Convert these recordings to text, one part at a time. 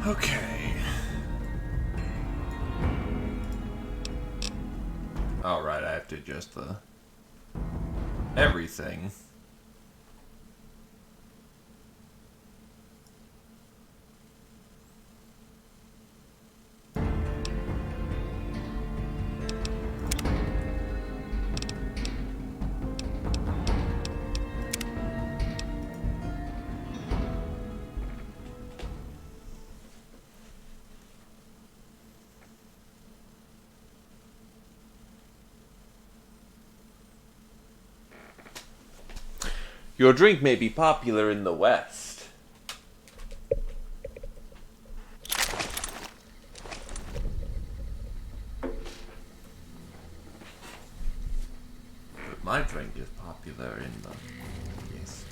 Okay. Alright, I have to adjust the... everything. Your drink may be popular in the West. But my drink is popular in the East.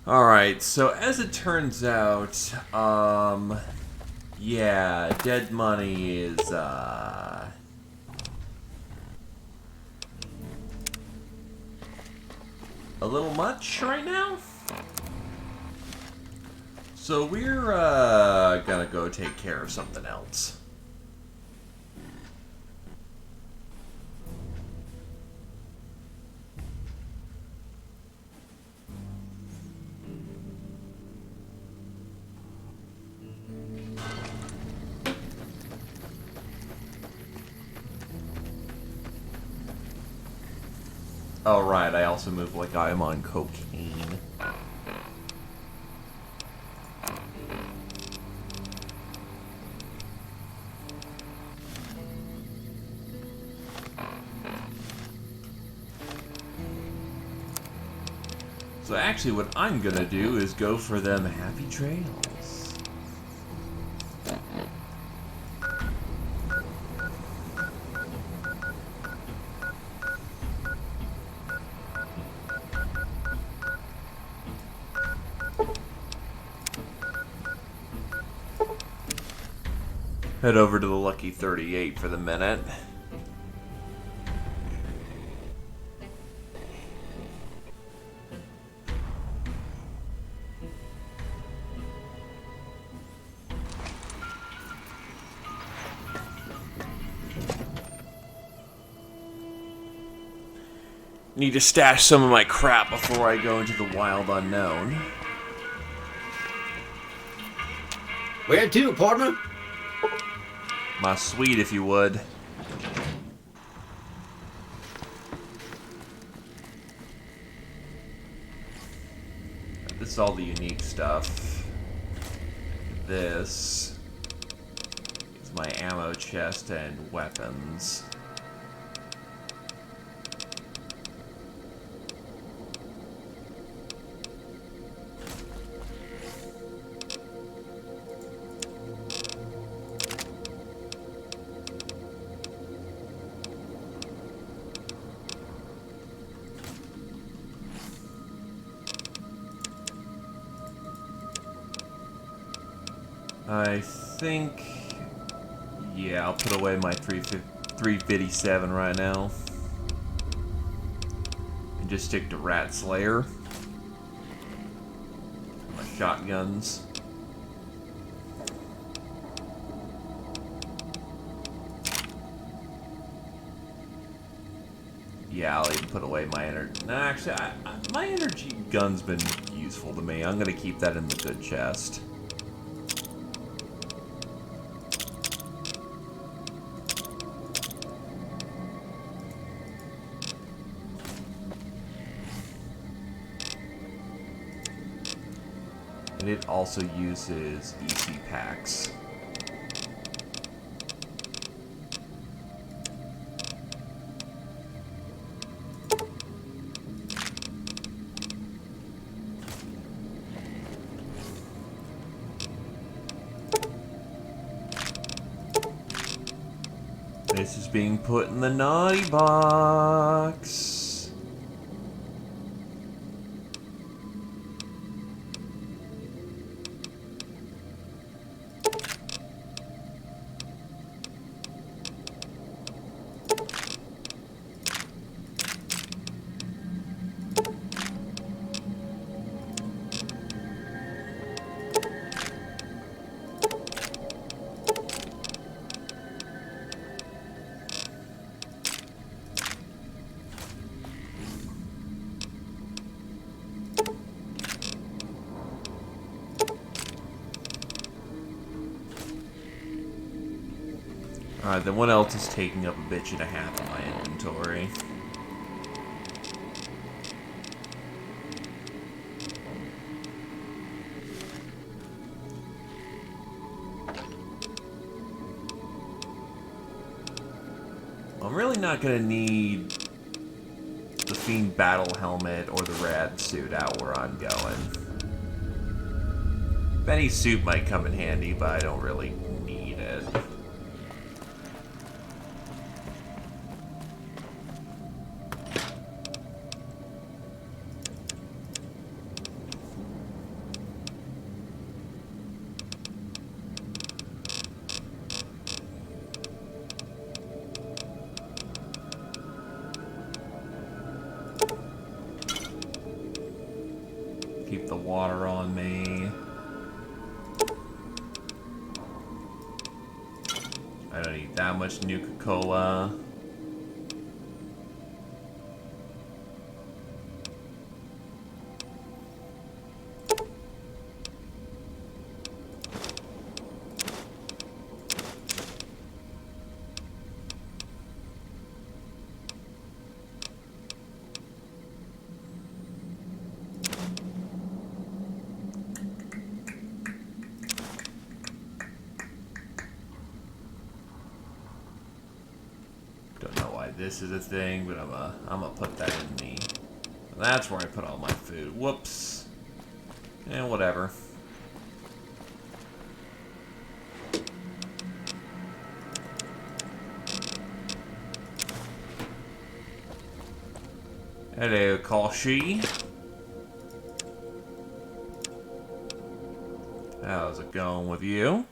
Alright, so as it turns out, yeah, dead money is, a little much right now. So we're gonna go take care of something else. Oh right, I also move like I'm on cocaine. So actually what I'm gonna do is go for them happy trails. Head over to the Lucky 38 for the minute. Need to stash some of my crap before I go into the wild unknown. Where to, partner? My suite, if you would. This is all the unique stuff. This is my ammo chest and weapons. I think, yeah, I'll put away my 357 right now. And just stick to Rat Slayer. My shotguns. Yeah, I'll even put away my energy. No, actually, my energy gun's been useful to me. I'm gonna keep that in the good chest. And it also uses EC packs. This is being put in the naughty box. Alright, then what else is taking up a bitch and a half of my inventory? I'm really not gonna need the Fiend Battle Helmet or the Rad Suit out where I'm going. Benny's suit might come in handy, but I don't really need it. Keep the water on me. I don't need that much Nuka-Cola. Don't know why this is a thing, but I'm gonna put that in the... That's where I put all my food. Whoops. And whatever. Hello, Koshi. How's it going with you?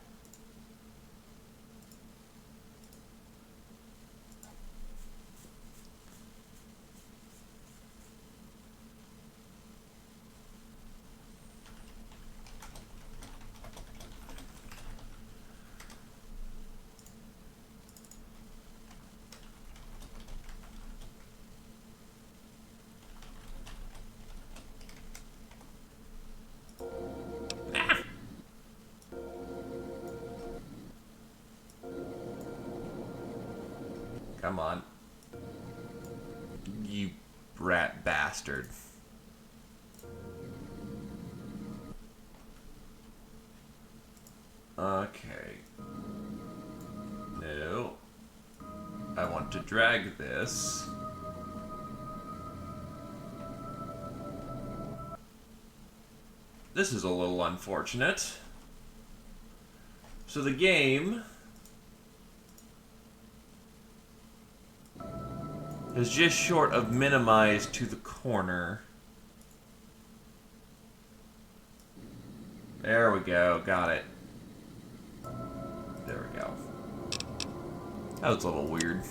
Come on. You rat bastard. Okay. No. I want to drag this. This is a little unfortunate. So the game is just short of minimized to the corner. There we go, got it. There we go. That was a little weird.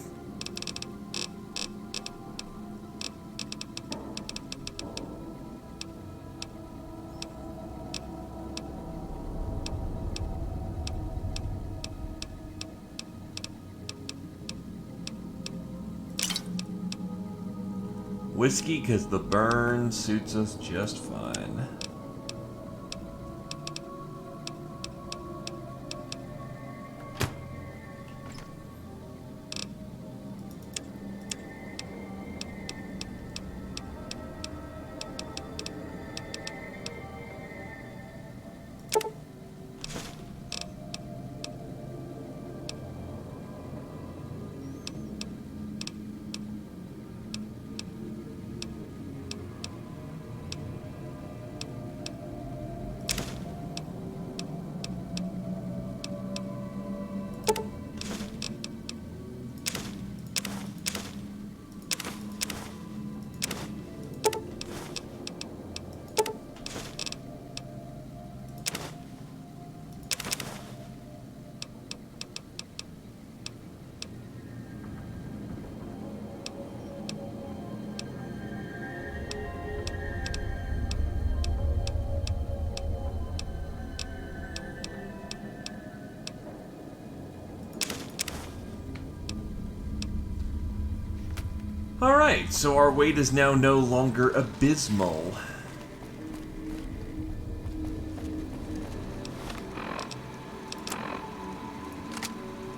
Whiskey, because the burn suits us just fine. Alright, so our weight is now no longer abysmal.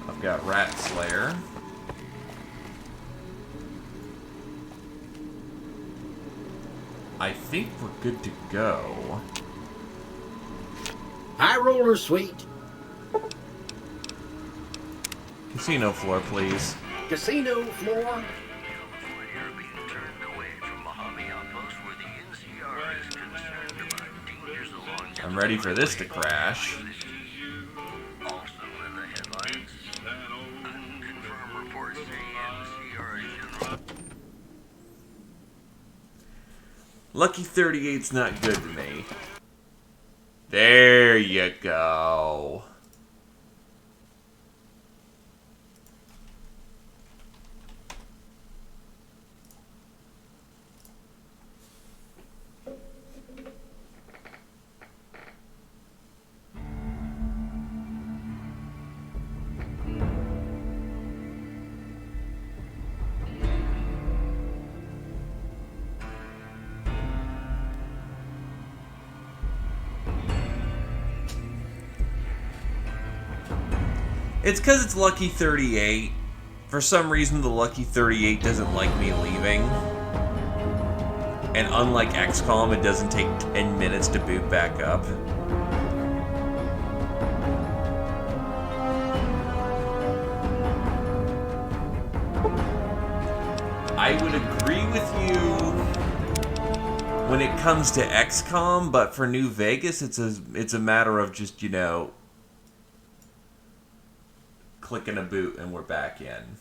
I've got Rat Slayer. I think we're good to go. High roller, sweet. Casino floor, please. Casino floor. I'm ready for this to crash. Lucky 38's not good to me. There you go. It's because it's Lucky 38. For some reason, the Lucky 38 doesn't like me leaving. And unlike XCOM, it doesn't take 10 minutes to boot back up. I would agree with you when it comes to XCOM, but for New Vegas, it's a matter of just, you know, clicking a boot and we're back in.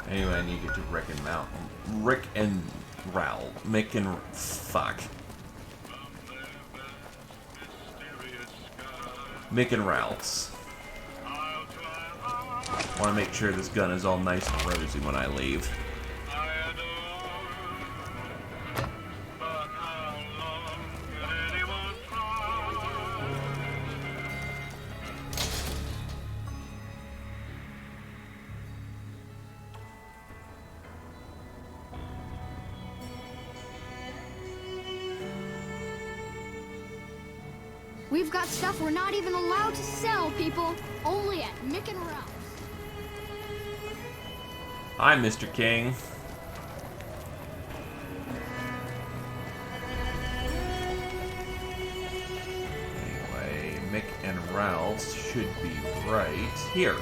Anyway, I need to get to Rick and Mick and Ralph's. Want to make sure this gun is all nice and rosy when I leave. We've got stuff we're not even allowed to sell, people. Only at Mick and Ralph's. Hi, Mr. King. Anyway, Mick and Ralph's should be right here.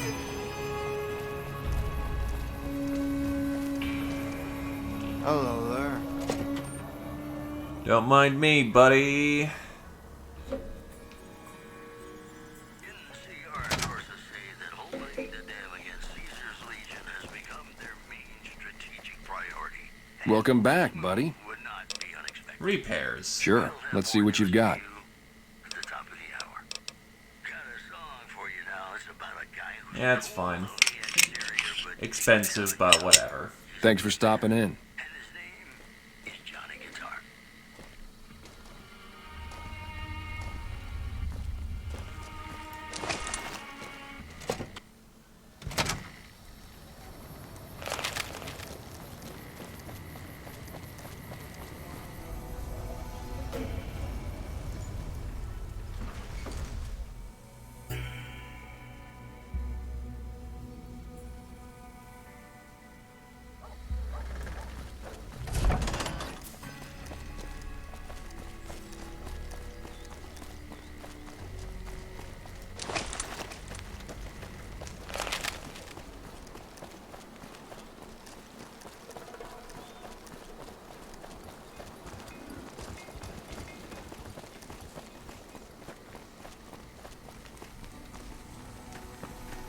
Hello there. Don't mind me, buddy. Welcome back, buddy. Repairs. Sure. Let's see what you've got. Yeah, it's fine. Expensive, but whatever. Thanks for stopping in.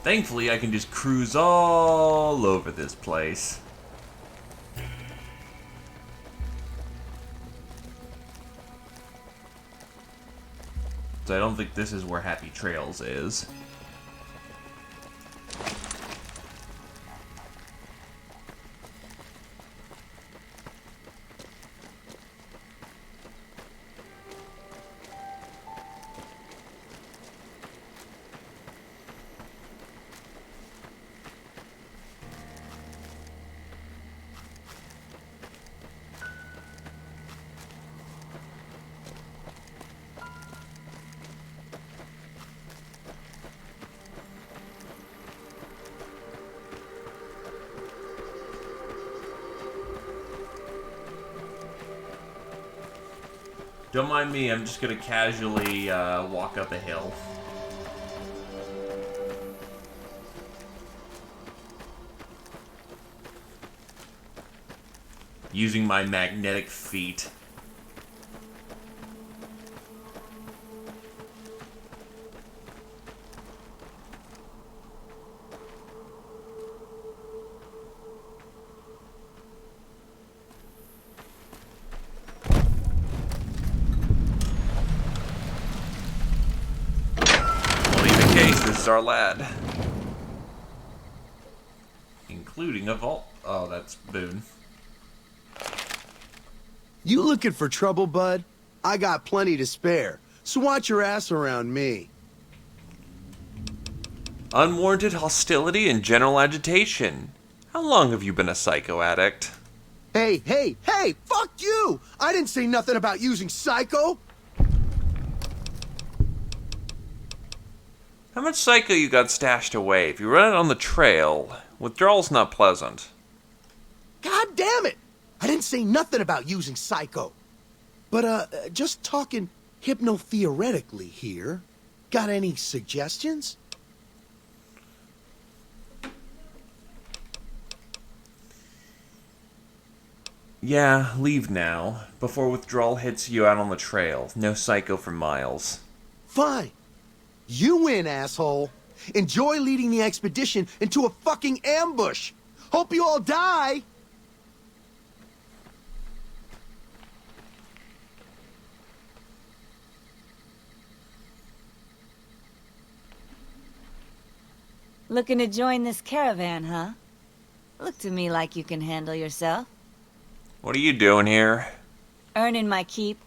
Thankfully, I can just cruise all over this place. So I don't think this is where Happy Trails is. Don't mind me, I'm just gonna casually walk up a hill. Using my magnetic feet. This is our lad. Including a vault. Oh, that's Boone. You looking for trouble, bud? I got plenty to spare, so watch your ass around me. Unwarranted hostility and general agitation. How long have you been a psycho addict? Hey, fuck you! I didn't say nothing about using psycho! How much psycho you got stashed away? If you run it on the trail, withdrawal's not pleasant. God damn it! I didn't say nothing about using psycho. But, just talking hypno-theoretically here. Got any suggestions? Yeah, leave now. Before withdrawal hits you out on the trail. No psycho for miles. Fine. You win, asshole. Enjoy leading the expedition into a fucking ambush. Hope you all die. Looking to join this caravan, huh? Look to me like you can handle yourself. What are you doing here? Earning my keep.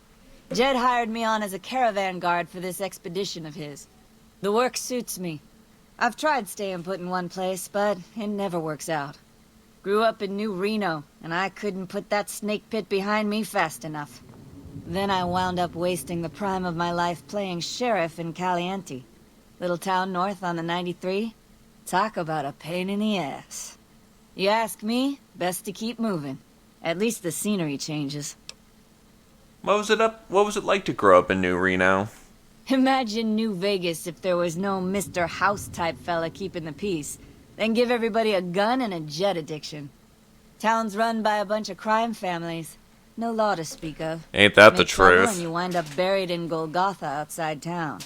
Jed hired me on as a caravan guard for this expedition of his. The work suits me. I've tried staying put in one place, but it never works out. Grew up in New Reno, and I couldn't put that snake pit behind me fast enough. Then I wound up wasting the prime of my life playing sheriff in Caliente. Little town north on the 93. Talk about a pain in the ass. You ask me, best to keep moving. At least the scenery changes. What was it like to grow up in New Reno? Imagine New Vegas if there was no Mr. House-type fella keeping the peace. Then give everybody a gun and a jet addiction. Town's run by a bunch of crime families. No law to speak of. Ain't that the Make trouble truth? And you wind up buried in Golgotha outside town.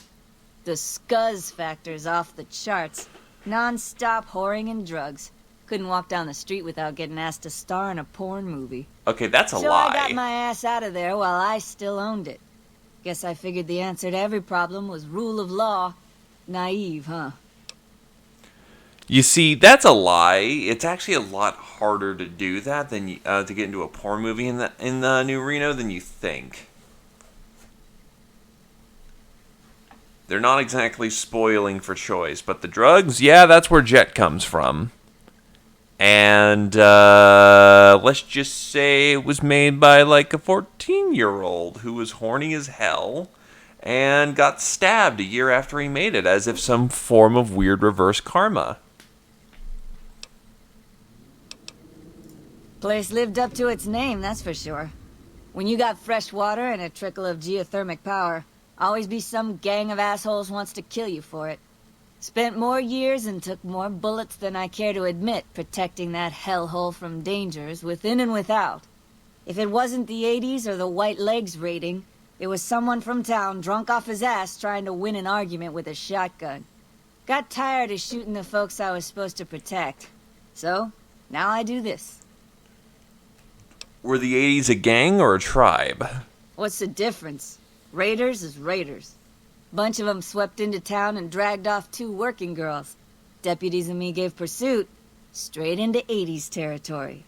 The scuzz factor's off the charts. Non-stop whoring and drugs. Couldn't walk down the street without getting asked to star in a porn movie. Okay, that's a So lie. I got my ass out of there while I still owned it. Guess I figured the answer to every problem was rule of law. Naive, huh? You see, that's a lie. It's actually a lot harder to do that than to get into a porn movie in the New Reno than you think. They're not exactly spoiling for choice, but the drugs, yeah, that's where Jet comes from. And let's just say it was made by like a 14-year-old who was horny as hell and got stabbed a year after he made it, as if some form of weird reverse karma. Place lived up to its name, that's for sure. When you got fresh water and a trickle of geothermic power, always be some gang of assholes wants to kill you for it. Spent more years and took more bullets than I care to admit protecting that hellhole from dangers within and without. If it wasn't the 80s or the white legs raiding, it was someone from town drunk off his ass trying to win an argument with a shotgun. Got tired of shooting the folks I was supposed to protect. So, now I do this. Were the 80s a gang or a tribe? What's the difference? Raiders is raiders. Bunch of them swept into town and dragged off 2 working girls. Deputies and me gave pursuit, straight into 80s territory.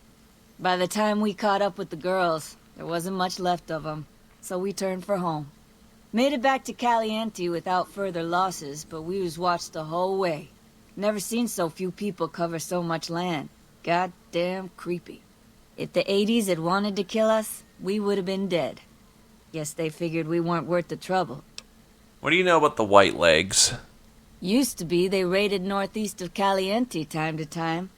By the time we caught up with the girls, there wasn't much left of them, so we turned for home. Made it back to Caliente without further losses, but we was watched the whole way. Never seen so few people cover so much land. Goddamn creepy. If the 80s had wanted to kill us, we would have been dead. Guess they figured we weren't worth the trouble. What do you know about the White Legs? Used to be they raided northeast of Caliente time to time.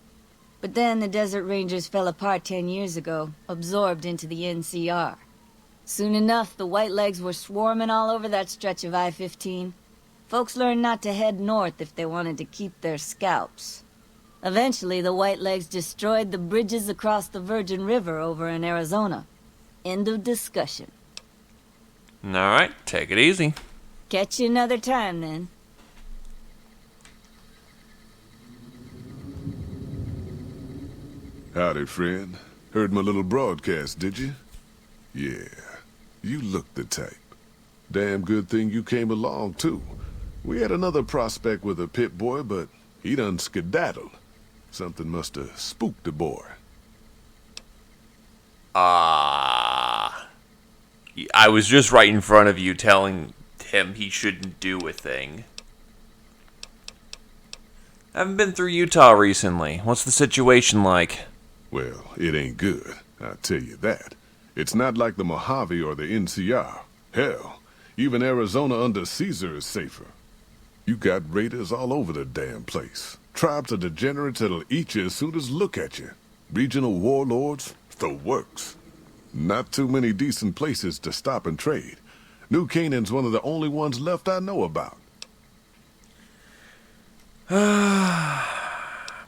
But then the Desert Rangers fell apart 10 years ago, absorbed into the NCR. Soon enough, the White Legs were swarming all over that stretch of I-15. Folks learned not to head north if they wanted to keep their scalps. Eventually, the White Legs destroyed the bridges across the Virgin River over in Arizona. End of discussion. Alright, take it easy. Catch you another time, then. Howdy, friend. Heard my little broadcast, did you? Yeah, you look the type. Damn good thing you came along, too. We had another prospect with a pit boy, but he done skedaddled. Something must have spooked the boy. I was just right in front of you telling him he shouldn't do a thing. I haven't been through Utah recently. What's the situation like? Well, it ain't good, I'll tell you that. It's not like the Mojave or the NCR. Hell, even Arizona under Caesar is safer. You got raiders all over the damn place. Tribes of degenerates that'll eat you as soon as look at you. Regional warlords, the works. Not too many decent places to stop and trade. New Canaan's one of the only ones left I know about.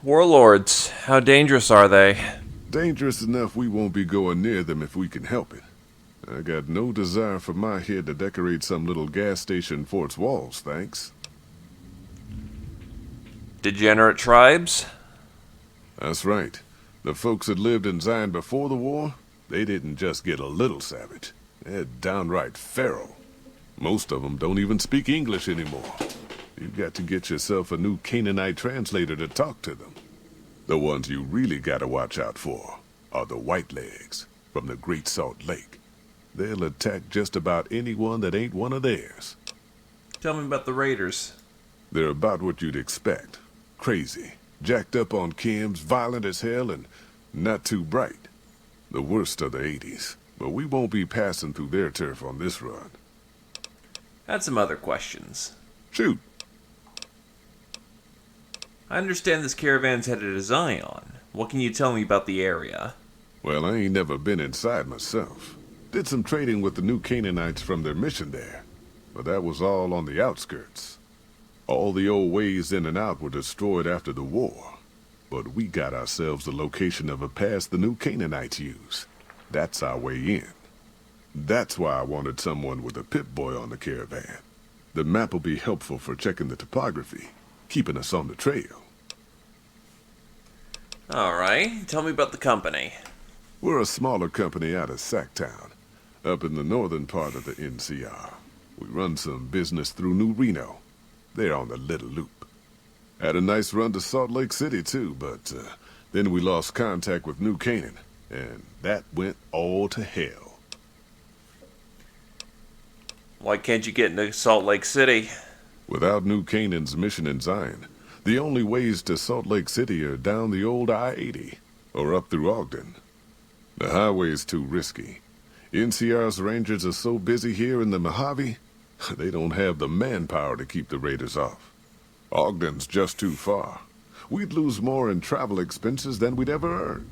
Warlords, how dangerous are they? Dangerous enough we won't be going near them if we can help it. I got no desire for my head to decorate some little gas station fort's walls, thanks. Degenerate tribes? That's right. The folks that lived in Zion before the war, they didn't just get a little savage. They're downright feral. Most of them don't even speak English anymore. You've got to get yourself a new Canaanite translator to talk to them. The ones you really gotta watch out for are the White Legs from the Great Salt Lake. They'll attack just about anyone that ain't one of theirs. Tell me about the Raiders. They're about what you'd expect. Crazy, jacked up on chems, violent as hell, and not too bright. The worst of the 80s, but we won't be passing through their turf on this run. I had some other questions. Shoot. I understand this caravan's headed to Zion. What can you tell me about the area? Well, I ain't never been inside myself. Did some trading with the New Canaanites from their mission there, but that was all on the outskirts. All the old ways in and out were destroyed after the war, but we got ourselves the location of a pass the New Canaanites use. That's our way in. That's why I wanted someone with a Pip-Boy on the caravan. The map will be helpful for checking the topography, keeping us on the trail. Alright, tell me about the company. We're a smaller company out of Sacktown, up in the northern part of the NCR. We run some business through New Reno. They're on the Little Loop. Had a nice run to Salt Lake City, too, but then we lost contact with New Canaan, and that went all to hell. Why can't you get into Salt Lake City? Without New Canaan's mission in Zion, the only ways to Salt Lake City are down the old I-80, or up through Ogden. The highway's too risky. NCR's rangers are so busy here in the Mojave, they don't have the manpower to keep the raiders off. Ogden's just too far. We'd lose more in travel expenses than we'd ever earn.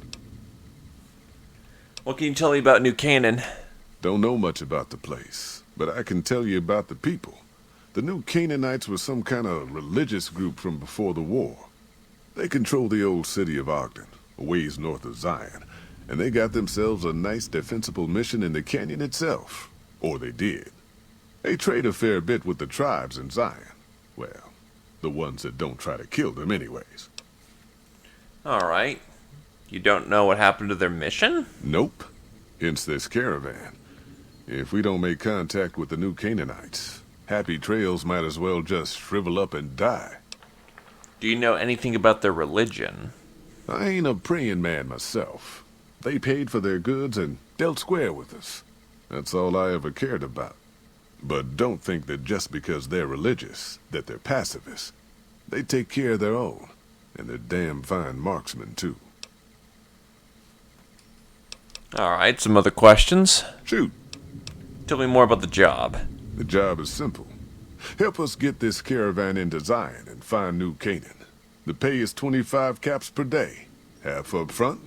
What can you tell me about New Canaan? Don't know much about the place, but I can tell you about the people. The New Canaanites were some kind of religious group from before the war. They control the old city of Ogden, a ways north of Zion, and they got themselves a nice defensible mission in the canyon itself. Or they did. They trade a fair bit with the tribes in Zion. Well, The ones that don't try to kill them anyways. Alright. You don't know what happened to their mission? Nope. Hence this caravan. If we don't make contact with the new Canaanites, Happy Trails might as well just shrivel up and die. Do you know anything about their religion? I ain't a praying man myself. They paid for their goods and dealt square with us. That's all I ever cared about. But don't think that just because they're religious, that they're pacifists. They take care of their own, and they're damn fine marksmen, too. Alright, some other questions? Shoot. Tell me more about the job. The job is simple. Help us get this caravan into Zion and find New Canaan. The pay is 25 caps per day. Half up front,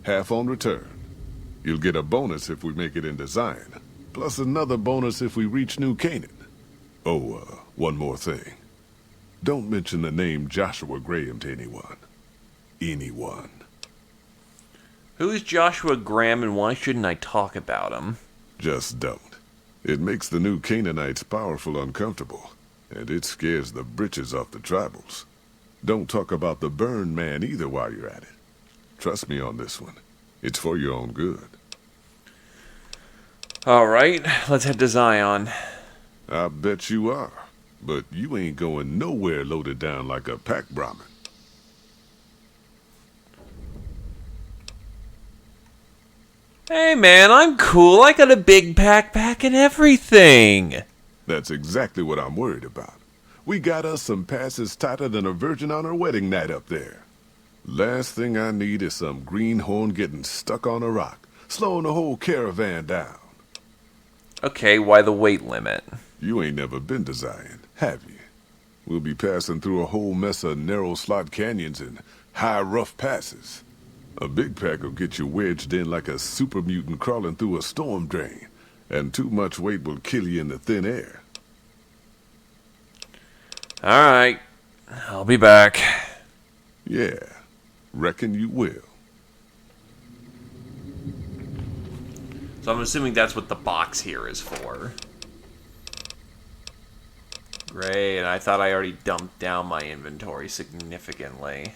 half on return. You'll get a bonus if we make it into Zion, plus another bonus if we reach New Canaan. Oh, one more thing. Don't mention the name Joshua Graham to anyone. Anyone. Who's Joshua Graham and why shouldn't I talk about him? Just don't. It makes the new Canaanites powerful uncomfortable, and it scares the britches off the tribals. Don't talk about the Burn Man either while you're at it. Trust me on this one. It's for your own good. Alright, let's head to Zion. I bet you are. But you ain't going nowhere loaded down like a pack Brahmin. Hey man, I'm cool. I got a big backpack and everything. That's exactly what I'm worried about. We got us some passes tighter than a virgin on her wedding night up there. Last thing I need is some greenhorn getting stuck on a rock, slowing the whole caravan down. Okay, why the weight limit? You ain't never been to Zion, have you? We'll be passing through a whole mess of narrow slot canyons and high rough passes. A big pack will get you wedged in like a super mutant crawling through a storm drain, and too much weight will kill you in the thin air. Alright, I'll be back. Yeah, reckon you will. So I'm assuming that's what the box here is for. Great, and I thought I already dumped down my inventory significantly.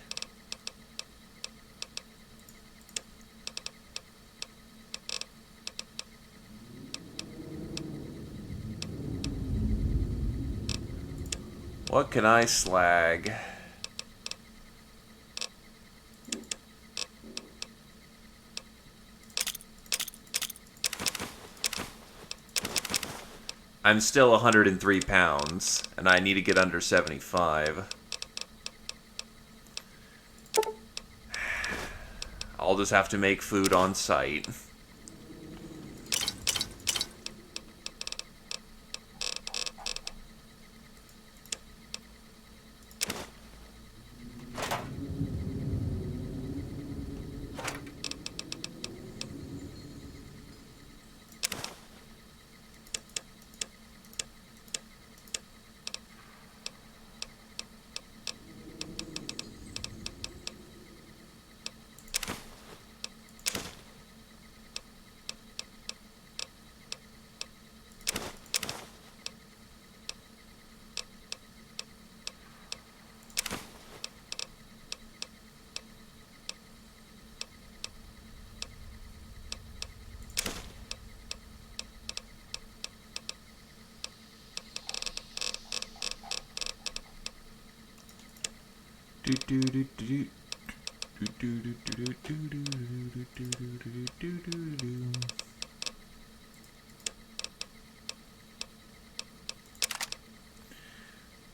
What can I slag? I'm still 103 pounds, and I need to get under 75. I'll just have to make food on site.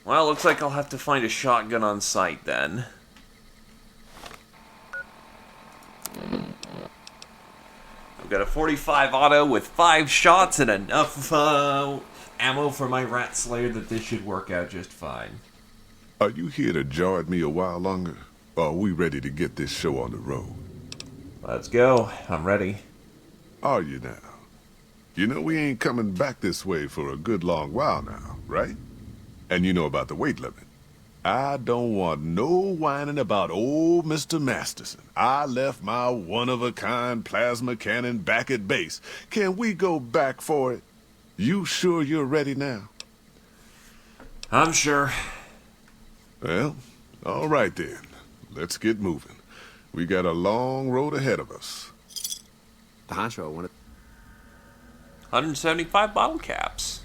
Well, looks like I'll have to find a shotgun on site then. I've got a 45 auto with 5 shots and enough ammo for my rat slayer that this should work out just fine. Are you here to jaw at me a while longer? Or are we ready to get this show on the road? Let's go. I'm ready. Are you now? You know we ain't coming back this way for a good long while now, right? And you know about the weight limit. I don't want no whining about old Mr. Masterson. I left my one-of-a-kind plasma cannon back at base. Can we go back for it? You sure you're ready now? I'm sure. Well, all right then. Let's get moving. We got a long road ahead of us. The honcho wanted. 175 bottle caps.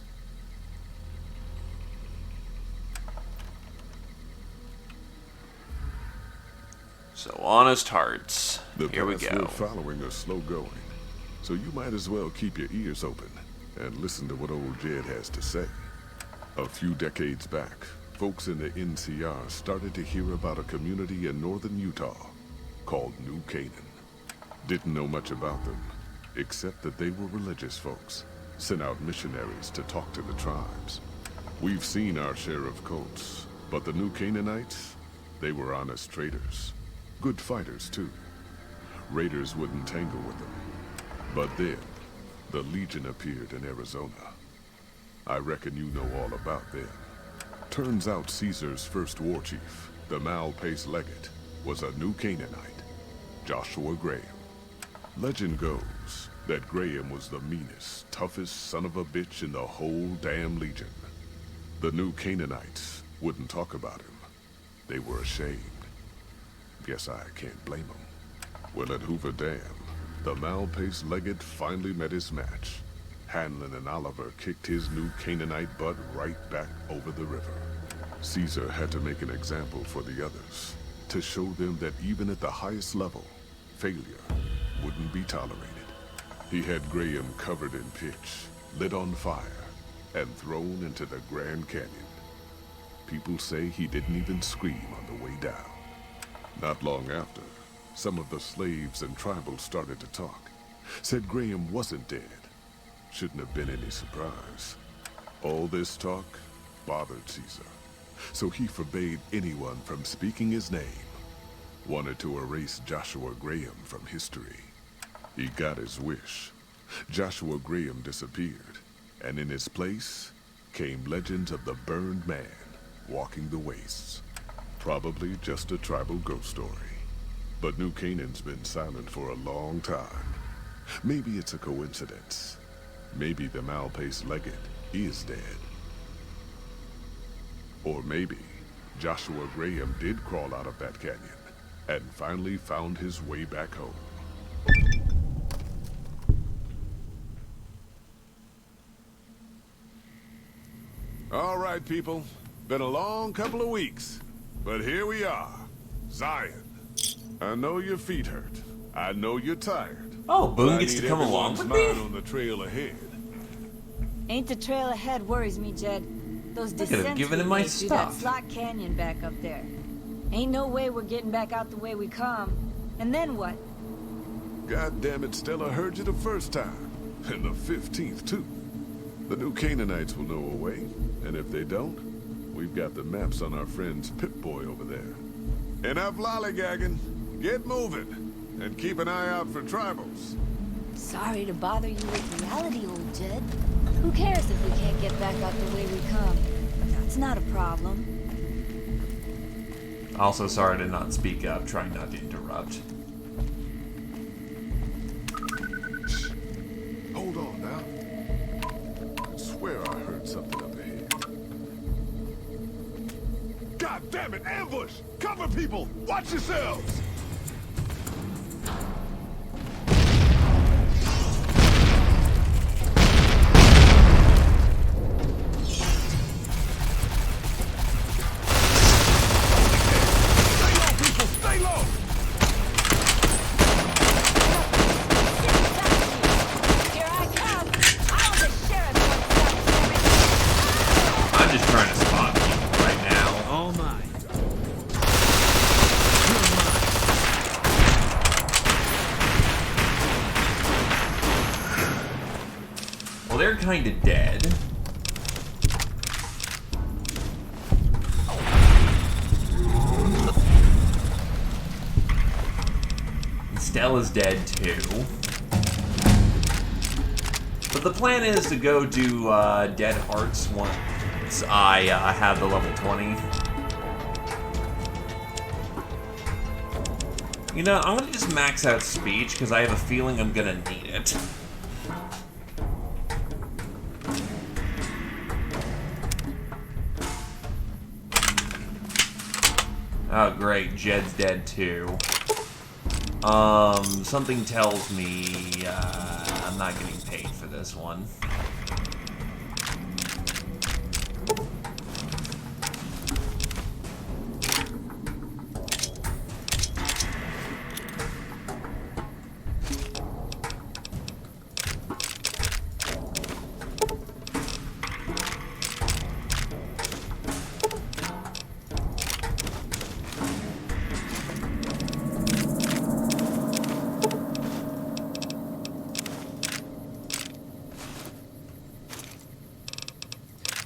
So, honest hearts. The Here we paths go. we're following are slow going, so you might as well keep your ears open and listen to what old Jed has to say. A few decades back, folks in the NCR started to hear about a community in northern Utah called New Canaan. Didn't know much about them, except that they were religious folks, sent out missionaries to talk to the tribes. We've seen our share of cults, but the New Canaanites, they were honest traders. Good fighters, too. Raiders wouldn't tangle with them. But then, the Legion appeared in Arizona. I reckon you know all about them. Turns out Caesar's first war chief, the Malpais Legate, was a New Canaanite, Joshua Graham. Legend goes that Graham was the meanest, toughest son of a bitch in the whole damn Legion. The New Canaanites wouldn't talk about him. They were ashamed. Guess I can't blame them. Well, at Hoover Dam, the Malpais Legate finally met his match. Hanlon and Oliver kicked his New Canaanite butt right back over the river. Caesar had to make an example for the others, to show them that even at the highest level, failure wouldn't be tolerated. He had Graham covered in pitch, lit on fire, and thrown into the Grand Canyon. People say he didn't even scream on the way down. Not long after, some of the slaves and tribals started to talk. Said Graham wasn't dead. Shouldn't have been any surprise. All this talk bothered Caesar, so he forbade anyone from speaking his name. Wanted to erase Joshua Graham from history. He got his wish. Joshua Graham disappeared, and in his place came legends of the Burned Man walking the wastes. Probably just a tribal ghost story. But New Canaan's been silent for a long time. Maybe it's a coincidence. Maybe the Malpais Legate is dead. Or maybe Joshua Graham did crawl out of that canyon and finally found his way back home. All right, people. Been a long couple of weeks. But here we are, Zion. I know your feet hurt. I know you're tired. Oh, Boone I gets to need come along everyone's with me? mind on the trail ahead. Ain't the trail ahead worries me, Jed. Those Look at him descents giving we him my made through that stuff. slot canyon back up there. Ain't no way we're getting back out the way we come. And then what? God damn it, Stella heard you the first time. And the 15th, too. The New Canaanites will know a way. And if they don't, we've got the maps on our friend's Pip-Boy over there. Enough lollygagging. Get moving. And keep an eye out for tribals. Sorry to bother you with reality, old Jed. Who cares if we can't get back out the way we come? That's not a problem. Also, sorry to not speak up, trying not to interrupt. Hold on now. I swear I heard something up ahead. God damn it, ambush! Cover people! Watch yourselves! Here I come! I'll just share it once. I'm just trying to spot people right now. All mine. Well, they're kind of dead. Stella's dead too. But the plan is to go do Dead Hearts once I have the level 20. You know, I'm gonna just max out speech because I have a feeling I'm gonna need it. Oh, great. Jed's dead, too. Something tells me, I'm not getting paid for this one.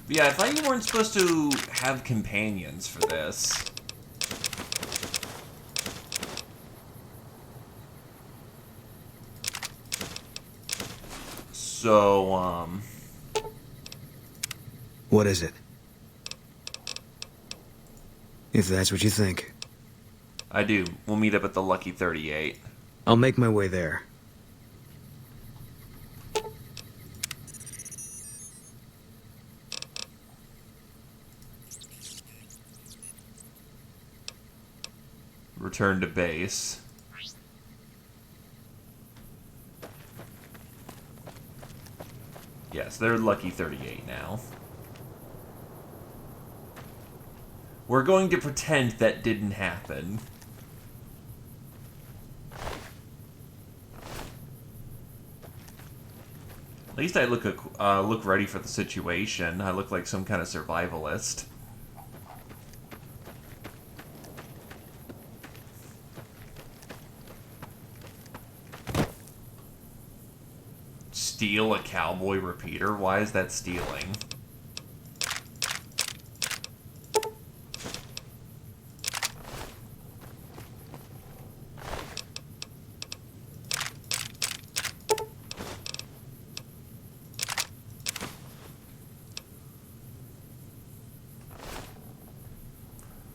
Yeah, I thought you weren't supposed to have companions for this. So, What is it? If that's what you think. I do. We'll meet up at the Lucky 38. I'll make my way there. Return to base. Yes, they're Lucky 38 now. We're going to pretend that didn't happen. At least I look ready for the situation. I look like some kind of survivalist. Steal a cowboy repeater? Why is that stealing?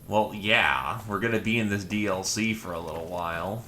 Well, yeah, we're gonna be in this DLC for a little while.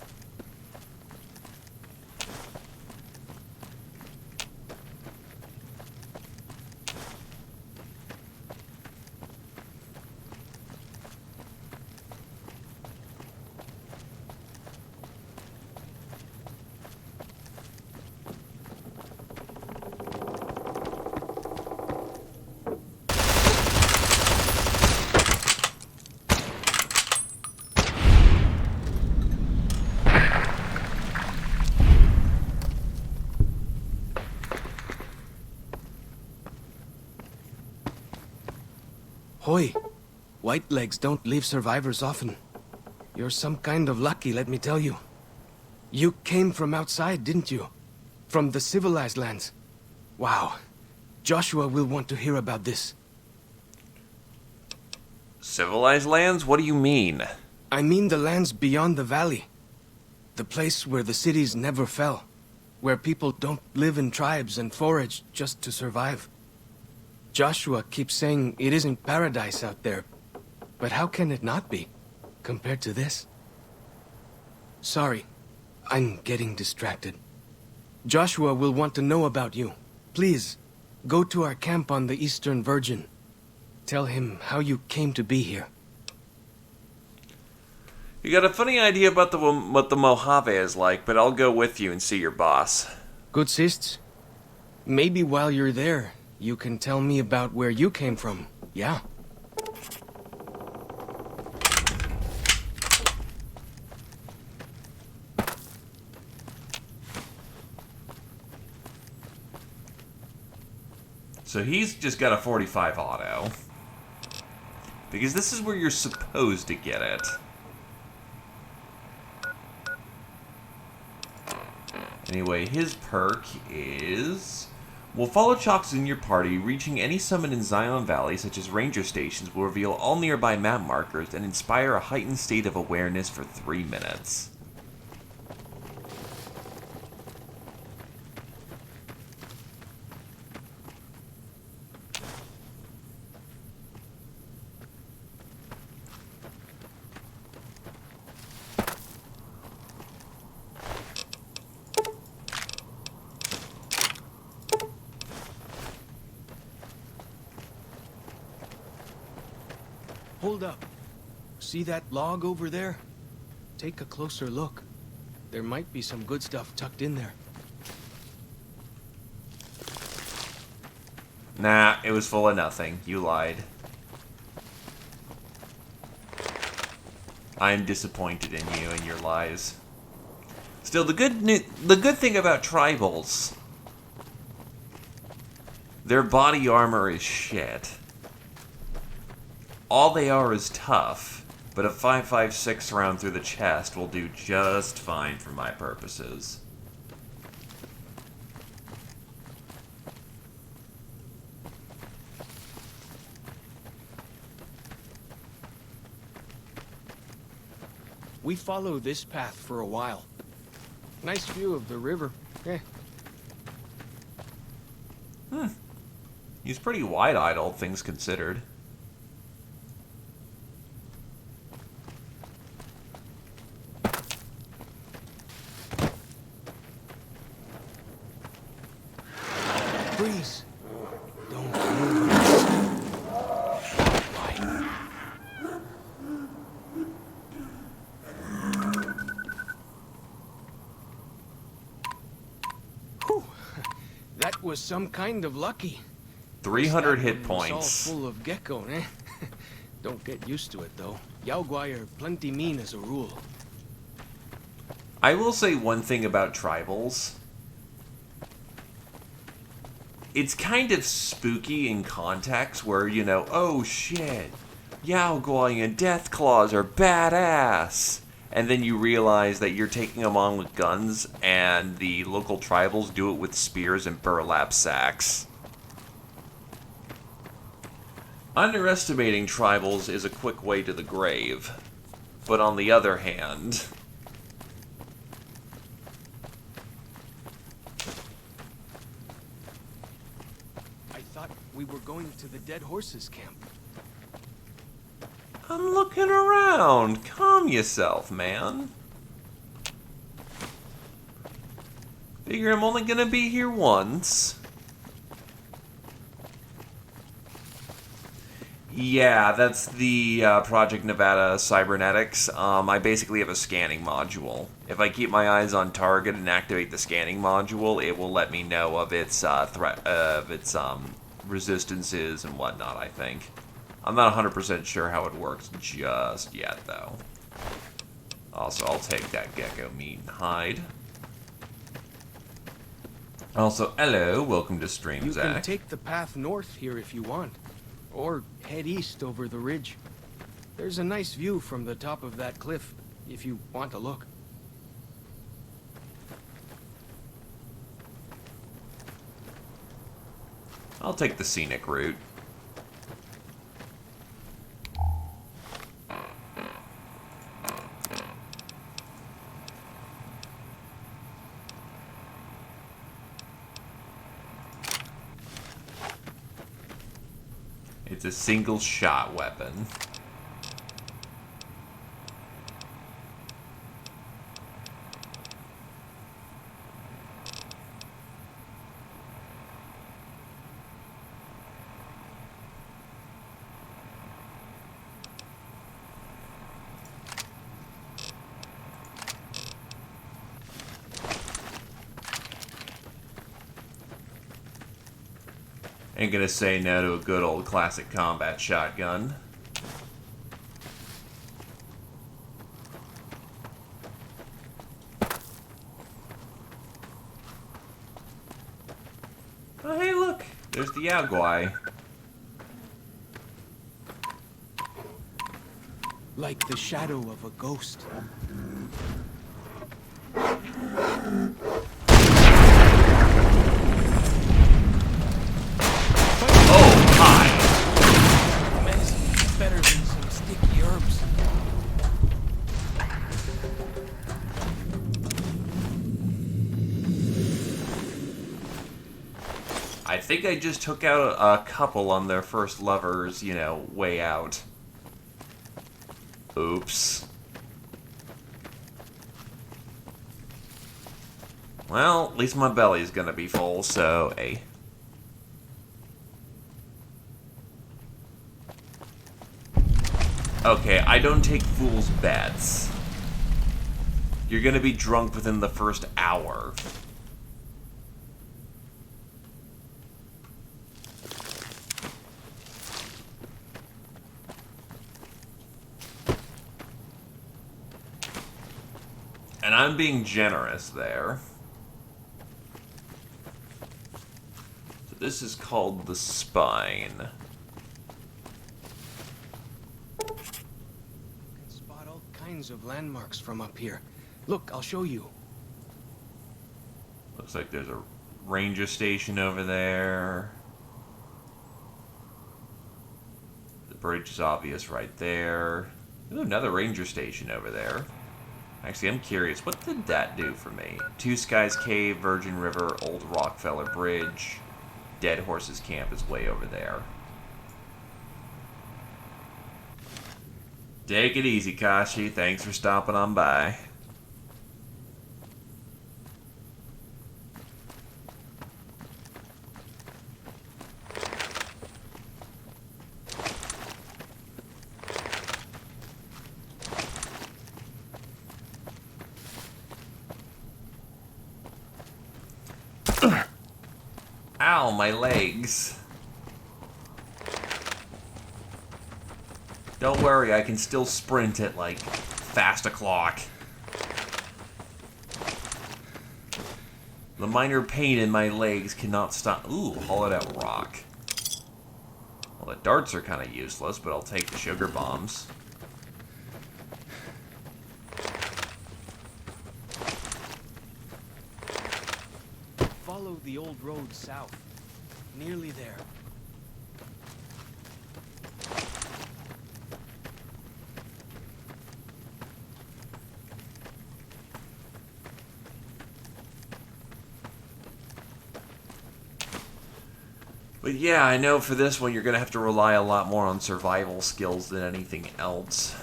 Hoy, Whitelegs don't leave survivors often. You're some kind of lucky, let me tell you. You came from outside, didn't you? From the civilized lands. Wow. Joshua will want to hear about this. Civilized lands? What do you mean? I mean the lands beyond the valley. The place where the cities never fell. Where people don't live in tribes and forage just to survive. Joshua keeps saying it isn't paradise out there. But how can it not be, compared to this? Sorry, I'm getting distracted. Joshua will want to know about you. Please, go to our camp on the Eastern Virgin. Tell him how you came to be here. You got a funny idea about what the Mojave is like, but I'll go with you and see your boss. Good sists. Maybe while you're there, you can tell me about where you came from, yeah? So he's just got a 45 auto. Because this is where you're supposed to get it. Anyway, his perk is... will follow Chalks in your party. Reaching any summit in Zion Valley, such as ranger stations, will reveal all nearby map markers and inspire a heightened state of awareness for 3 minutes. Hold up. See that log over there? Take a closer look. There might be some good stuff tucked in there. Nah, it was full of nothing. You lied. I am disappointed in you and your lies. Still, the good thing about tribals, their body armor is shit. All they are is tough, but a 5.56 round through the chest will do just fine for my purposes. We follow this path for a while. Nice view of the river. He's pretty wide-eyed, all things considered. Freeze. Don't move. Whew. That was some kind of lucky. 300 hit This one was points. all full of gecko, eh? Don't get used to it, though. Yao Guai are plenty mean as a rule. I will say one thing about tribals. It's kind of spooky in context where, you know, oh shit, Yao Guai and Deathclaws are badass. And then you realize that you're taking them on with guns, and the local tribals do it with spears and burlap sacks. Underestimating tribals is a quick way to the grave. But on the other hand, I thought we were going to the Dead Horses camp. I'm looking around. Calm yourself, man. Figure I'm only gonna be here once. Yeah, that's the Project Nevada Cybernetics. I basically have a scanning module. If I keep my eyes on target and activate the scanning module, it will let me know of its resistances and whatnot, I think. I'm not 100% sure how it works just yet, though. Also, I'll take that gecko meat and hide. Also, hello, welcome to stream, You Zach. can take the path north here if you want. Or head east over the ridge. There's a nice view from the top of that cliff, if you want to look. I'll take the scenic route. It's a single shot weapon. Ain't gonna say no to a good old classic combat shotgun. Oh, hey, look! There's the Yao Guai. Like the shadow of a ghost. Medicine better than some sticky herbs. I think I just took out a couple on their first lover's, you know, way out. Oops. Well, at least my belly's gonna be full, so, hey. Okay, I don't take fool's bets. You're gonna be drunk within the first hour. And I'm being generous there. So this is called the Spine. Spot all kinds of landmarks from up here. Look, I'll show you. Looks like there's a ranger station over there. The bridge is obvious right there. Ooh, another ranger station over there. Actually, I'm curious, what did that do for me? Two Skies Cave, Virgin River, Old Rockefeller Bridge. Dead Horses Camp is way over there. Take it easy, Kashi. Thanks for stopping on by. Ow, my legs. Don't worry, I can still sprint at, like, fast o'clock. The minor pain in my legs cannot stop. Ooh, hollowed out rock. Well, the darts are kind of useless, but I'll take the sugar bombs. Follow the old road south. Nearly there. But yeah, I know for this one you're going to have to rely a lot more on survival skills than anything else.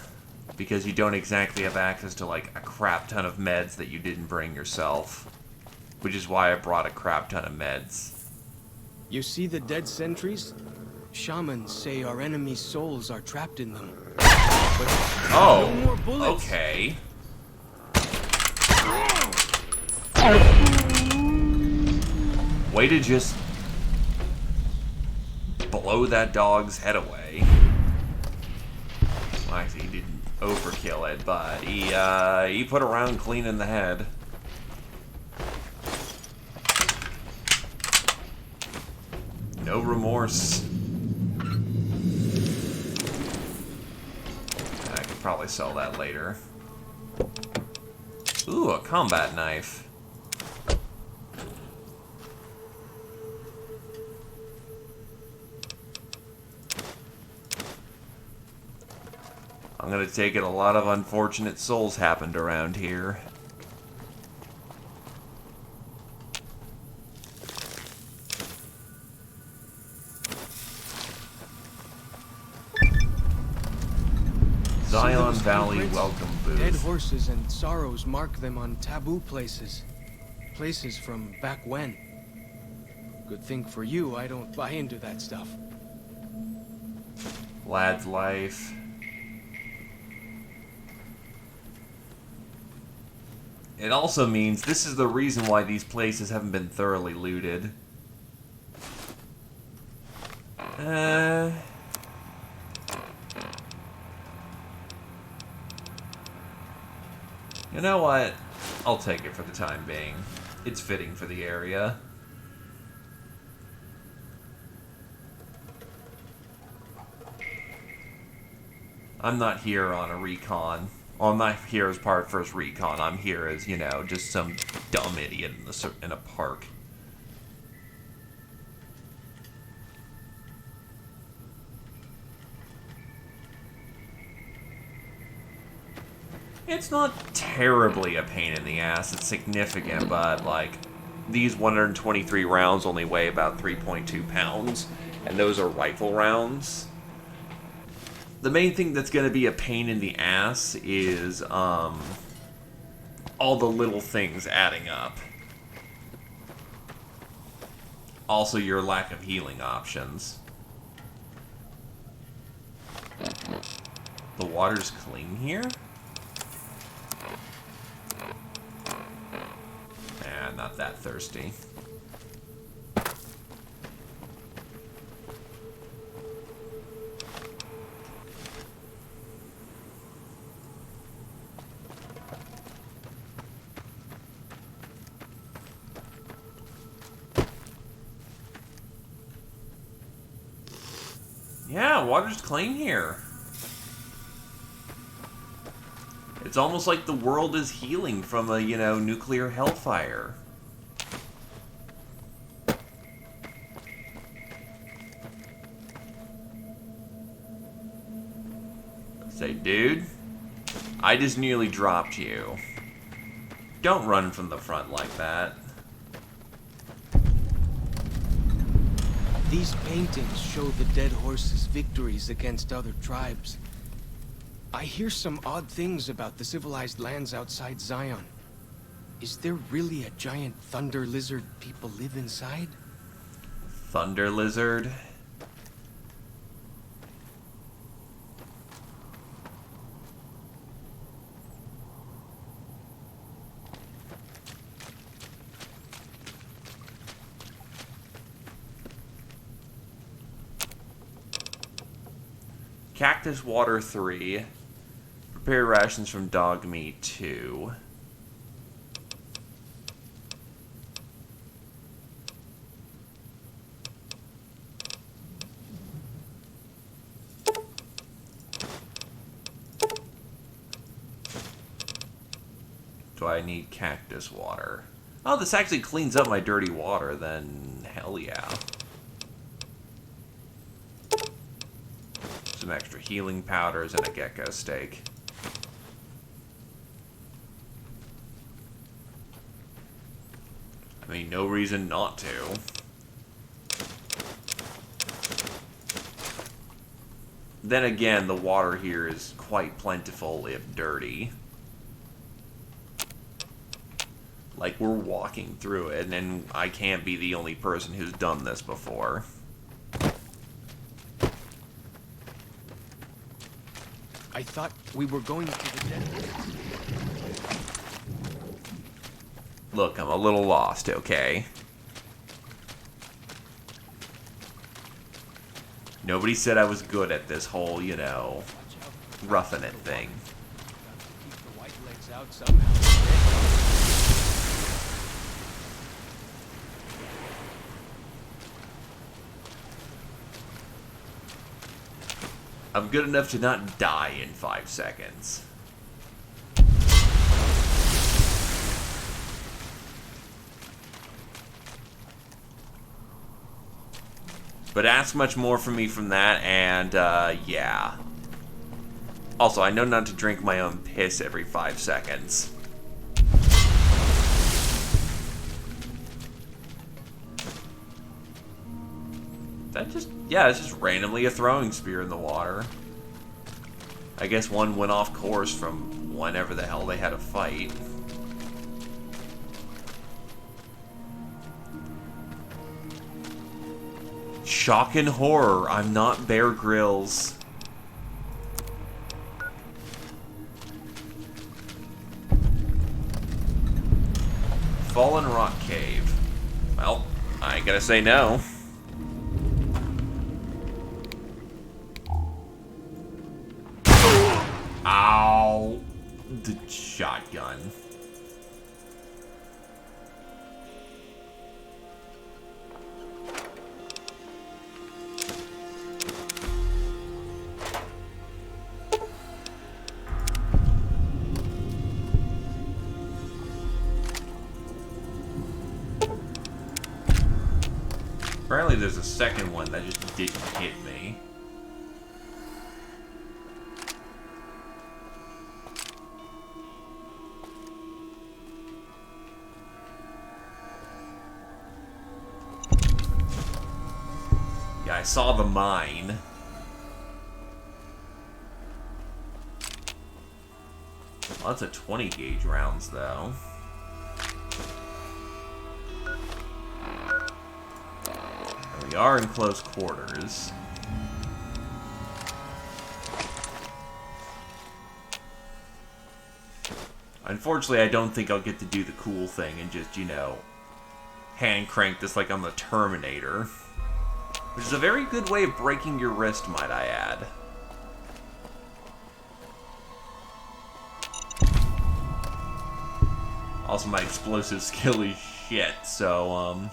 Because you don't exactly have access to, like, a crap ton of meds that you didn't bring yourself. Which is why I brought a crap ton of meds. You see the dead sentries? Shamans say our enemies' souls are trapped in them. Oh, no more bullets. Okay. Way to just blow that dog's head away. Well, actually, he didn't overkill it, but he put around cleaning the head. No remorse. I could probably sell that later. Ooh, a combat knife. I'm gonna take it a lot of unfortunate souls happened around here. Zion Valley welcome booth. Dead horses and sorrows mark them on taboo places. Places from back when. Good thing for you, I don't buy into that stuff. Lad's life. It also means this is the reason why these places haven't been thoroughly looted. You know what? I'll take it for the time being. It's fitting for the area. I'm not here on a recon. Well, I'm not here as part of first recon. I'm here as, you know, just some dumb idiot in a park. It's not terribly a pain in the ass. It's significant, but, like, these 123 rounds only weigh about 3.2 pounds, and those are rifle rounds. The main thing that's going to be a pain in the ass is, all the little things adding up. Also, your lack of healing options. The water's clean here? Not that thirsty. Yeah, water's clean here. It's almost like the world is healing from a, nuclear hellfire. Say, dude, I just nearly dropped you. Don't run from the front like that. These paintings show the dead horse's victories against other tribes. I hear some odd things about the civilized lands outside Zion. Is there really a giant thunder lizard people live inside? Thunder lizard? Cactus water 3. Prepare rations from dog meat 2. Do I need cactus water? Oh, this actually cleans up my dirty water, then hell yeah. Some extra healing powders and a gecko steak. I mean, no reason not to. Then again, the water here is quite plentiful if dirty. Like, we're walking through it, and I can't be the only person who's done this before. I thought we were going to the dead. Look, I'm a little lost, okay? Nobody said I was good at this whole, roughing it thing. Keep the white legs out somehow. I'm good enough to not die in 5 seconds. But ask much more from me from that, and, yeah. Also, I know not to drink my own piss every 5 seconds. That just, yeah, it's just randomly a throwing spear in the water. I guess one went off course from whenever the hell they had a fight. Shock and horror, I'm not Bear Grylls. Fallen Rock Cave. Well, I ain't gonna say no. Ow! The shotgun. Apparently there's a second one that just didn't hit me. Yeah, I saw the mine. Well, that's a 20 gauge rounds though. We are in close quarters. Unfortunately, I don't think I'll get to do the cool thing and just, you know, hand crank this like I'm the Terminator. Which is a very good way of breaking your wrist, might I add. Also, my explosive skill is shit, so,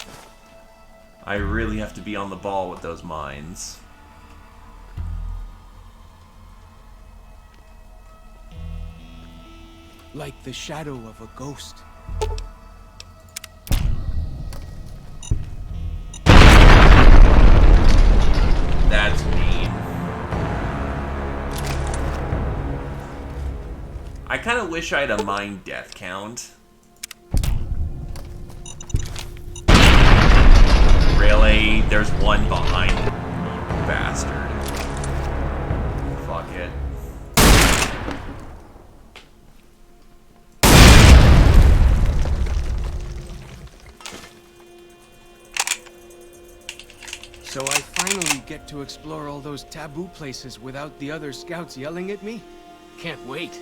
I really have to be on the ball with those mines. Like the shadow of a ghost. That's mean. I kind of wish I had a mine death count. Really? There's one behind it. You bastard. Fuck it. So I finally get to explore all those taboo places without the other scouts yelling at me? Can't wait.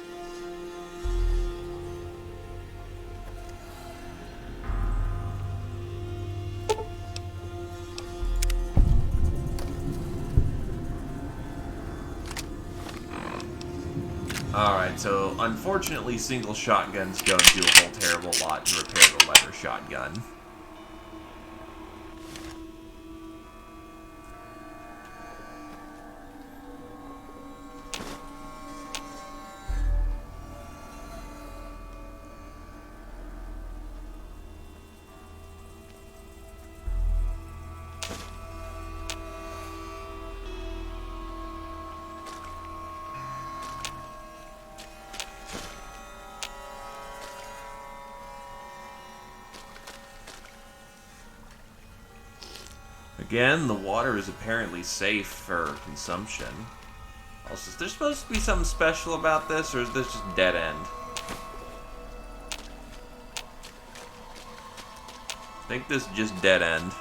Alright, so unfortunately single shotguns don't do a whole terrible lot to repair the leather shotgun. Again, the water is apparently safe for consumption. Also, is there supposed to be something special about this, or is this just dead end? I think this is just dead end.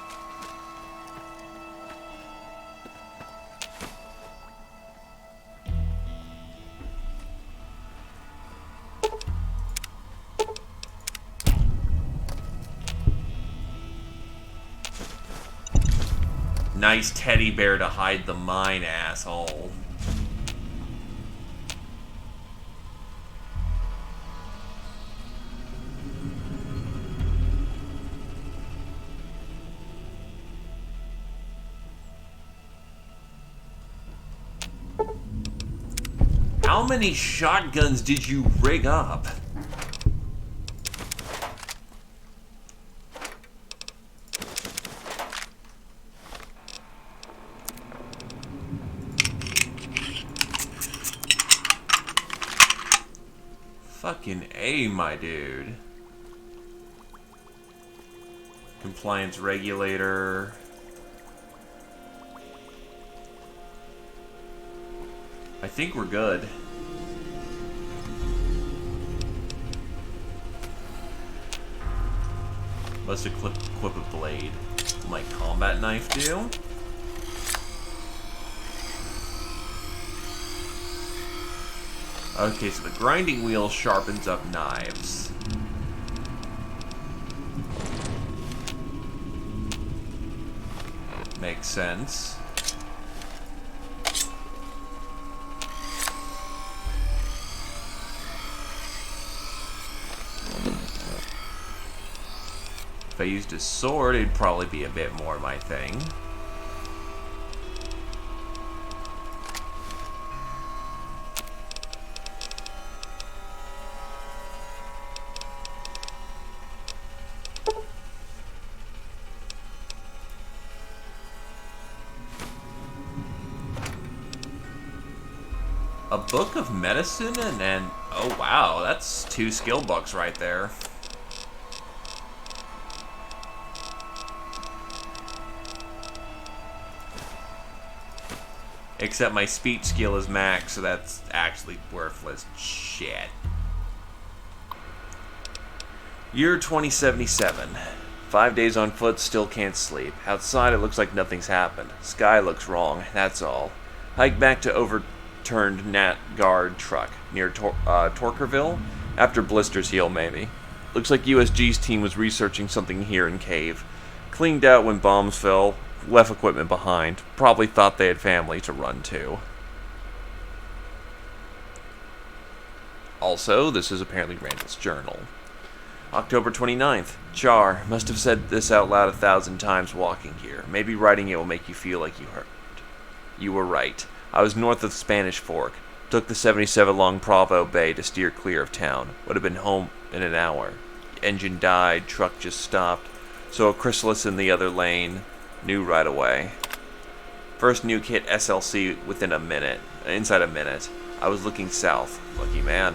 Nice teddy bear to hide the mine, asshole. How many shotguns did you rig up? Fucking A, my dude. Compliance regulator. I think we're good. Let's equip a blade. Will my combat knife do? Okay, so the grinding wheel sharpens up knives. Makes sense. If I used a sword, it'd probably be a bit more my thing. A book of medicine and then... Oh wow, that's 2 skill books right there. Except my speech skill is max, so that's actually worthless shit. Year 2077. 5 days on foot, still can't sleep. Outside it looks like nothing's happened. Sky looks wrong, that's all. Hike back to overturned Nat Guard truck near Torkerville. After blisters heal, maybe. Looks like USG's team was researching something here in Cave. Cleaned out when bombs fell, left equipment behind. Probably thought they had family to run to. Also, this is apparently Randall's journal. October 29th. Char, must have said this out loud 1,000 times walking here. Maybe writing it will make you feel like you heard. You were right. I was north of Spanish Fork. Took the 77 along Provo Bay to steer clear of town. Would have been home in an hour. Engine died, truck just stopped. Saw a chrysalis in the other lane. Knew right away. First nuke hit SLC inside a minute. I was looking south. Lucky man.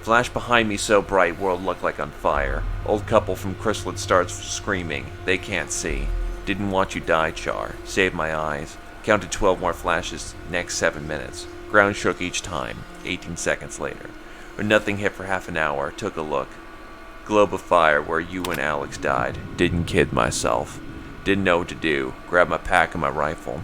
Flash behind me so bright, world looked like on fire. Old couple from Chrysalis starts screaming. They can't see. Didn't want you die, Char. Saved my eyes. Counted 12 more flashes next 7 minutes. Ground shook each time. 18 seconds later. When nothing hit for half an hour, took a look. Globe of fire where you and Alex died. Didn't kid myself. Didn't know what to do. Grabbed my pack and my rifle.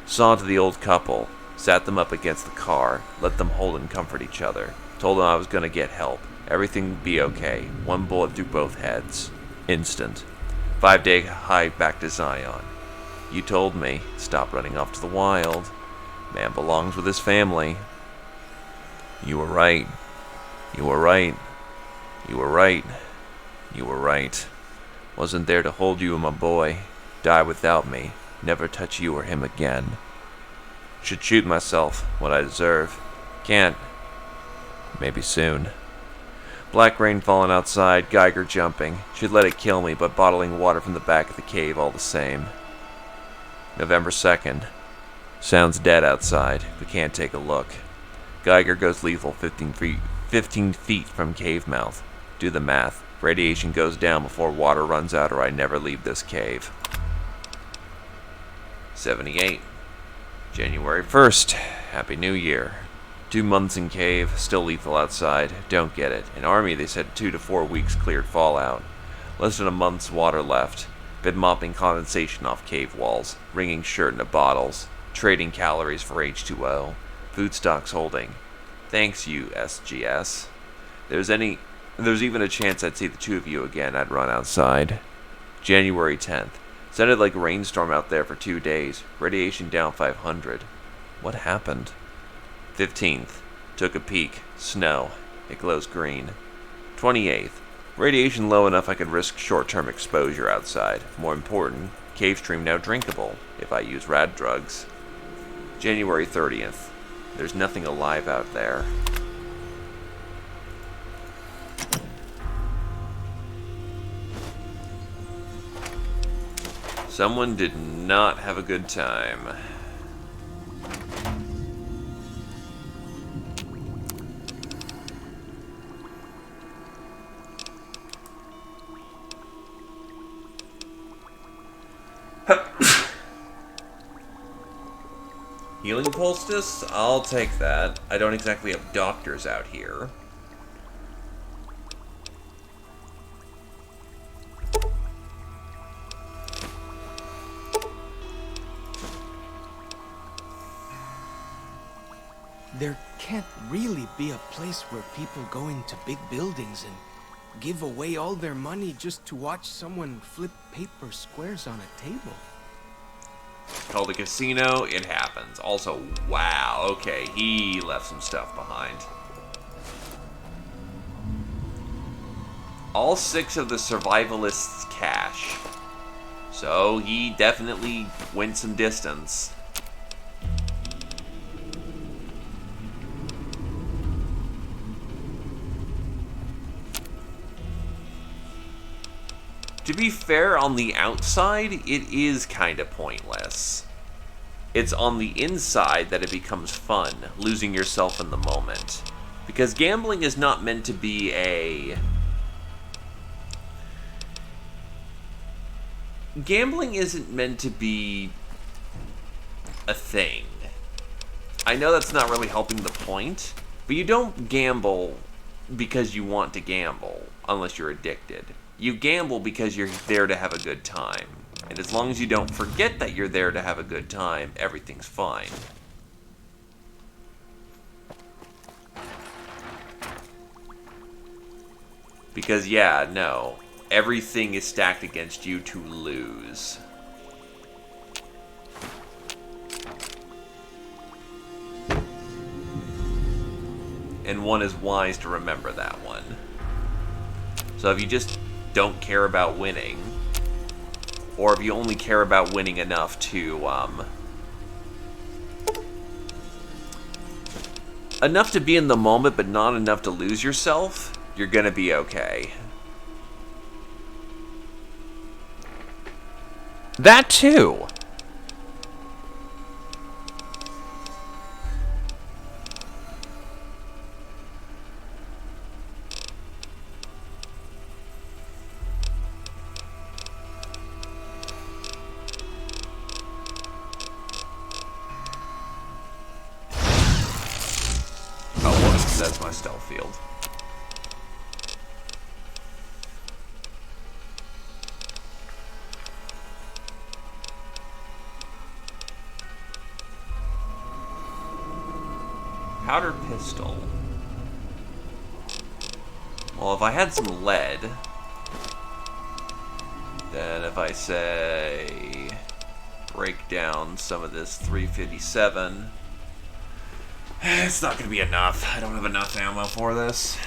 Saw to the old couple. Sat them up against the car. Let them hold and comfort each other. Told them I was gonna get help. Everything would be okay. One bullet through both heads. Instant. 5-day hike back to Zion. You told me. Stop running off to the wild. Man belongs with his family. You were right. You were right. You were right. You were right. Wasn't there to hold you and my boy. Die without me. Never touch you or him again. Should shoot myself. What I deserve. Can't. Maybe soon. Black rain falling outside, Geiger jumping. Should let it kill me, but bottling water from the back of the cave all the same. November 2nd. Sounds dead outside, but can't take a look. Geiger goes lethal 15 feet from cave mouth. Do the math. Radiation goes down before water runs out or I never leave this cave. 78. January 1st. Happy New Year. 2 months in cave, still lethal outside. Don't get it. In Army, they said 2 to 4 weeks cleared fallout. Less than a month's water left. Been mopping condensation off cave walls. Wringing shirt into bottles. Trading calories for H2O. Food stocks holding. Thanks, you SGS. There's even a chance I'd see the two of you again, I'd run outside. January 10th. Sounded like a rainstorm out there for 2 days. Radiation down 500. What happened? 15th. Took a peek. Snow. It glows green. 28th. Radiation low enough I could risk short-term exposure outside. More important, cave stream now drinkable, if I use rad drugs. January 30th. There's nothing alive out there. Someone did not have a good time. Healing poultice? I'll take that. I don't exactly have doctors out here. There can't really be a place where people go into big buildings and give away all their money just to watch someone flip paper squares on a table. Called a casino, it happens. Also, wow, okay, he left some stuff behind. All 6 of the survivalists' cash. So, he definitely went some distance. To be fair, on the outside, it is kind of pointless. It's on the inside that it becomes fun, losing yourself in the moment. Because gambling is not meant to be a... Gambling isn't meant to be a thing. I know that's not really helping the point, but you don't gamble because you want to gamble, unless you're addicted. You gamble because you're there to have a good time. And as long as you don't forget that you're there to have a good time, everything's fine. Because, yeah, no. Everything is stacked against you to lose. And one is wise to remember that one. So if you just don't care about winning, or if you only care about winning enough to, enough to be in the moment, but not enough to lose yourself, you're gonna be okay. That too! That's my stealth field. Powder pistol. Well, if I had some lead, then if I say break down some of this 357, it's not going to be enough. I don't have enough ammo for this.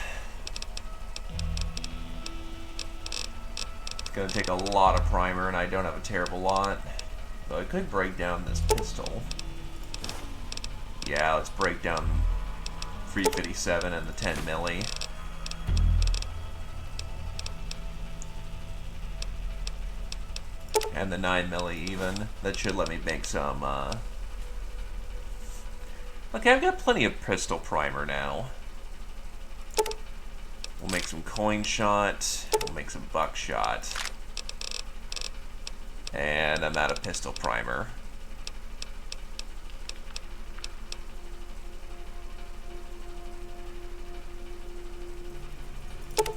It's going to take a lot of primer, and I don't have a terrible lot. So I could break down this pistol. Yeah, let's break down 357 and the 10 milli. And the 9 milli even. That should let me make some, Okay, I've got plenty of pistol primer now. We'll make some coin shot. We'll make some buckshot. And I'm out of pistol primer.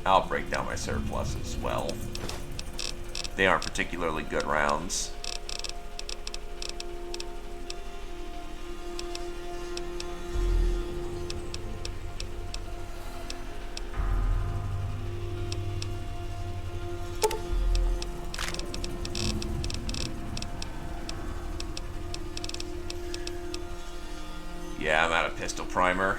I'll break down my surplus as well. They aren't particularly good rounds. Yeah, I'm out of pistol primer.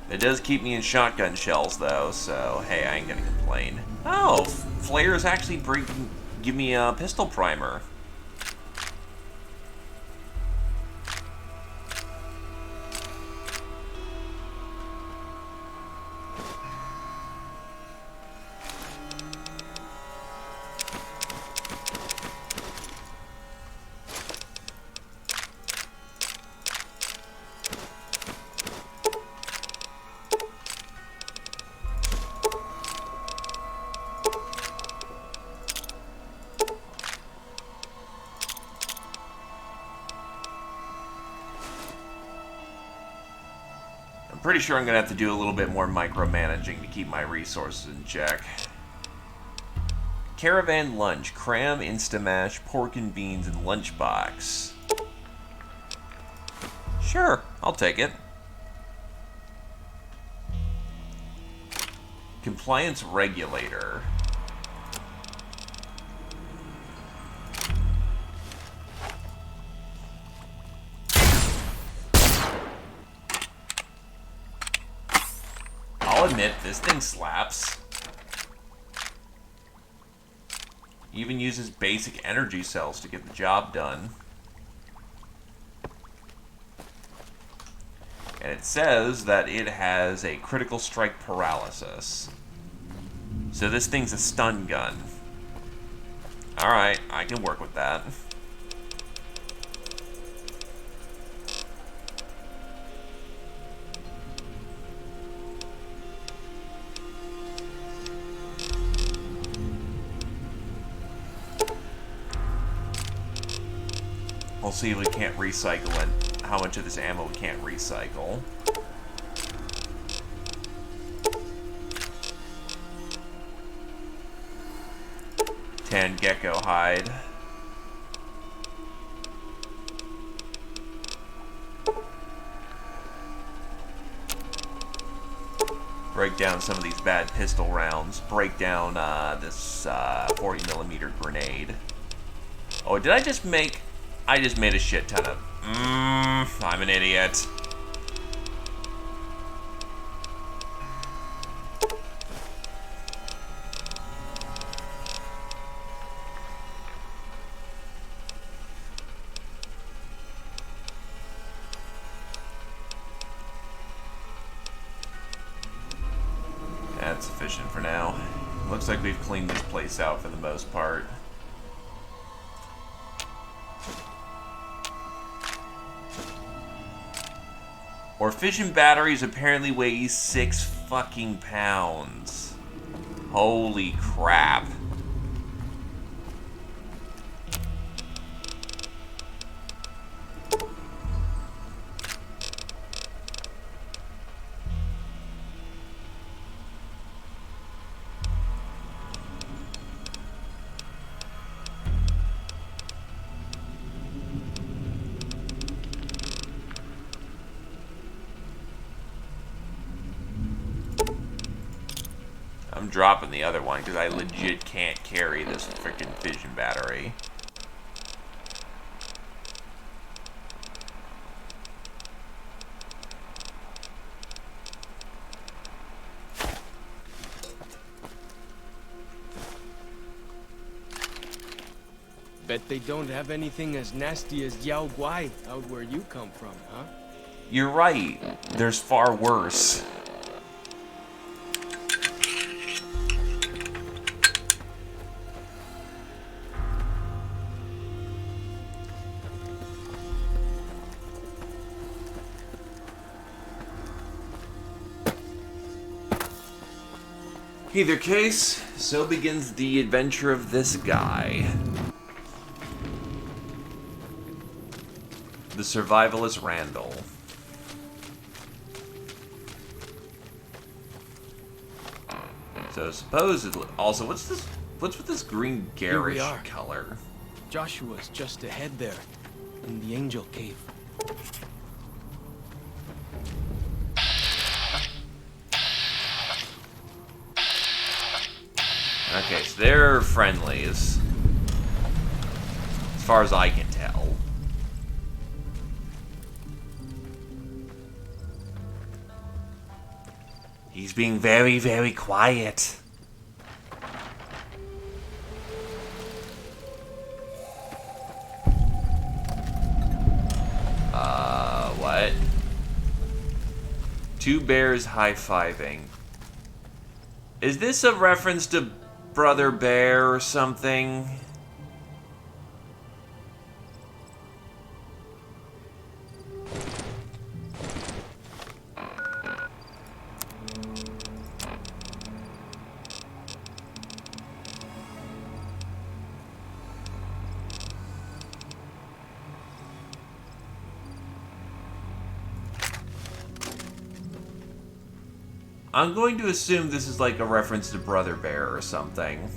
It does keep me in shotgun shells, though, so hey, I ain't gonna complain. Oh, flares actually give me a pistol primer. Pretty sure I'm going to have to do a little bit more micromanaging to keep my resources in check. Caravan lunch, cram, Instamash, pork and beans, and lunchbox. Sure, I'll take it. Compliance regulator. I'll admit, this thing slaps. Even uses basic energy cells to get the job done. And it says that it has a critical strike paralysis. So this thing's a stun gun. Alright, I can work with that. We'll see if we can't recycle it. How much of this ammo we can't recycle. Tan gecko hide. break down some of these bad pistol rounds. Break down this 40mm grenade. Oh, did I just make... I just made a shit ton of... I'm an idiot. That's sufficient for now. Looks like we've cleaned this place out for the most part. Our fission batteries apparently weigh 6 fucking pounds. Holy crap. I'm dropping the other one because I legit can't carry this freaking fission battery. Bet they don't have anything as nasty as Yao Guai out where you come from, huh? You're right. There's far worse. Either case, so begins the adventure of this guy. The survivalist Randall. So supposedly, also, what's with this green garish color? Joshua's just ahead there, in the Angel Cave. Okay, so they're friendlies. As far as I can tell. He's being very, very quiet. What? Two bears high-fiving. Is this a reference to Brother Bear or something? I'm going to assume this is like a reference to Brother Bear or something.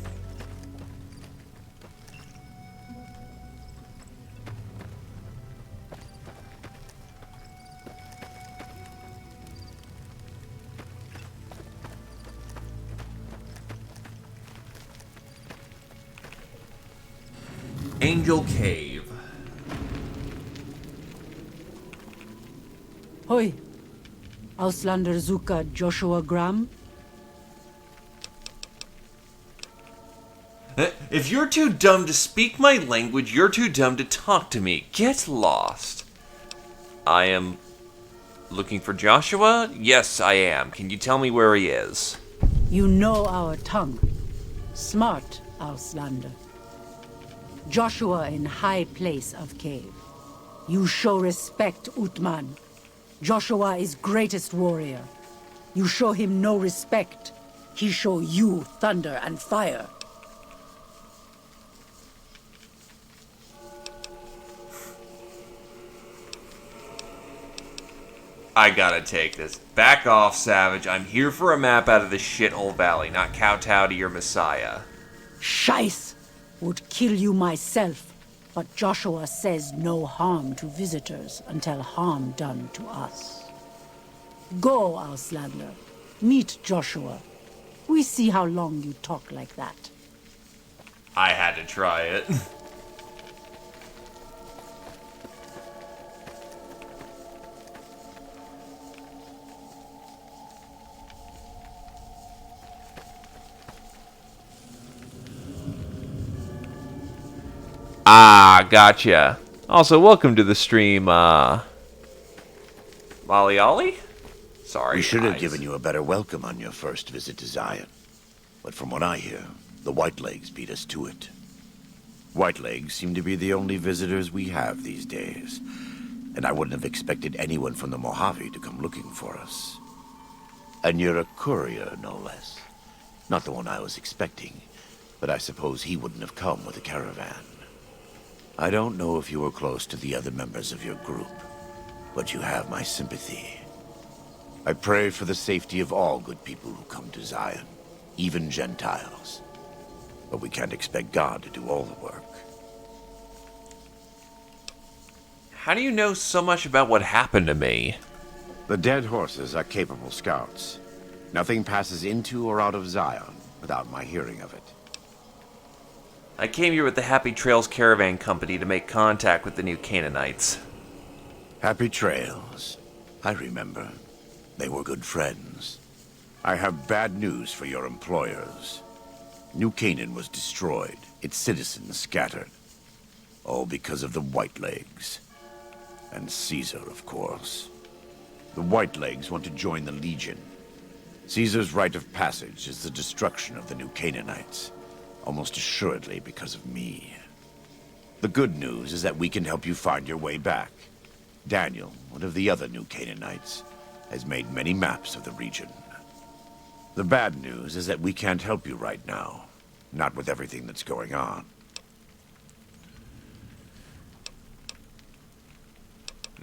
Angel Cave. Hoi. Auslander Zuka Joshua Graham? If you're too dumb to speak my language, you're too dumb to talk to me. Get lost. I am looking for Joshua? Yes, I am. Can you tell me where he is? You know our tongue. Smart, Auslander. Joshua in high place of cave. You show respect, Utman. Joshua is greatest warrior. You show him no respect. He show you thunder and fire. I gotta take this. Back off, Savage. I'm here for a map out of this shithole valley, not kowtow to your messiah. Scheiß! Would kill you myself. But Joshua says no harm to visitors until harm done to us. Go, Auslander. Meet Joshua. We see how long you talk like that. I had to try it. Ah, gotcha. Also, welcome to the stream, Molly Ollie? Sorry, We should have guys. given you a better welcome on your first visit to Zion. But from what I hear, the Whitelegs beat us to it. Whitelegs seem to be the only visitors we have these days, and I wouldn't have expected anyone from the Mojave to come looking for us. And you're a courier, no less. Not the one I was expecting, but I suppose he wouldn't have come with a caravan. I don't know if you were close to the other members of your group, but you have my sympathy. I pray for the safety of all good people who come to Zion, even Gentiles. But we can't expect God to do all the work. How do you know so much about what happened to me? The dead horses are capable scouts. Nothing passes into or out of Zion without my hearing of it. I came here with the Happy Trails Caravan Company to make contact with the new Canaanites. Happy Trails. I remember. They were good friends. I have bad news for your employers. New Canaan was destroyed, its citizens scattered. All because of the Whitelegs. And Caesar, of course. The Whitelegs want to join the Legion. Caesar's rite of passage is the destruction of the new Canaanites. Almost assuredly because of me. The good news is that we can help you find your way back. Daniel, one of the other new Canaanites, has made many maps of the region. The bad news is that we can't help you right now. Not with everything that's going on.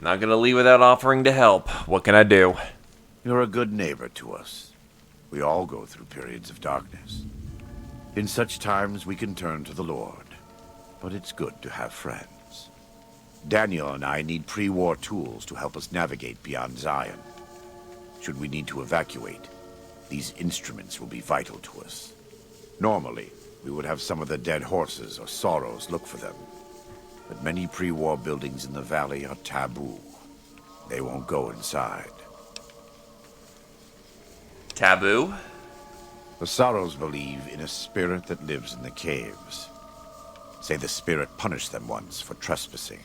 Not gonna leave without offering to help. What can I do? You're a good neighbor to us. We all go through periods of darkness. In such times, we can turn to the Lord. But it's good to have friends. Daniel and I need pre-war tools to help us navigate beyond Zion. Should we need to evacuate, these instruments will be vital to us. Normally, we would have some of the dead horses or sorrows look for them. But many pre-war buildings in the valley are taboo. They won't go inside. Taboo? The Sorrows believe in a spirit that lives in the caves. Say the spirit punished them once for trespassing.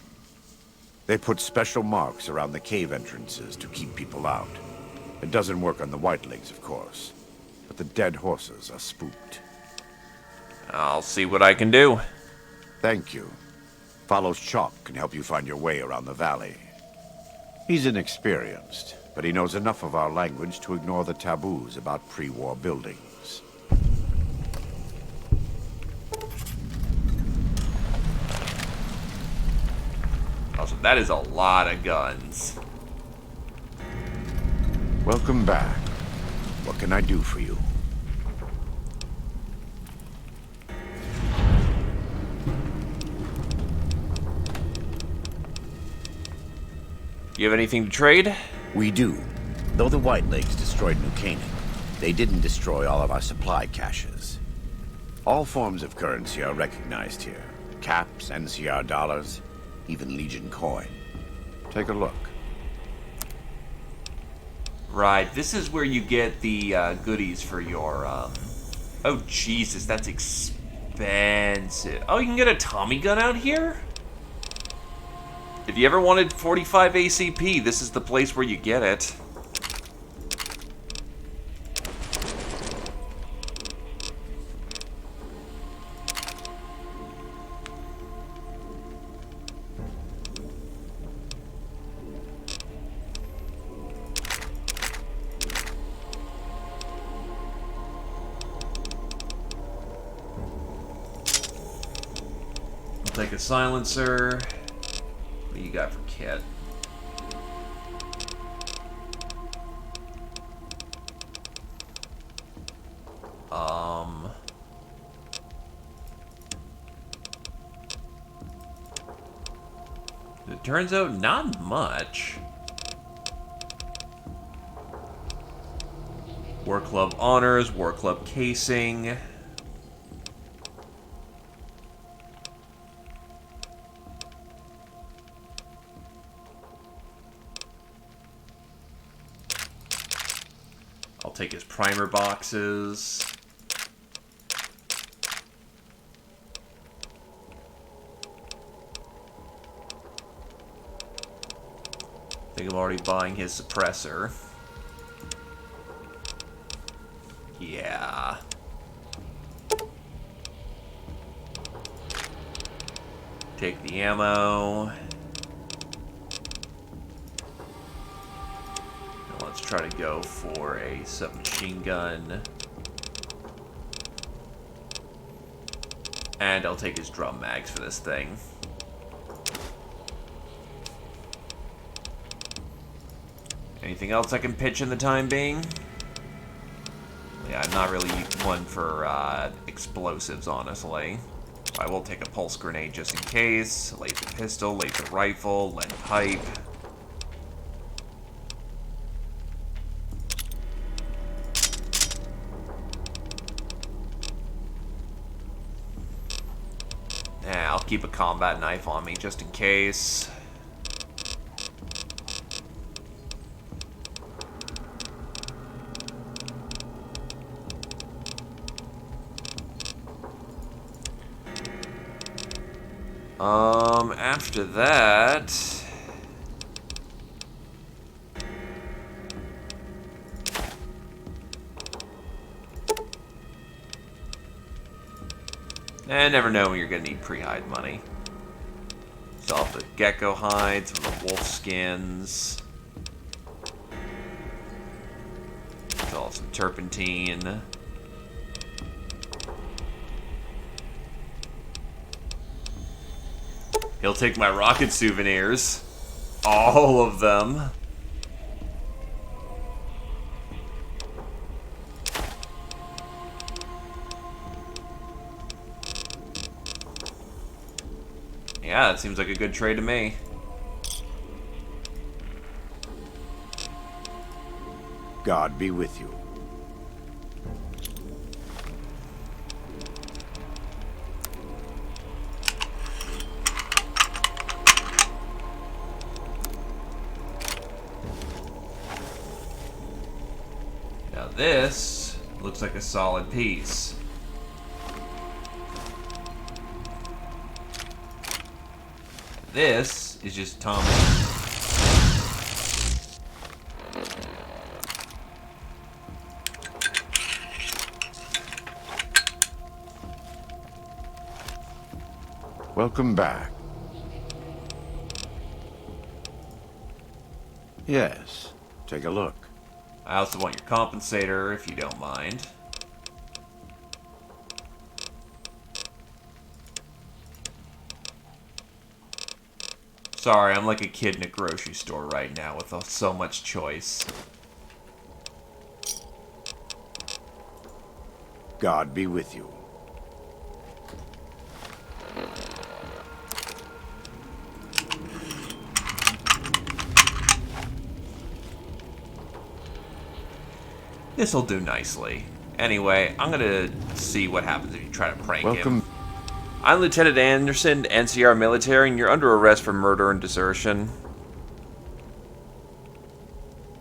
They put special marks around the cave entrances to keep people out. It doesn't work on the Whitelegs, of course, but the dead horses are spooked. I'll see what I can do. Thank you. Follows Chalk can help you find your way around the valley. He's inexperienced, but he knows enough of our language to ignore the taboos about pre-war buildings. Also, that is a lot of guns. Welcome back. What can I do for you? You have anything to trade? We do. Though the Whitelegs destroyed New Canaan, they didn't destroy all of our supply caches. All forms of currency are recognized here. Caps, NCR dollars, even Legion coin. Take a look. Right, this is where you get the goodies for your, Oh, Jesus, that's expensive. Oh, you can get a Tommy gun out here? If you ever wanted 45 ACP, this is the place where you get it. I'll take a silencer. What do you got for kit? It turns out not much. War Club honors, War Club casing. I'll take his primer boxes. I think I'm already buying his suppressor. Yeah. Take the ammo. Now let's try to go for a submachine gun. And I'll take his drum mags for this thing. Anything else I can pitch in the time being? Yeah, I'm not really one for explosives, honestly. I will take a pulse grenade just in case. Laser pistol, laser rifle, lead pipe. Yeah, I'll keep a combat knife on me just in case. After that... never know when you're gonna need pre-hide money. Sell the gecko hides, some of the wolf skins. Sell some turpentine. He'll take my rocket souvenirs. All of them. Yeah, that seems like a good trade to me. God be with you. Now this looks like a solid piece. This is just Tommy. Welcome back. Yes, take a look. I also want your compensator, if you don't mind. Sorry, I'm like a kid in a grocery store right now with so much choice. God be with you. This'll do nicely. Anyway, I'm gonna see what happens if you try to prank him. I'm Lieutenant Anderson, NCR Military, and you're under arrest for murder and desertion.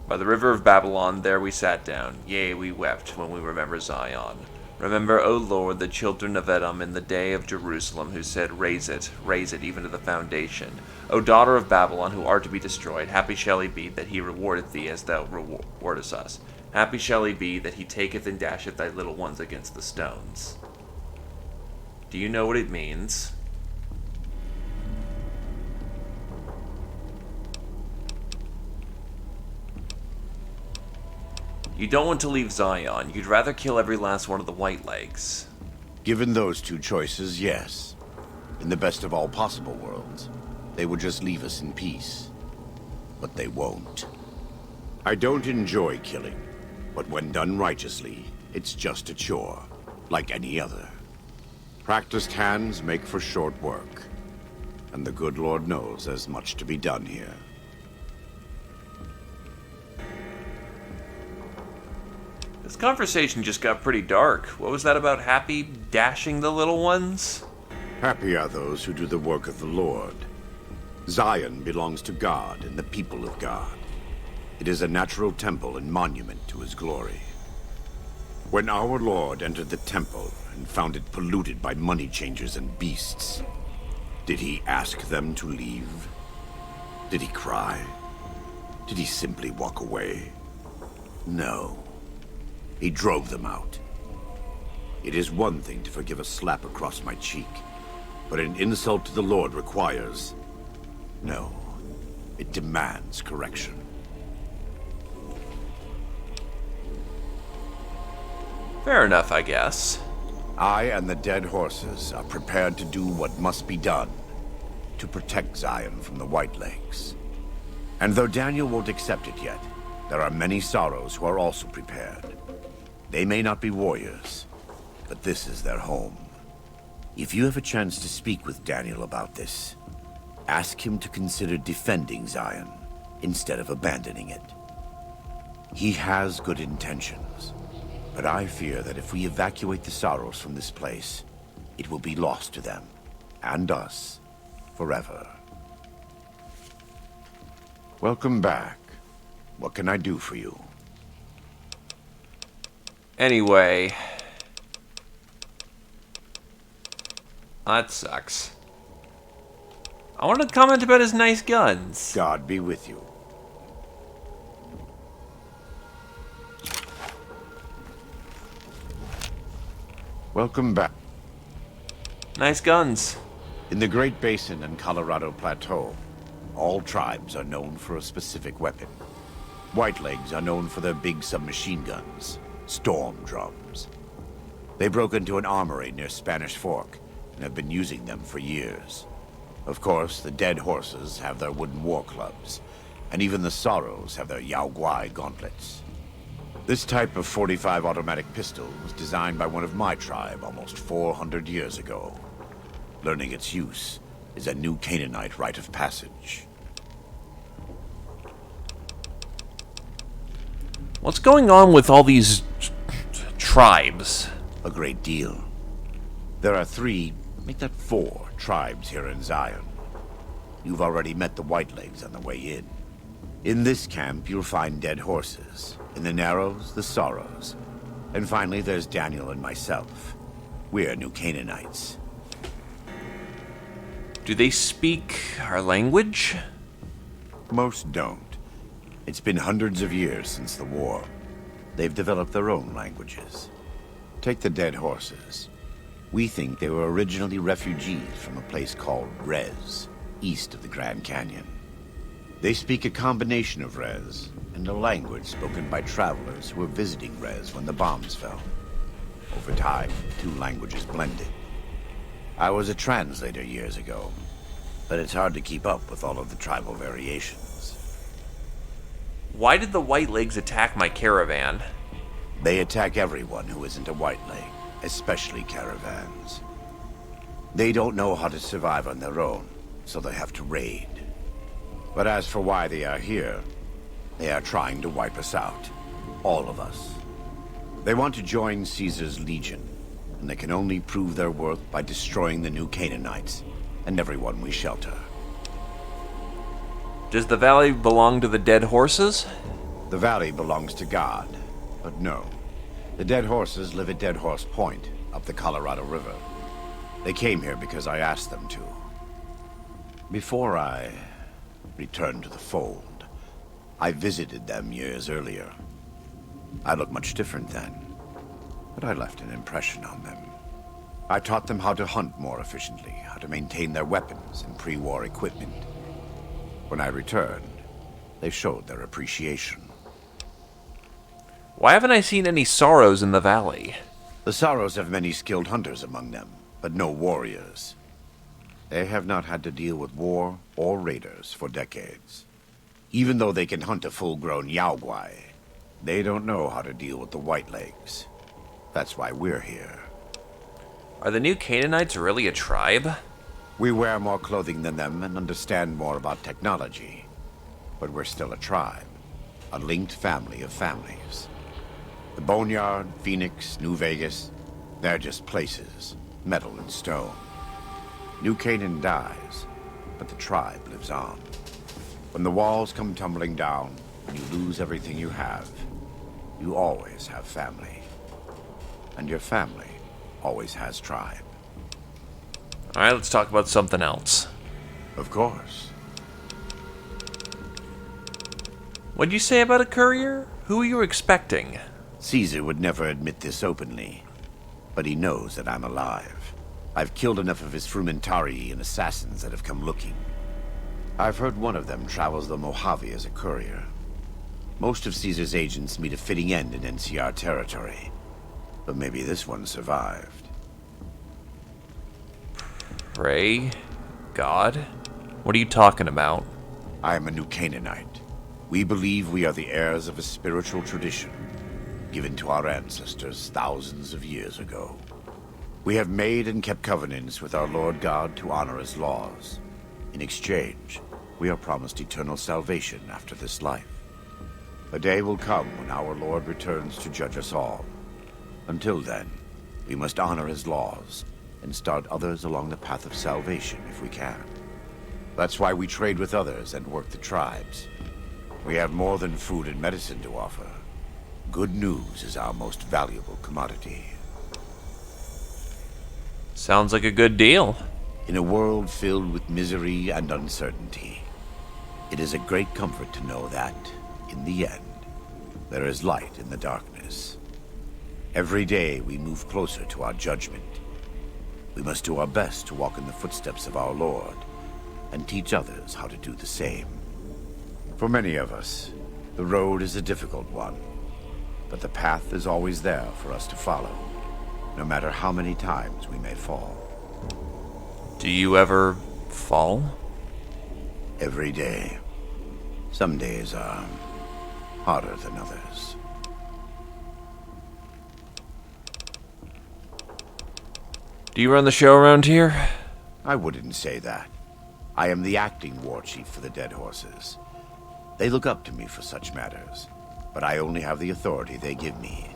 By the river of Babylon, there we sat down. Yea, we wept when we remember Zion. Remember, O Lord, the children of Edom in the day of Jerusalem, who said, raise it, even to the foundation. O daughter of Babylon, who art to be destroyed, happy shall he be that he rewardeth thee as thou rewardest us. Happy shall he be that he taketh and dasheth thy little ones against the stones. Do you know what it means? You don't want to leave Zion. You'd rather kill every last one of the White Legs. Given those two choices, yes. In the best of all possible worlds, they would just leave us in peace. But they won't. I don't enjoy killing, but when done righteously, it's just a chore, like any other. Practiced hands make for short work, and the good Lord knows there's much to be done here. This This conversation just got pretty dark. What was that about Happy dashing the little ones? Happy are those who do the work of the Lord. Zion belongs to God and the people of God. It is a natural temple and monument to his glory. When our Lord entered the temple and found it polluted by money changers and beasts, did he ask them to leave? Did he cry? Did he simply walk away? No. He drove them out. It is one thing to forgive a slap across my cheek, but an insult to the Lord requires... No. It demands correction. Fair enough, I guess. I and the dead horses are prepared to do what must be done to protect Zion from the White Lakes. And though Daniel won't accept it yet, there are many Sorrows who are also prepared. They may not be warriors, but this is their home. If you have a chance to speak with Daniel about this, ask him to consider defending Zion instead of abandoning it. He has good intentions, but I fear that if we evacuate the Sorrows from this place, it will be lost to them, and us, forever. Welcome back. What can I do for you? Anyway. That sucks. I wanted to comment about his nice guns. God be with you. Welcome back. Nice guns. In the Great Basin and Colorado Plateau, all tribes are known for a specific weapon. Whitelegs are known for their big submachine guns, storm drums. They broke into an armory near Spanish Fork and have been using them for years. Of course, the dead horses have their wooden war clubs, and even the Sorrows have their Yao Guai gauntlets. This type of .45 automatic pistol was designed by one of my tribe almost 400 years ago. Learning its use is a new Canaanite rite of passage. What's going on with all these tribes? A great deal. There are 3, make that 4, tribes here in Zion. You've already met the Whitelegs on the way in. In this camp, you'll find dead horses. In the Narrows, the Sorrows. And finally, there's Daniel and myself. We're New Canaanites. Do they speak our language? Most don't. It's been hundreds of years since the war. They've developed their own languages. Take the dead horses. We think they were originally refugees from a place called Rez, east of the Grand Canyon. They speak a combination of Rez and a language spoken by travelers who were visiting Rez when the bombs fell. Over time, the 2 languages blended. I was a translator years ago, but it's hard to keep up with all of the tribal variations. Why did the Whitelegs attack my caravan? They attack everyone who isn't a Whiteleg, especially caravans. They don't know how to survive on their own, so they have to raid. But as for why they are here, they are trying to wipe us out. All of us. They want to join Caesar's Legion, and they can only prove their worth by destroying the New Canaanites and everyone we shelter. Does the valley belong to the dead horses? The valley belongs to God, but no. The dead horses live at Dead Horse Point, up the Colorado River. They came here because I asked them to. Before I returned to the fold, I visited them years earlier. I looked much different then, but I left an impression on them. I taught them how to hunt more efficiently, how to maintain their weapons and pre-war equipment. When I returned, they showed their appreciation. Why haven't I seen any Sorrows in the valley? The Sorrows have many skilled hunters among them, but no warriors. They have not had to deal with war or raiders for decades. Even though they can hunt a full-grown Yao Guai, they don't know how to deal with the Whitelegs. That's why we're here. Are the New Canaanites really a tribe? We wear more clothing than them and understand more about technology. But we're still a tribe. A linked family of families. The Boneyard, Phoenix, New Vegas, they're just places, metal and stone. New Canaan dies, but the tribe lives on. When the walls come tumbling down, when you lose everything you have, you always have family. And your family always has tribe. Alright, let's talk about something else. Of course. What'd you say about a courier? Who are you expecting? Caesar would never admit this openly, but he knows that I'm alive. I've killed enough of his frumentarii and assassins that have come looking. I've heard one of them travels the Mojave as a courier. Most of Caesar's agents meet a fitting end in NCR territory, but maybe this one survived. Pray? God? What are you talking about? I am a New Canaanite. We believe we are the heirs of a spiritual tradition given to our ancestors thousands of years ago. We have made and kept covenants with our Lord God to honor his laws. In exchange, we are promised eternal salvation after this life. A day will come when our Lord returns to judge us all. Until then, we must honor his laws and start others along the path of salvation if we can. That's why we trade with others and work the tribes. We have more than food and medicine to offer. Good news is our most valuable commodity. Sounds like a good deal. In a world filled with misery and uncertainty, it is a great comfort to know that, in the end, there is light in the darkness. Every day we move closer to our judgment. We must do our best to walk in the footsteps of our Lord and teach others how to do the same. For many of us, the road is a difficult one, but the path is always there for us to follow, no matter how many times we may fall. Do you ever fall? Every day. Some days are harder than others. Do you run the show around here? I wouldn't say that. I am the acting war chief for the Dead Horses. They look up to me for such matters, but I only have the authority they give me.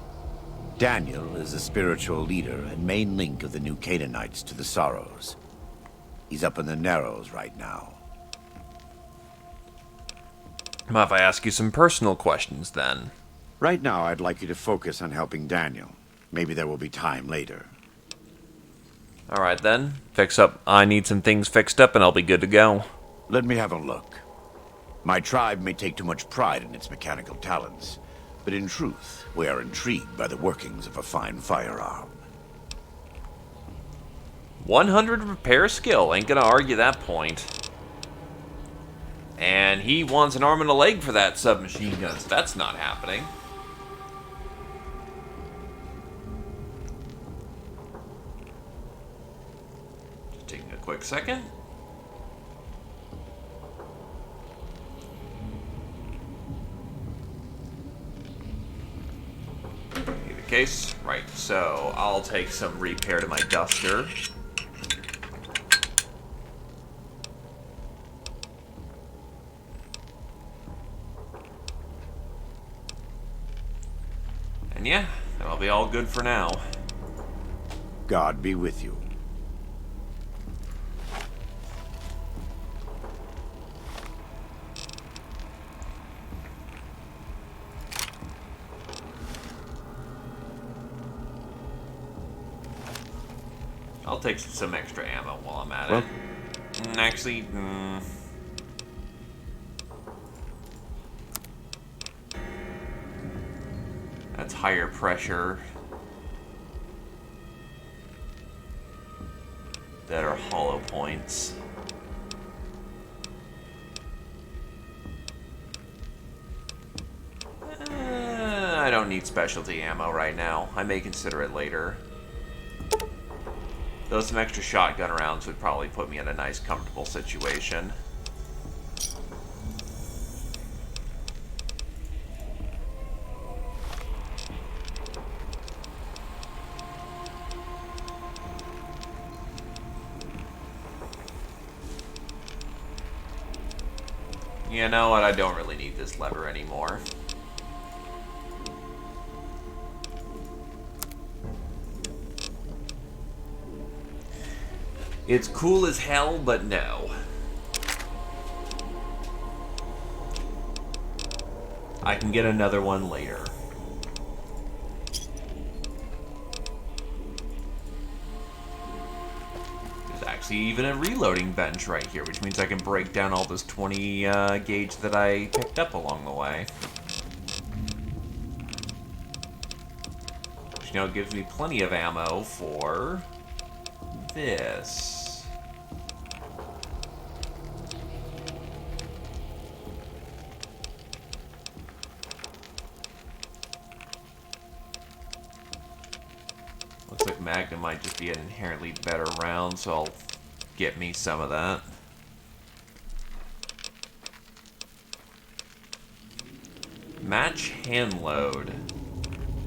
Daniel is the spiritual leader and main link of the New Canaanites to the Sorrows. He's up in the Narrows right now. Mind if I ask you some personal questions, then? Right now, I'd like you to focus on helping Daniel. Maybe there will be time later. Alright, then. I need some things fixed up, and I'll be good to go. Let me have a look. My tribe may take too much pride in its mechanical talents, but in truth, we are intrigued by the workings of a fine firearm. 100 repair skill, ain't gonna argue that point. And he wants an arm and a leg for that submachine gun, so that's not happening. Just taking a quick second. Case. Right, so I'll take some repair to my duster. And yeah, that'll be all good for now. God be with you. I'll take some extra ammo while I'm at it. Actually, that's higher pressure. That are hollow points. I don't need specialty ammo right now. I may consider it later. Though some extra shotgun rounds would probably put me in a nice, comfortable situation. You know what? I don't really need this lever anymore. It's cool as hell, but no. I can get another one later. There's actually even a reloading bench right here, which means I can break down all this 20 gauge that I picked up along the way. Which, you know, gives me plenty of ammo for this. Looks like Magnum might just be an inherently better round, so I'll get me some of that. Match hand load.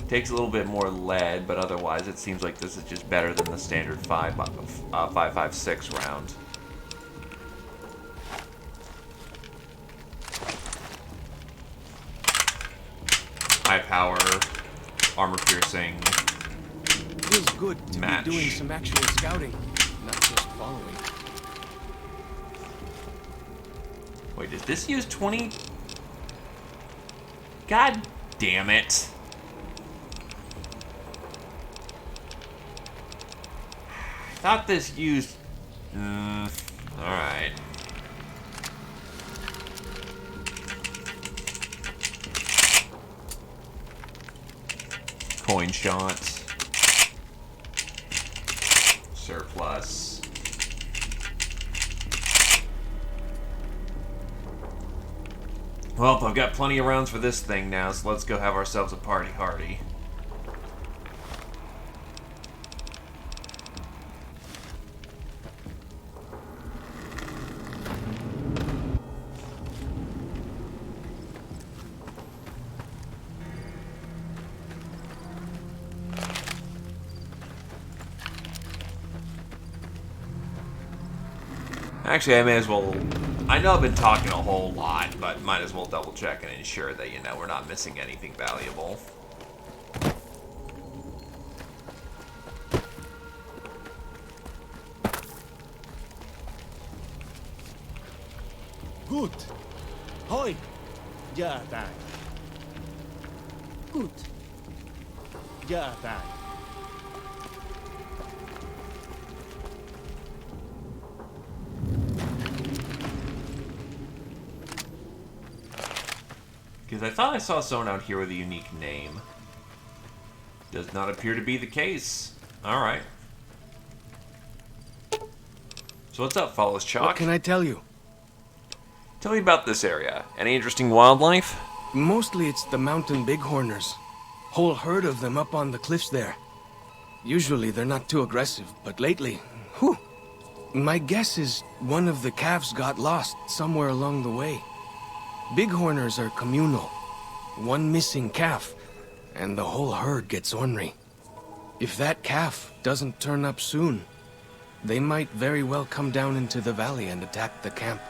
Takes a little bit more lead, but otherwise it seems like this is just better than the standard 5.56 round. High power, armor piercing. Feels good to match. be doing some actual scouting, not just following. Wait, does this use 20? God damn it. I thought this used... alright. Coin shots. Surplus. Well, I've got plenty of rounds for this thing now, so let's go have ourselves a party hardy. Actually, I may as well... I know I've been talking a whole lot, but might as well double check and ensure that, you know, we're not missing anything valuable. Gut. Hoi. Ja, daar. Gut. Ja, daar. Because I thought I saw someone out here with a unique name. Does not appear to be the case. Alright. So what's up, fellas? Chalk? What can I tell you? Tell me about this area. Any interesting wildlife? Mostly it's the mountain bighorners. Whole herd of them up on the cliffs there. Usually they're not too aggressive, but lately, whew. My guess is one of the calves got lost somewhere along the way. Bighorners are communal. One missing calf, and the whole herd gets ornery. If that calf doesn't turn up soon, they might very well come down into the valley and attack the camp.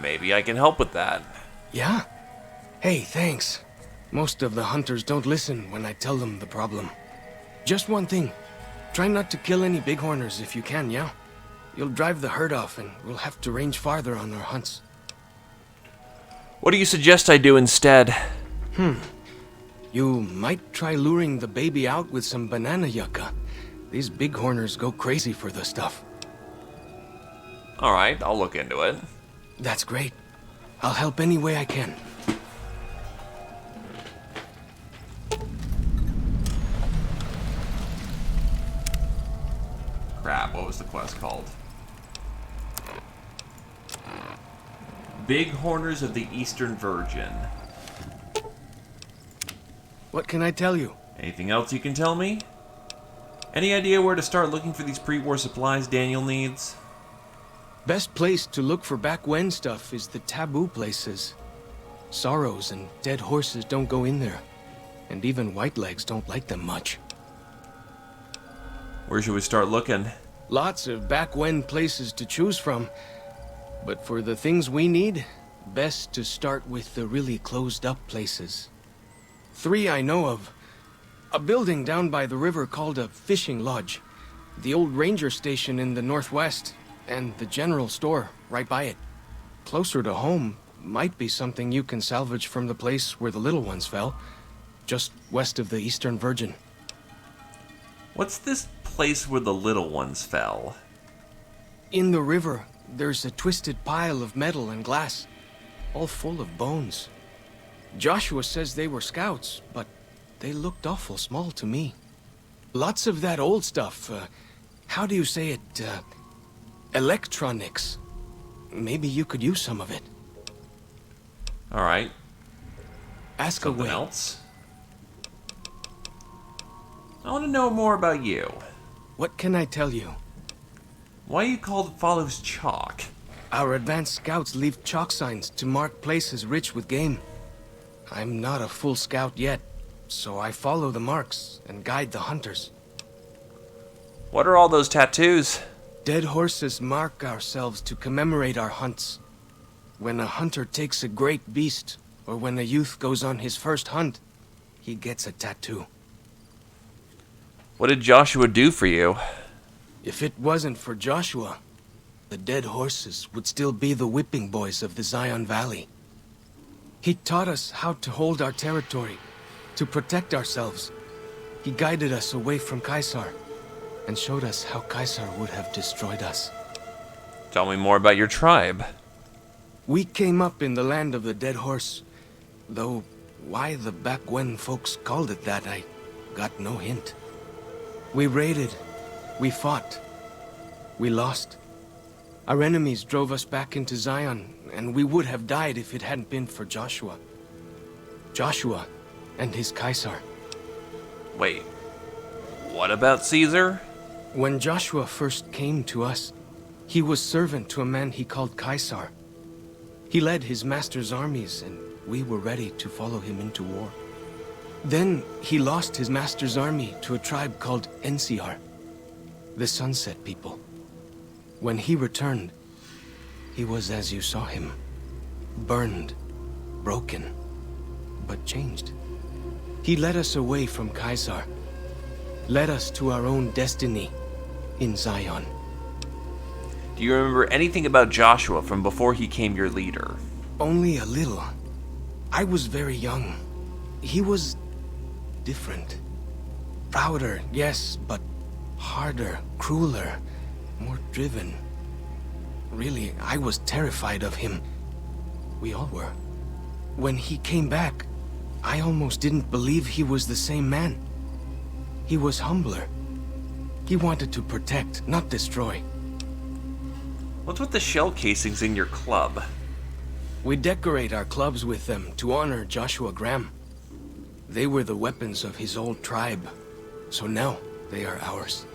Maybe I can help with that. Yeah? Hey, thanks. Most of the hunters don't listen when I tell them the problem. Just one thing. Try not to kill any bighorners if you can, yeah? You'll drive the herd off and we'll have to range farther on our hunts. What do you suggest I do instead? You might try luring the baby out with some banana yucca. These bighorners go crazy for the stuff. Alright, I'll look into it. That's great. I'll help any way I can. Crap, what was the quest called? Bighorners of the Eastern Virgin. What can I tell you? Anything else you can tell me? Any idea where to start looking for these pre-war supplies Daniel needs? Best place to look for back when stuff is the taboo places. Sorrows and dead horses don't go in there. And even Whitelegs don't like them much. Where should we start looking? Lots of back when places to choose from. But for the things we need, best to start with the really closed up places. 3 I know of. A building down by the river called a fishing lodge. The old ranger station in the northwest, and the general store right by it. Closer to home might be something you can salvage from the place where the little ones fell, just west of the Eastern Virgin. What's this place where the little ones fell? In the river, there's a twisted pile of metal and glass, all full of bones. Joshua says they were scouts, but they looked awful small to me. Lots of that old stuff, how do you say it, electronics. Maybe you could use some of it. Alright. Ask Something away. else? I want to know more about you. What can I tell you? Why are you called Follows Chalk? Our advanced scouts leave chalk signs to mark places rich with game. I'm not a full scout yet, so I follow the marks and guide the hunters. What are all those tattoos? Dead horses mark ourselves to commemorate our hunts. When a hunter takes a great beast, or when a youth goes on his first hunt, he gets a tattoo. What did Joshua do for you? If it wasn't for Joshua, the dead horses would still be the whipping boys of the Zion Valley. He taught us how to hold our territory, to protect ourselves. He guided us away from Caesar, and showed us how Caesar would have destroyed us. Tell me more about your tribe. We came up in the land of the dead horse, though why the back when folks called it that, I got no hint. We raided, we fought, we lost. Our enemies drove us back into Zion, and we would have died if it hadn't been for Joshua. Joshua and his Caesar. Wait, what about Caesar? When Joshua first came to us, he was servant to a man he called Caesar. He led his master's armies, and we were ready to follow him into war. Then he lost his master's army to a tribe called NCR, the Sunset People. When he returned, he was as you saw him. Burned, broken, but changed. He led us away from Caesar, led us to our own destiny in Zion. Do you remember anything about Joshua from before he became your leader? Only a little. I was very young. He was different. Prouder, yes, but harder, crueler, more driven. Really, I was terrified of him. We all were. When he came back, I almost didn't believe he was the same man. He was humbler. He wanted to protect, not destroy. What's with the shell casings in your club? We decorate our clubs with them to honor Joshua Graham. They were the weapons of his old tribe, so now they are ours.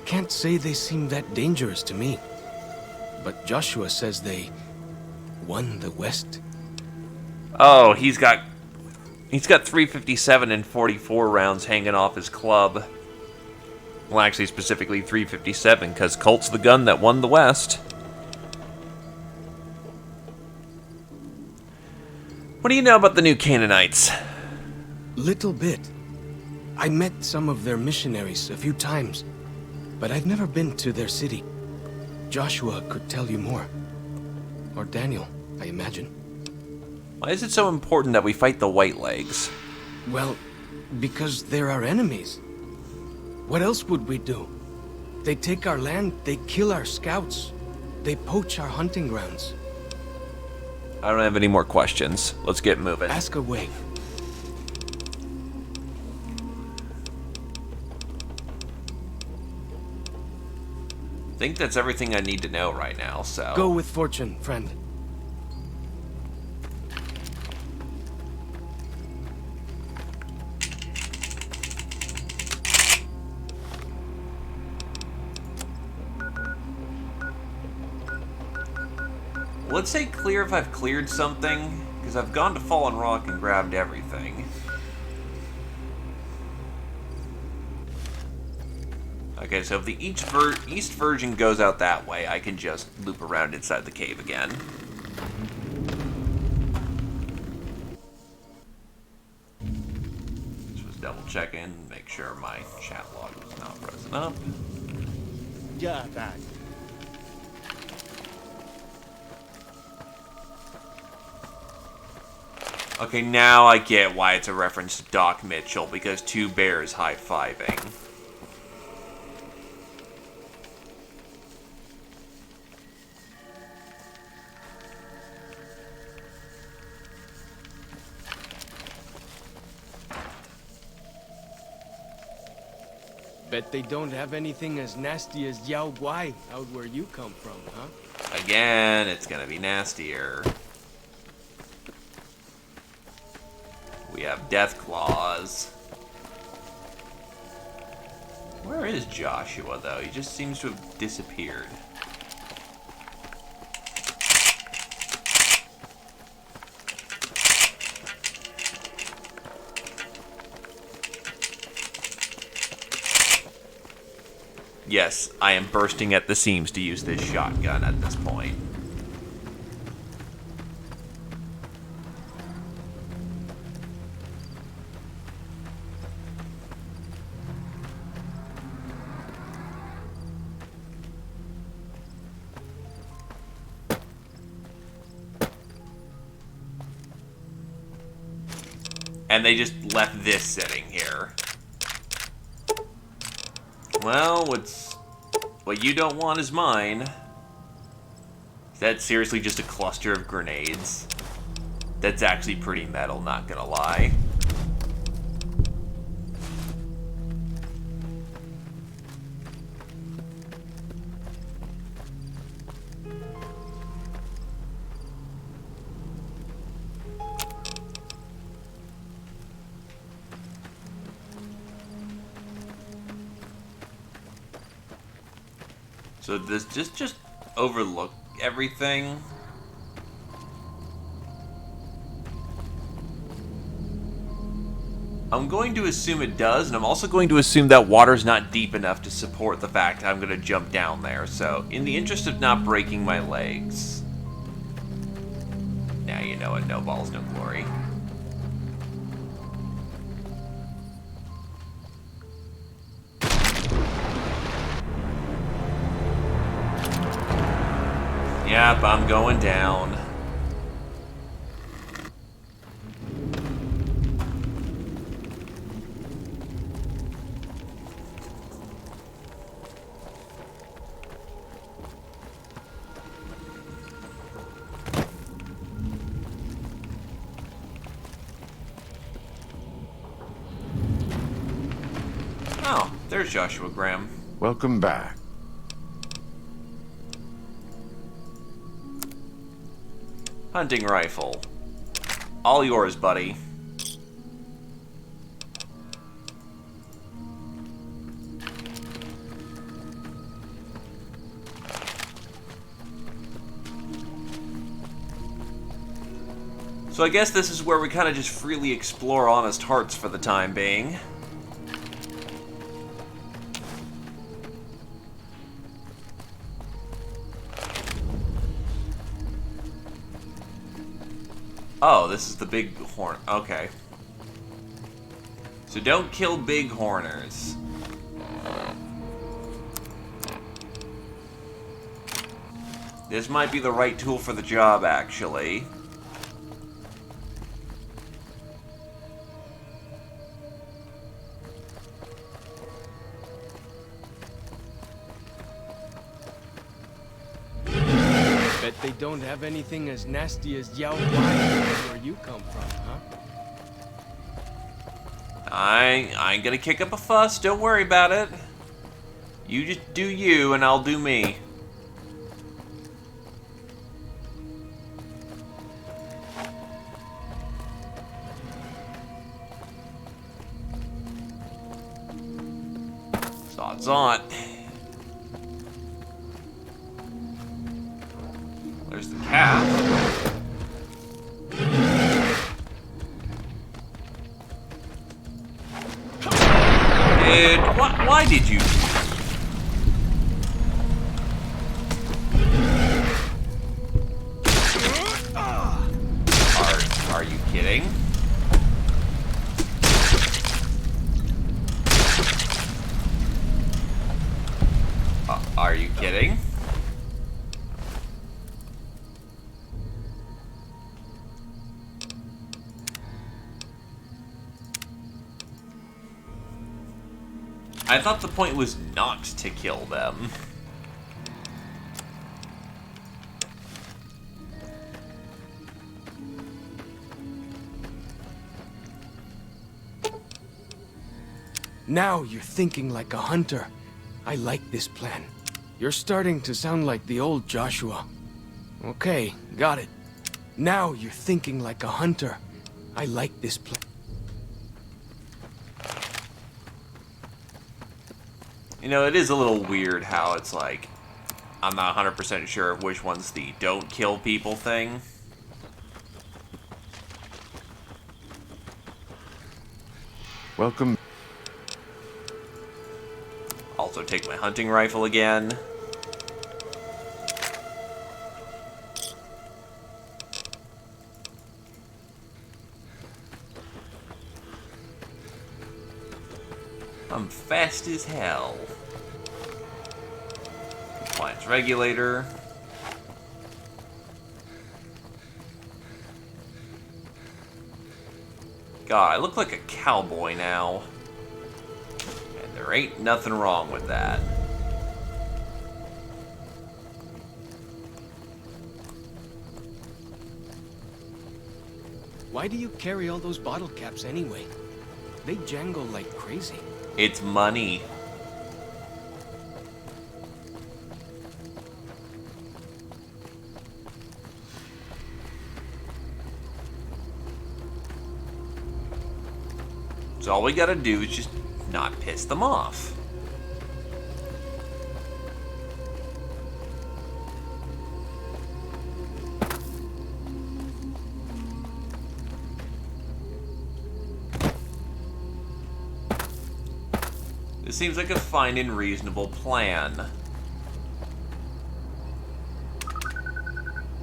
Can't say they seem that dangerous to me, but Joshua says they won the West. Oh, he's got 357 and 44 rounds hanging off his club. Well, actually, specifically 357, because Colt's the gun that won the West. What do you know about the new Canaanites? Little bit. I met some of their missionaries a few times, but I've never been to their city. Joshua could tell you more. Or Daniel, I imagine. Why is it so important that we fight the White Legs? Well, because they're our enemies. What else would we do? They take our land, they kill our scouts, they poach our hunting grounds. I don't have any more questions. Let's get moving. Ask away. I think that's everything I need to know right now, so... Go with fortune, friend. Let's say clear if I've cleared something, because I've gone to Fallen Rock and grabbed everything. Okay, so if the East Virgin goes out that way, I can just loop around inside the cave again. Just was double checking, make sure my chat log was not frozen up. senjata. Okay, now I get why it's a reference to Doc Mitchell, because two bears high-fiving. Bet they don't have anything as nasty as Yao Guai out where you come from, huh? Again, it's gonna be nastier. We have death claws. Where is Joshua, though? He just seems to have disappeared. Yes, I am bursting at the seams to use this shotgun at this point. And they just left this sitting here. Well, what you don't want is mine. Is that seriously just a cluster of grenades? That's actually pretty metal, not gonna lie. So this just overlook everything. I'm going to assume it does, and I'm also going to assume that water's not deep enough to support the fact I'm going to jump down there. So, in the interest of not breaking my legs... Now you know it, no balls, no glory. Yep, I'm going down. Oh, there's Joshua Graham. Welcome back. Hunting rifle. All yours, buddy. So I guess this is where we kind of just freely explore Honest Hearts for the time being. Oh, this is the big horn. Okay. So don't kill big horners. This might be the right tool for the job, actually. Bet they don't have anything as nasty as Yao Guai where you come from, huh? I ain't gonna kick up a fuss, don't worry about it. You just do you, and I'll do me. Odds on. There's the cat. Dude, why did you? Are you kidding? Are kidding. I thought the point was not to kill them. Now you're thinking like a hunter. I like this plan. You're starting to sound like the old Joshua. Okay, got it. Now you're thinking like a hunter. I like this plan. You know, it is a little weird how it's like, I'm not 100% sure of which one's the don't kill people thing. Welcome. Also take my hunting rifle again. I'm fast as hell. Compliance regulator. God, I look like a cowboy now. And there ain't nothing wrong with that. Why do you carry all those bottle caps anyway? They jangle like crazy. It's money. So all we gotta do is just not piss them off. This seems like a fine and reasonable plan.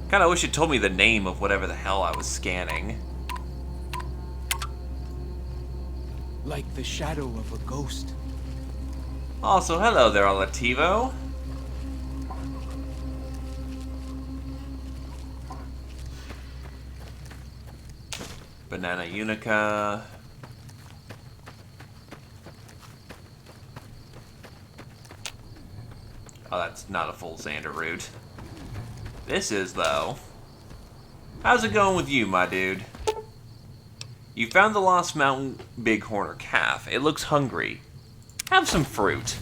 Kinda wish it told me the name of whatever the hell I was scanning. Like the shadow of a ghost. Also, hello there, Alativo. Banana Unica. Oh, that's not a full Xander route. This is, though. How's it going with you, my dude? You found the Lost Mountain bighorn or calf. It looks hungry. Have some fruit.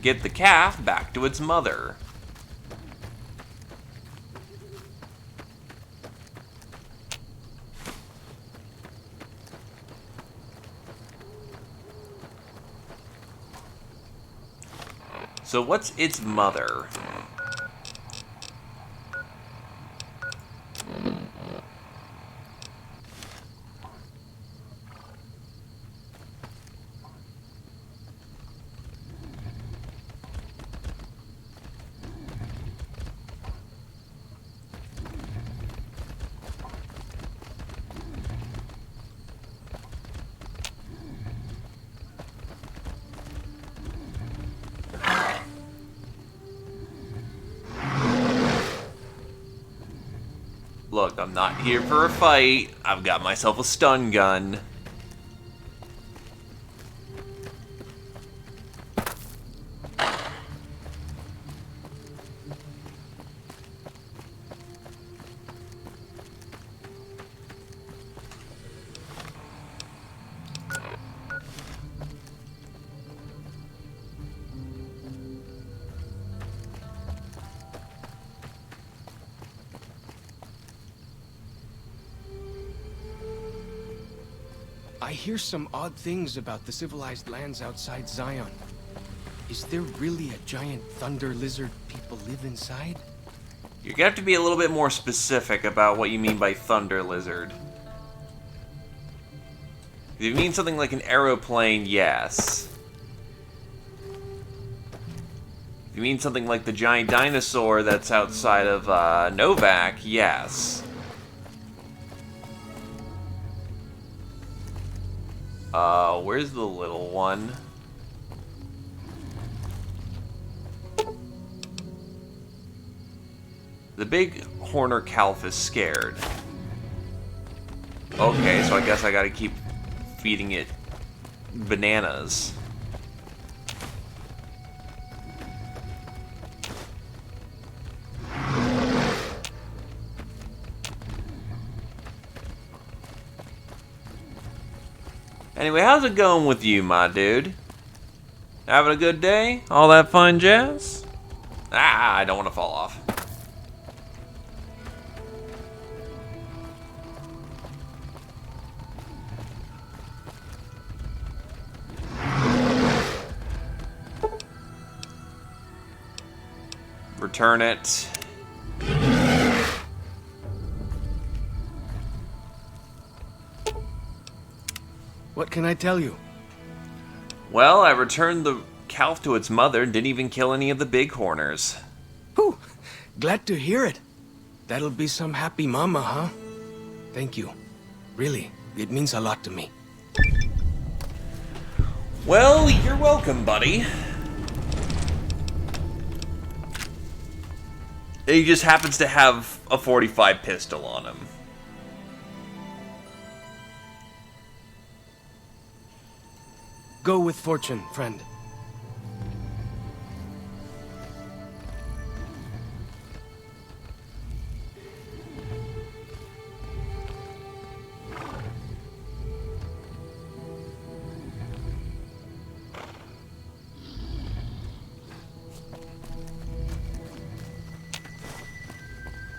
Get the calf back to its mother. So what's its mother? Look, I'm not here for a fight. I've got myself a stun gun. I hear some odd things about the civilized lands outside Zion. Is there really a giant thunder lizard people live inside? You're gonna have to be a little bit more specific about what you mean by thunder lizard. If you mean something like an aeroplane, yes. If you mean something like the giant dinosaur that's outside of Novak, yes. Where's the little one? The big Horner Calf is scared. Okay, so I guess I gotta keep feeding it bananas. Anyway, how's it going with you, my dude? Having a good day? All that fun jazz? Ah, I don't want to fall off. Return it. What can I tell you? Well, I returned the calf to its mother and didn't even kill any of the bighorners. Whew, glad to hear it. That'll be some happy mama, huh? Thank you. Really, it means a lot to me. Well, you're welcome, buddy. He just happens to have a .45 pistol on him. Go with fortune, friend.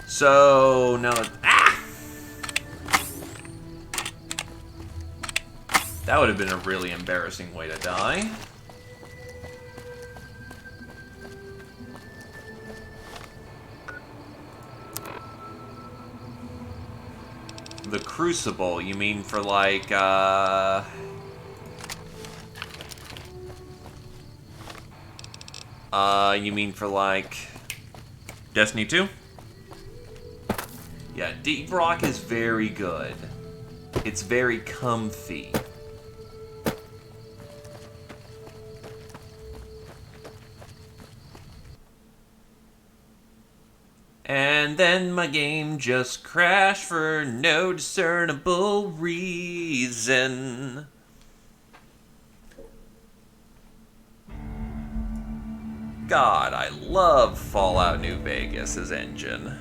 So, now... That would have been a really embarrassing way to die. The Crucible, you mean for like, you mean for like... Destiny 2? Yeah, Deep Rock is very good. It's very comfy. And then my game just crashed for no discernible reason. God, I love Fallout New Vegas' engine.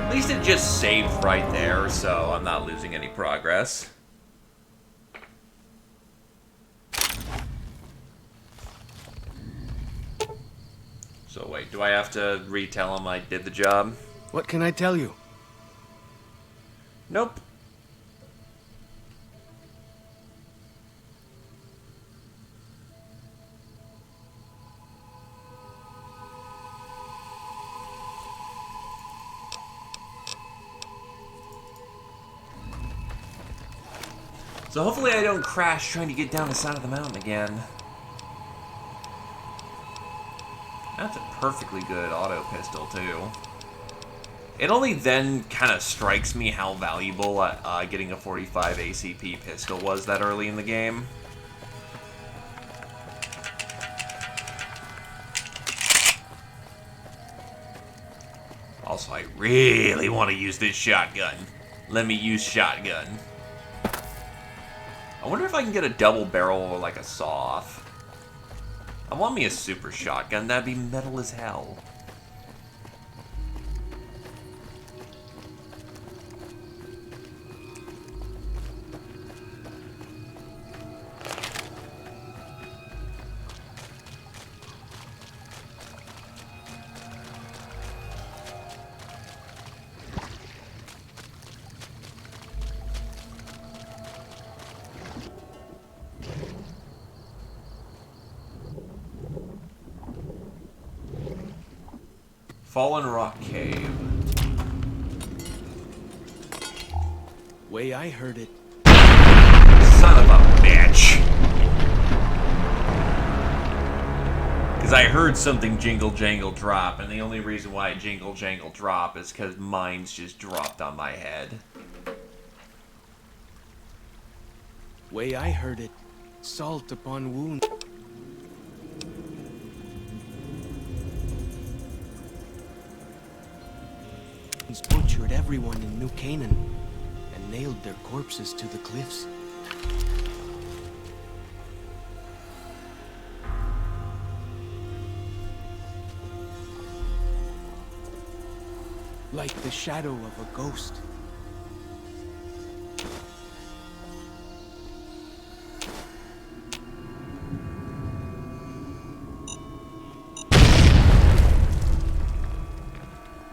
At least it just saved right there, so I'm not losing any progress. So wait, do I have to retell him I did the job? What can I tell you? Nope. So hopefully I don't crash trying to get down the side of the mountain again. That's a perfectly good auto pistol, too. It only then kind of strikes me how valuable getting a .45 ACP pistol was that early in the game. Also, I really want to use this shotgun. Let me use shotgun. I wonder if I can get a double barrel or like a saw-off. I want me a super shotgun, that'd be metal as hell. Fallen Rock Cave. Way I heard it. Son of a bitch. Because I heard something jingle jangle drop, and the only reason why it jingle jangle drop is because mines just dropped on my head. Way I heard it. Salt upon wound. Butchered everyone in New Canaan and nailed their corpses to the cliffs. Like the shadow of a ghost.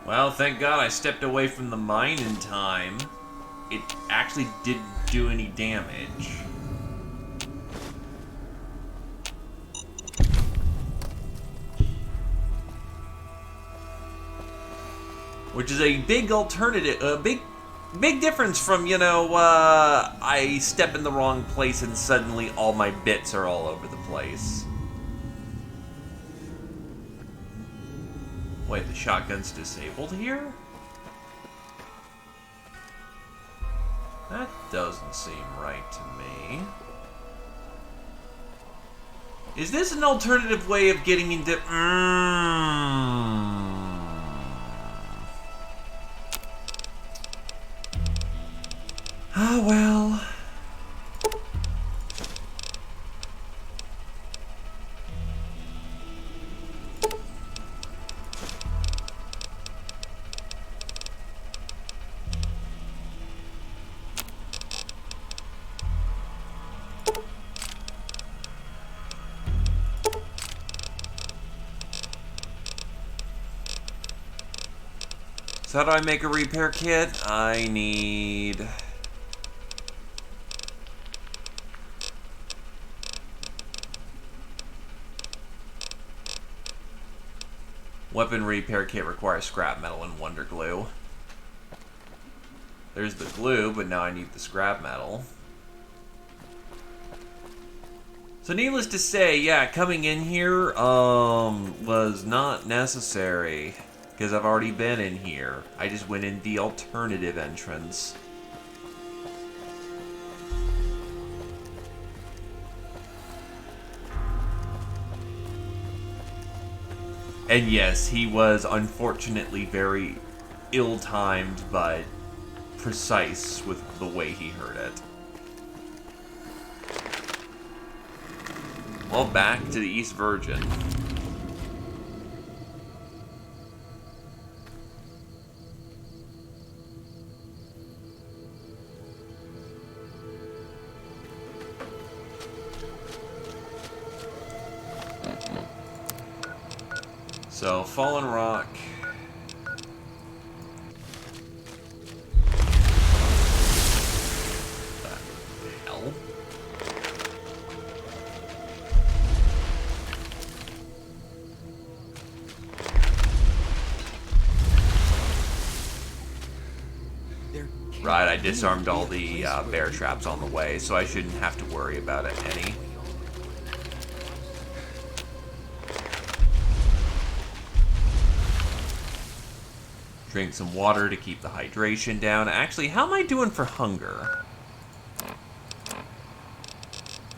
Well, thank God I stepped away from the mine in time. It actually didn't do any damage. Which is a big alternative, a big difference from, you know, I step in the wrong place and suddenly all my bits are all over the place. Wait, the shotgun's disabled here? That doesn't seem right to me. Is this an alternative way of getting into... Ah, well... So how do I make a repair kit? I need... Weapon repair kit requires scrap metal and wonder glue. There's the glue, but now I need the scrap metal. So needless to say, yeah, coming in here was not necessary. Because I've already been in here. I just went in the alternative entrance. And yes, he was unfortunately very ill-timed, but precise with the way he heard it. Well, back to the East Virgin. So, Fallen Rock. What the hell? Right, I disarmed all the bear traps on the way, so I shouldn't have to worry about it any. Drink some water to keep the hydration down. Actually, how am I doing for hunger?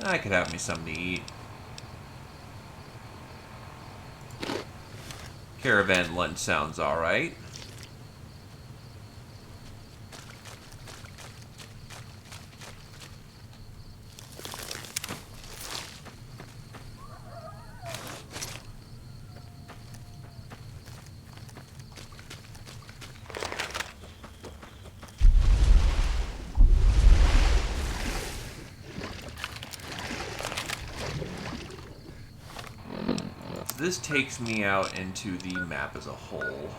I could have me something to eat. Caravan lunch sounds alright. This takes me out into the map as a whole.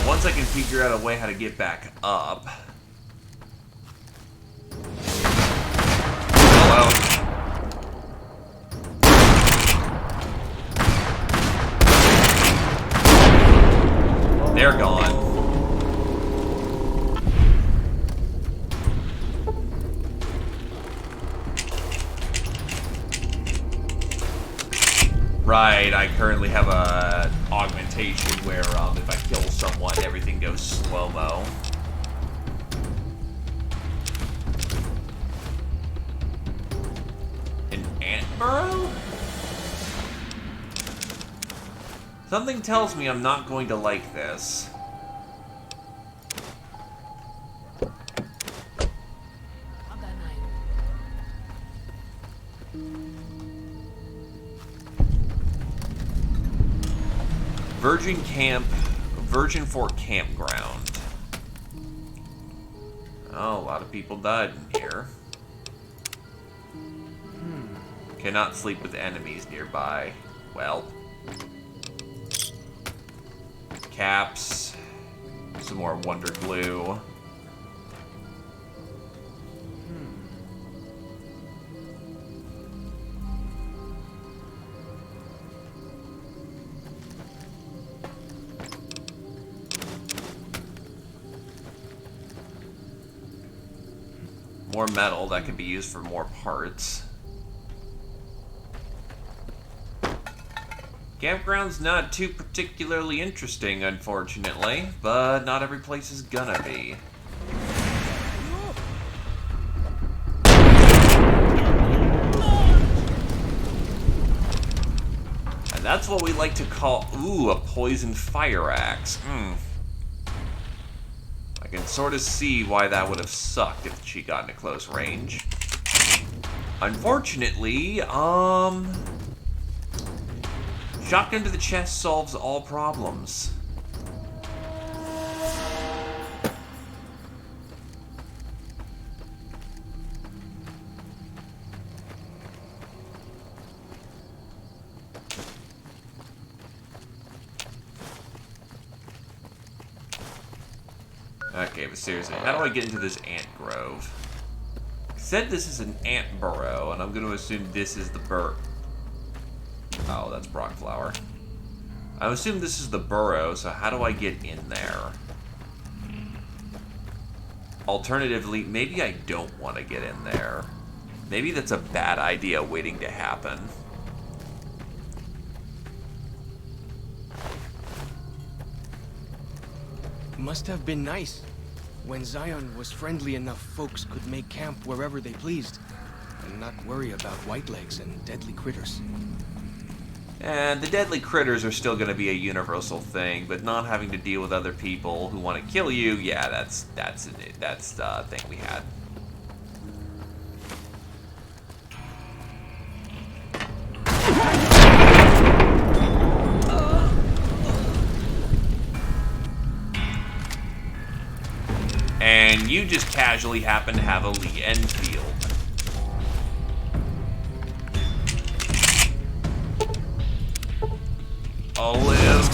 Once I can figure out a way how to get back up. they're gone. Right, I currently have a augmentation where if I kill someone, everything goes slow-mo. An ant burrow? Something tells me I'm not going to like this. Virgin Fort Campground. Oh, a lot of people died in here. Cannot sleep with enemies nearby. Well. Caps. Some more Wonder Glue. More metal that can be used for more parts. Campground's not too particularly interesting, unfortunately, but not every place is gonna be. And that's what we like to call, ooh, a poisoned fire axe. I can sort of see why that would have sucked if she got into close range. Unfortunately, shotgun to the chest solves all problems. Okay, but seriously, how do I get into this ant grove? It said this is an ant burrow, and I'm going to assume this is the Oh, that's Brock Flower. I assume this is the burrow, so how do I get in there? Alternatively, maybe I don't want to get in there. Maybe that's a bad idea waiting to happen. Must have been nice. When Zion was friendly enough, folks could make camp wherever they pleased, and not worry about whitelegs and deadly critters. And the deadly critters are still going to be a universal thing, but not having to deal with other people who want to kill you, yeah, that's the thing we had. And you just casually happen to have a Lee Enfield. Olive.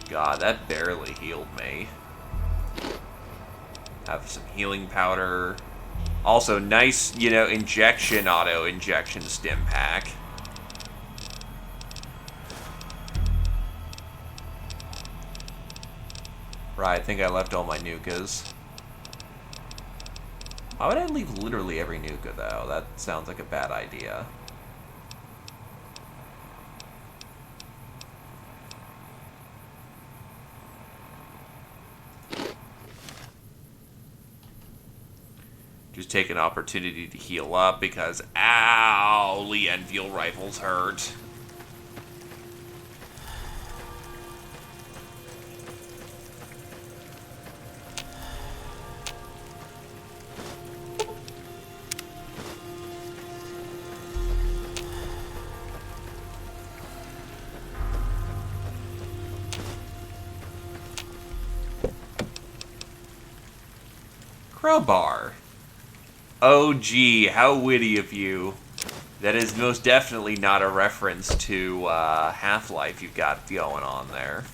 God, that barely healed me. Have some healing powder. Also, nice, you know, injection, auto-injection stim pack. Right, I think I left all my nukas. Why would I leave literally every nuka, though? That sounds like a bad idea. Just take an opportunity to heal up because, ow, Lee Enfield rifles hurt. Crowbar. Oh, gee, how witty of you. That is most definitely not a reference to Half-Life you've got going on there.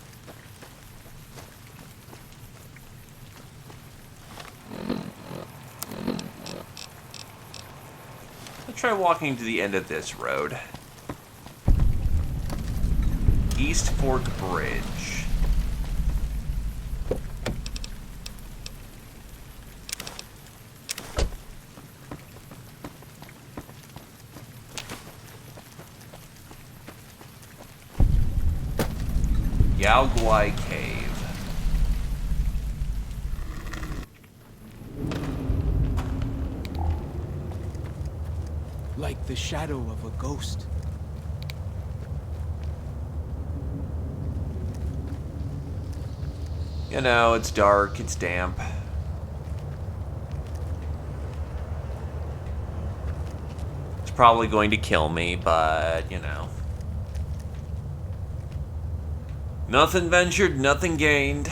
Let's try walking to the end of this road. East Fork Bridge. Yao Guai Cave. Like the shadow of a ghost. You know, it's dark, it's damp. It's probably going to kill me, but, you know. Nothing ventured, nothing gained.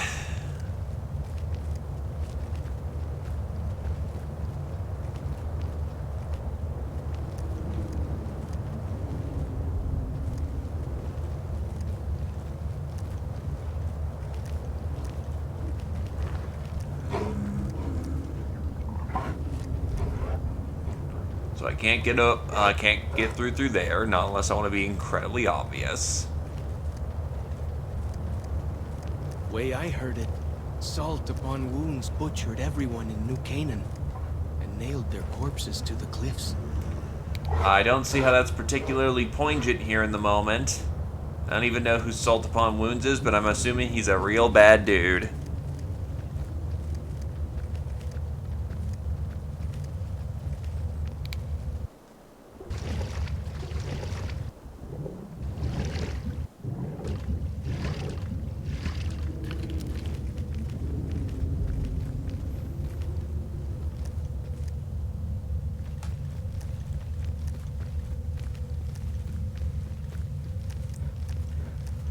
So I can't get up, I can't get through there, not unless I want to be incredibly obvious. Way I heard it, salt upon wounds butchered everyone in New Canaan and nailed their corpses to the cliffs. I don't see how that's particularly poignant here in the moment. I don't even know who Salt Upon Wounds is, but I'm assuming he's a real bad dude.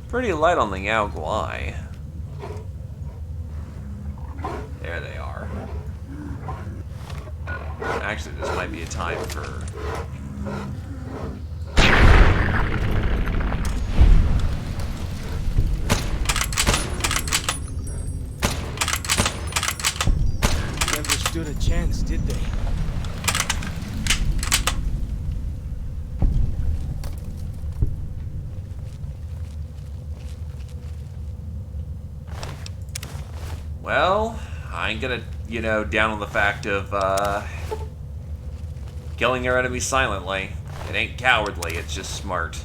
Pretty light on the Yao Guai. There they are. Actually, this might be a time for... Never stood a chance, did they? Well, I ain't gonna, you know, down on the fact of, killing your enemy silently. It ain't cowardly, it's just smart.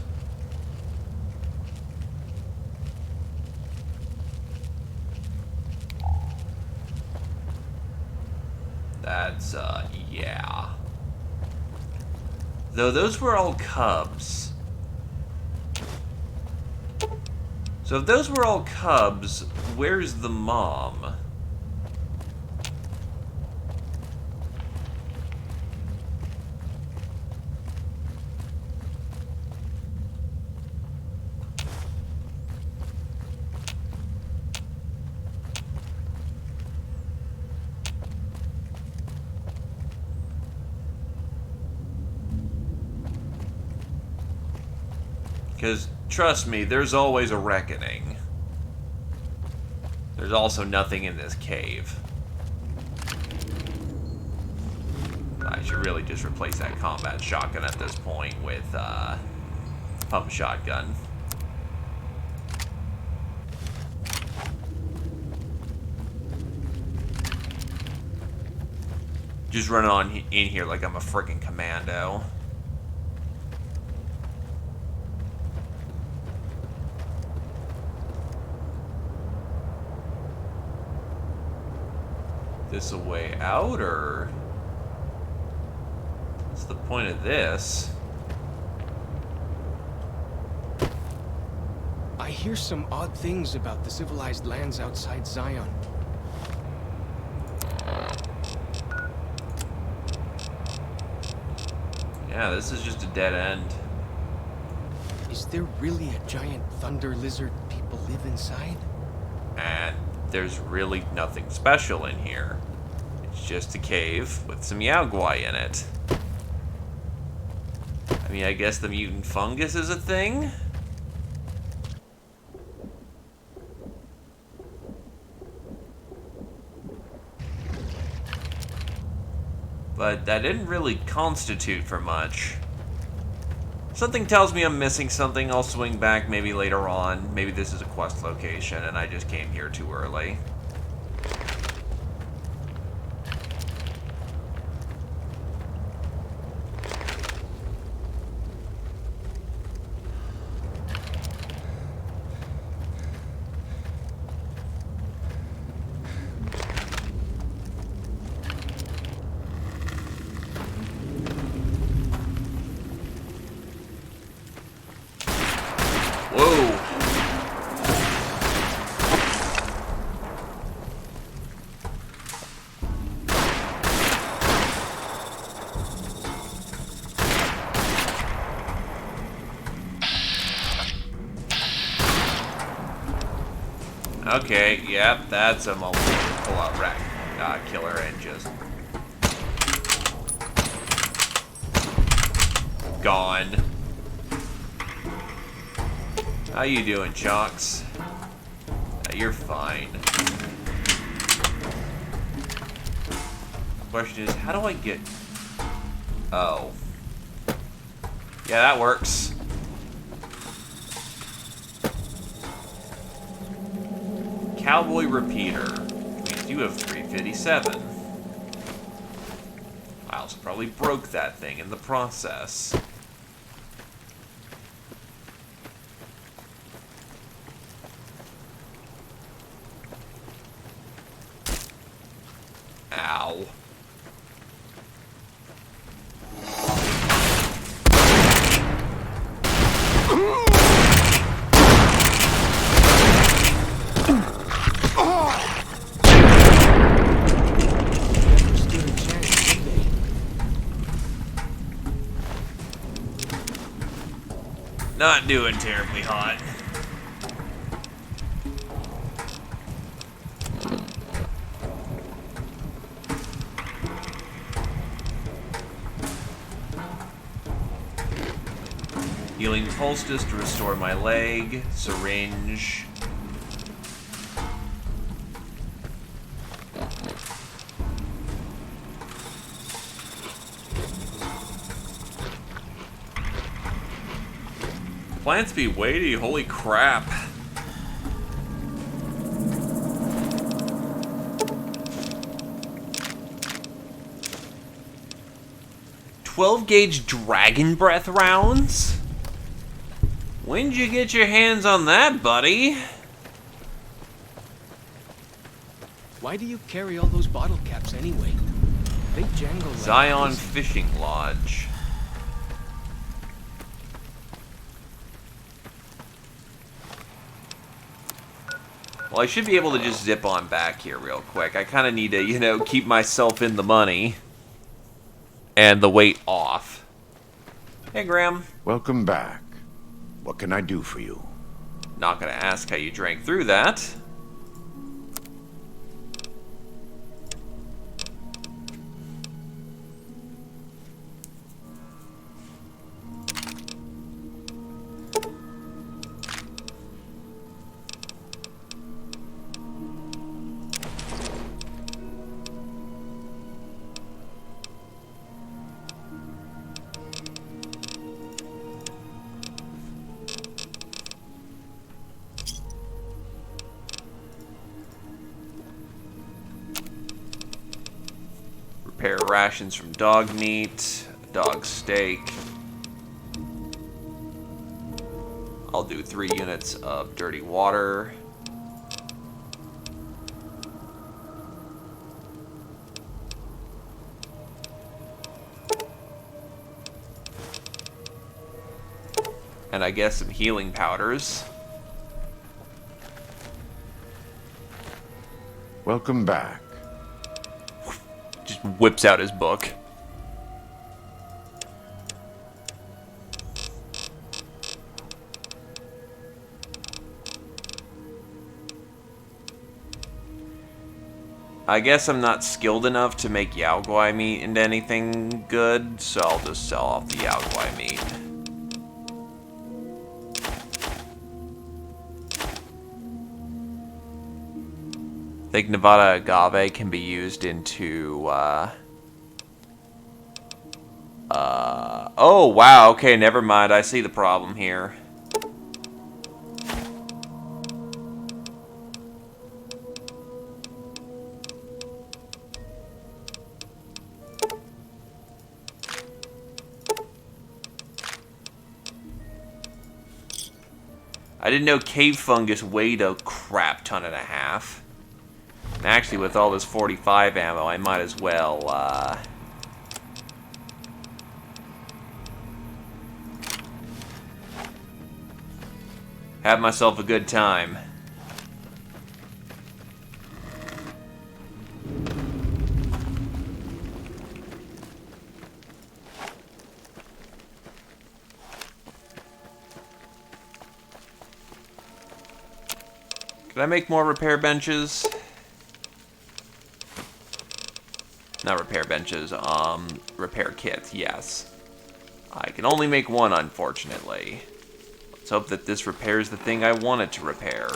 That's, yeah. Though those were all cubs. So if those were all cubs, where's the mom? Because, trust me, there's always a reckoning. There's also nothing in this cave. I should really just replace that combat shotgun at this point with, pump shotgun. Just run on in here like I'm a freaking commando. This a way out, or what's the point of this? I hear some odd things about the civilized lands outside Zion. Yeah, this is just a dead end. Is there really a giant thunder lizard people live inside? And there's really nothing special in here. It's just a cave with some Yaoguai in it. I mean, I guess the mutant fungus is a thing? But that didn't really constitute for much. Something tells me I'm missing something. I'll swing back maybe later on. Maybe this is a quest location and I just came here too early. Okay, yep, that's a pull-out rack killer and just gone. How you doing, Chunks? You're fine. Question is, how do I get... Oh. Yeah, that works. Cowboy repeater. Means you have 357. I also probably broke that thing in the process. Ow. Not doing terribly hot. Healing poultice to restore my leg. Syringe. Plants be weighty, holy crap. $12-gauge Dragon Breath rounds? When'd you get your hands on that, buddy? Why do you carry all those bottle caps anyway? They jangle like Zion crazy. Fishing Lodge. Well, I should be able to just zip on back here real quick. I kind of need to, you know, keep myself in the money. And the weight off. Hey, Graham. Welcome back. What can I do for you? Not gonna ask how you drank through that. Repair rations from dog meat, dog steak. I'll do 3 units of dirty water. And I guess some healing powders. Welcome back. Just whips out his book. I guess I'm not skilled enough to make Yao Guai meat into anything good, so I'll just sell off the Yao Guai meat. I think Nevada agave can be used into, oh, wow, okay, never mind, I see the problem here. I didn't know cave fungus weighed a crap ton and a half. And actually, with all this 45 ammo, I might as well, have myself a good time. Can I make more repair benches? Not repair benches, repair kits, yes. I can only make one, unfortunately. Let's hope that this repairs the thing I wanted to repair.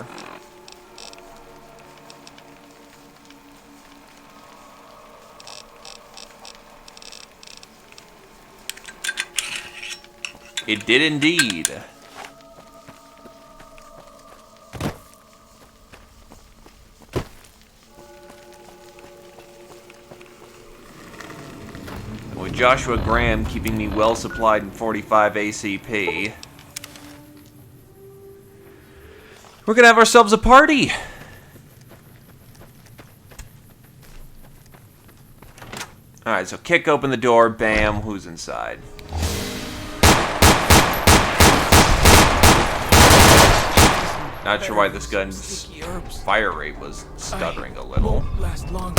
It did indeed. With Joshua Graham keeping me well supplied in 45 ACP, we're gonna have ourselves a party! Alright, so kick open the door, bam, who's inside? Not sure why this gun's fire rate was stuttering a little. Last long.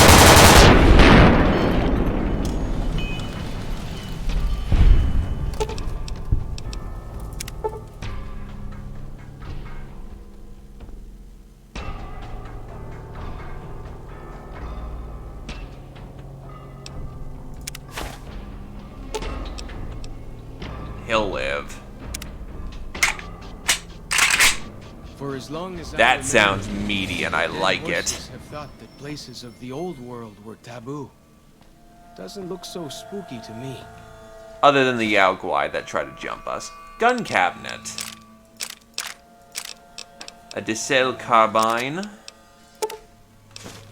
He'll live. For as long as that sounds meaty and I like it. Have thought that places of the old world were taboo. Doesn't look so spooky to me. Other than the Yao Guai that try to jump us. Gun cabinet. A Decel carbine.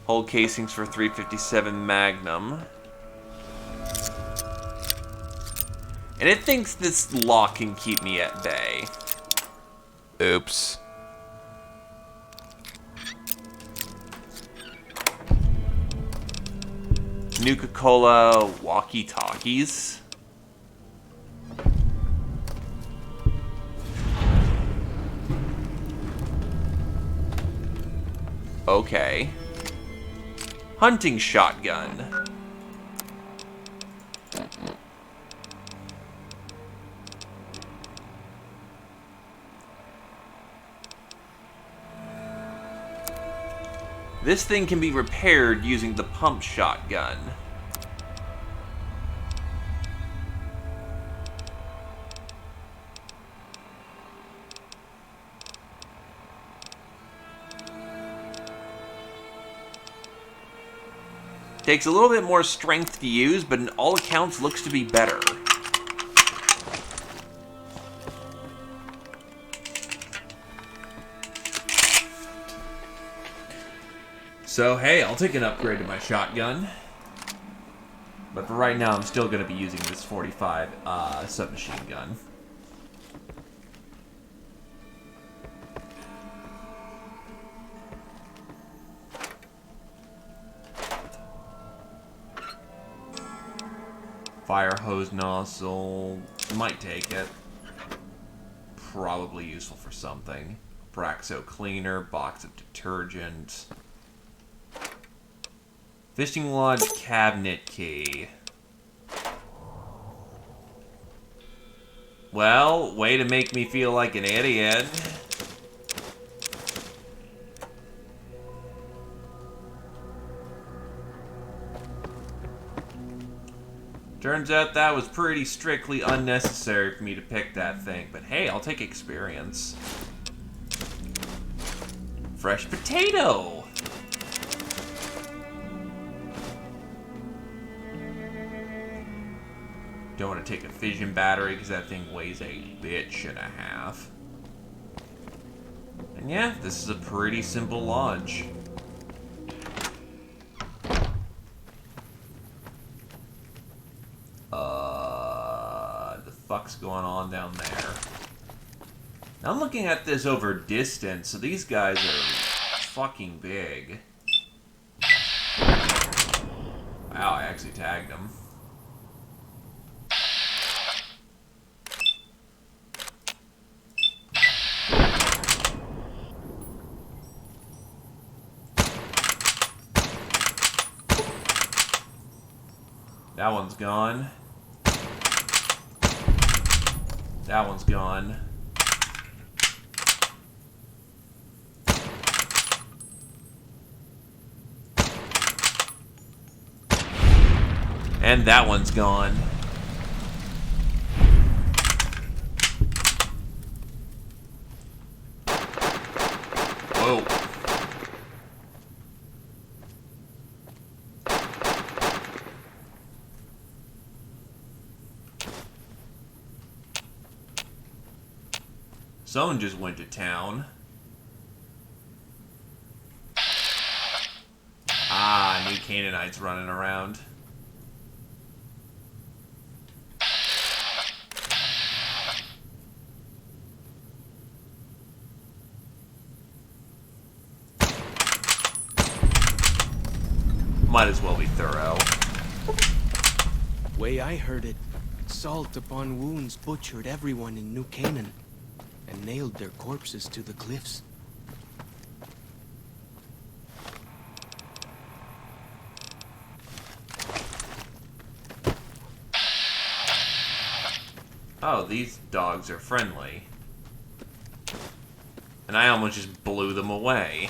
Whole casings for 357 Magnum. And it thinks this lock can keep me at bay. Oops. Nuka-Cola walkie-talkies. Okay. Hunting shotgun. This thing can be repaired using the pump shotgun. Takes a little bit more strength to use, but in all accounts looks to be better. So, hey, I'll take an upgrade to my shotgun. But for right now, I'm still going to be using this 45 submachine gun. Fire hose nozzle. Might take it. Probably useful for something. Braxo cleaner, box of detergent. Fishing lodge cabinet key. Well, way to make me feel like an idiot. Turns out that was pretty strictly unnecessary for me to pick that thing, but hey, I'll take experience. Fresh potato! Don't want to take a fission battery because that thing weighs a bitch and a half. And yeah, this is a pretty simple lodge. The fuck's going on down there? Now I'm looking at this over distance, so these guys are fucking big. Wow, I actually tagged them. That one's gone. That one's gone. And that one's gone. Whoa. Someone just went to town. Ah, new Canaanites running around. Might as well be thorough. Way I heard it, salt upon wounds butchered everyone in New Canaan and nailed their corpses to the cliffs. Oh, these dogs are friendly. And I almost just blew them away.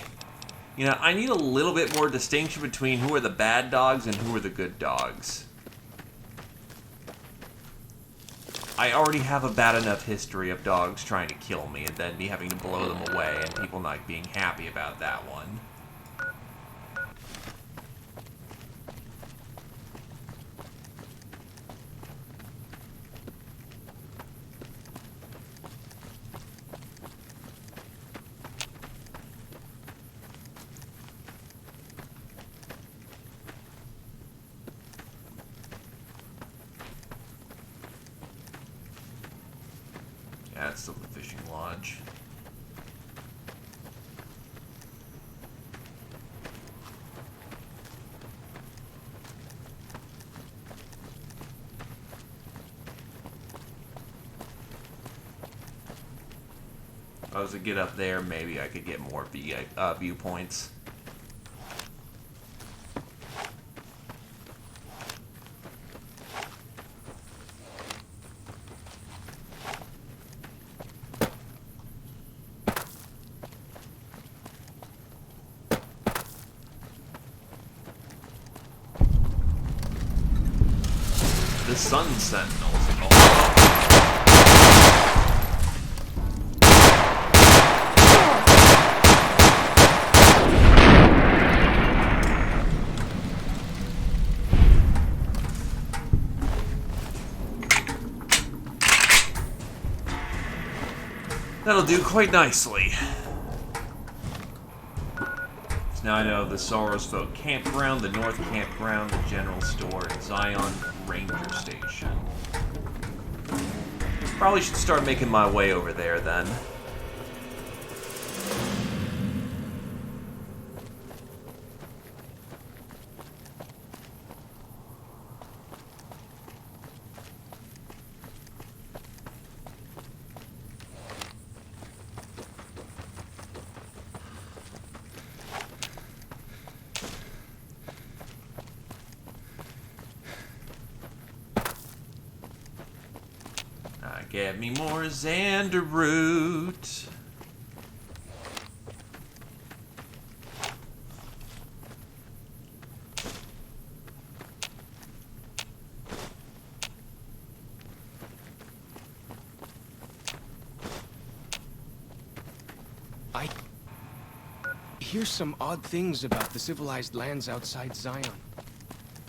You know, I need a little bit more distinction between who are the bad dogs and who are the good dogs. I already have a bad enough history of dogs trying to kill me and then me having to blow them away and people not being happy about that one. Yeah, it's still the fishing lodge. If I was to get up there, maybe I could get more viewpoints. The Sun Sentinels. That'll do quite nicely. So now I know the Soros Folk Campground, the North Campground, the General Store, and Zion Ranger Station. Probably should start making my way over there then. Get me more Xander root. hear some odd things about the civilized lands outside Zion.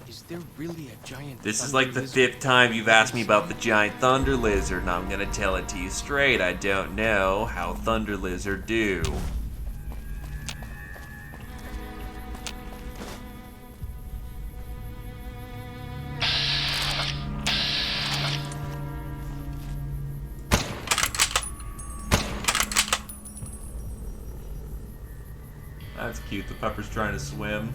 Is there really a giant... This is like the 5th time you've asked me about the giant thunder lizard, and I'm gonna tell it to you straight. I don't know how thunder lizard do. That's cute. The pupper's trying to swim.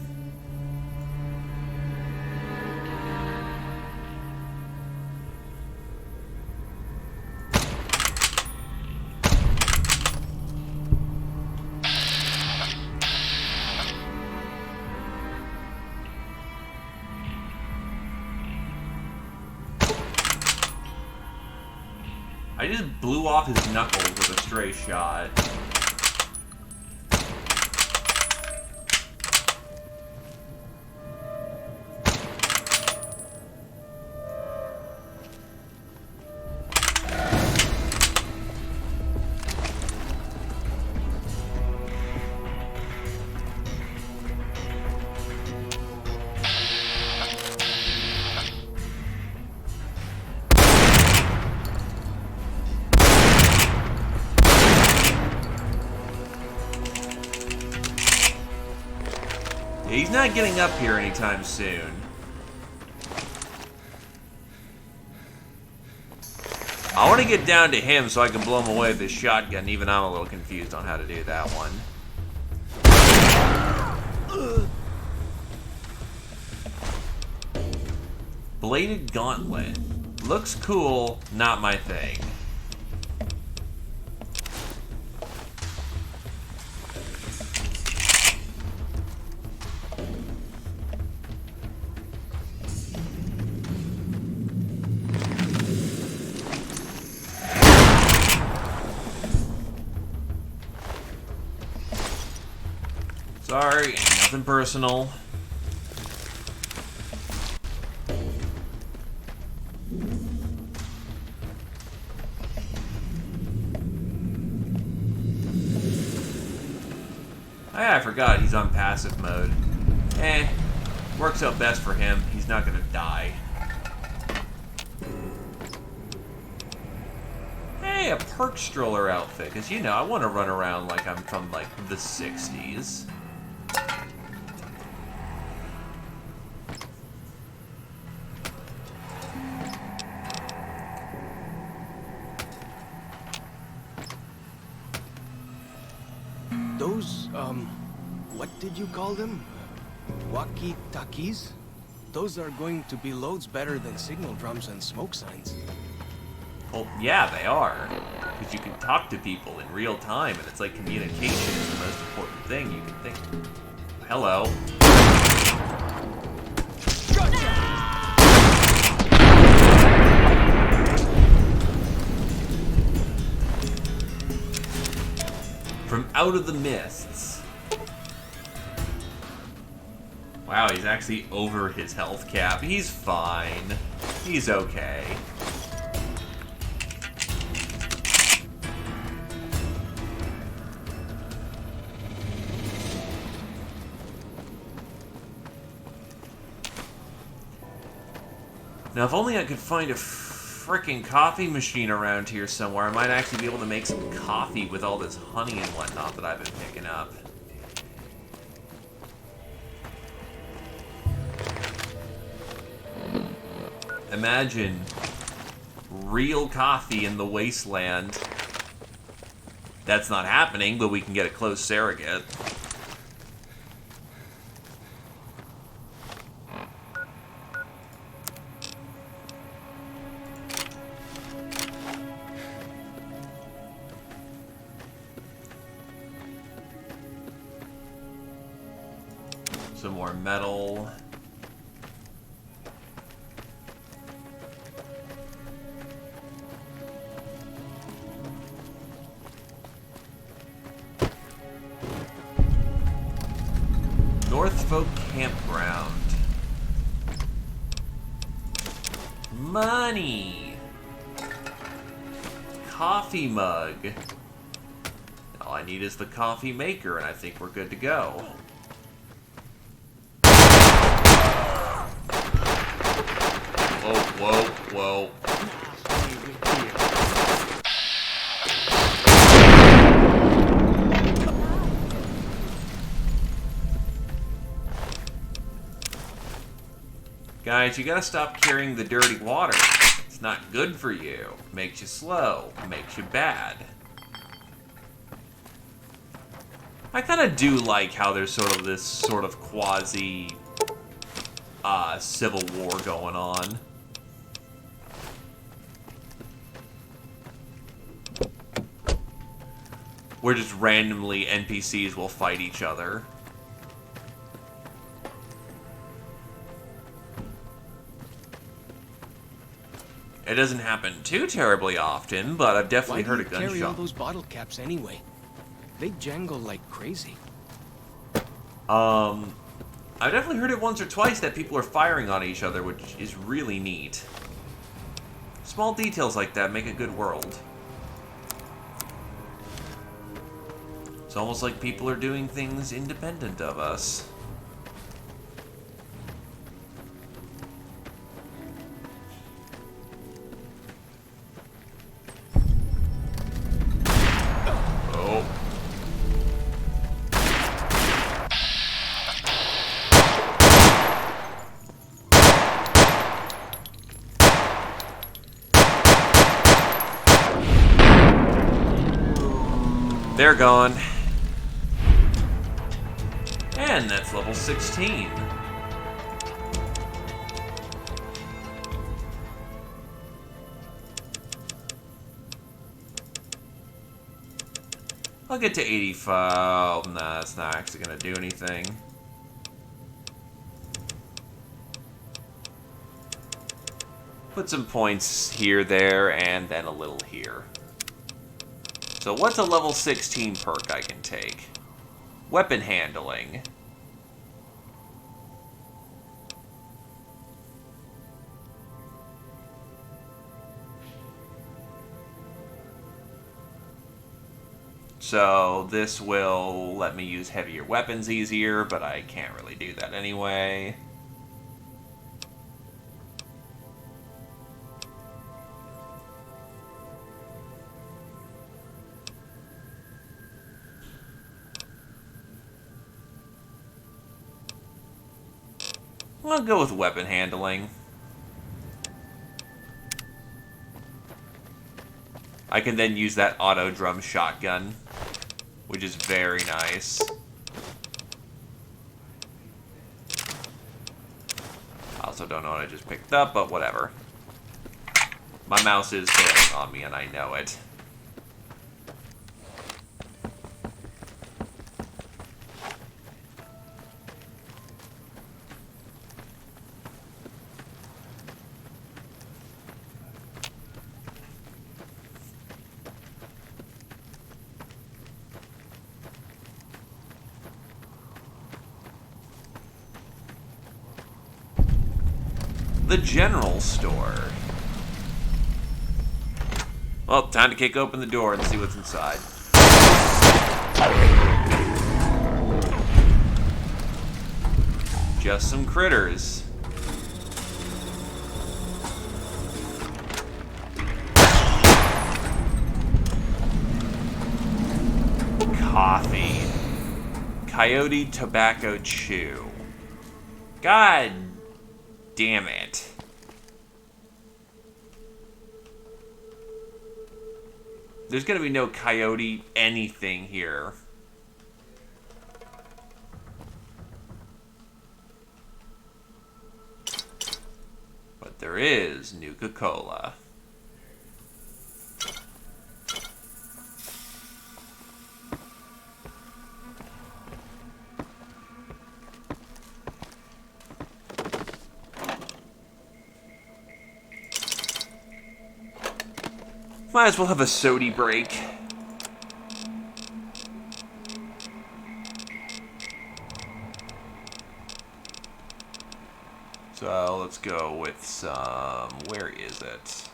I just blew off his knuckles with a stray shot. He's not getting up here anytime soon. I want to get down to him so I can blow him away with this shotgun, even I'm a little confused on how to do that one. Bladed gauntlet. Looks cool, not my thing. Sorry, nothing personal. I forgot he's on passive mode. Works out best for him. He's not gonna die. Hey, a perk stroller outfit, because you know, I want to run around like I'm from like the 60s. Those, what did you call them? Walkie-talkies? Those are going to be loads better than signal drums and smoke signs. Well, yeah, they are. Because you can talk to people in real time, and it's like communication is the most important thing you can think. Hello. From out of the mists. Wow, he's actually over his health cap. He's fine. He's okay. Now, if only I could find a frickin' coffee machine around here somewhere, I might actually be able to make some coffee with all this honey and whatnot that I've been picking up. Imagine real coffee in the wasteland. That's not happening, but we can get a close surrogate. Some more metal. Northfolk Campground. Money. Coffee mug. Oh, All I need is the coffee maker, and I think we're good to go. Whoa, whoa, whoa. Guys, you gotta stop carrying the dirty water. It's not good for you. Makes you slow. Makes you bad. I kinda do like how there's sort of this sort of quasi civil war going on. Where just randomly NPCs will fight each other. It doesn't happen too terribly often, but I've definitely heard a gunshot. Why do you carry all those bottle caps anyway? They jangle like crazy. I've definitely heard it once or twice that people are firing on each other, which is really neat. Small details like that make a good world. It's almost like people are doing things independent of us. Oh. They're gone. And that's level 16. I'll get to 85. Nah, that's not actually going to do anything. Put some points here, there, and then a little here. So what's a level 16 perk I can take? Weapon handling. So this will let me use heavier weapons easier, but I can't really do that anyway. I'll go with weapon handling. I can then use that auto drum shotgun, which is very nice. I also don't know what I just picked up, but whatever. My mouse is failing on me, and I know it. The general store. Well, time to kick open the door and see what's inside. Just some critters. Coffee. Coyote Tobacco Chew. God damn it. There's gonna be no coyote anything here. But there is Nuka-Cola. Might as well have a sody break. So let's go with some... Where is it?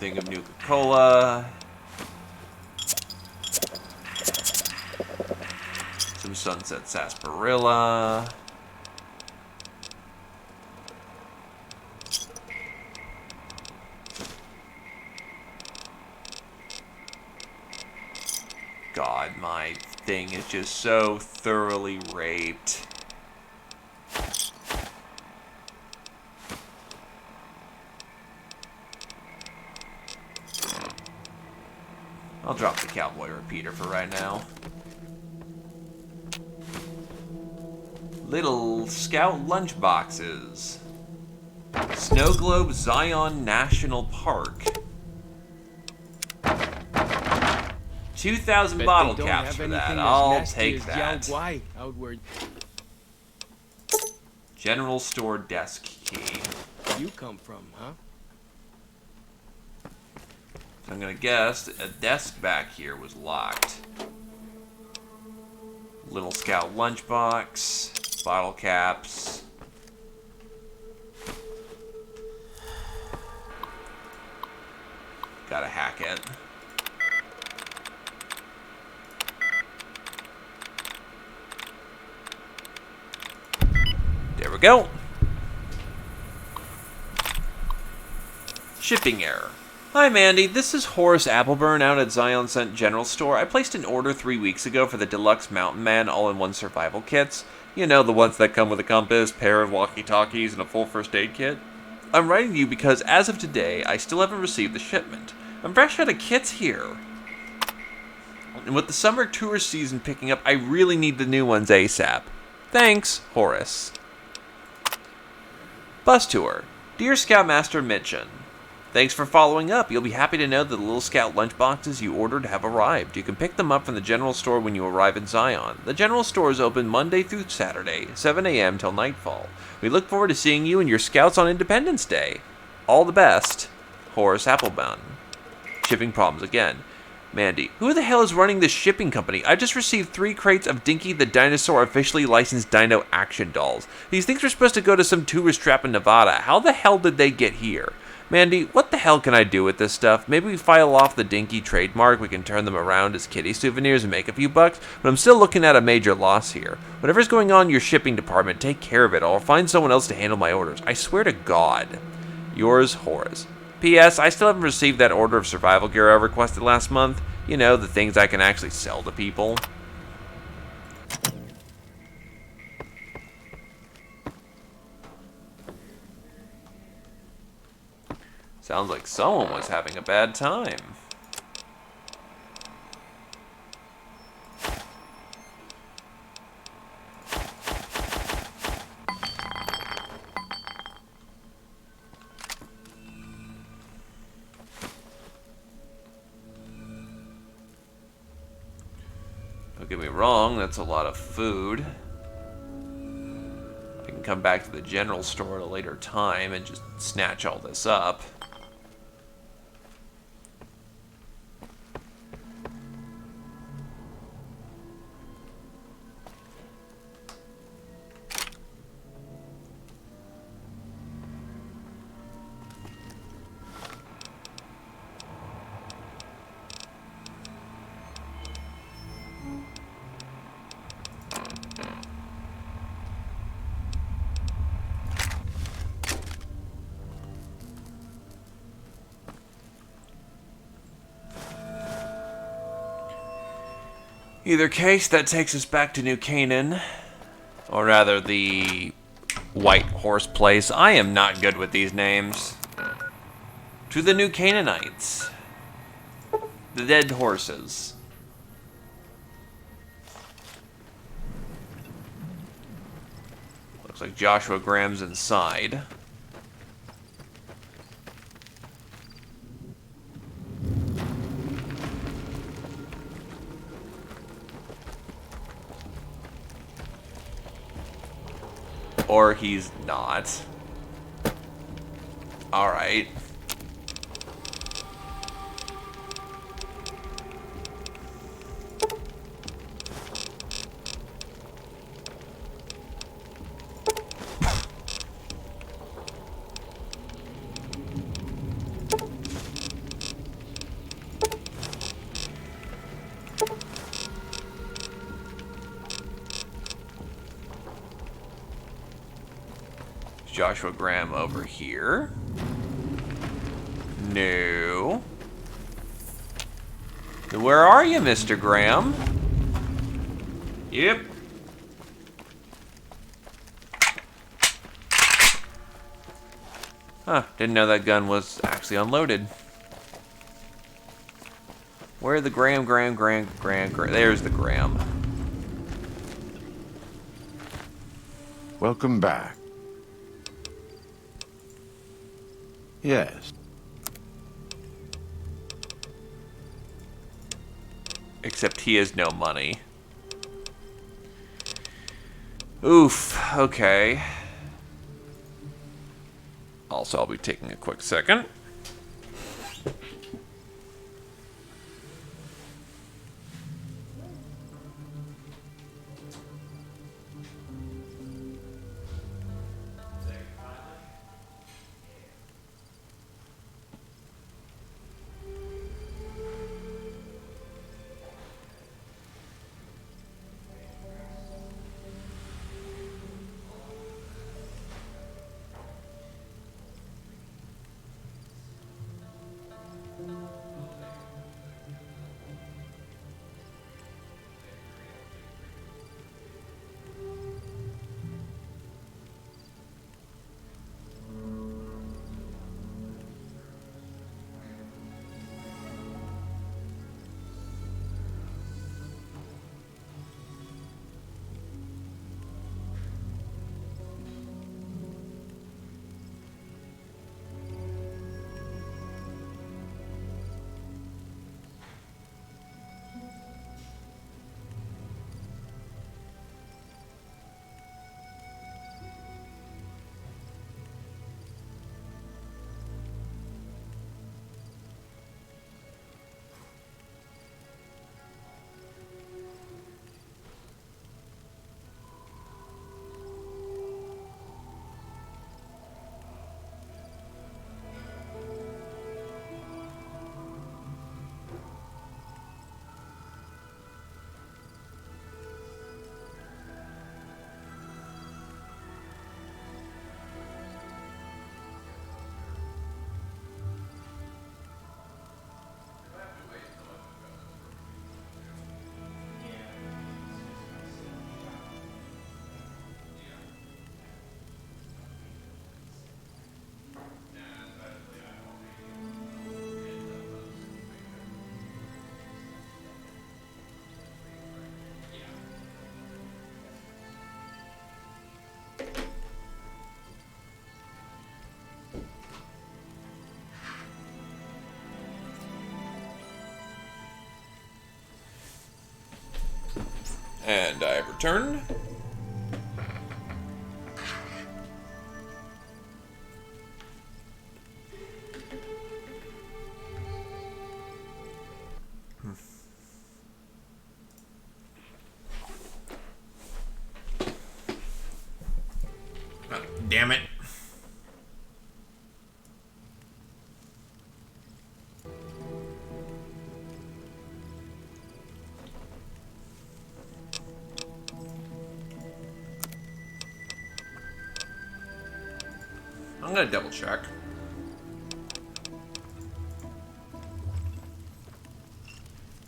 thing of Nuka-Cola. Some Sunset Sarsaparilla. God, my thing is just so thoroughly raped. I'll drop the cowboy repeater for right now. Little Scout lunchboxes. Snow Globe Zion National Park. 2,000 bottle caps for that. I'll take that. General store desk key. Where you come from, huh? So I'm gonna guess a desk back here was locked. Little Scout lunchbox, bottle caps. Gotta hack it. There we go. Shipping error. Hi Mandy, this is Horace Appleburn out at Zion Scent General Store. I placed an order 3 weeks ago for the Deluxe Mountain Man all-in-one survival kits. You know, the ones that come with a compass, pair of walkie-talkies, and a full first aid kit. I'm writing to you because as of today, I still haven't received the shipment. I'm fresh out of kits here. And with the summer tourist season picking up, I really need the new ones ASAP. Thanks, Horace. Bus tour. Dear Scoutmaster Mitchin, thanks for following up. You'll be happy to know that the Little Scout lunchboxes you ordered have arrived. You can pick them up from the general store when you arrive in Zion. The general store is open Monday through Saturday, 7 a.m. till nightfall. We look forward to seeing you and your scouts on Independence Day. All the best, Horace Appleburn. Shipping problems again. Mandy, who the hell is running this shipping company? I just received 3 crates of Dinky the Dinosaur officially licensed dino action dolls. These things were supposed to go to some tourist trap in Nevada. How the hell did they get here? Mandy, what the hell can I do with this stuff? Maybe we file off the Dinky trademark, we can turn them around as kitty souvenirs and make a few bucks, but I'm still looking at a major loss here. Whatever's going on in your shipping department, take care of it, or I'll find someone else to handle my orders. I swear to God. Yours, Horace. P.S. I still haven't received that order of survival gear I requested last month. You know, the things I can actually sell to people. Sounds like someone was having a bad time. Don't get me wrong, that's a lot of food. I can come back to the general store at a later time and just snatch all this up. Either case, that takes us back to New Canaan. Or rather, the White Horse Place. I am not good with these names. To the New Canaanites. The dead horses. Looks like Joshua Graham's inside. Or he's not. Alright. Joshua Graham over here? No. Where are you, Mr. Graham? Yep. Huh, didn't know that gun was actually unloaded. Where are the Graham? There's the Graham. Welcome back. Yes. Except he has no money. Oof, okay. Also, I'll be taking a quick second. And I have returned. Oh, damn it. I'm gonna double check.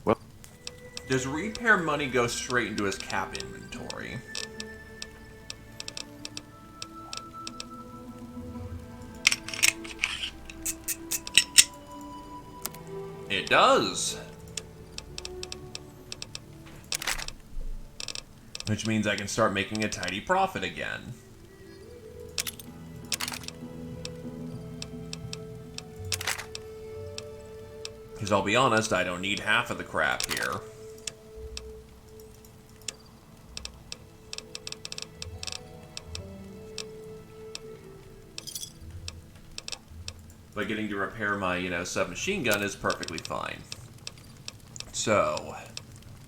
Well, does repair money go straight into his cap inventory? It does. Which means I can start making a tidy profit again. Because I'll be honest, I don't need half of the crap here. But getting to repair my, submachine gun is perfectly fine. So,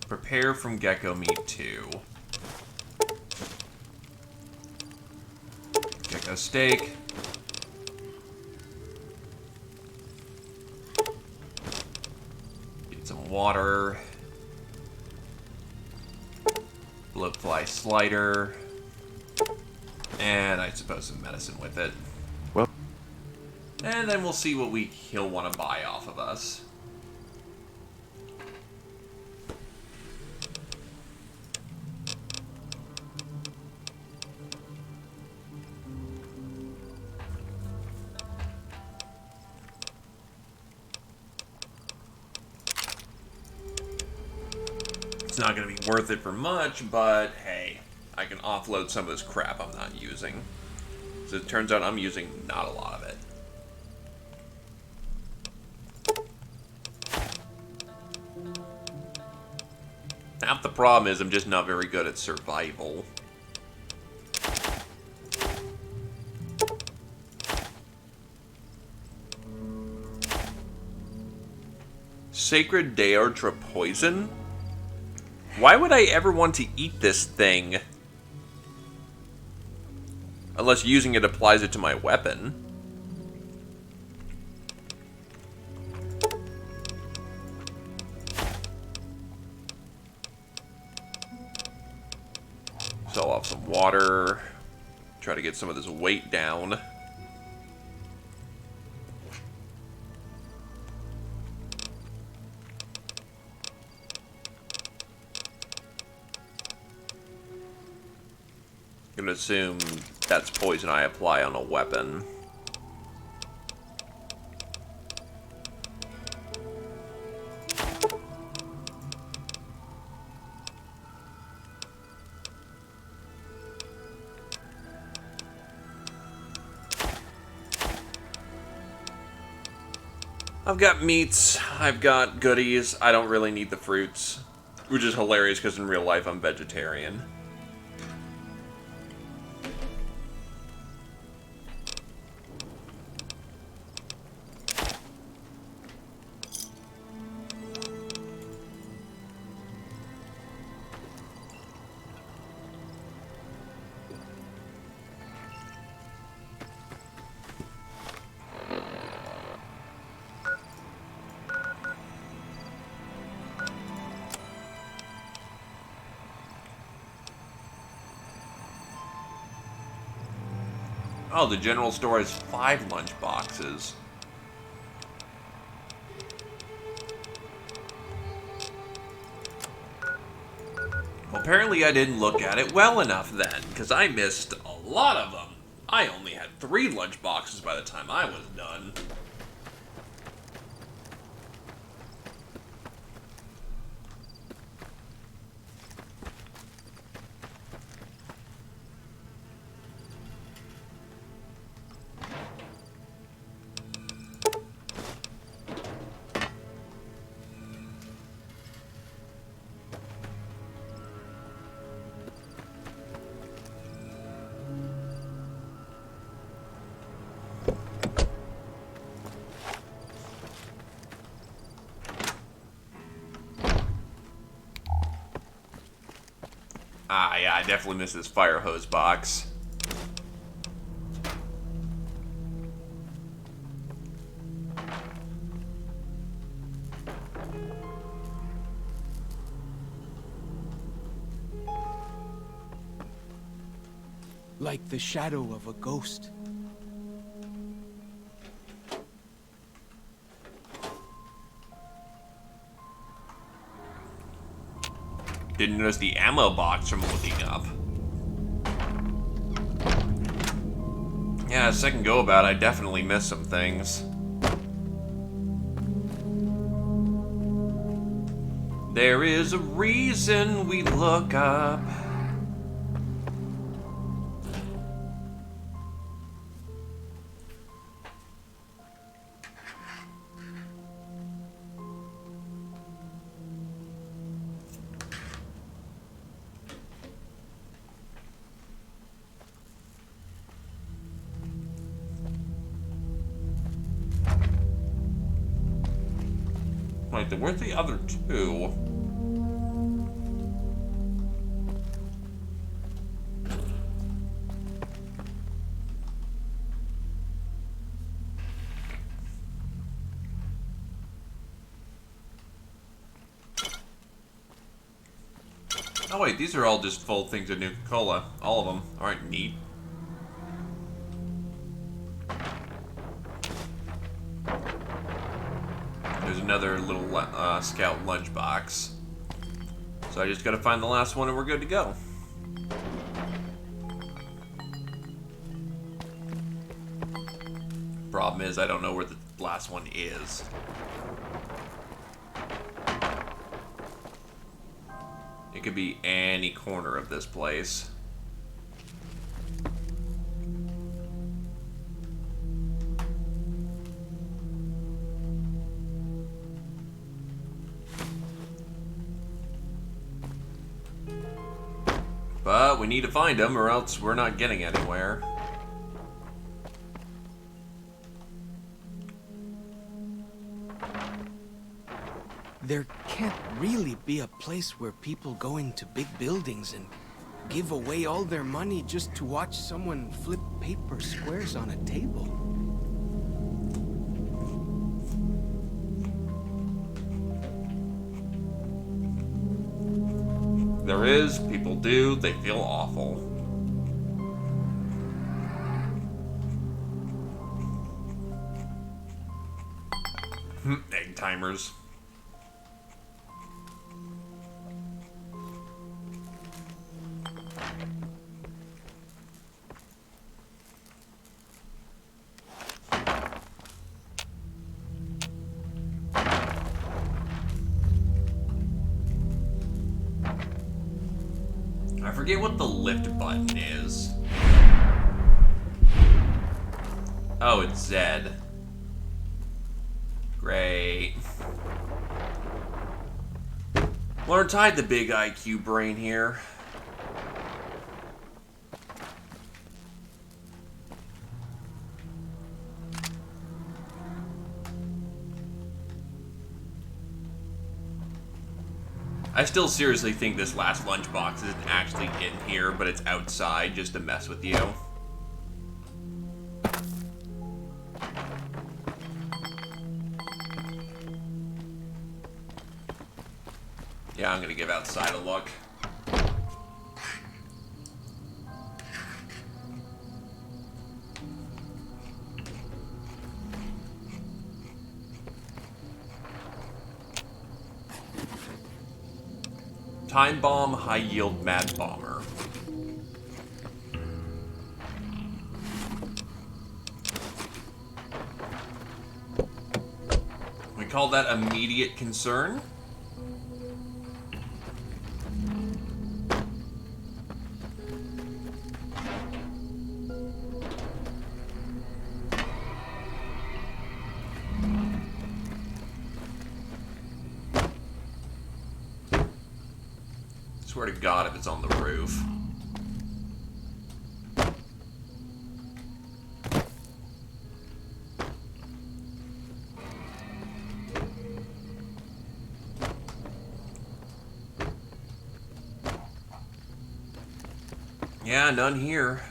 prepare from Gecko Meat 2. Gecko Steak. Get some water. Bloatfly Slider. And I suppose some medicine with it. Well, and then we'll see what he'll want to buy off of us. It's not going to be worth it for much, but hey, I can offload some of this crap I'm not using. So it turns out I'm using not a lot of it. Half the problem is I'm just not very good at survival. Sacred Deotra poison? Why would I ever want to eat this thing? Unless using it applies it to my weapon. Sell off some water. Try to get some of this weight down. I'm gonna assume that's poison I apply on a weapon. I've got meats, I've got goodies, I don't really need the fruits. Which is hilarious because in real life I'm vegetarian. Oh, the general store has 5 lunch boxes. Well, apparently I didn't look at it well enough then, because I missed a lot of them. I only had 3 lunch boxes by the time I was done. Ah, yeah, I definitely missed this fire hose box. Like the shadow of a ghost. Didn't notice the ammo box from looking up. Yeah, second go about, I definitely missed some things. There is a reason we look up. Wait, where's the other 2? Oh wait, these are all just full things of Nuka-Cola. All of them. Alright, neat. Scout lunchbox. So I just gotta find the last one and we're good to go. Problem is, I don't know where the last one is. It could be any corner of this place. But we need to find them or else we're not getting anywhere. There can't really be a place where people go into big buildings and give away all their money just to watch someone flip paper squares on a table. There is, people do, they feel awful. Egg timers. I forget what the lift button is. Oh, it's Z. Great. Learn to hide the big IQ brain here. I still seriously think this last lunchbox isn't actually in here, but it's outside just to mess with you. Yeah, I'm gonna give outside a look. Time Bomb High Yield Mad Bomber. We call that immediate concern. Swear to God if it's on the roof. Yeah, none here.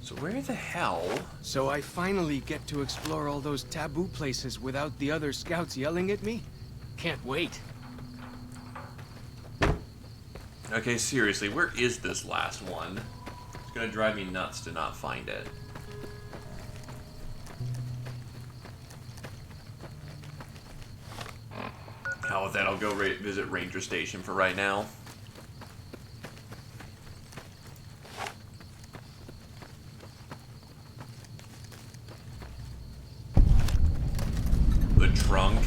So where the hell? So I finally get to explore all those taboo places without the other scouts yelling at me? Can't wait. Okay, seriously, where is this last one? It's gonna drive me nuts to not find it. How with that, I'll go visit Ranger Station for right now. The trunk.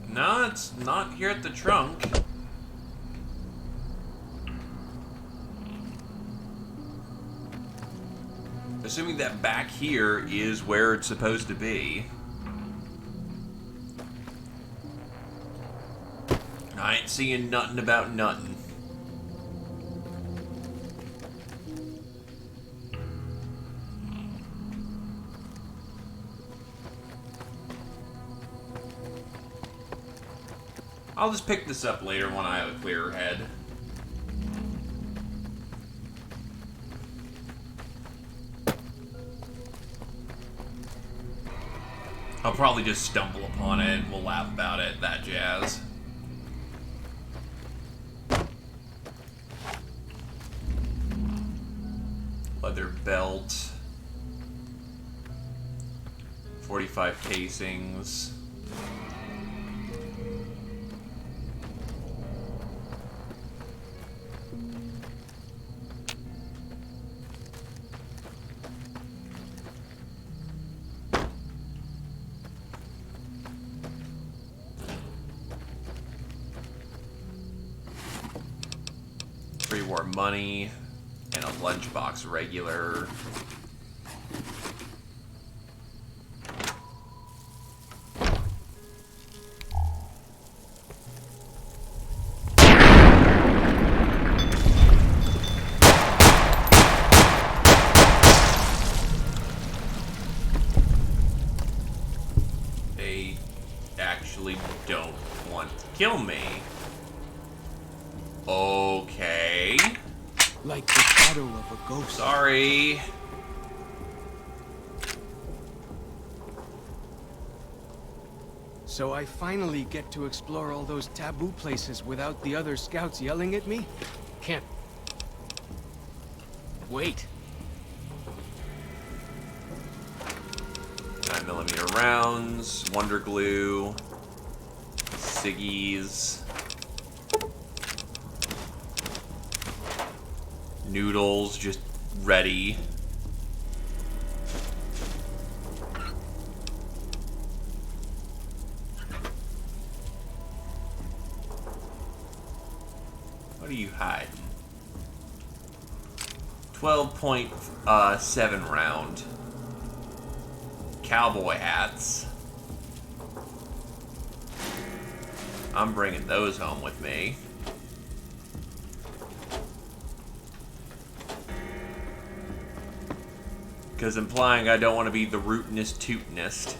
No, it's not here at the trunk. Assuming that back here is where it's supposed to be. I ain't seeing nothing about nothing. I'll just pick this up later when I have a clearer head. I'll probably just stumble upon it and we'll laugh about it, that jazz. Leather belt. 45 casings. Pre-war money and a lunchbox regular. They actually don't want to kill me. Okay. Like the shadow of a ghost. Sorry. So I finally get to explore all those taboo places without the other scouts yelling at me? Can't wait. 9mm rounds, Wonder Glue, Siggies, noodles just ready. What are you hiding? 12.7 round. Cowboy hats. I'm bringing those home with me. Because implying I don't want to be the rootinest tootinest.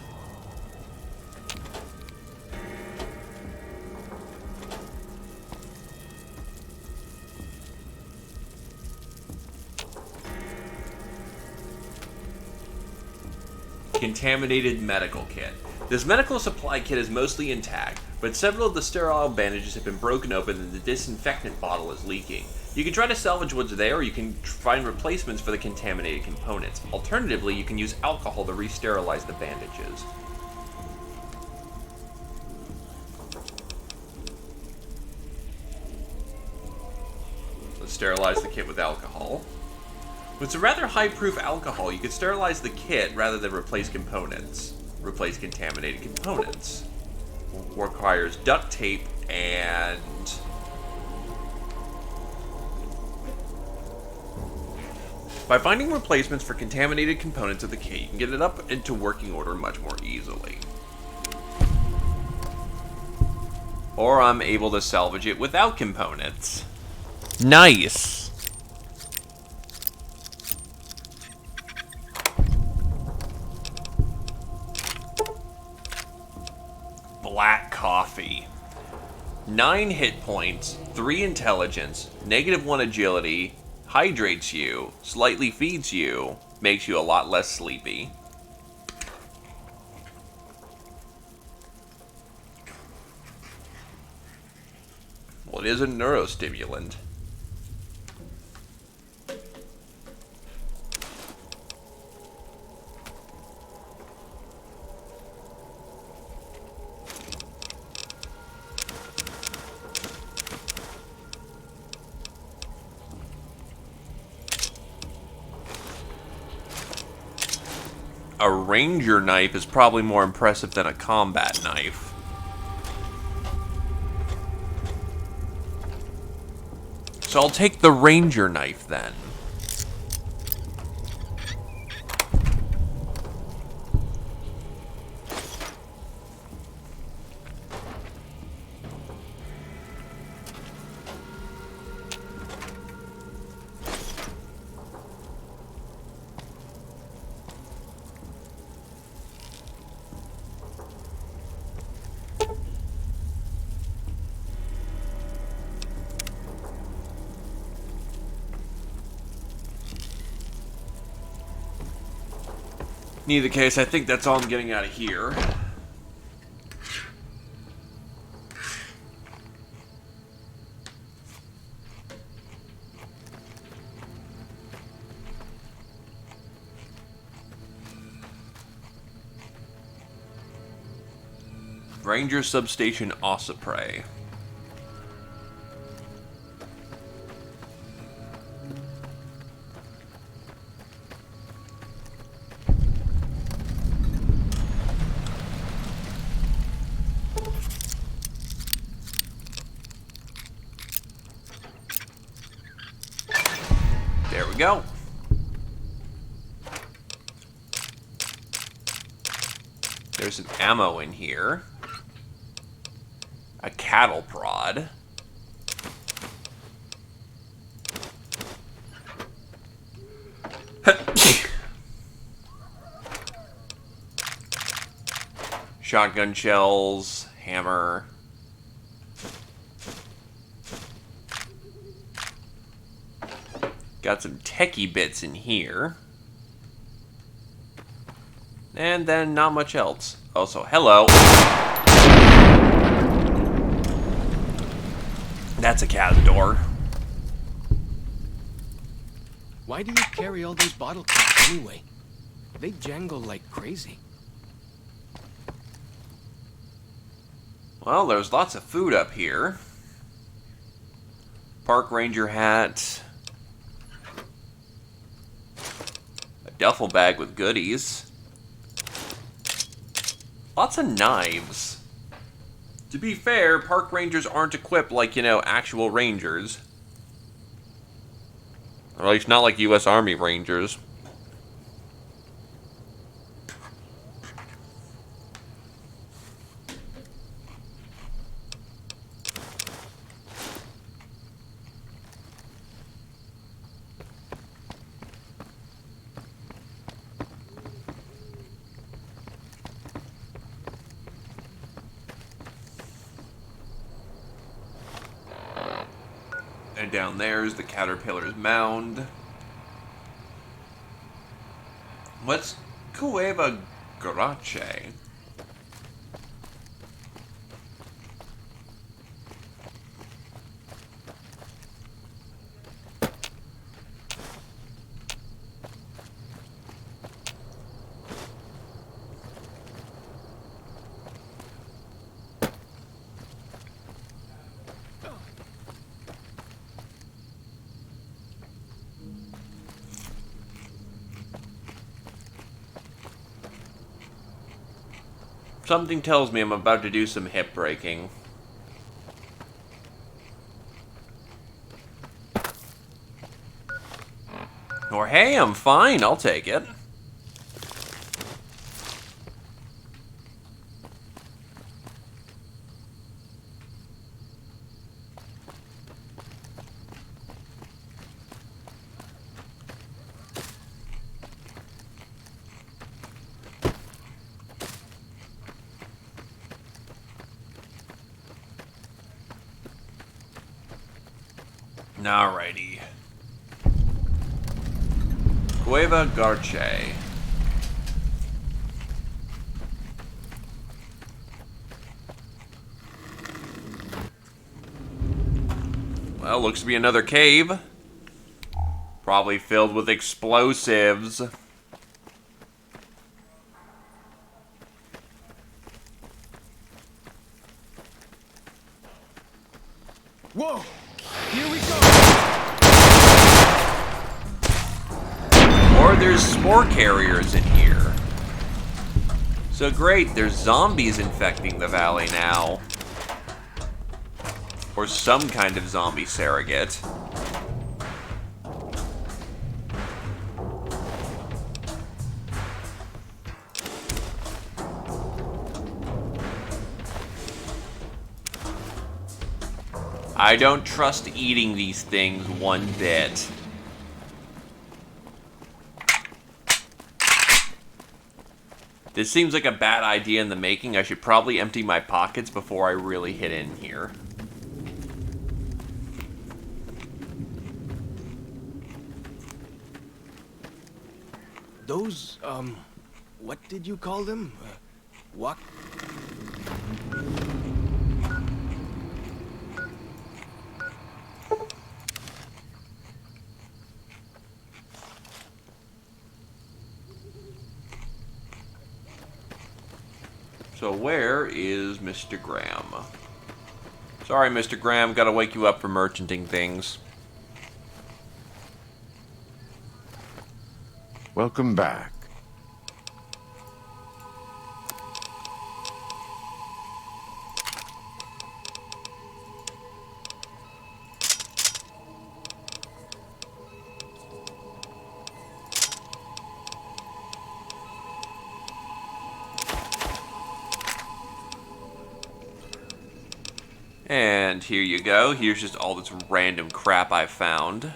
Contaminated medical kit. This medical supply kit is mostly intact, but several of the sterile bandages have been broken open and the disinfectant bottle is leaking. You can try to salvage what's there, or you can find replacements for the contaminated components. Alternatively, you can use alcohol to re-sterilize the bandages. Let's sterilize the kit with alcohol. With a rather high-proof alcohol, you could sterilize the kit rather than replace components. Replace contaminated components. Requires duct tape and... By finding replacements for contaminated components of the kit, you can get it up into working order much more easily. Or I'm able to salvage it without components. Nice! Black coffee. 9 hit points, 3 intelligence, -1 agility, hydrates you, slightly feeds you, makes you a lot less sleepy. Well, it is a neurostimulant. A ranger knife is probably more impressive than a combat knife. So I'll take the ranger knife then. In either case, I think that's all I'm getting out of here. Ranger Substation Osprey. There we go. There's some ammo in here. A cattle prod. Shotgun shells, hammer. Got some techie bits in here. And then not much else. Also, hello. That's a Cazador. Why do you carry all those bottle caps anyway? They jangle like crazy. Well, there's lots of food up here. Park ranger hat. A duffel bag with goodies. Lots of knives. To be fair, park rangers aren't equipped like, you know, actual rangers. Or at least not like U.S. Army rangers. And down there's the Caterpillar's mound. What's Cueva Garache? Something tells me I'm about to do some hip breaking. Or hey, I'm fine, I'll take it. Alrighty. Cueva Garche. Well, looks to be another cave. Probably filled with explosives. Whoa! Here we go! Or there's spore carriers in here. So great, there's zombies infecting the valley now. Or some kind of zombie surrogate. I don't trust eating these things one bit. This seems like a bad idea in the making. I should probably empty my pockets before I really hit in here. Those, what did you call them? What? So where is Mr. Graham? Sorry, Mr. Graham, gotta wake you up for merchanting things. Welcome back. And here you go. Here's just all this random crap I found.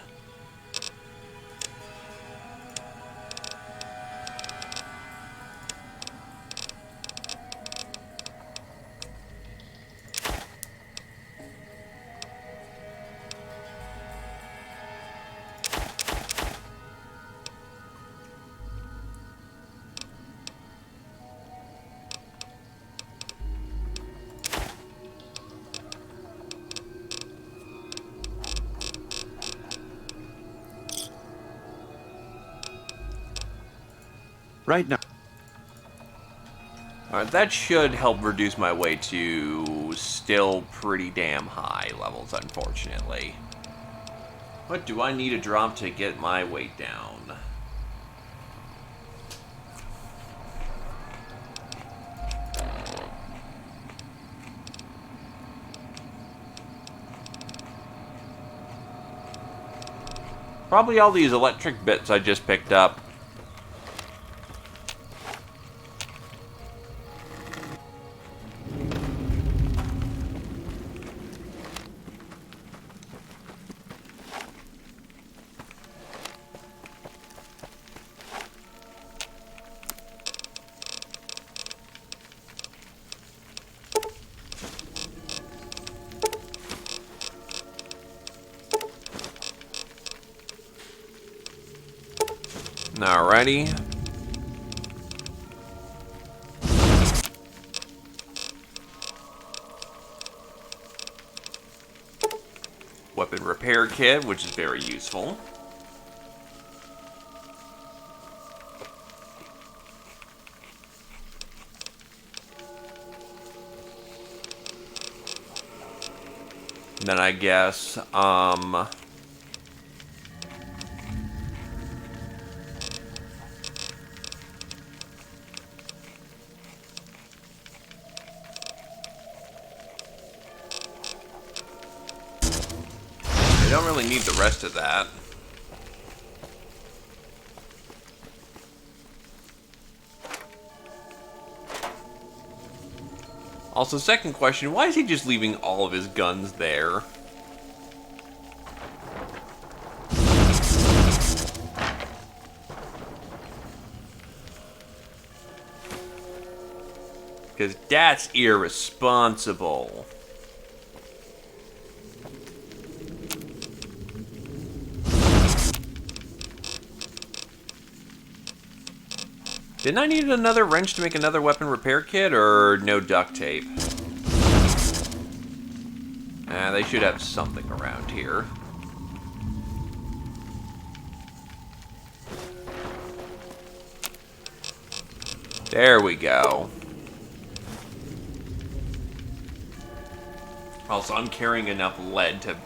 Right now. Alright, that should help reduce my weight to still pretty damn high levels, unfortunately. What do I need to drop to get my weight down? Probably all these electric bits I just picked up. Alrighty. Weapon repair kit, which is very useful. Then I guess, I don't really need the rest of that. Also, second question, why is he just leaving all of his guns there? Because that's irresponsible. Didn't I need another wrench to make another weapon repair kit, or no duct tape? They should have something around here. There we go. Also, I'm carrying enough lead to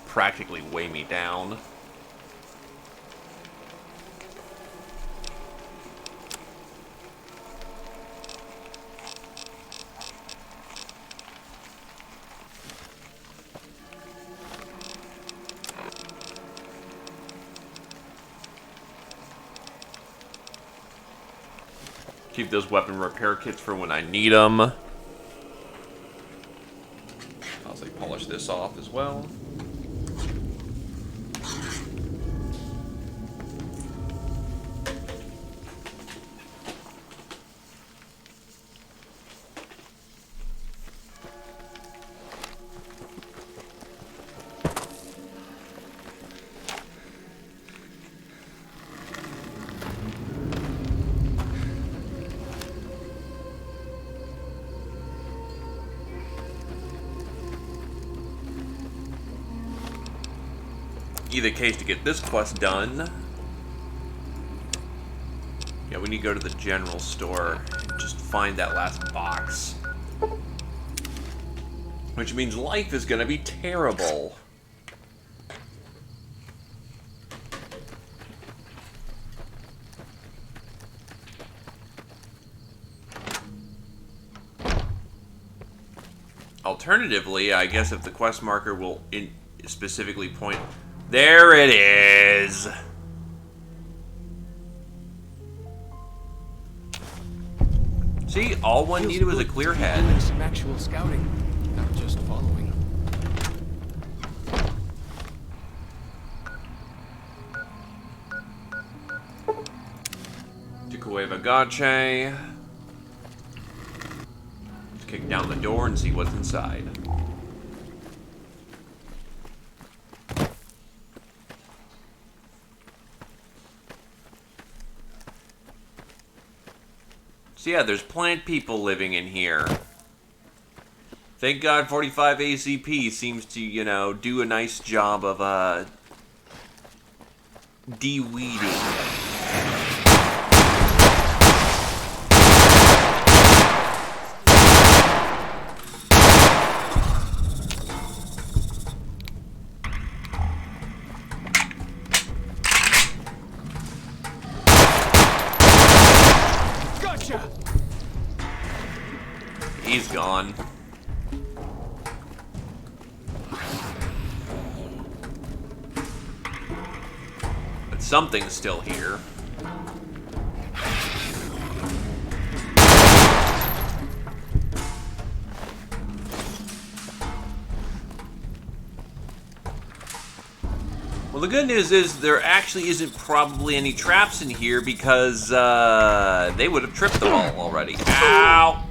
practically weigh me down. Keep those weapon repair kits for when I need them. I'll say polish this off as well. either case, to get this quest done, yeah, we need to go to the general store and just find that last box. Which means life is gonna be terrible. Alternatively, I guess if the quest marker will specifically point... There it is! See, all one needed was a clear head. Doing some actual scouting, not just following. To Cueva Gache. Let's kick down the door and see what's inside. So yeah, there's plant people living in here. Thank God 45 ACP seems to, you know, do a nice job of, de-weeding. He's gone. But something's still here. Well, the good news is there actually isn't probably any traps in here because they would have tripped them all already. Ow!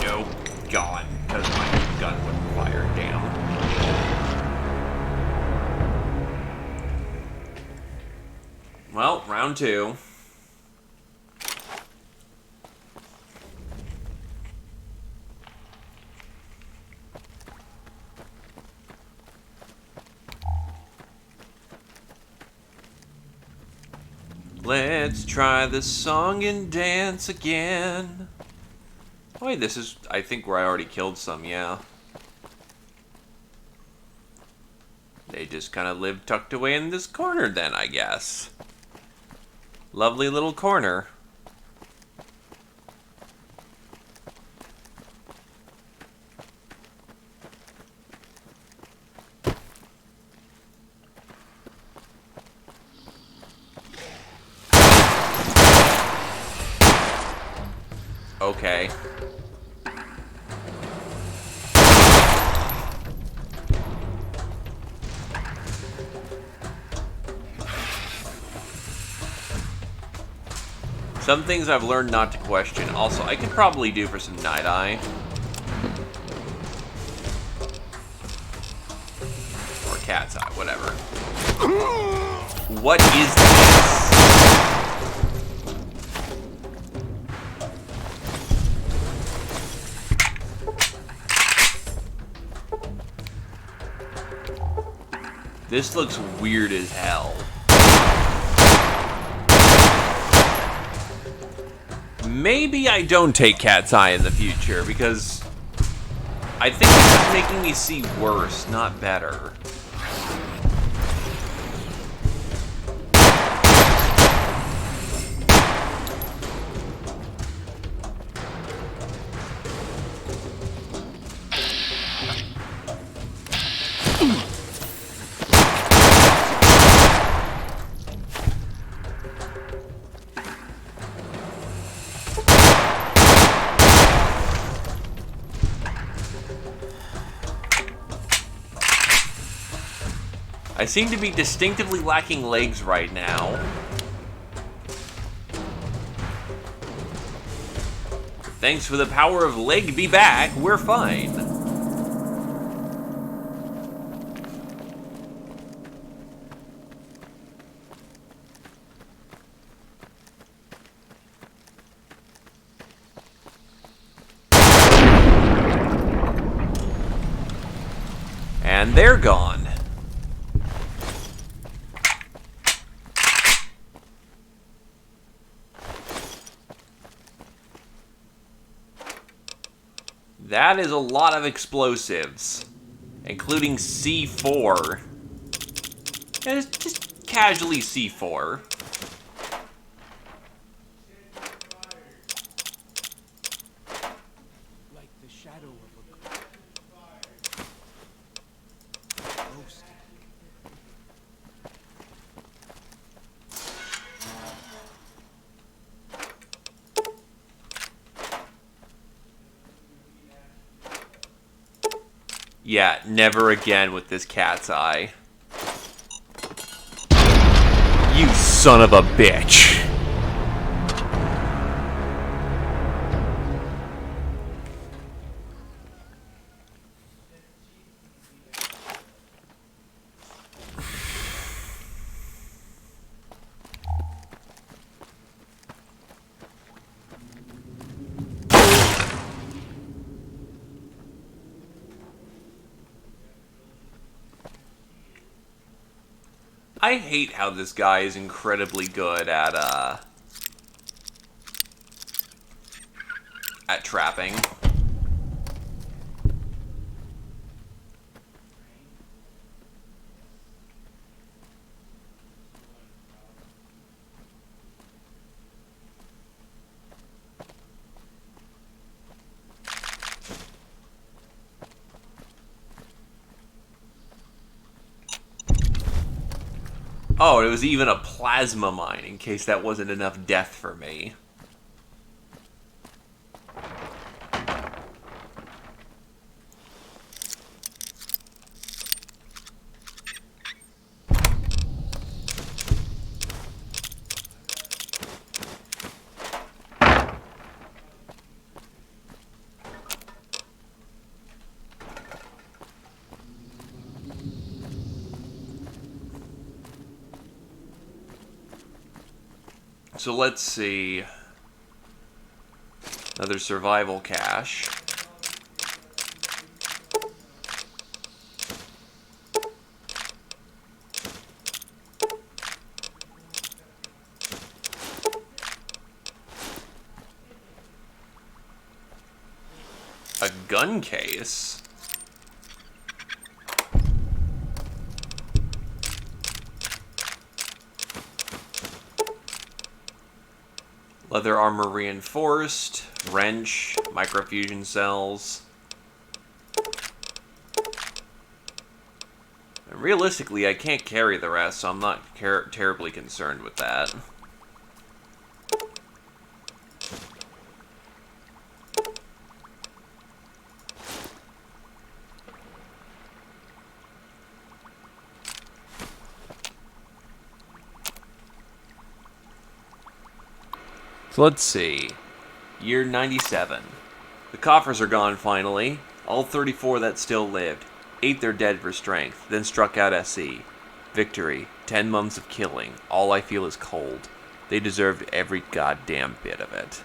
Nope, gone, because my gun wouldn't fire. Damn. Well, round two. Let's try this song and dance again. Oh, wait, this is, I think, where I already killed some, yeah. They just kind of live tucked away in this corner then, I guess. Lovely little corner. Okay. Some things I've learned not to question. Also, I could probably do for some Night Eye. Or Cat's Eye, whatever. What is this? This looks weird as hell. Maybe I don't take Cat's Eye in the future, because I think this is making me see worse, not better. I seem to be distinctively lacking legs right now. Thanks for the power of leg be back, we're fine. And they're gone. That is a lot of explosives, including C4. Yeah, just casually C4. Like the shadow of a ghost. Yeah, never again with this cat's eye. You son of a bitch. I hate how this guy is incredibly good at trapping. Oh, it was even a plasma mine, in case that wasn't enough death for me. So let's see. Another survival cache. A gun case? Leather armor reinforced, wrench, microfusion cells. And realistically, I can't carry the rest, so I'm not terribly concerned with that. So let's see. Year 97. The coffers are gone finally. All 34 that still lived. 8 they're dead for strength, then struck out SC. Victory. 10 months of killing. All I feel is cold. They deserved every goddamn bit of it.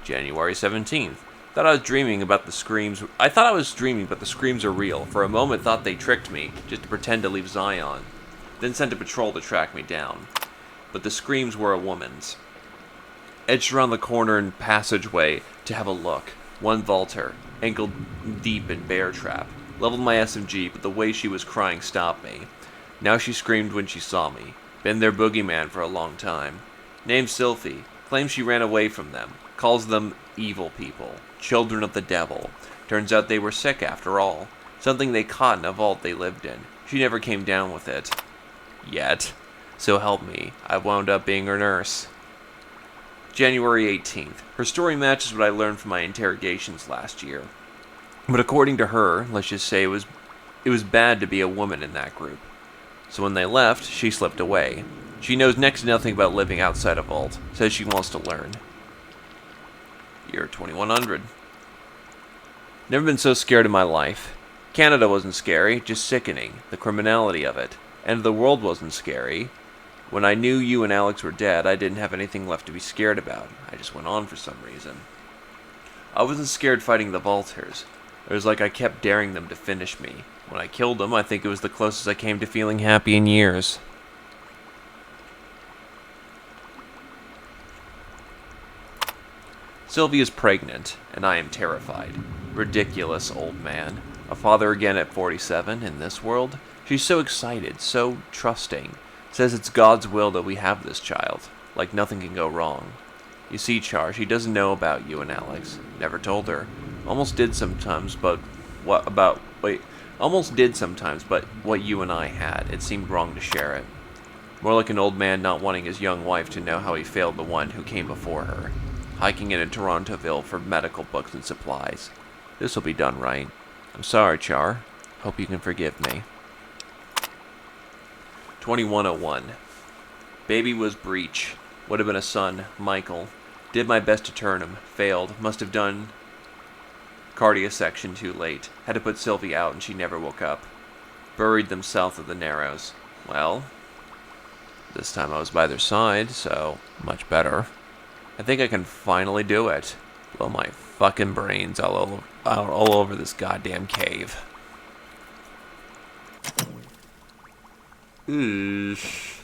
January 17th. Thought I was dreaming about the screams. I thought I was dreaming, but the screams are real. For a moment thought they tricked me, just to pretend to leave Zion. Then sent a patrol to track me down. But the screams were a woman's. Edged around the corner and passageway to have a look. One vaulter, ankle deep in bear trap. Leveled my SMG, but the way she was crying stopped me. Now she screamed when she saw me. Been their boogeyman for a long time. Named Sylphie. Claims she ran away from them. Calls them evil people. Children of the devil. Turns out they were sick after all. Something they caught in a vault they lived in. She never came down with it. Yet. So help me, I wound up being her nurse. January 18th. Her story matches what I learned from my interrogations last year. But according to her, let's just say it was bad to be a woman in that group. So when they left, she slipped away. She knows next to nothing about living outside a vault. Says she wants to learn. Year 2100. Never been so scared in my life. Canada wasn't scary, just sickening. The criminality of it. And the world wasn't scary. When I knew you and Alex were dead, I didn't have anything left to be scared about. I just went on for some reason. I wasn't scared fighting the Vaulters. It was like I kept daring them to finish me. When I killed them, I think it was the closest I came to feeling happy in years. Sylvie is pregnant, and I am terrified. Ridiculous, old man. A father again at 47 in this world? She's so excited, so trusting. Says it's God's will that we have this child. Like nothing can go wrong. You see, Char, she doesn't know about you and Alex. Never told her. Almost did sometimes, but almost did sometimes, but what you and I had, it seemed wrong to share it. More like an old man not wanting his young wife to know how he failed the one who came before her. Hiking into Torontoville for medical books and supplies. This'll be done right. I'm sorry, Char. Hope you can forgive me. 2101. Baby was Breach. Would have been a son, Michael. Did my best to turn him. Failed. Must have done cardia section too late. Had to put Sylvie out and she never woke up. Buried them south of the Narrows. Well, this time I was by their side, so much better. I think I can finally do it. Blow my fucking brains all over this goddamn cave. Oosh.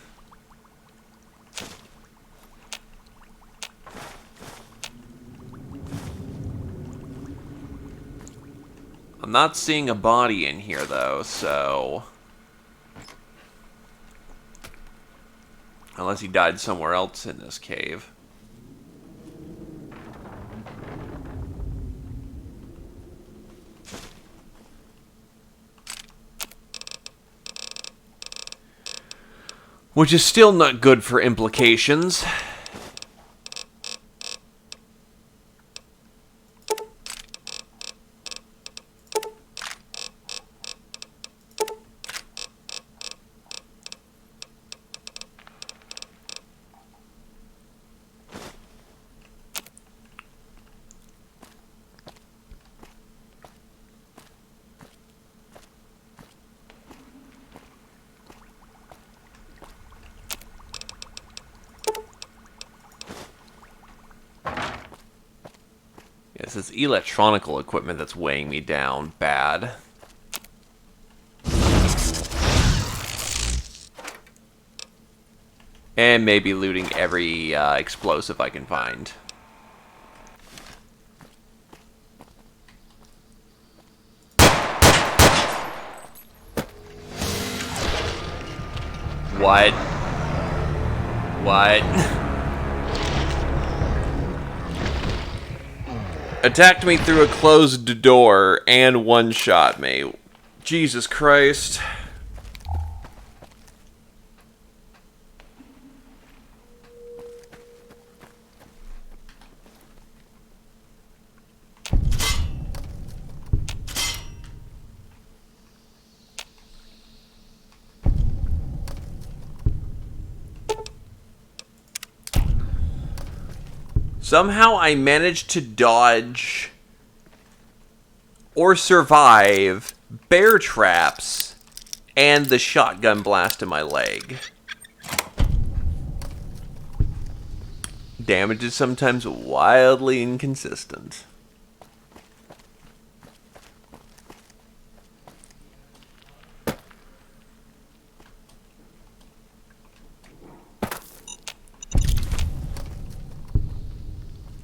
I'm not seeing a body in here, though, so... Unless he died somewhere else in this cave. Which is still not good for implications. Yes, it's electronical equipment that's weighing me down bad. And maybe looting every explosive I can find. What? What? Attacked me through a closed door and one-shot me. Jesus Christ. Somehow I managed to dodge or survive bear traps and the shotgun blast in my leg. Damage is sometimes wildly inconsistent.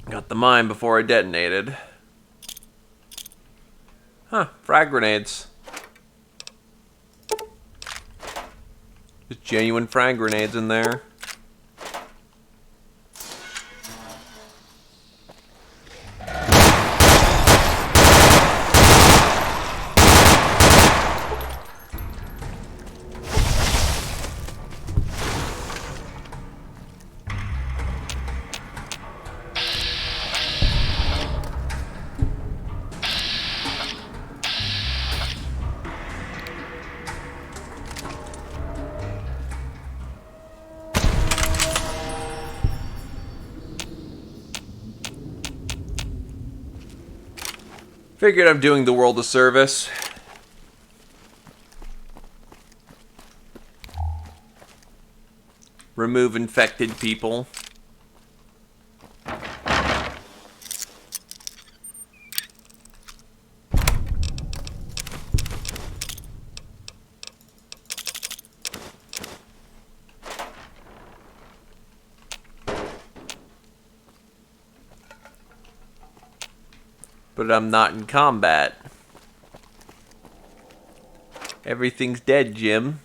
Got the mine before I detonated. Huh, frag grenades. Just genuine frag grenades in there. Figured I'm doing the world a service. Remove infected people. But I'm not in combat. Everything's dead, Jim.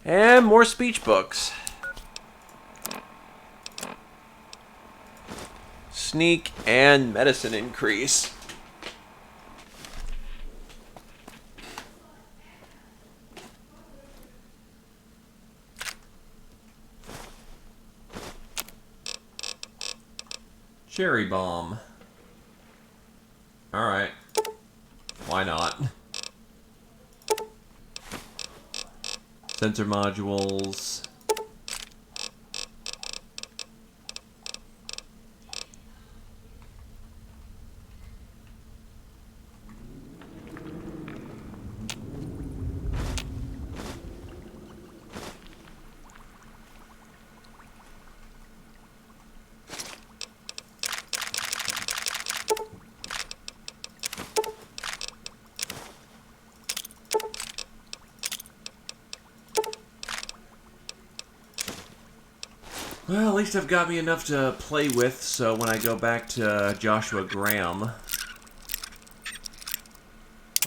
And more speech books. Sneak and medicine increase. Cherry bomb. Alright. Why not? Sensor modules. Well, at least I've got me enough to play with, so when I go back to Joshua Graham,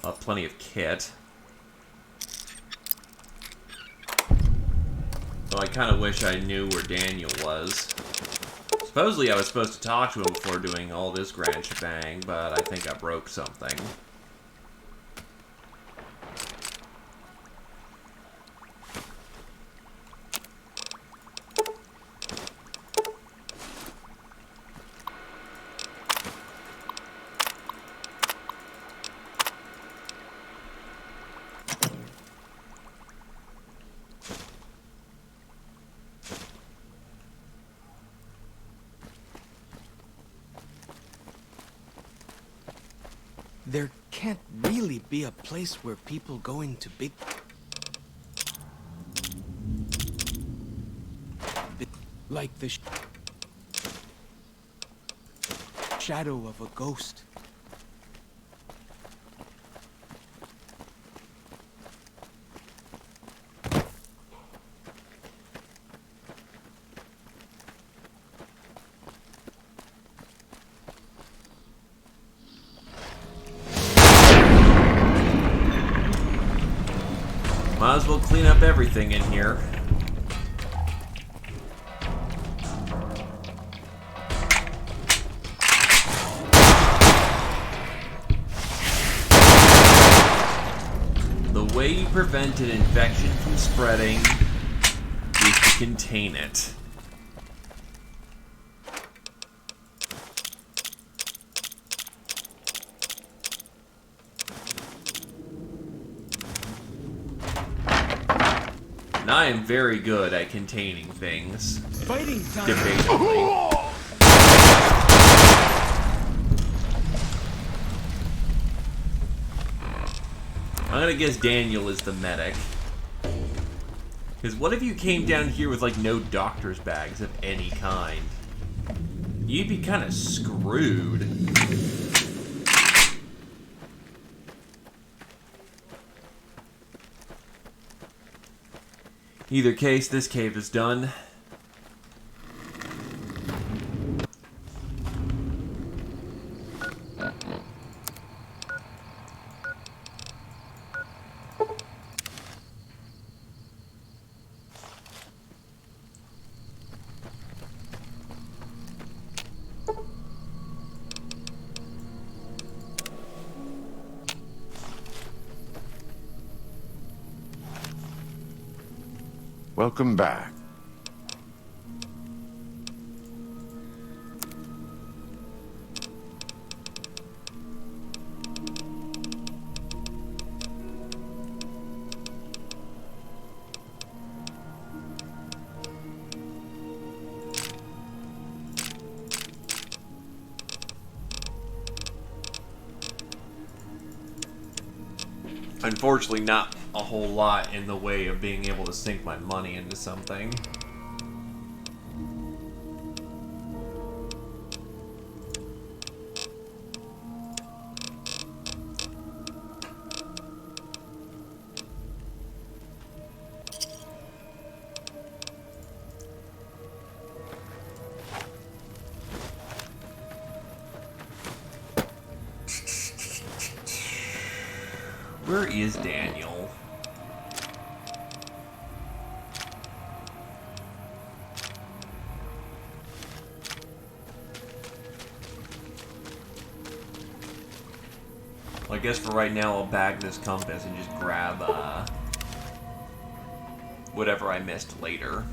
I'll have plenty of kit. Though I kind of wish I knew where Daniel was. Supposedly I was supposed to talk to him before doing all this grand shebang, but I think I broke something. There can't really be a place where people go into big... like the shadow of a ghost. Might as well clean up everything in here. The way you prevent an infection from spreading is to contain it. And I am very good at containing things. Fighting time. Debatably. I'm gonna guess Daniel is the medic. Because what if you came down here with, like, no doctor's bags of any kind? You'd be kind of screwed. Either case, this cave is done. Welcome back. Unfortunately, not a whole lot in the way of being able to sink my money into something. Where is Daniel? Well, I guess for right now I'll bag this compass and just grab whatever I missed later.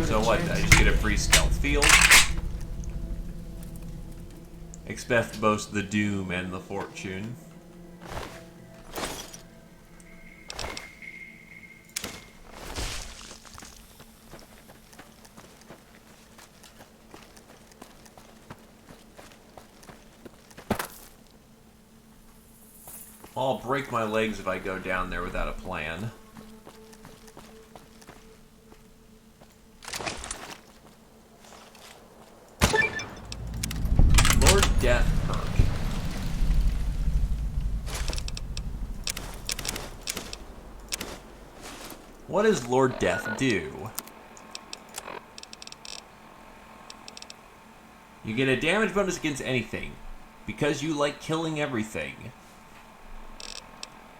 So what, did I just get a free stealth field? Expect both the doom and the fortune. I'll break my legs if I go down there without a plan. Lord Death perk. What does Lord Death do? You get a damage bonus against anything, because you like killing everything.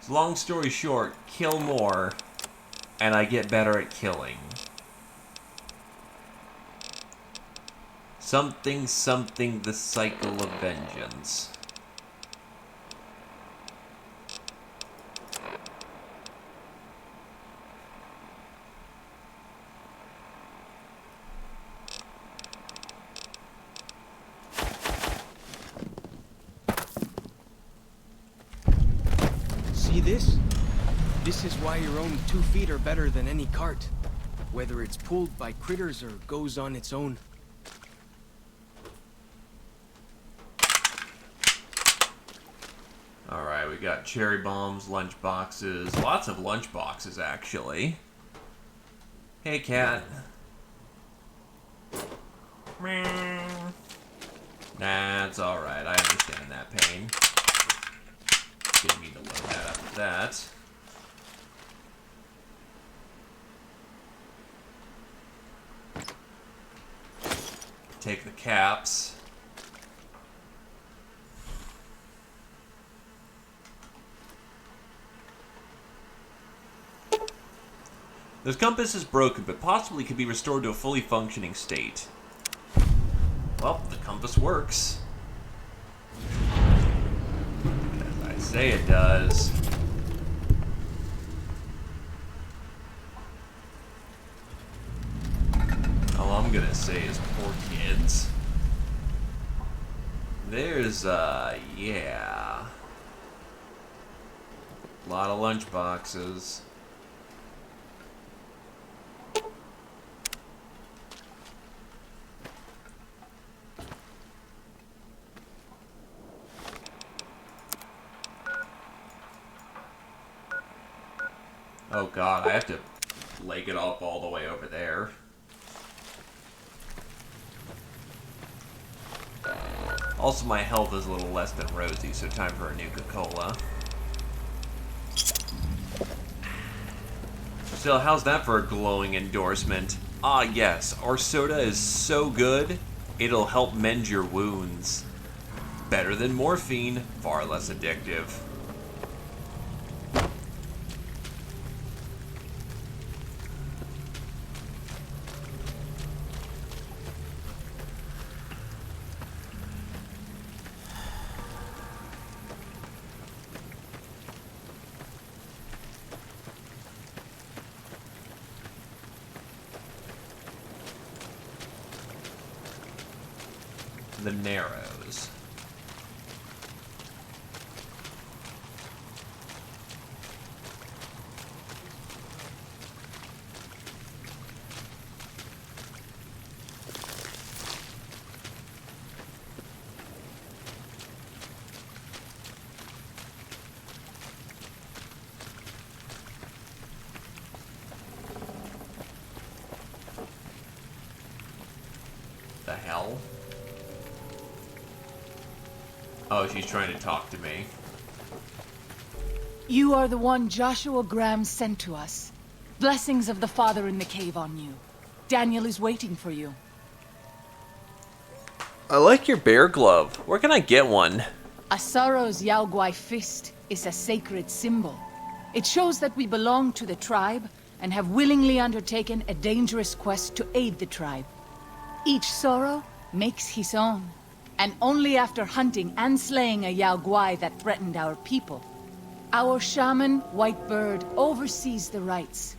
So long story short, kill more, and I get better at killing. Something, something, the cycle of vengeance. See this? This is why your own 2 feet are better than any cart. Whether it's pulled by critters or goes on its own. Alright, we got cherry bombs, lunch boxes, lots of lunch boxes actually. Hey cat. Nah, it's alright, I understand that pain. Didn't mean to load that up with that. Take the caps. This compass is broken, but possibly could be restored to a fully functioning state. Well, the compass works. As I say it does. All I'm gonna say is poor kids. There's, yeah. A lot of lunch boxes. Oh god, I have to leg it up all the way over there. Also, my health is a little less than rosy, so time for a Nuka-Cola. Still, how's that for a glowing endorsement? Ah yes, our soda is so good, it'll help mend your wounds. Better than morphine, far less addictive. The Narrows. The hell? Oh, she's trying to talk to me. You are the one Joshua Graham sent to us. Blessings of the Father in the cave on you. Daniel is waiting for you. I like your bear glove. Where can I get one? Asaro's Yao Guai fist is a sacred symbol. It shows that we belong to the tribe and have willingly undertaken a dangerous quest to aid the tribe. Each Soro makes his own, and only after hunting and slaying a Yao Guai that threatened our people. Our shaman, White Bird, oversees the rites.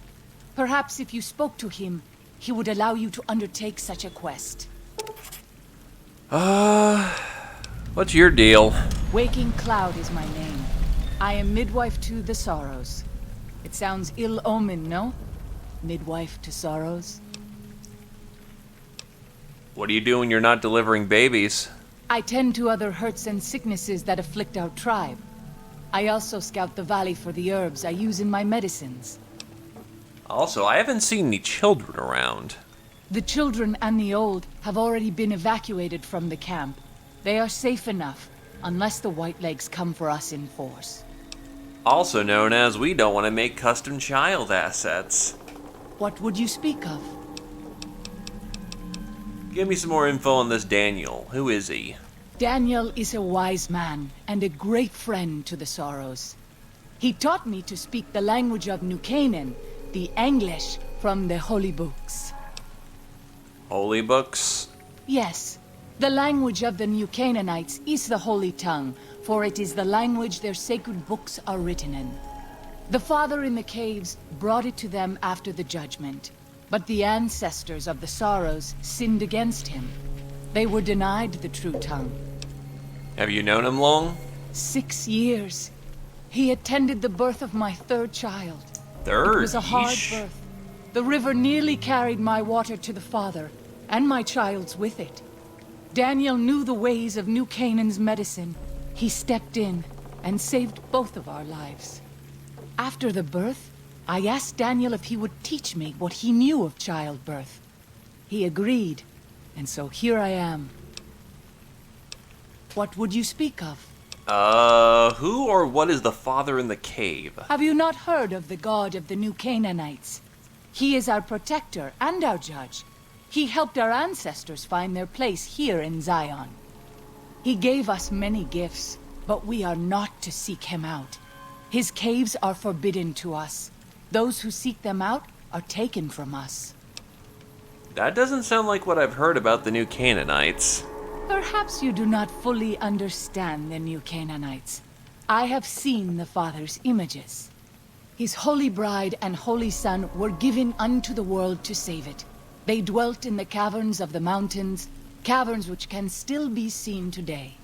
Perhaps if you spoke to him, he would allow you to undertake such a quest. What's your deal? Waking Cloud is my name. I am midwife to the Sorrows. It sounds ill-omened, no? Midwife to Sorrows? What do you do when you're not delivering babies? I tend to other hurts and sicknesses that afflict our tribe. I also scout the valley for the herbs I use in my medicines. Also, I haven't seen any children around. The children and the old have already been evacuated from the camp. They are safe enough, unless the Whitelegs come for us in force. Also known as we don't want to make custom child assets. What would you speak of? Give me some more info on this Daniel. Who is he? Daniel is a wise man and a great friend to the Sorrows. He taught me to speak the language of New Canaan, the English from the holy books. Holy books? Yes. The language of the New Canaanites is the Holy Tongue, for it is the language their sacred books are written in. The Father in the caves brought it to them after the judgment, but the ancestors of the Sorrows sinned against him. They were denied the true tongue. Have you known him long? 6 years. He attended the birth of my third child. Third? It was a hard Yeesh. birth. The river nearly carried my water to the Father, and my child's with it. Daniel knew the ways of New Canaan's medicine. He stepped in and saved both of our lives. After the birth, I asked Daniel if he would teach me what he knew of childbirth. He agreed, and so here I am. What would you speak of? Who or what is the Father in the cave? Have you not heard of the God of the New Canaanites? He is our protector and our judge. He helped our ancestors find their place here in Zion. He gave us many gifts, but we are not to seek him out. His caves are forbidden to us. Those who seek them out are taken from us. That doesn't sound like what I've heard about the New Canaanites. Perhaps you do not fully understand the New Canaanites. I have seen the Father's images. His holy bride and holy son were given unto the world to save it. They dwelt in the caverns of the mountains, caverns which can still be seen today.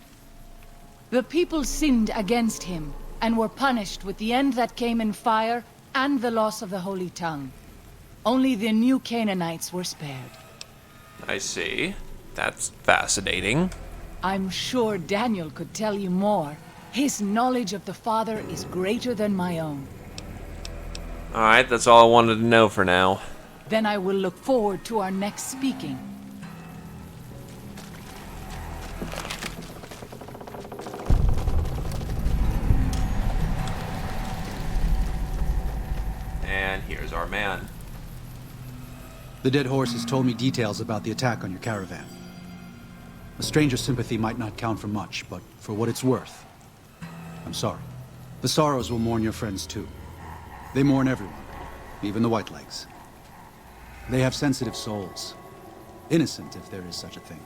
The people sinned against him, and were punished with the end that came in fire and the loss of the holy tongue. Only the New Canaanites were spared. I see. That's fascinating. I'm sure Daniel could tell you more. His knowledge of the Father is greater than my own. Alright, that's all I wanted to know for now. Then I will look forward to our next speaking. And here's our man. The dead horse has told me details about the attack on your caravan. A stranger's sympathy might not count for much, but for what it's worth, I'm sorry. The Sorrows will mourn your friends too. They mourn everyone, even the Whitelegs. They have sensitive souls. Innocent, if there is such a thing.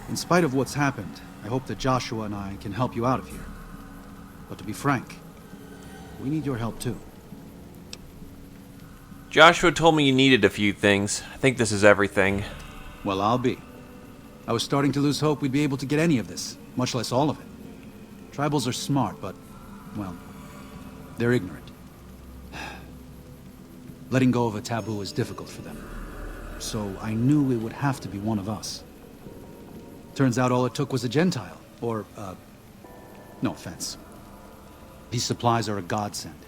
In spite of what's happened, I hope that Joshua and I can help you out of here. But to be frank, we need your help too. Joshua told me you needed a few things. I think this is everything. Well, I'll be. I was starting to lose hope we'd be able to get any of this, much less all of it. Tribals are smart, but, well, they're ignorant. Letting go of a taboo is difficult for them. So I knew it would have to be one of us. Turns out all it took was a Gentile, or, no offense. These supplies are a godsend.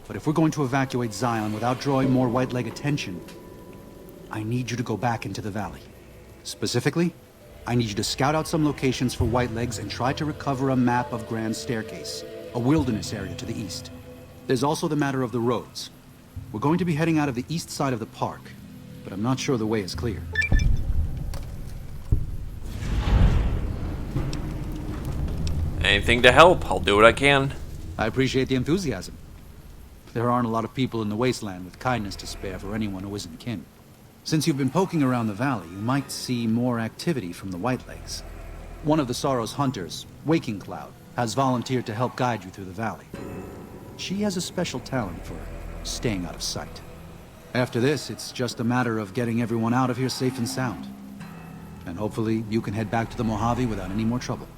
But if we're going to evacuate Zion without drawing more Whiteleg attention, I need you to go back into the valley. Specifically, I need you to scout out some locations for Whitelegs and try to recover a map of Grand Staircase, a wilderness area to the east. There's also the matter of the roads. We're going to be heading out of the east side of the park, but I'm not sure the way is clear. Anything to help, I'll do what I can. I appreciate the enthusiasm. There aren't a lot of people in the wasteland with kindness to spare for anyone who isn't kin. Since you've been poking around the valley, you might see more activity from the Whitelegs. One of the Sorrow's hunters, Waking Cloud, has volunteered to help guide you through the valley. She has a special talent for staying out of sight. After this, it's just a matter of getting everyone out of here safe and sound. And hopefully, you can head back to the Mojave without any more trouble.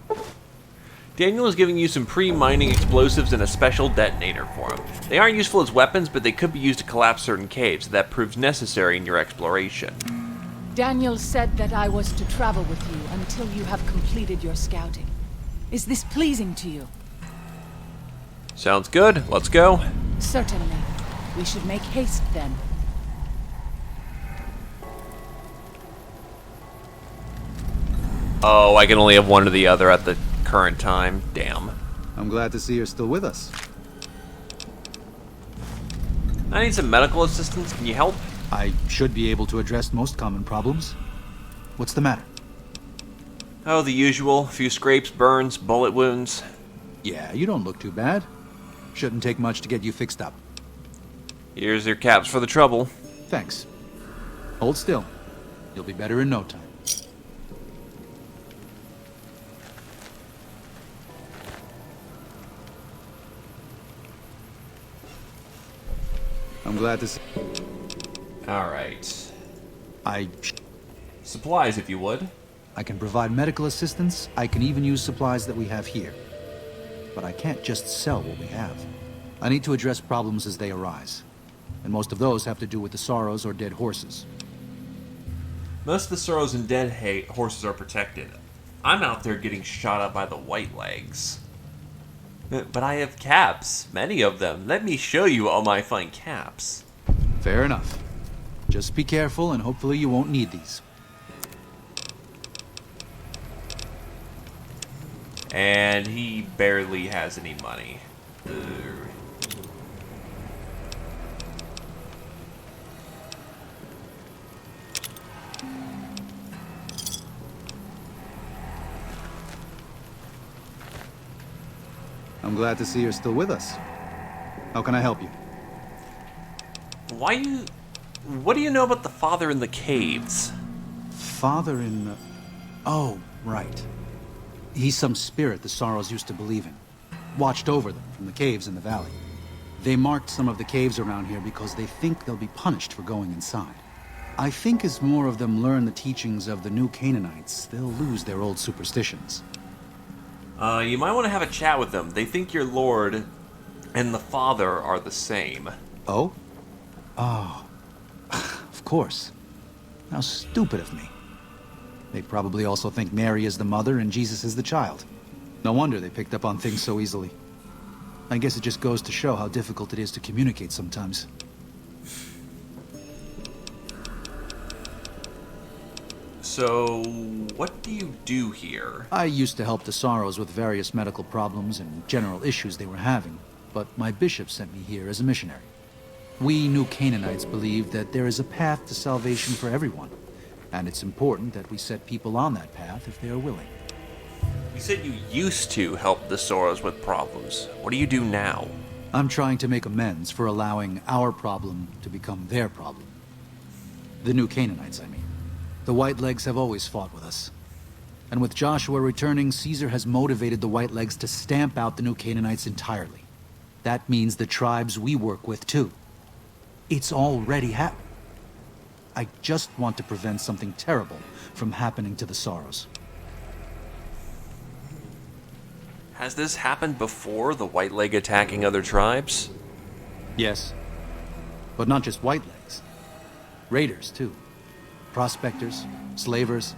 Daniel is giving you some pre-mining explosives and a special detonator for him. They aren't useful as weapons, but they could be used to collapse certain caves, so that proves necessary in your exploration. Daniel said that I was to travel with you until you have completed your scouting. Is this pleasing to you? Sounds good. Let's go. Certainly. We should make haste then. Oh, I can only have one or the other at the current time. Damn. I'm glad to see you're still with us. I need some medical assistance. Can you help? I should be able to address most common problems. What's the matter? Oh, the usual. A few scrapes, burns, bullet wounds. Yeah, you don't look too bad. Shouldn't take much to get you fixed up. Here's your caps for the trouble. Thanks. Hold still. You'll be better in no time. I'm glad to see. Alright. Supplies, if you would. I can provide medical assistance. I can even use supplies that we have here. But I can't just sell what we have. I need to address problems as they arise. And most of those have to do with the Sorrows or dead horses. Most of the Sorrows and dead horses are protected. I'm out there getting shot up by the Whitelegs. But I have caps, many of them. Let me show you all my fine caps. Fair enough. Just be careful and hopefully you won't need these. And he barely has any money. I'm glad to see you're still with us. How can I help you? What do you know about the father in the caves? Father in the... Oh, right. He's some spirit the Sorrows used to believe in. Watched over them from the caves in the valley. They marked some of the caves around here because they think they'll be punished for going inside. I think as more of them learn the teachings of the new Canaanites, they'll lose their old superstitions. You might want to have a chat with them. They think your lord and the father are the same. Oh? Oh. Of course. How stupid of me. They probably also think Mary is the mother and Jesus is the child. No wonder they picked up on things so easily. I guess it just goes to show how difficult it is to communicate sometimes. So, what do you do here? I used to help the Sorrows with various medical problems and general issues they were having, but my bishop sent me here as a missionary. We new Canaanites believe that there is a path to salvation for everyone, and it's important that we set people on that path if they are willing. You said you used to help the Sorrows with problems. What do you do now? I'm trying to make amends for allowing our problem to become their problem. The new Canaanites, I mean. The Whitelegs have always fought with us. And with Joshua returning, Caesar has motivated the Whitelegs to stamp out the new Canaanites entirely. That means the tribes we work with, too. It's already happened. I just want to prevent something terrible from happening to the Sorrows. Has this happened before, the Whiteleg attacking other tribes? Yes. But not just Whitelegs. Raiders, too. Prospectors, slavers,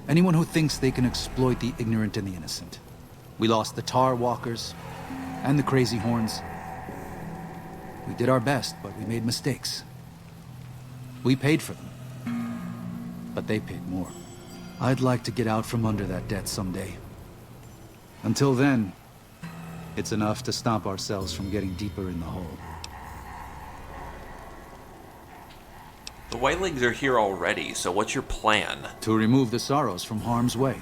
anyone who thinks they can exploit the ignorant and the innocent. We lost the Tar Walkers and the Crazy Horns. We did our best, but we made mistakes. We paid for them, but they paid more. I'd like to get out from under that debt someday. Until then, It's enough to stop ourselves from getting deeper in the hole. The Whitelegs are here already, so what's your plan? To remove the Sorrows from harm's way.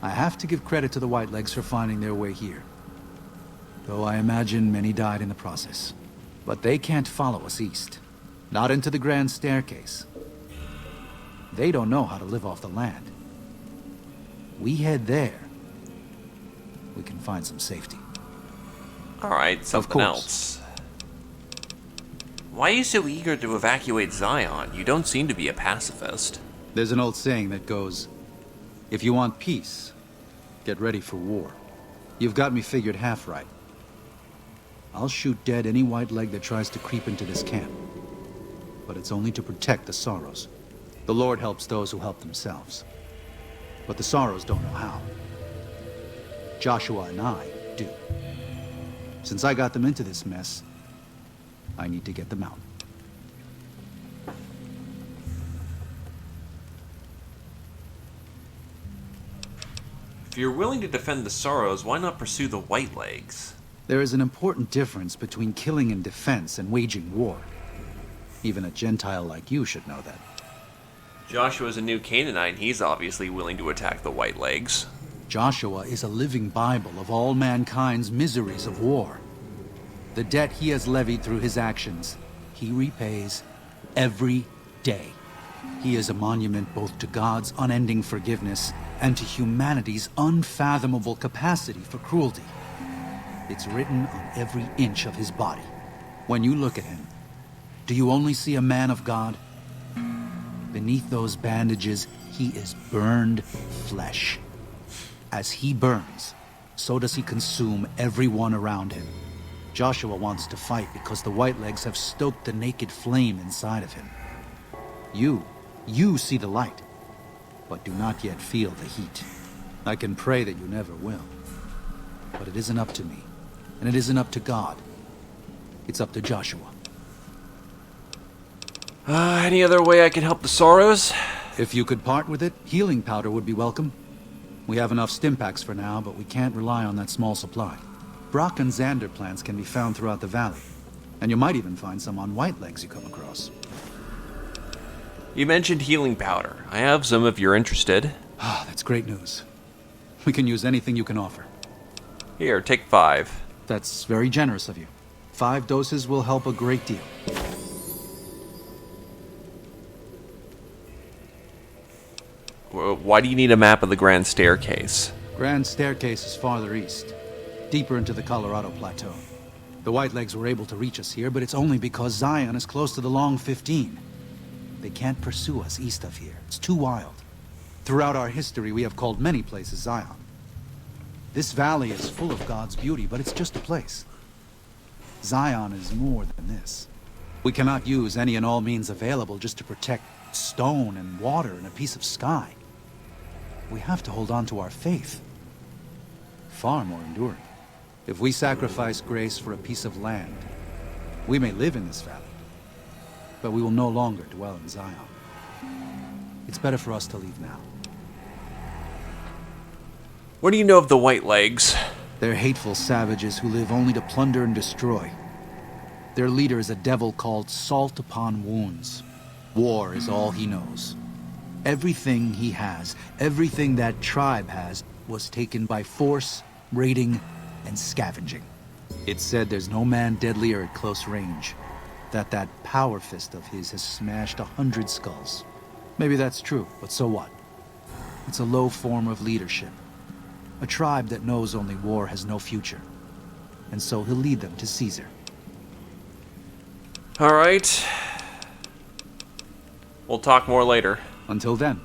I have to give credit to the Whitelegs for finding their way here. Though I imagine many died in the process. But they can't follow us east. Not into the Grand Staircase. They don't know how to live off the land. We head there. We can find some safety. Alright, something else. Why are you so eager to evacuate Zion? You don't seem to be a pacifist. There's an old saying that goes, if you want peace, get ready for war. You've got me figured half right. I'll shoot dead any Whiteleg that tries to creep into this camp. But it's only to protect the Sorrows. The Lord helps those who help themselves. But the Sorrows don't know how. Joshua and I do. Since I got them into this mess, I need to get them out. If you're willing to defend the Sorrows, why not pursue the Whitelegs? There is an important difference between killing in defense and waging war. Even a Gentile like you should know that. Joshua's a new Canaanite, and he's obviously willing to attack the Whitelegs. Joshua is a living Bible of all mankind's miseries of war. The debt he has levied through his actions, he repays every day. He is a monument both to God's unending forgiveness and to humanity's unfathomable capacity for cruelty. It's written on every inch of his body. When you look at him, do you only see a man of God? Beneath those bandages, he is burned flesh. As he burns, so does he consume everyone around him. Joshua wants to fight because the Whitelegs have stoked the naked flame inside of him. You see the light, but do not yet feel the heat. I can pray that you never will. But it isn't up to me, and it isn't up to God. It's up to Joshua. Any other way I can help the Sorrows? If you could part with it, healing powder would be welcome. We have enough Stimpaks for now, but we can't rely on that small supply. Brock and Xander plants can be found throughout the valley, and you might even find some on Whitelegs you come across. You mentioned healing powder. I have some if you're interested. Ah, that's great news. We can use anything you can offer. Here, take 5. That's very generous of you. 5 doses will help a great deal. Why do you need a map of the Grand Staircase? Grand Staircase is farther east, deeper into the Colorado Plateau. The Whitelegs were able to reach us here, but it's only because Zion is close to the Long 15. They can't pursue us east of here. It's too wild. Throughout our history, we have called many places Zion. This valley is full of God's beauty, but it's just a place. Zion is more than this. We cannot use any and all means available just to protect stone and water and a piece of sky. We have to hold on to our faith. Far more enduring. If we sacrifice grace for a piece of land, we may live in this valley, but we will no longer dwell in Zion. It's better for us to leave now. What do you know of the Whitelegs? They're hateful savages who live only to plunder and destroy. Their leader is a devil called Salt Upon Wounds. War is all he knows. Everything he has, everything that tribe has, was taken by force, raiding, and scavenging. It's said there's no man deadlier at close range, that power fist of his has smashed 100 skulls. Maybe that's true, but so what? It's a low form of leadership. A tribe that knows only war has no future. And so he'll lead them to Caesar. All right. We'll talk more later. Until then.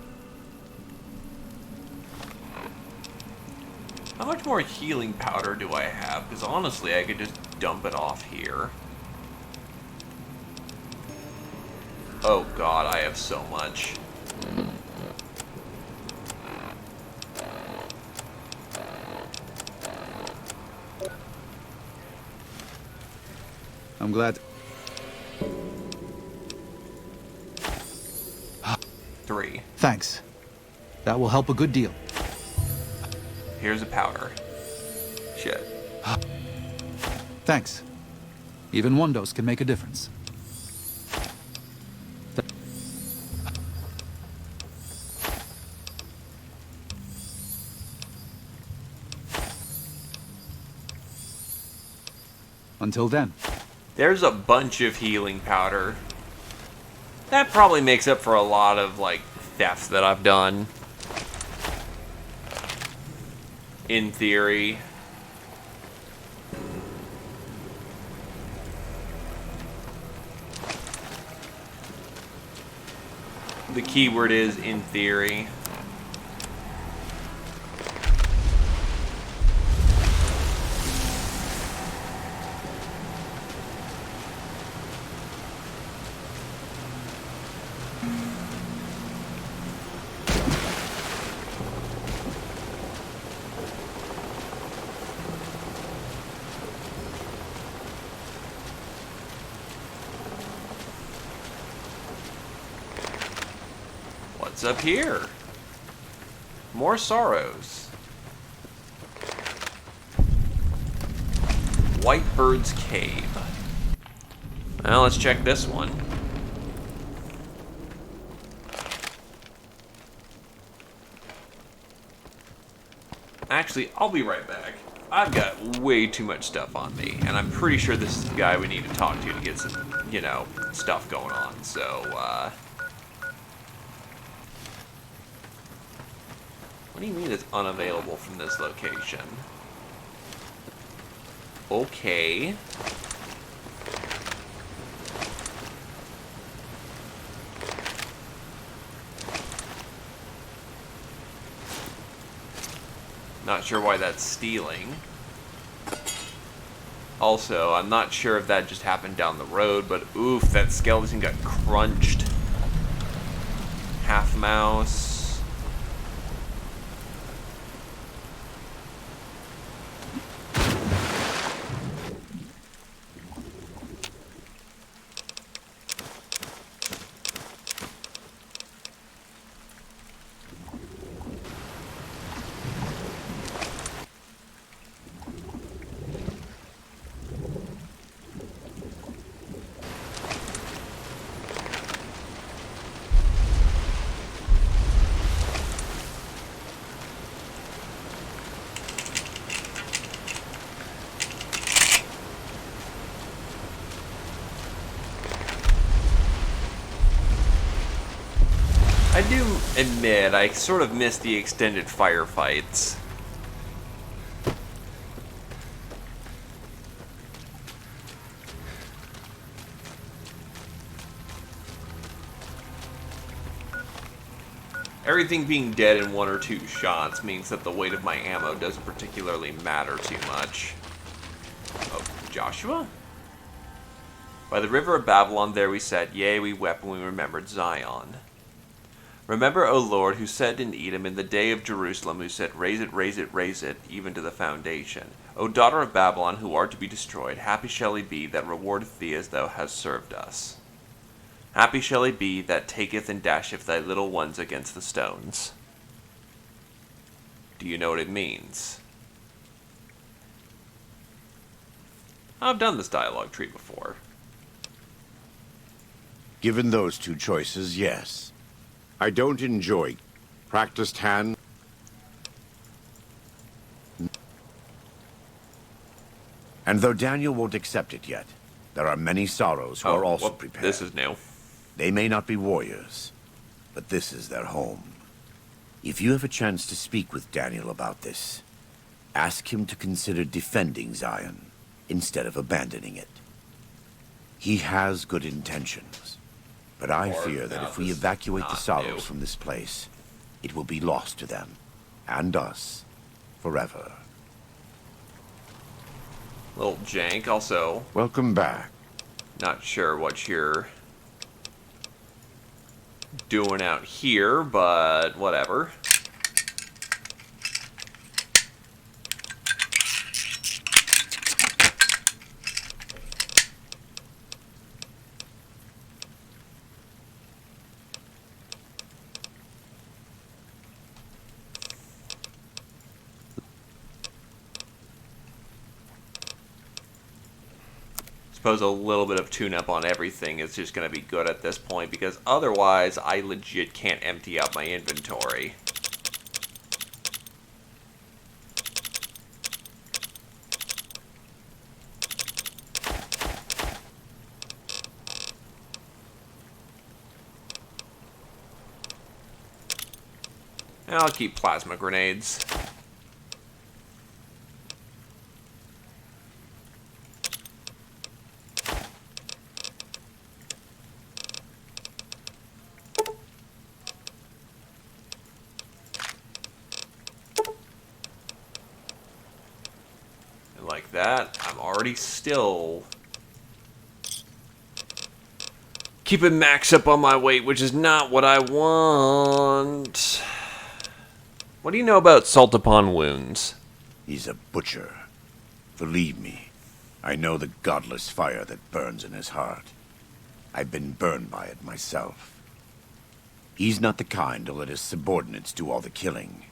How much more healing powder do I have? Because honestly, I could just dump it off here. Oh god, I have so much. I'm glad. 3. Thanks. That will help a good deal. Here's a powder. Shit. Thanks. Even one dose can make a difference. Until then. There's a bunch of healing powder. That probably makes up for a lot of, like, thefts that I've done. In theory. The keyword is in theory. What's up here? More sorrows. Whitebird's Cave. Well, let's check this one. Actually, I'll be right back. I've got way too much stuff on me, and I'm pretty sure this is the guy we need to talk to get some, you know, stuff going on. So, what do you mean it's unavailable from this location? Okay. Not sure why that's stealing. Also, I'm not sure if that just happened down the road, but oof, that skeleton got crunched. Half mouse. I do admit, I sort of miss the extended firefights. Everything being dead in 1 or 2 shots means that the weight of my ammo doesn't particularly matter too much. Oh, Joshua? By the river of Babylon there we sat, yea, we wept when we remembered Zion. Remember, O Lord, who said in Edom in the day of Jerusalem, who said, raise it, raise it, raise it, even to the foundation. O daughter of Babylon, who art to be destroyed, happy shall he be that rewardeth thee as thou hast served us. Happy shall he be that taketh and dasheth thy little ones against the stones. Do you know what it means? I've done this dialogue tree before. Given those 2 choices, yes. I don't enjoy practiced hand. And though Daniel won't accept it yet, there are many sorrows who are also prepared. This is new. They may not be warriors, but this is their home. If you have a chance to speak with Daniel about this, ask him to consider defending Zion instead of abandoning it. He has good intentions. But I fear that if we evacuate the sorrows from this place, it will be lost to them, and us, forever. Little jank, also. Welcome back. Not sure what you're doing out here, but whatever. suppose a little bit of tune-up on everything is just going to be good at this point, because otherwise I legit can't empty out my inventory. And I'll keep plasma grenades. And like that, I'm already still keeping max up on my weight, which is not what I want. What do you know about Salt Upon Wounds? He's a butcher. Believe me, I know the godless fire that burns in his heart. I've been burned by it myself. He's not the kind to let his subordinates do all the killing.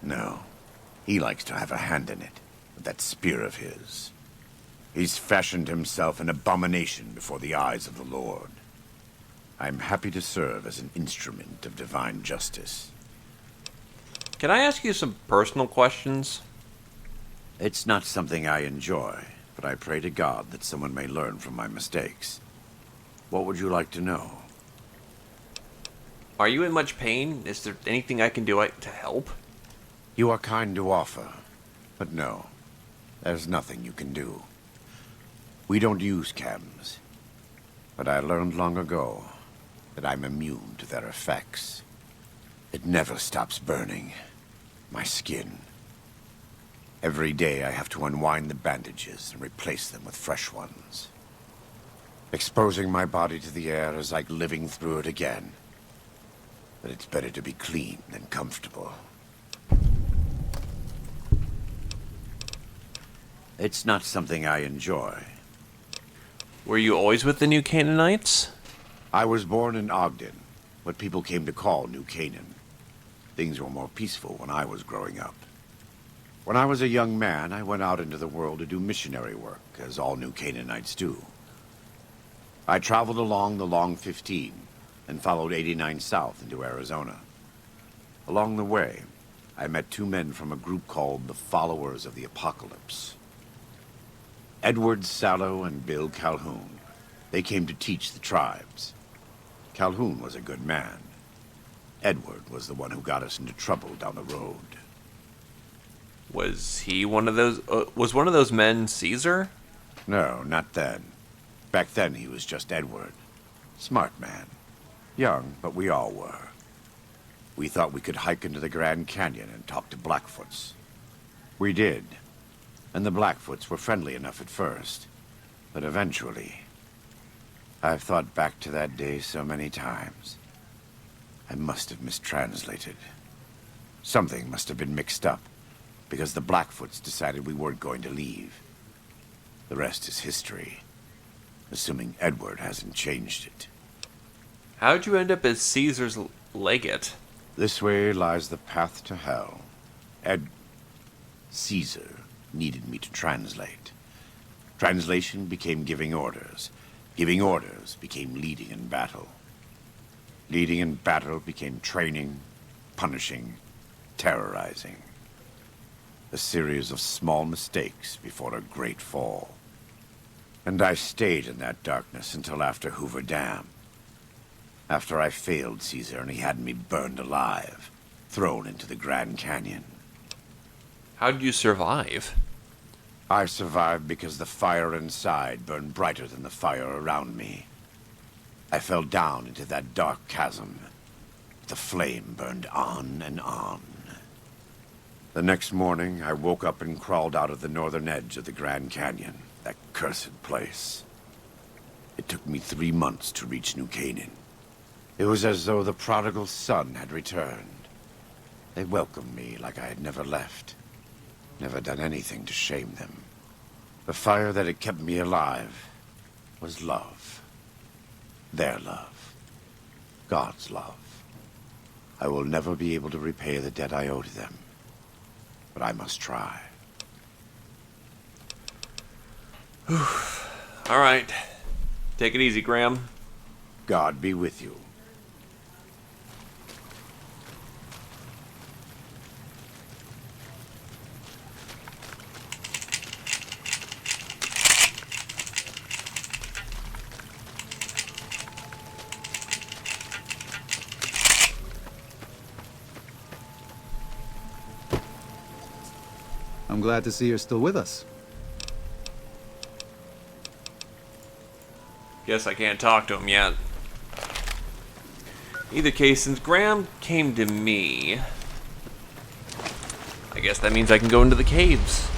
No, he likes to have a hand in it, with that spear of his. He's fashioned himself an abomination before the eyes of the Lord. I'm happy to serve as an instrument of divine justice. Can I ask you some personal questions? It's not something I enjoy, but I pray to God that someone may learn from my mistakes. What would you like to know? Are you in much pain? Is there anything I can do to help? You are kind to offer, but no, there's nothing you can do. We don't use chems, but I learned long ago that I'm immune to their effects. It never stops burning. My skin. Every day I have to unwind the bandages and replace them with fresh ones. Exposing my body to the air is like living through it again. But it's better to be clean than comfortable. It's not something I enjoy. Were you always with the New Canaanites? I was born in Ogden, what people came to call New Canaan. Things were more peaceful when I was growing up. When I was a young man, I went out into the world to do missionary work, as all New Canaanites do. I traveled along the Long 15 and followed 89 south into Arizona. Along the way, I met two men from a group called the Followers of the Apocalypse. Edward Sallow and Bill Calhoun. They came to teach the tribes. Calhoun was a good man. Edward was the one who got us into trouble down the road. Was he one of those... was one of those men Caesar? No, not then. Back then he was just Edward. Smart man. Young, but we all were. We thought we could hike into the Grand Canyon and talk to Blackfoots. We did. And the Blackfoots were friendly enough at first. But eventually... I've thought back to that day so many times. I must have mistranslated. Something must have been mixed up, because the Blackfoots decided we weren't going to leave. The rest is history, assuming Edward hasn't changed it. How'd you end up as Caesar's legate? This way lies the path to hell. Caesar needed me to translate. Translation became giving orders. Giving orders became leading in battle. Leading in battle became training, punishing, terrorizing. A series of small mistakes before a great fall. And I stayed in that darkness until after Hoover Dam. After I failed Caesar and he had me burned alive, thrown into the Grand Canyon. How did you survive? I survived because the fire inside burned brighter than the fire around me. I fell down into that dark chasm. The flame burned on and on. The next morning, I woke up and crawled out of the northern edge of the Grand Canyon, that cursed place. It took me 3 months to reach New Canaan. It was as though the prodigal son had returned. They welcomed me like I had never left. Never done anything to shame them. The fire that had kept me alive was love. Their love. God's love. I will never be able to repay the debt I owe to them. But I must try. Alright. Take it easy, Graham. God be with you. I'm glad to see you're still with us. Guess I can't talk to him yet. Either case, since Graham came to me, I guess that means I can go into the caves.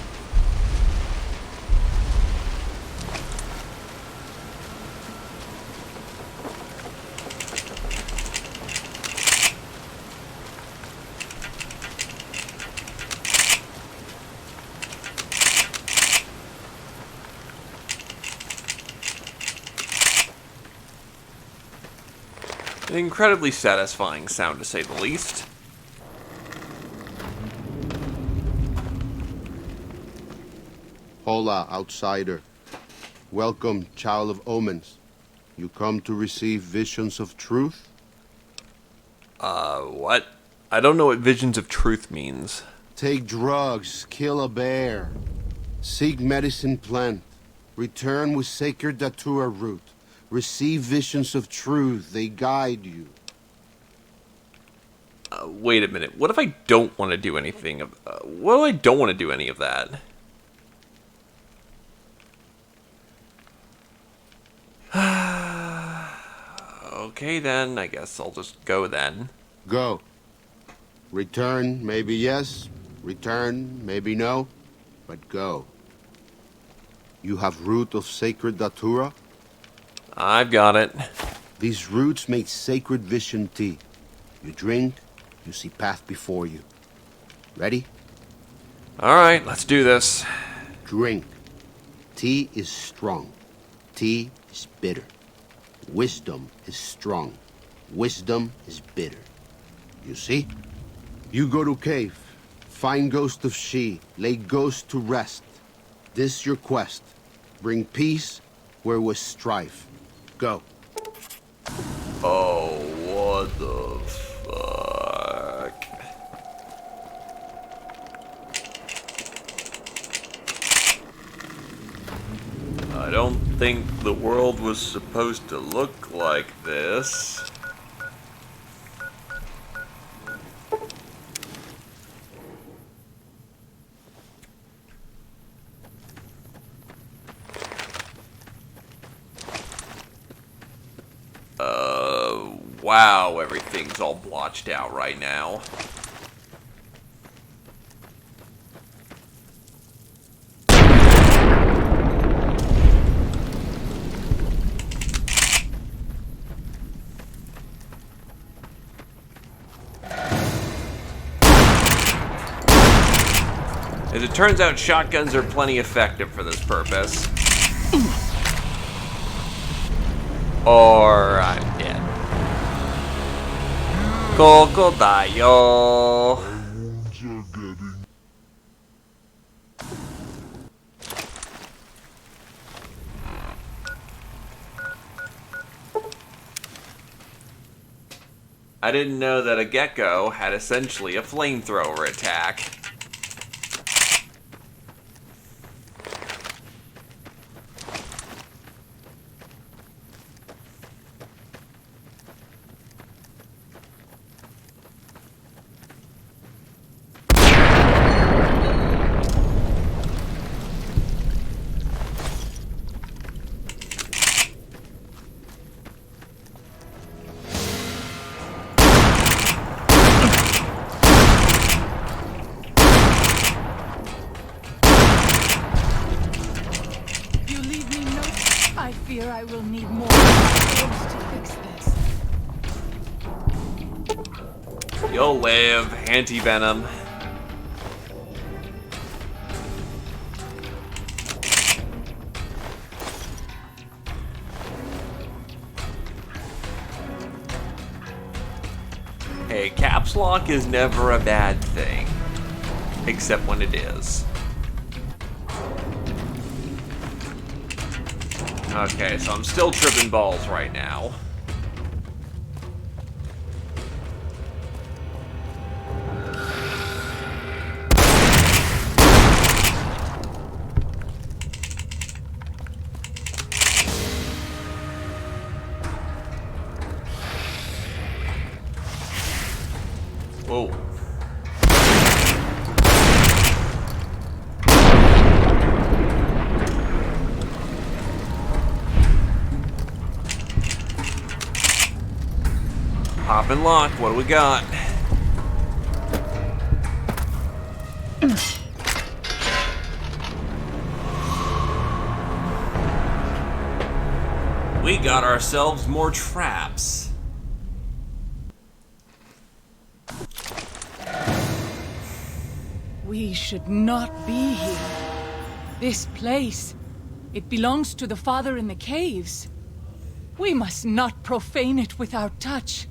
An incredibly satisfying sound, to say the least. Hola, outsider. Welcome, child of omens. You come to receive visions of truth? What? I don't know what visions of truth means. Take drugs, kill a bear. Seek medicine plant. Return with sacred datura root. Receive visions of truth, they guide you. Wait a minute. What if I don't want to do anything of... what if I don't want to do any of that? Okay then, I guess I'll just go then. Go. Return, maybe yes. Return, maybe no. But go. You have root of sacred datura? I've got it. These roots make sacred vision tea. You drink, you see path before you. Ready? Alright, let's do this. Drink. Tea is strong. Tea is bitter. Wisdom is strong. Wisdom is bitter. You see? You go to cave. Find ghost of she. Lay ghost to rest. This your quest. Bring peace where was strife. Go. Oh, what the fuck? I don't think the world was supposed to look like this. Wow, everything's all blotched out right now. As it turns out, shotguns are plenty effective for this purpose. Or I'm dead. Crocodile. I didn't know that a gecko had essentially a flamethrower attack. I fear I will need more orbs to fix this. You'll live, anti-venom. Hey, caps lock is never a bad thing. Except when it is. Okay, so I'm still tripping balls right now. Whoa. Pop and lock, what do we got? We got ourselves more traps. We should not be here. This place, it belongs to the Father in the caves. We must not profane it with our touch.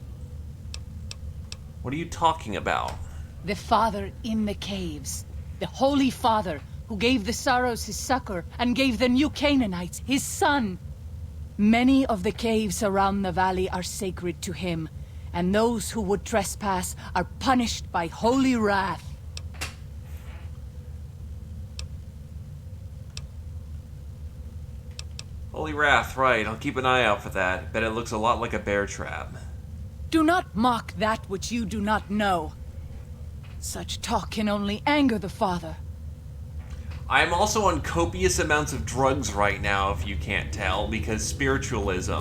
What are you talking about? The Father in the caves. The Holy Father, who gave the Sorrows his succor and gave the new Canaanites his son. Many of the caves around the valley are sacred to him, and those who would trespass are punished by holy wrath. Holy wrath, right. I'll keep an eye out for that. Bet it looks a lot like a bear trap. Do not mock that which you do not know. Such talk can only anger the Father. I am also on copious amounts of drugs right now, if you can't tell, because spiritualism.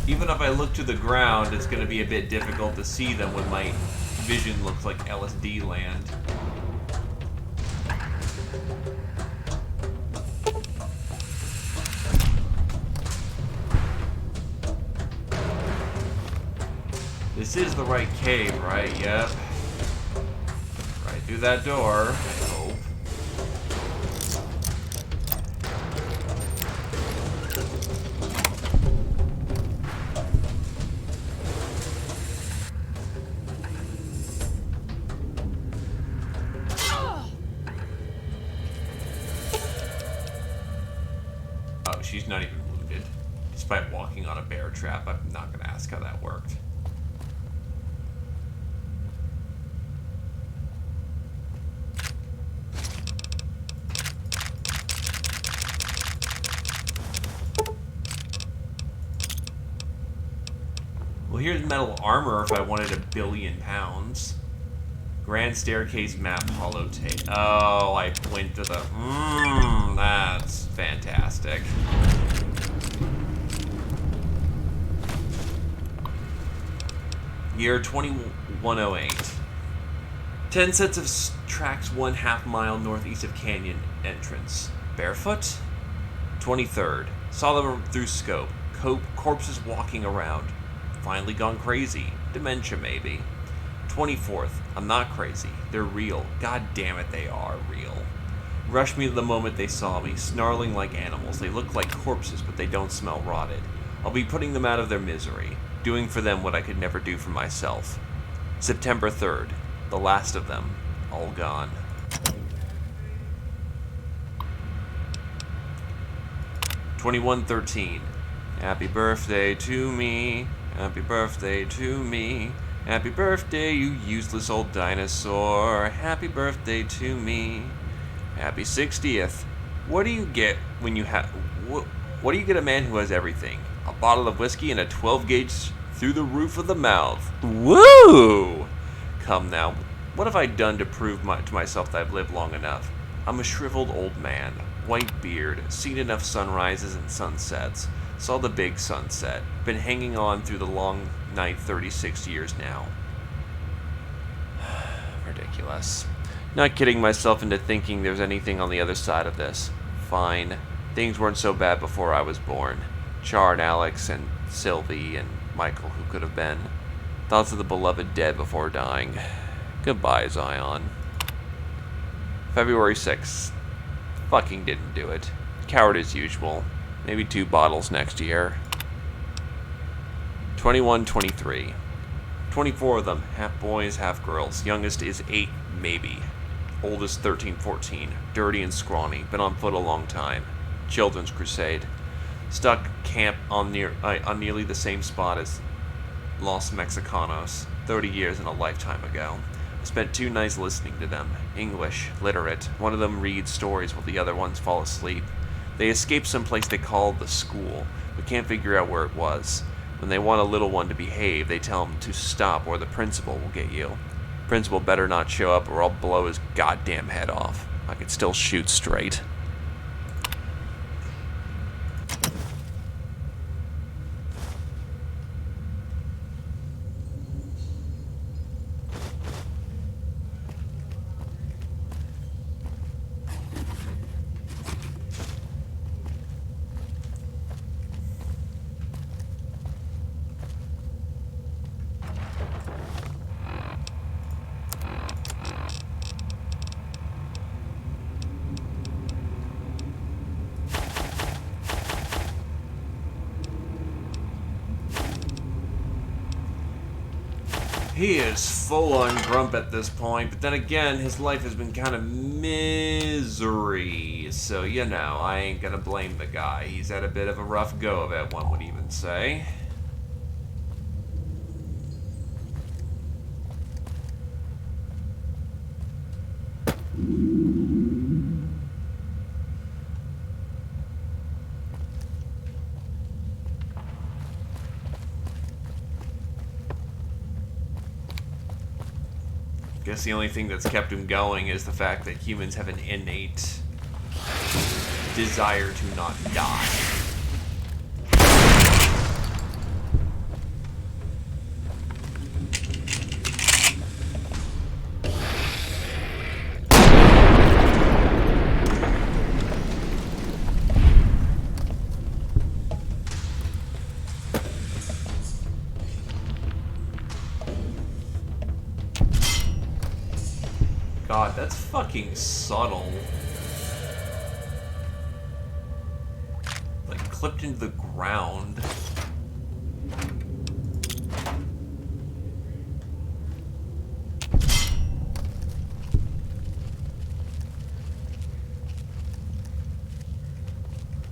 Even if I look to the ground, it's going to be a bit difficult to see them when my vision looks like LSD land. This is the right cave, right? Yep. Right through that door, I hope. Oh, she's not even wounded. Despite walking on a bear trap, I'm not going to ask how that worked. Well, here's metal armor if I wanted £1 billion. Grand Staircase map holotape. Oh, I went to the... that's fantastic. Year 2108. 10 sets of tracks 1/2 mile northeast of Canyon entrance. Barefoot? 23rd. Saw them through scope. Corpses walking around. Finally gone crazy. Dementia, maybe. 24th. I'm not crazy. They're real. God damn it, they are real. Rushed me the moment they saw me, snarling like animals. They look like corpses, but they don't smell rotted. I'll be putting them out of their misery, doing for them what I could never do for myself. September 3rd. The last of them. All gone. (21:13) Happy birthday to me. Happy birthday to me. Happy birthday, you useless old dinosaur. Happy birthday to me. Happy 60th. What do you get when you have... What do you get a man who has everything? A bottle of whiskey and a 12-gauge through the roof of the mouth. Woo! Come now. What have I done to prove to myself that I've lived long enough? I'm a shriveled old man. White beard. Seen enough sunrises and sunsets. Saw the big sunset. Been hanging on through the long night 36 years now. Ridiculous. Not kidding myself into thinking there's anything on the other side of this. Fine. Things weren't so bad before I was born. Char and Alex and Sylvie and Michael who could have been. Thoughts of the beloved dead before dying. Goodbye, Zion. February 6th. Fucking didn't do it. Coward as usual. Maybe 2 bottles next year. 21:23. 24 of them, half boys, half girls. Youngest is 8, maybe. Oldest 13, 14. Dirty and scrawny, been on foot a long time. Children's crusade. Stuck camp on nearly the same spot as Los Mexicanos, 30 years and a lifetime ago. I spent 2 nights listening to them. English, literate. One of them reads stories while the other ones fall asleep. They escaped someplace they called the school, but can't figure out where it was. When they want a little one to behave, they tell him to stop or the principal will get you. Principal better not show up or I'll blow his goddamn head off. I could still shoot straight. He is full on grump at this point, but then again, his life has been kind of misery. So, you know, I ain't gonna blame the guy. He's had a bit of a rough go of it, one would even say. Guess the only thing that's kept him going is the fact that humans have an innate desire to not die. God, that's fucking subtle. Like, clipped into the ground.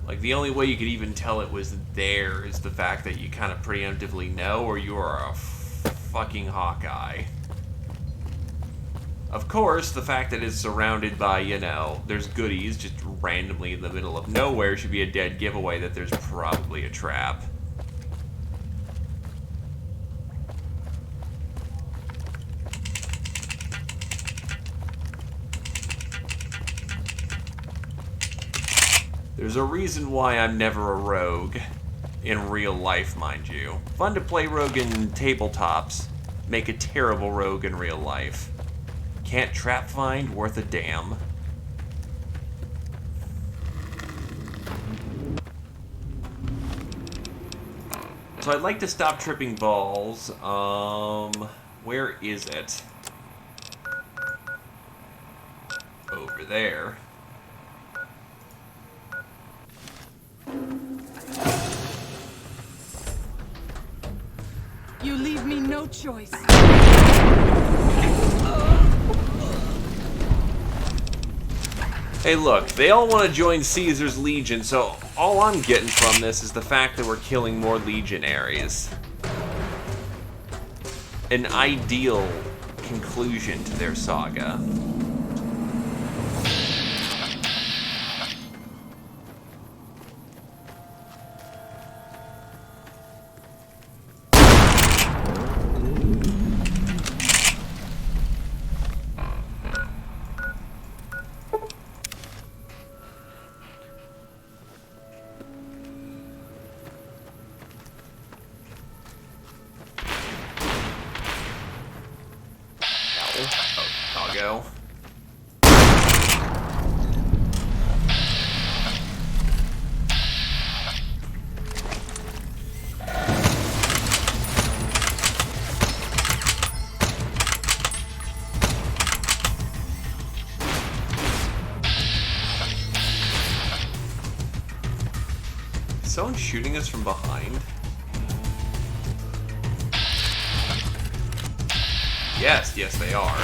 Like, the only way you could even tell it was there is the fact that you kind of preemptively know, or you are a fucking Hawkeye. Of course, the fact that it's surrounded by, you know, there's goodies just randomly in the middle of nowhere should be a dead giveaway that there's probably a trap. There's a reason why I'm never a rogue. In real life, mind you. Fun to play rogue in tabletops. Make a terrible rogue in real life. Can't trap find worth a damn. So I'd like to stop tripping balls. Where is it? Over there. You leave me no choice. Hey look, they all want to join Caesar's Legion, so all I'm getting from this is the fact that we're killing more legionaries. An ideal conclusion to their saga. Doggo. Is someone shooting us from behind? Yes, yes, they are.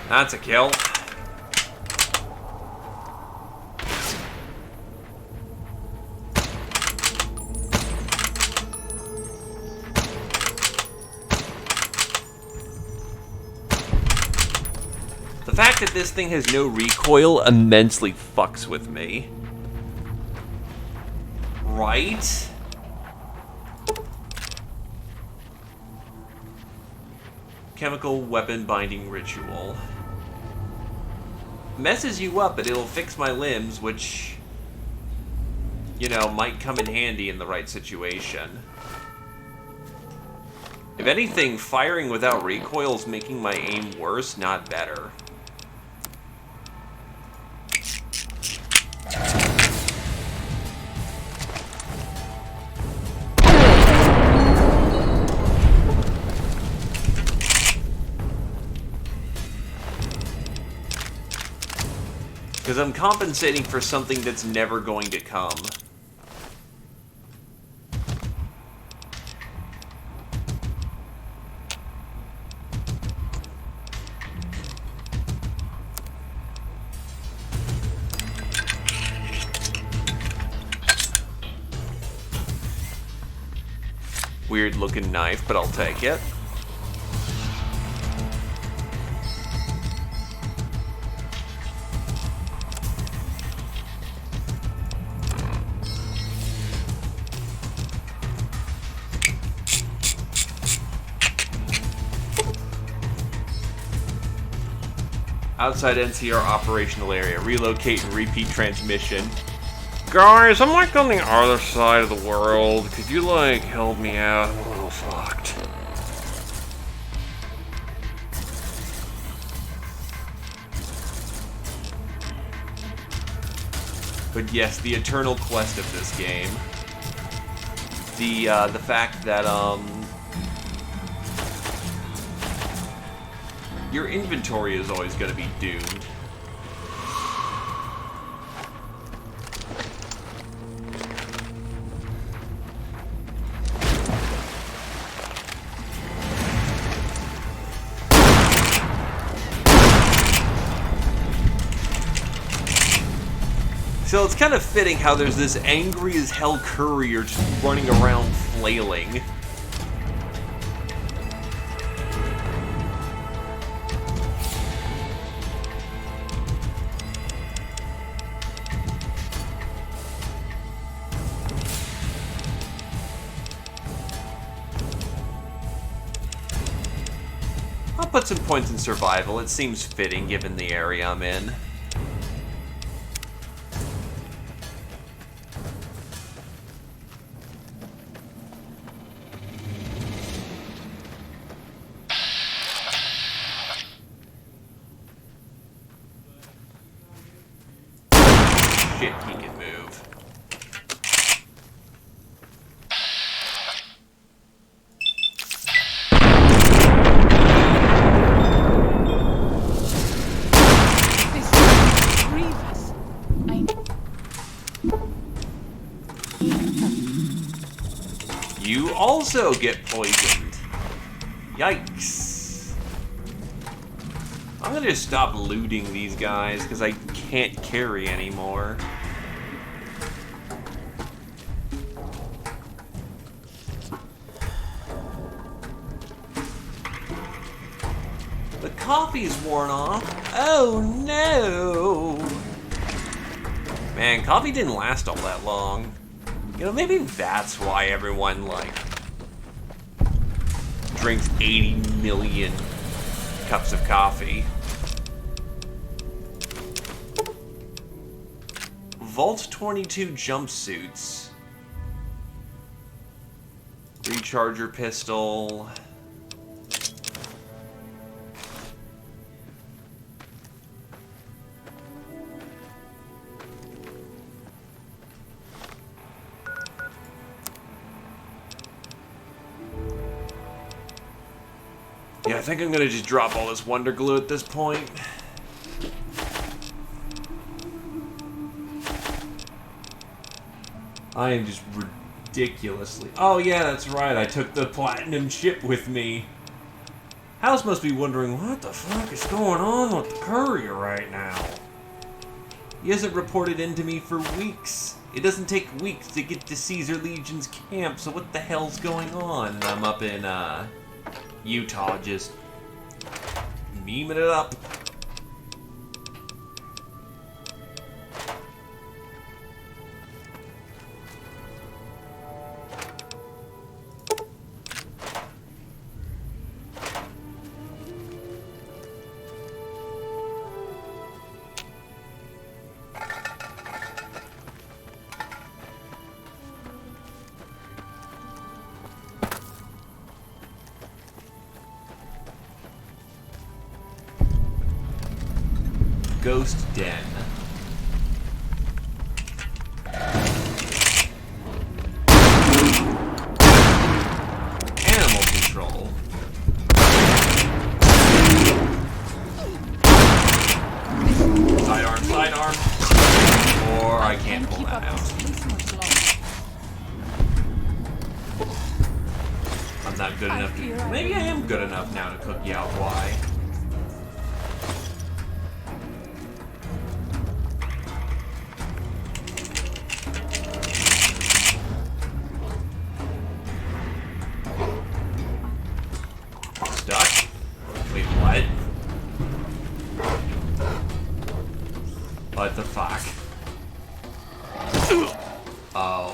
That's a kill. The fact that this thing has no recoil immensely fucks with me. Right? Chemical weapon binding ritual. Messes you up, but it'll fix my limbs, which, you know, might come in handy in the right situation. If anything, firing without recoil is making my aim worse, not better. Because I'm compensating for something that's never going to come. Weird looking knife, but I'll take it. Outside NCR operational area. Relocate and repeat transmission. Guys, I'm like on the other side of the world. Could you like help me out? I'm a little fucked. But yes, the eternal quest of this game. The fact that your inventory is always going to be doomed. So it's kind of fitting how there's this angry as hell courier just running around flailing. I'll put some points in survival. It seems fitting given the area I'm in. Shit, he can move. You also get poisoned. Yikes. I'm gonna just stop looting these guys because I can't carry anymore. The coffee's worn off. Oh no! Man, coffee didn't last all that long. You know, maybe that's why everyone, like, drinks 80 million cups of coffee. Vault 22 jumpsuits. Recharger pistol. Yeah, I think I'm gonna just drop all this Wonder Glue at this point. I am just ridiculously... Oh yeah, that's right, I took the platinum chip with me. House must be wondering, what the fuck is going on with the courier right now? He hasn't reported in to me for weeks. It doesn't take weeks to get to Caesar Legion's camp, so what the hell's going on? And I'm up in, Utah just memeing it up. Ghost Den. Animal control. Sidearm. Or I can't pull that out. I'm not good enough to... Maybe I am good enough now to cook Yao Guai. What the fuck? Oh.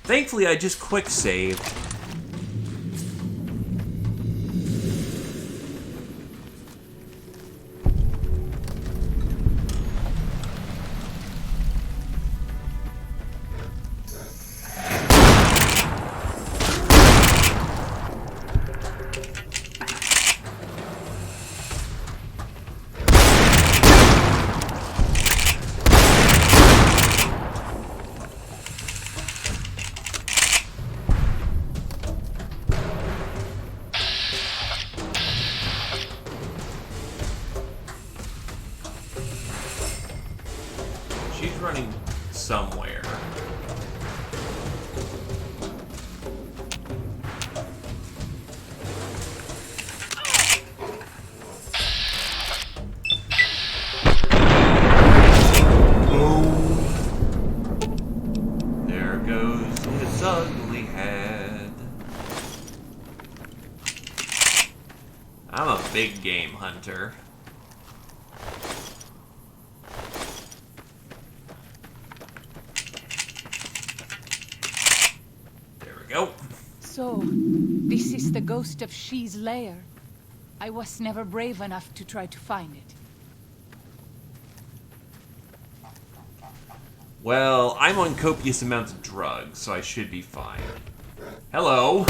Thankfully, I just quick saved. She's running somewhere. There goes his ugly head. I'm a big game hunter. So, this is the ghost of She's lair. I was never brave enough to try to find it. Well, I'm on copious amounts of drugs, so I should be fine. Hello?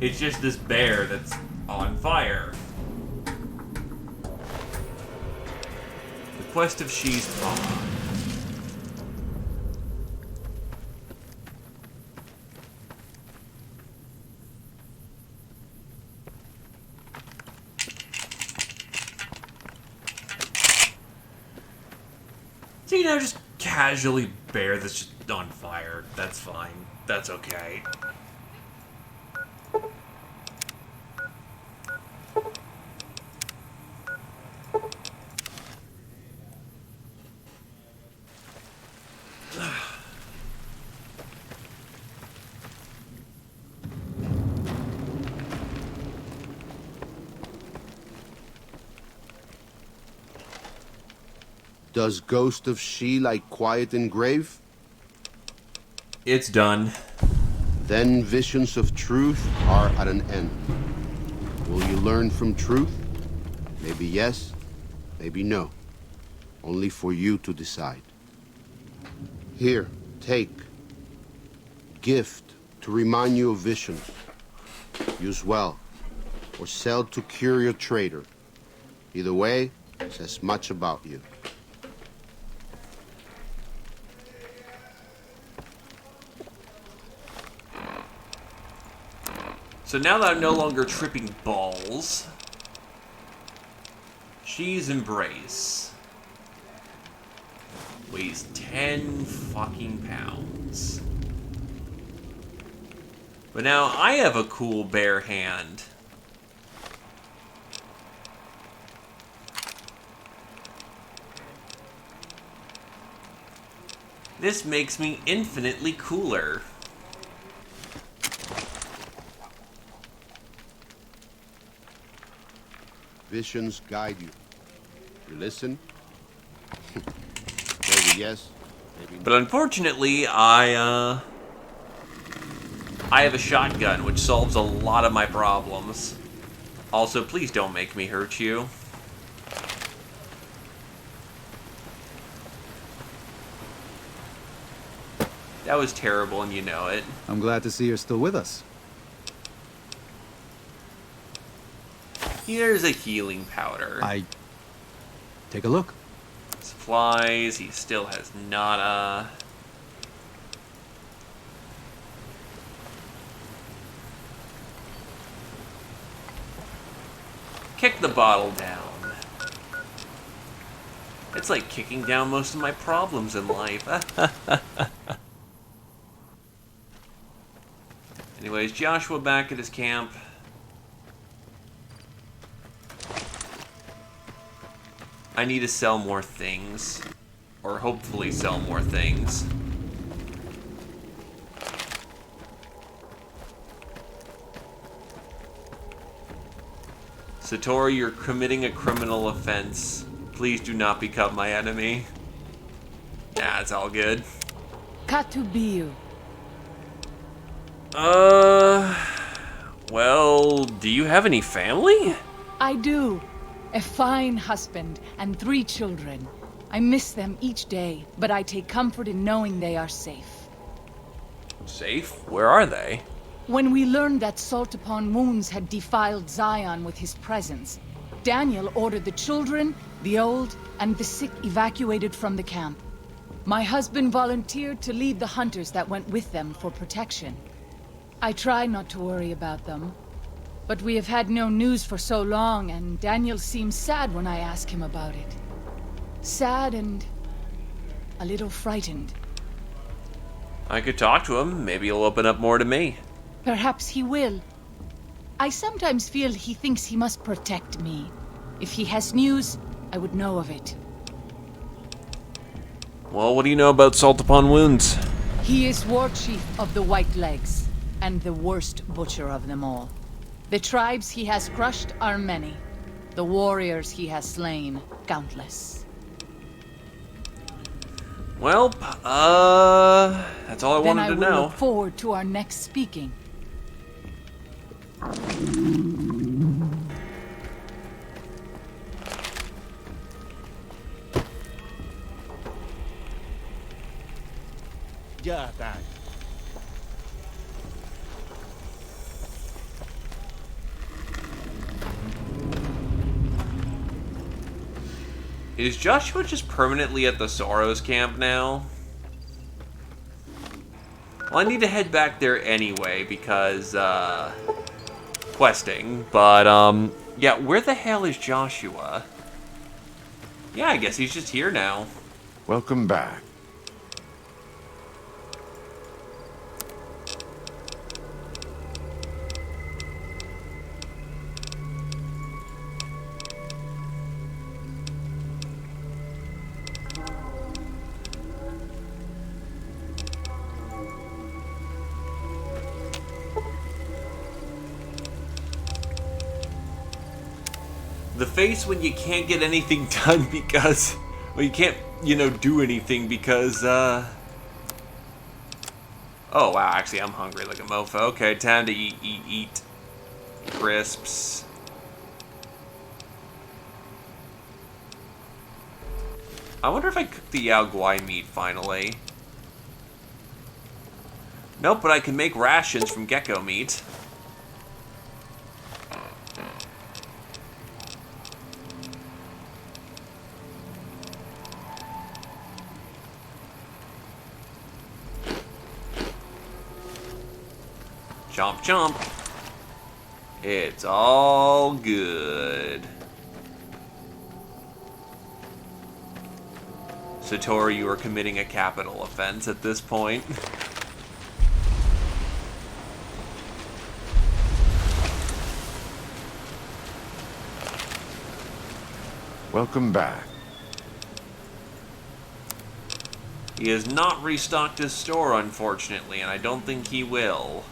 It's just this bear that's on fire. The quest of She's Pawn. So, you know, just casually bear that's just on fire. That's fine. That's okay. Does Ghost of She like quiet and grave? It's done. Then visions of truth are at an end. Will you learn from truth? Maybe yes, maybe no. Only for you to decide. Here, take. Gift to remind you of visions. Use well. or sell to curio trader. Either way, says much about you. So now that I'm no longer tripping balls, she's Embrace. Weighs 10 fucking pounds. But now I have a cool bare hand. This makes me infinitely cooler. Visions guide you. You listen? Maybe yes, maybe no. But unfortunately, I have a shotgun, which solves a lot of my problems. Also, please don't make me hurt you. That was terrible, and you know it. I'm glad to see you're still with us. Here's a healing powder. Take a look. Supplies, he still has nada. Kick the bottle down. It's like kicking down most of my problems in life. Anyways, Joshua back at his camp. I need to sell more things. Or hopefully sell more things. Satori, you're committing a criminal offense. Please do not become my enemy. Nah, it's all good. Katubiu. Well, do you have any family? I do. A fine husband and 3 children. I miss them each day, but I take comfort in knowing they are safe. Safe? Where are they? When we learned that Salt Upon Wounds had defiled Zion with his presence, Daniel ordered the children, the old, and the sick evacuated from the camp. My husband volunteered to lead the hunters that went with them for protection. I try not to worry about them, but we have had no news for so long, and Daniel seems sad when I ask him about it. Sad and a little frightened. I could talk to him. Maybe he'll open up more to me. Perhaps he will. I sometimes feel he thinks he must protect me. If he has news, I would know of it. Well, what do you know about Salt Upon Wounds? He is war chief of the White Legs, and the worst butcher of them all. The tribes he has crushed are many. The warriors he has slain, countless. Well, that's all I wanted to Then I will know. look forward to our next speaking. Yeah, that. Is Joshua just permanently at the Soros camp now? Well, I need to head back there anyway because, questing. But, yeah, where the hell is Joshua? Yeah, I guess he's just here now. Welcome back. The face when you can't get anything done because... Well, you can't, you know, do anything because, Oh, wow, actually, I'm hungry like a mofo. Okay, time to eat. Crisps. I wonder if I cooked the Yao Guai meat, finally. Nope, but I can make rations from gecko meat. Chomp chomp. It's all good. Satori, you are committing a capital offense at this point. Welcome back. He has not restocked his store, unfortunately, and I don't think he will.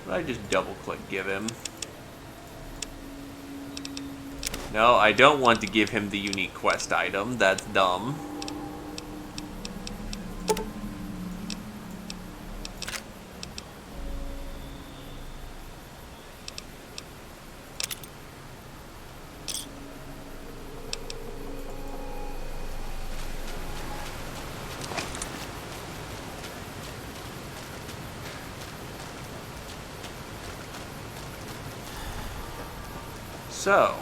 I just double-click give him. No, I don't want to give him the unique quest item. That's dumb. So,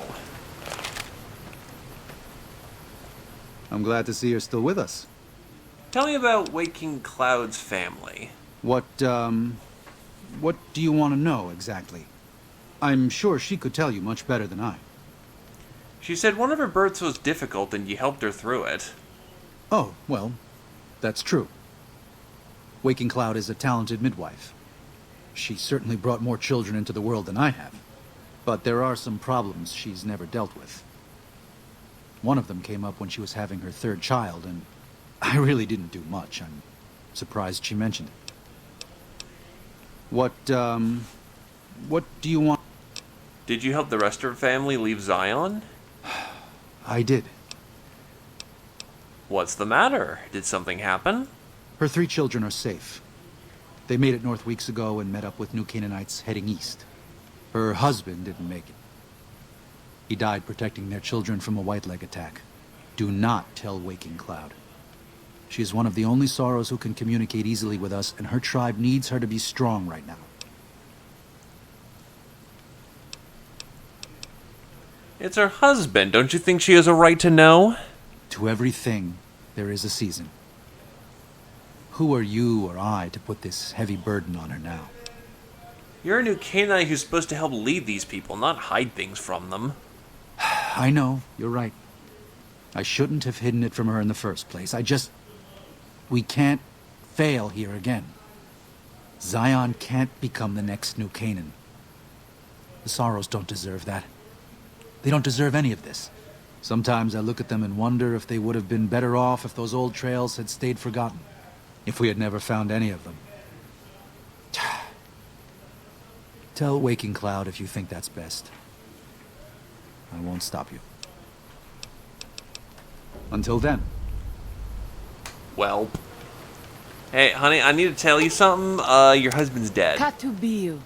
I'm glad to see you're still with us. tell me about Waking Cloud's family. What do you want to know exactly? I'm sure she could tell you much better than I. She said one of her births was difficult and you helped her through it. Oh, well, that's true. Waking Cloud is a talented midwife. She certainly brought more children into the world than I have. But there are some problems she's never dealt with. One of them came up when she was having her third child, and I really didn't do much. I'm surprised she mentioned it. What do you want? Did you help the rest of her family leave Zion? I did. What's the matter? Did something happen? Her 3 children are safe. They made it north weeks ago and met up with New Canaanites heading east. Her husband didn't make it. He died protecting their children from a white-leg attack. Do not tell Waking Cloud. She is one of the only Sorrows who can communicate easily with us, and her tribe needs her to be strong right now. It's her husband. Don't you think she has a right to know? To everything, there is a season. Who are you or I to put this heavy burden on her now? You're a new Canaanite who's supposed to help lead these people, not hide things from them. I know, you're right. I shouldn't have hidden it from her in the first place. We can't fail here again. Zion can't become the next New Canaan. The Sorrows don't deserve that. They don't deserve any of this. Sometimes I look at them and wonder if they would have been better off if those old trails had stayed forgotten. If we had never found any of them. Tell Waking Cloud if you think that's best. I won't stop you. Until then. Well. Hey, honey, I need to tell you something. Your husband's dead. Katubiyu.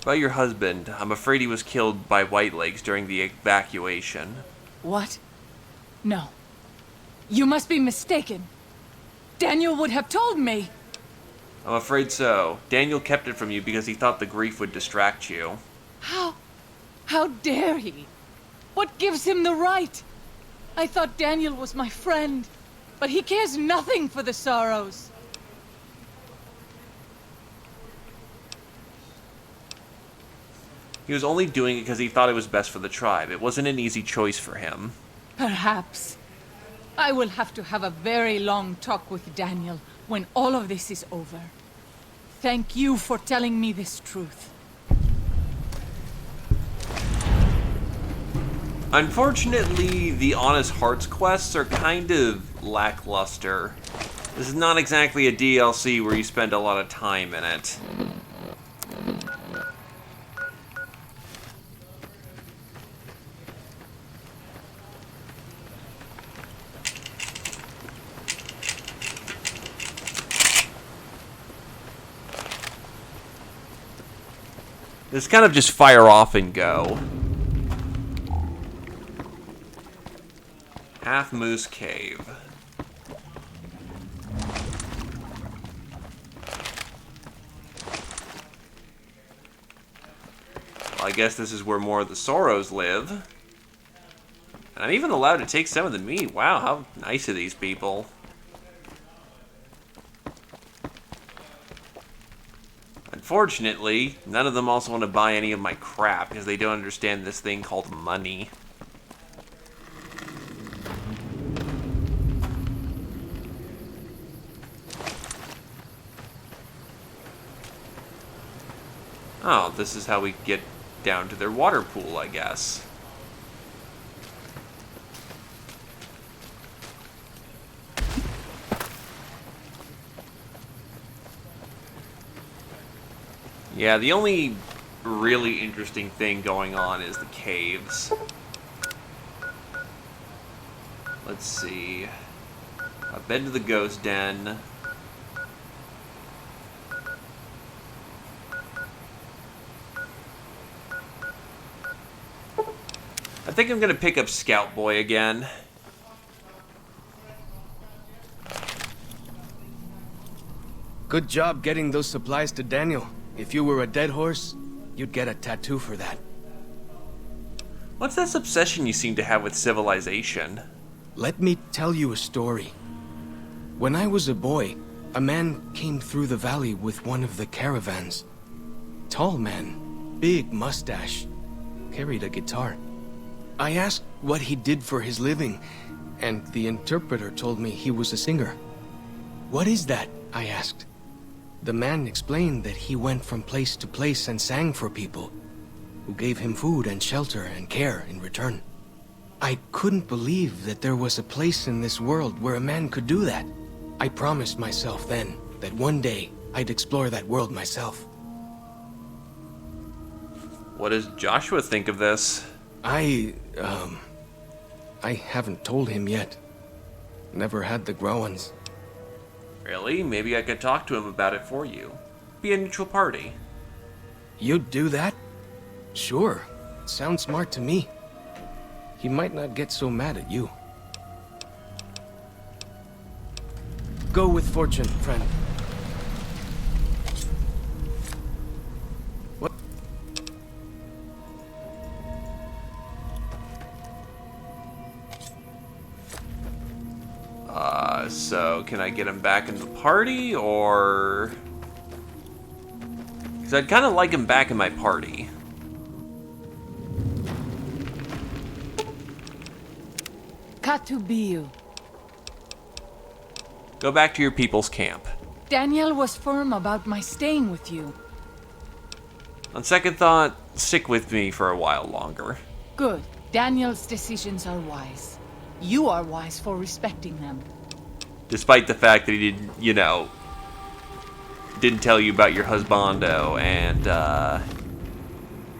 About your husband, I'm afraid he was killed by Whitelegs during the evacuation. What? No. You must be mistaken. Daniel would have told me. I'm afraid so. Daniel kept it from you because he thought the grief would distract you. How dare he? What gives him the right? I thought Daniel was my friend, but he cares nothing for the Sorrows. He was only doing it because he thought it was best for the tribe. It wasn't an easy choice for him. Perhaps. I will have to have a very long talk with Daniel when all of this is over. Thank you for telling me this truth. Unfortunately, the Honest Hearts quests are kind of lackluster. This is not exactly a DLC where you spend a lot of time in it. It's kind of just fire off and go. Half Moose Cave. Well, I guess this is where more of the Soros live. And I'm even allowed to take some of the meat. Wow, how nice of these people. Unfortunately, none of them also want to buy any of my crap because they don't understand this thing called money. Oh, this is how we get down to their water pool, I guess. Yeah, the only really interesting thing going on is the caves. Let's see. I've been to the ghost den. I think I'm gonna pick up Scout Boy again. Good job getting those supplies to Daniel. If you were a dead horse, you'd get a tattoo for that. What's this obsession you seem to have with civilization? Let me tell you a story. When I was a boy, a man came through the valley with one of the caravans. Tall man, big mustache, carried a guitar. I asked what he did for his living, and the interpreter told me he was a singer. What is that? I asked. The man explained that he went from place to place and sang for people, who gave him food and shelter and care in return. I couldn't believe that there was a place in this world where a man could do that. I promised myself then that one day I'd explore that world myself. What does Joshua think of this? I haven't told him yet. Never had the Growans. Really? Maybe I could talk to him about it for you. Be a neutral party. You'd do that? Sure. Sounds smart to me. He might not get so mad at you. Go with fortune, friend. What? So can I get him back in the party, or... Because I'd kind of like him back in my party. Katubiu. Go back to your people's camp. Daniel was firm about my staying with you. On second thought, stick with me for a while longer. Good. Daniel's decisions are wise. You are wise for respecting them. Despite the fact that he didn't, you know, didn't tell you about your husbando, and,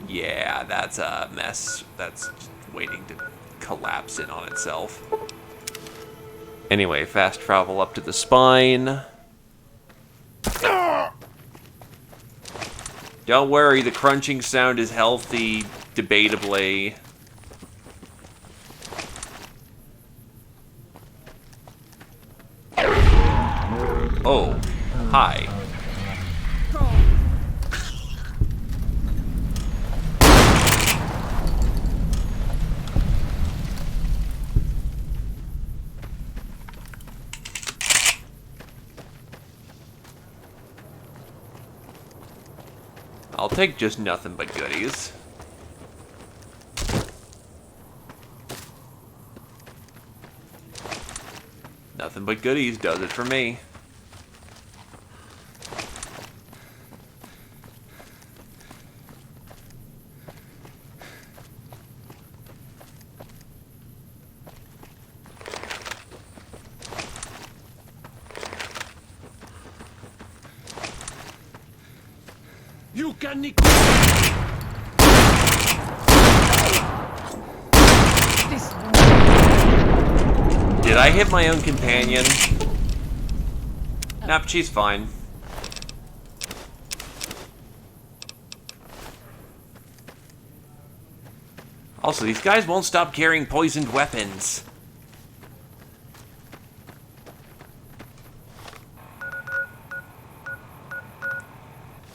yeah, that's a mess. That's just waiting to collapse in on itself. Anyway, fast travel up to the spine. Don't worry, the crunching sound is healthy, debatably. Oh, hi. I'll take just nothing but goodies. Nothing but goodies does it for me. You can... Did I hit my own companion? Nope, she's fine. Also, these guys won't stop carrying poisoned weapons.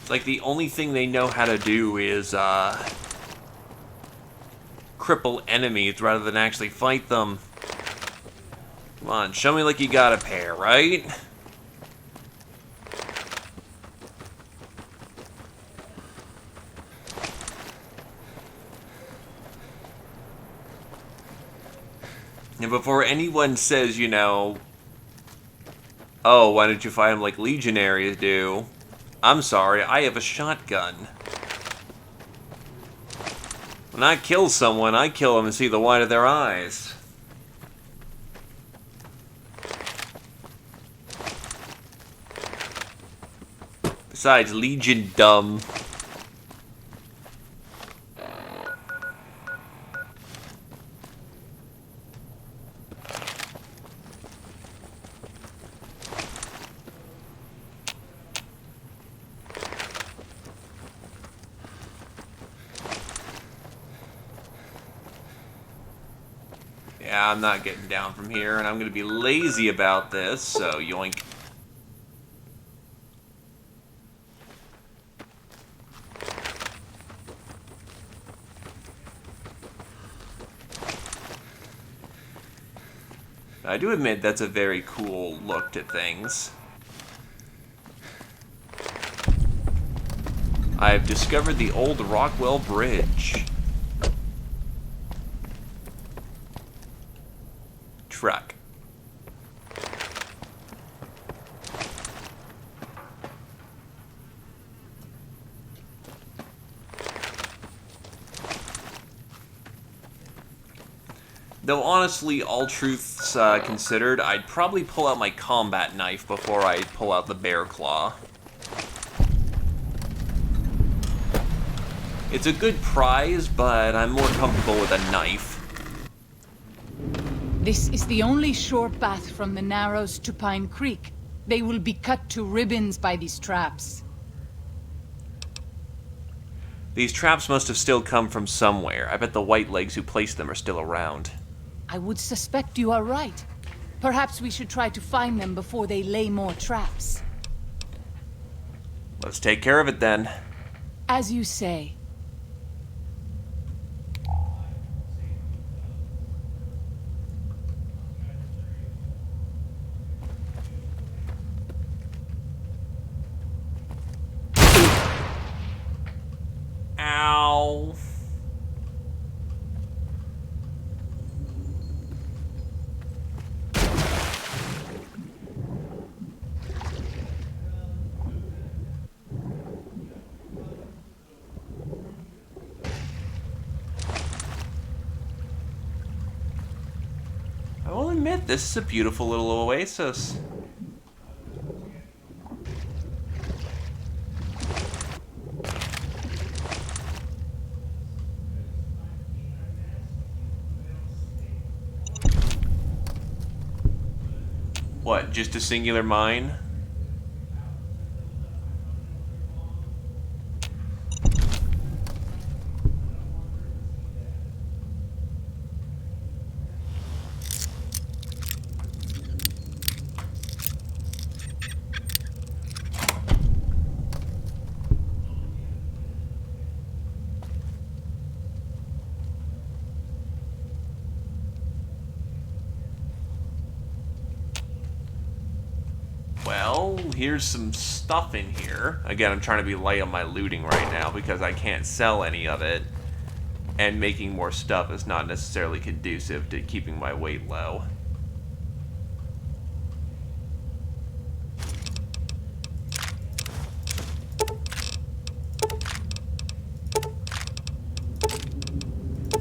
It's like the only thing they know how to do is cripple enemies rather than actually fight them. Come on, show me like you got a pair, right? And before anyone says, you know, oh, why don't you fight them like legionaries do? I'm sorry, I have a shotgun. When I kill someone, I kill them and see the white of their eyes. Besides, Legion dumb. Yeah, I'm not getting down from here, and I'm going to be lazy about this, so yoink. I do admit that's a very cool look to things. I've discovered the old Rockwell Bridge. Truck. Though honestly, all truths considered, I'd probably pull out my combat knife before I pull out the bear claw. It's a good prize, but I'm more comfortable with a knife. This is the only sure path from the Narrows to Pine Creek. They will be cut to ribbons by these traps. These traps must have still come from somewhere. I bet the white legs who placed them are still around. I would suspect you are right. Perhaps we should try to find them before they lay more traps. Let's take care of it then. As you say. Ow. I will admit, this is a beautiful little oasis. What, just a singular mine? Well, here's some stuff in here. Again, I'm trying to be light on my looting right now because I can't sell any of it. And making more stuff is not necessarily conducive to keeping my weight low.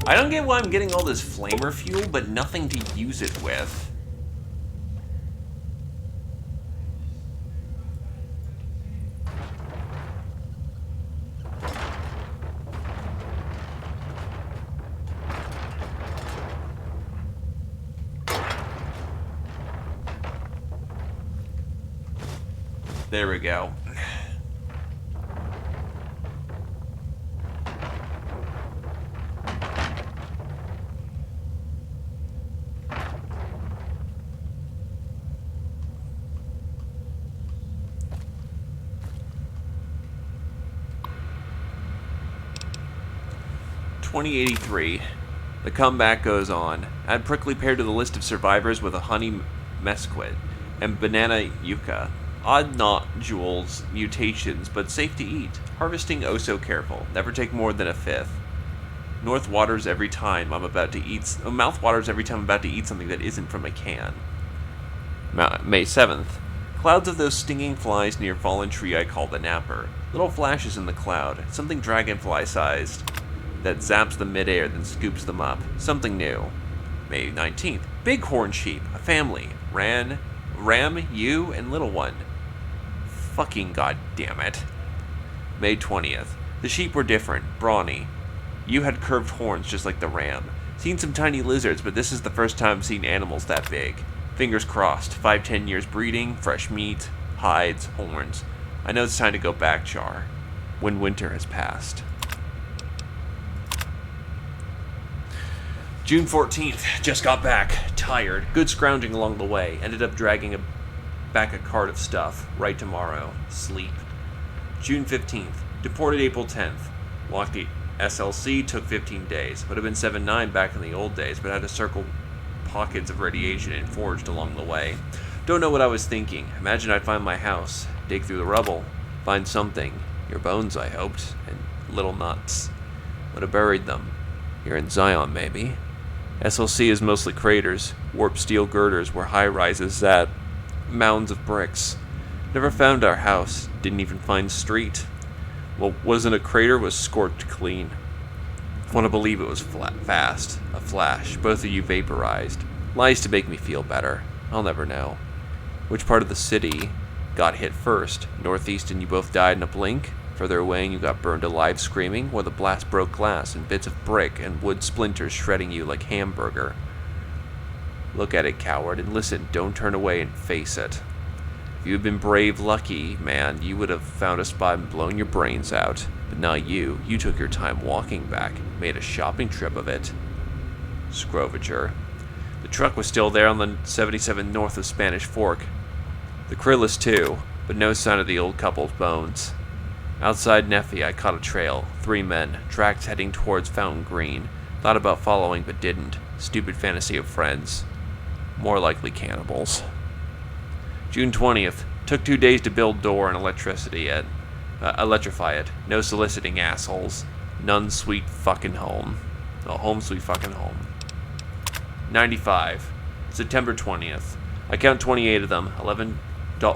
I don't get why I'm getting all this flamer fuel, but nothing to use it with. There we go. 2083. The comeback goes on. Add prickly pear to the list of survivors with a honey mesquite and banana yucca. Odd nodules, mutations, but safe to eat. Harvesting oh so careful. Never take more than a fifth. Mouth waters every time I'm about to eat something that isn't from a can. May 7th. Clouds of those stinging flies near fallen tree I call the napper. Little flashes in the cloud, something dragonfly-sized that zaps the midair then scoops them up. Something new. May 19th. Bighorn sheep, a family. Ram, you, and little one. Fucking goddamn it. May 20th. The sheep were different, brawny. You had curved horns just like the ram. Seen some tiny lizards, but this is the first time I've seen animals that big. Fingers crossed. 5-10 years breeding, fresh meat, hides, horns. I know it's time to go back, Char. When winter has passed. June 14th. Just got back. Tired. Good scrounging along the way. Ended up dragging back a cart of stuff. Right tomorrow. Sleep. June 15th. Deported April 10th. Walked the SLC. Took 15 days. Would have been 7-9 back in the old days, but had to circle pockets of radiation and forged along the way. Don't know what I was thinking. Imagine I'd find my house. Dig through the rubble. Find something. Your bones, I hoped. And little nuts. Would have buried them. Here in Zion, maybe. SLC is mostly craters, warped steel girders where high-rises sat, mounds of bricks. Never found our house, didn't even find street. What wasn't a crater was scorched clean. I want to believe it was fast, a flash, both of you vaporized. Lies to make me feel better. I'll never know. Which part of the city got hit first? Northeast and you both died in a blink? Further away and you got burned alive screaming, or the blast broke glass and bits of brick and wood splinters shredding you like hamburger. Look at it, coward, and listen, don't turn away and face it. If you had been brave, lucky, man, you would have found a spot and blown your brains out. But not you. You took your time walking back, made a shopping trip of it. Scrovager. The truck was still there on the 77 north of Spanish Fork. The Krillis too, but no sign of the old couple's bones. Outside Nephi, I caught a trail. 3 men, tracks heading towards Fountain Green. Thought about following, but didn't. Stupid fantasy of friends. More likely cannibals. June 20th. Took 2 days to build door and electrify it. No soliciting, assholes. None sweet fucking home. Oh, home sweet fucking home. 95. September 20th. I count 28 of them. 11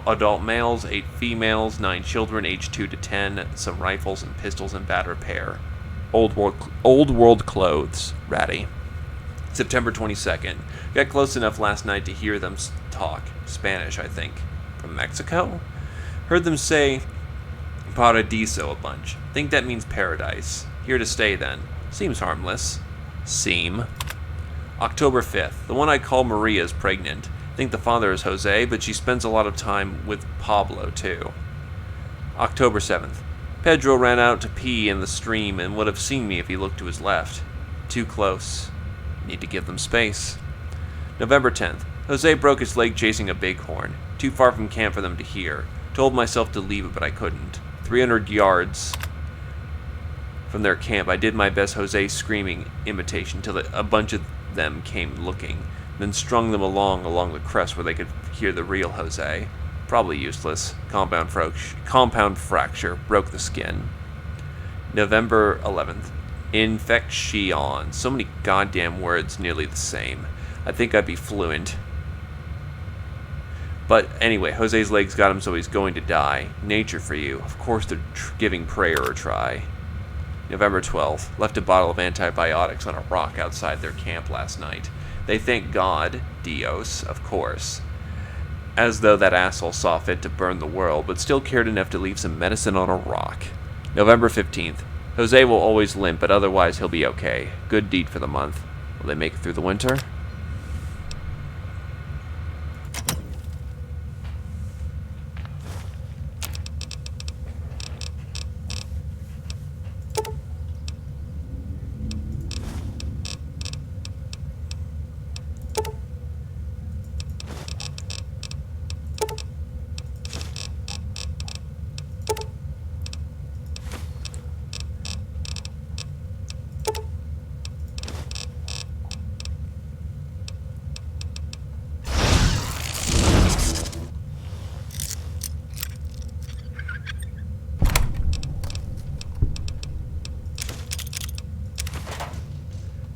adult males, 8 females, 9 children aged 2 to 10, some rifles and pistols in bad repair. Old world clothes. Ratty. September 22nd. Got close enough last night to hear them talk. Spanish, I think. From Mexico? Heard them say Paradiso a bunch. Think that means paradise. Here to stay then. Seems harmless. October 5th. The one I call Maria is pregnant. Think the father is Jose, but she spends a lot of time with Pablo, too. October 7th. Pedro ran out to pee in the stream and would have seen me if he looked to his left. Too close. Need to give them space. November 10th. Jose broke his leg chasing a bighorn. Too far from camp for them to hear. Told myself to leave it, but I couldn't. 300 yards from their camp, I did my best Jose screaming imitation till a bunch of them came looking. Then strung them along the crest where they could hear the real Jose. Probably useless. Compound fracture. Broke the skin. November 11th. Infection. So many goddamn words, nearly the same. I think I'd be fluent. But anyway, Jose's legs got him, so he's going to die. Nature for you. Of course they're giving prayer a try. November 12th. Left a bottle of antibiotics on a rock outside their camp last night. They thank God, Dios, of course, as though that asshole saw fit to burn the world, but still cared enough to leave some medicine on a rock. November 15th. Jose will always limp, but otherwise he'll be okay. Good deed for the month. Will they make it through the winter?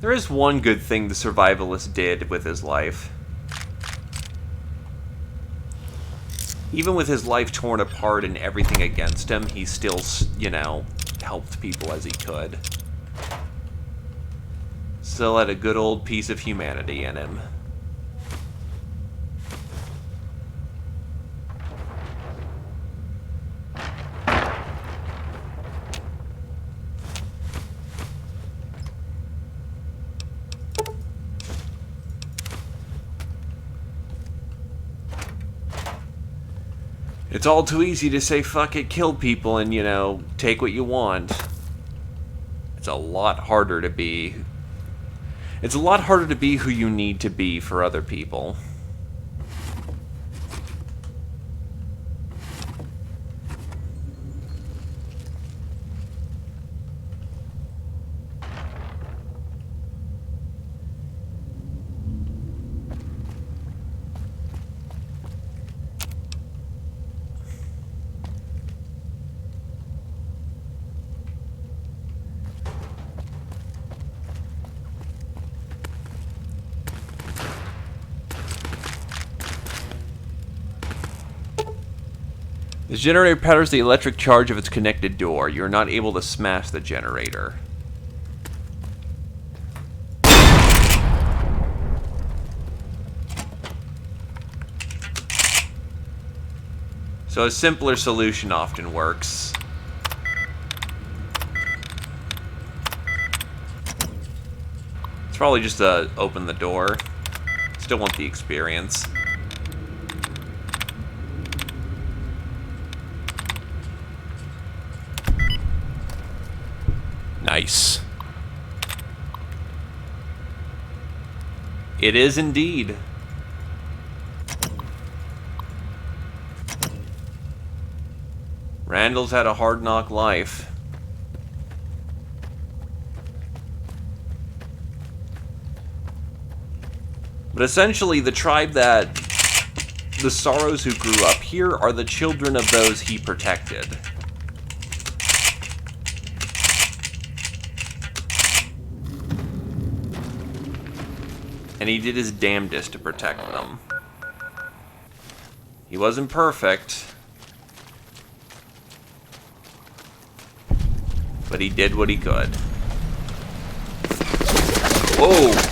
There is one good thing the survivalist did with his life. Even with his life torn apart and everything against him, he still, you know, helped people as he could. Still had a good old piece of humanity in him. It's all too easy to say fuck it, kill people, and, you know, take what you want. It's a lot harder to be... It's a lot harder to be who you need to be for other people. The generator powers the electric charge of its connected door. You are not able to smash the generator. So a simpler solution often works. It's probably just to open the door. Still want the experience. Nice. It is indeed. Randall's had a hard knock life. But essentially, the tribe that the Sorrows who grew up here are the children of those he protected. And he did his damnedest to protect them. He wasn't perfect, but he did what he could. Whoa!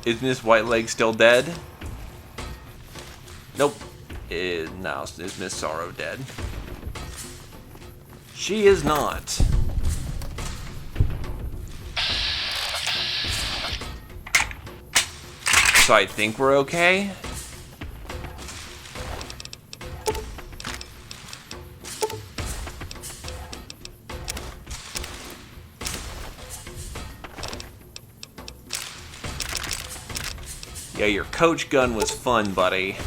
Isn't his white leg still dead? Nope. No, is Miss Sorrow dead? She is not. So I think we're okay. Yeah, your coach gun was fun, buddy.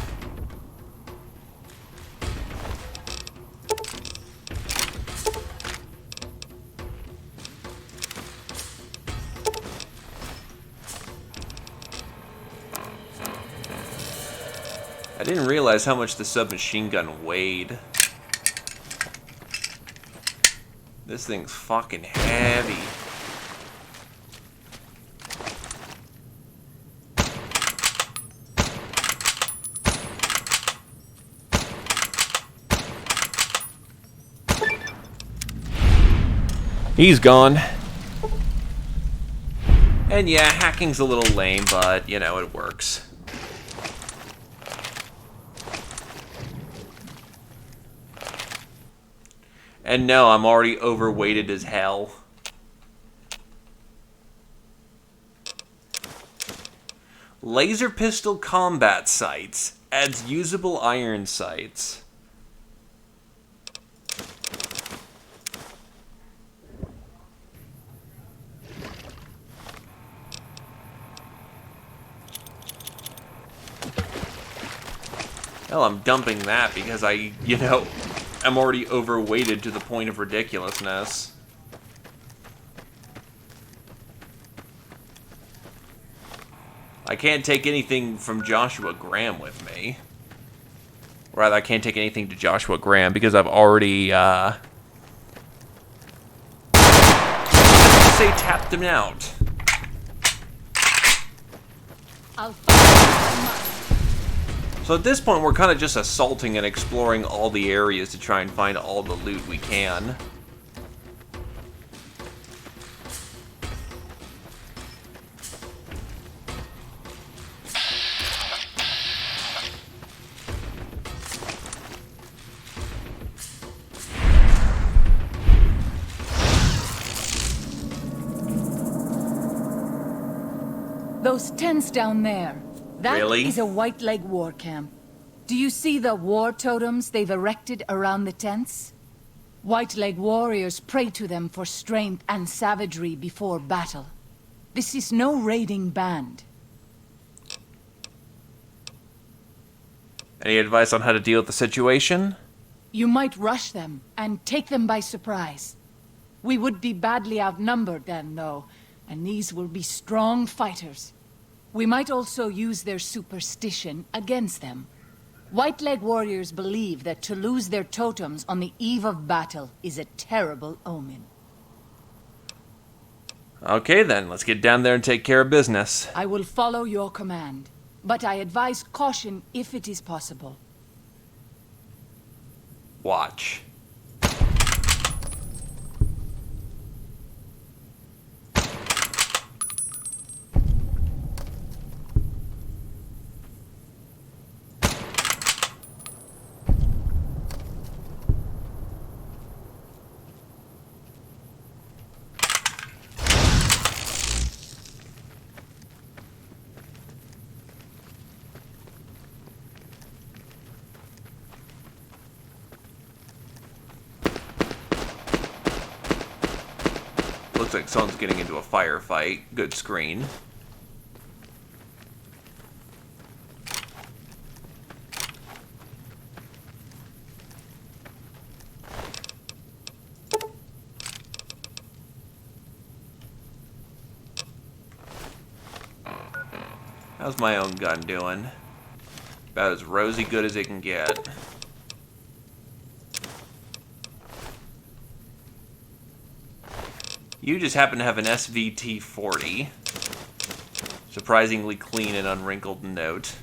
I didn't realize how much the submachine gun weighed. This thing's fucking heavy. He's gone. And yeah, hacking's a little lame, but, you know, it works. And no, I'm already overweighted as hell. Laser pistol combat sights. Adds usable iron sights. Hell, I'm dumping that because I'm already overweighted to the point of ridiculousness. I can't take anything from Joshua Graham with me. Rather, I can't take anything to Joshua Graham because I've already, let's say tapped him out. So at this point, we're kind of just assaulting and exploring all the areas to try and find all the loot we can. Those tents down there. That Really? is a White Leg war camp. Do you see the war totems they've erected around the tents? White Leg warriors pray to them for strength and savagery before battle. This is no raiding band. Any advice on how to deal with the situation? You might rush them and take them by surprise. We would be badly outnumbered then, though, and these will be strong fighters. We might also use their superstition against them. White Leg warriors believe that to lose their totems on the eve of battle is a terrible omen. Okay then, let's get down there and take care of business. I will follow your command, but I advise caution if it is possible. Watch. Looks like someone's getting into a firefight. Good screen. How's my own gun doing? About as rosy good as it can get. You just happen to have an SVT-40. Surprisingly clean and unwrinkled note.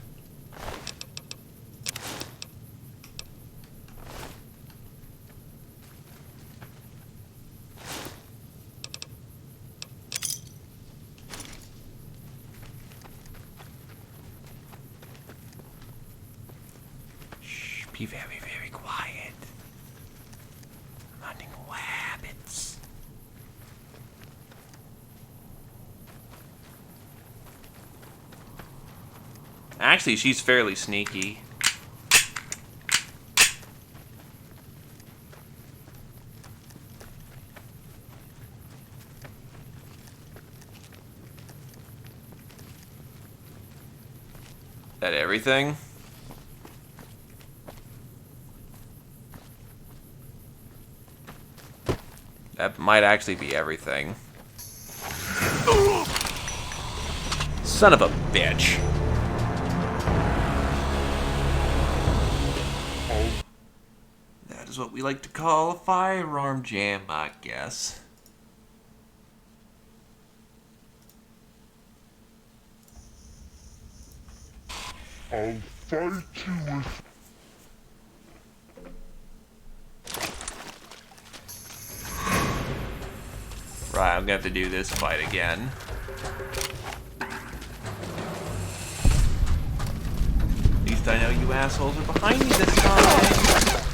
Shh, be very, very quiet. I'm hunting rabbits. Actually, she's fairly sneaky. That everything? That might actually be everything. Son of a bitch. That is what we like to call a firearm jam, I guess. I'll fight you with... Right, I'm gonna have to do this fight again. At least I know you assholes are behind me this time.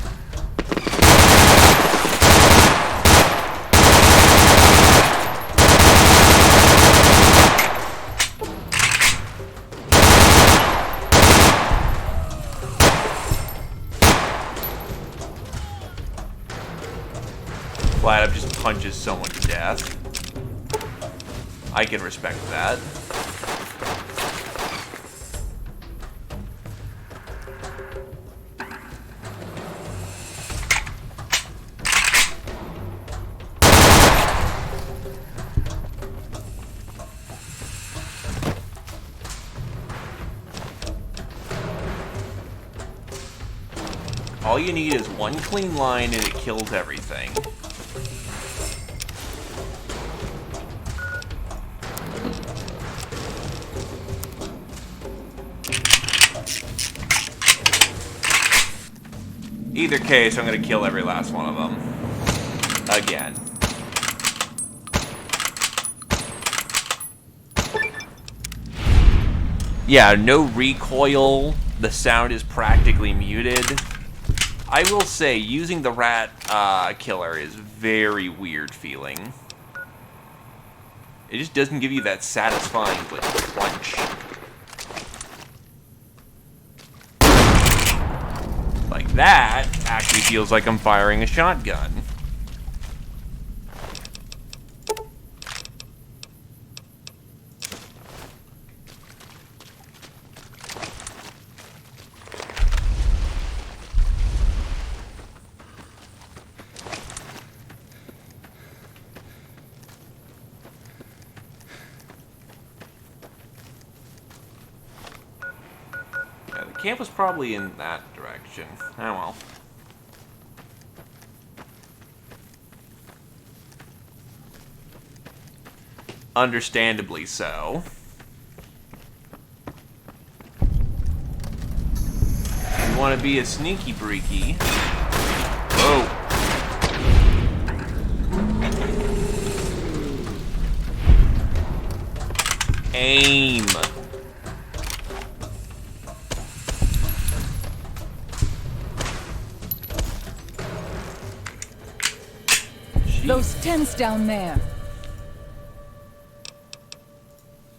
flat up just punches someone to death. I can respect that. All you need is one clean line and it kills everything. Either case, I'm gonna kill every last one of them. Again. Yeah, no recoil. The sound is practically muted. I will say, using the rat killer is very weird feeling. It just doesn't give you that satisfying like, crunch. Like that actually feels like I'm firing a shotgun. Camp was probably in that direction. Oh well. Understandably so. You want to be a sneaky breaky. Whoa. Aim. Those tents down there.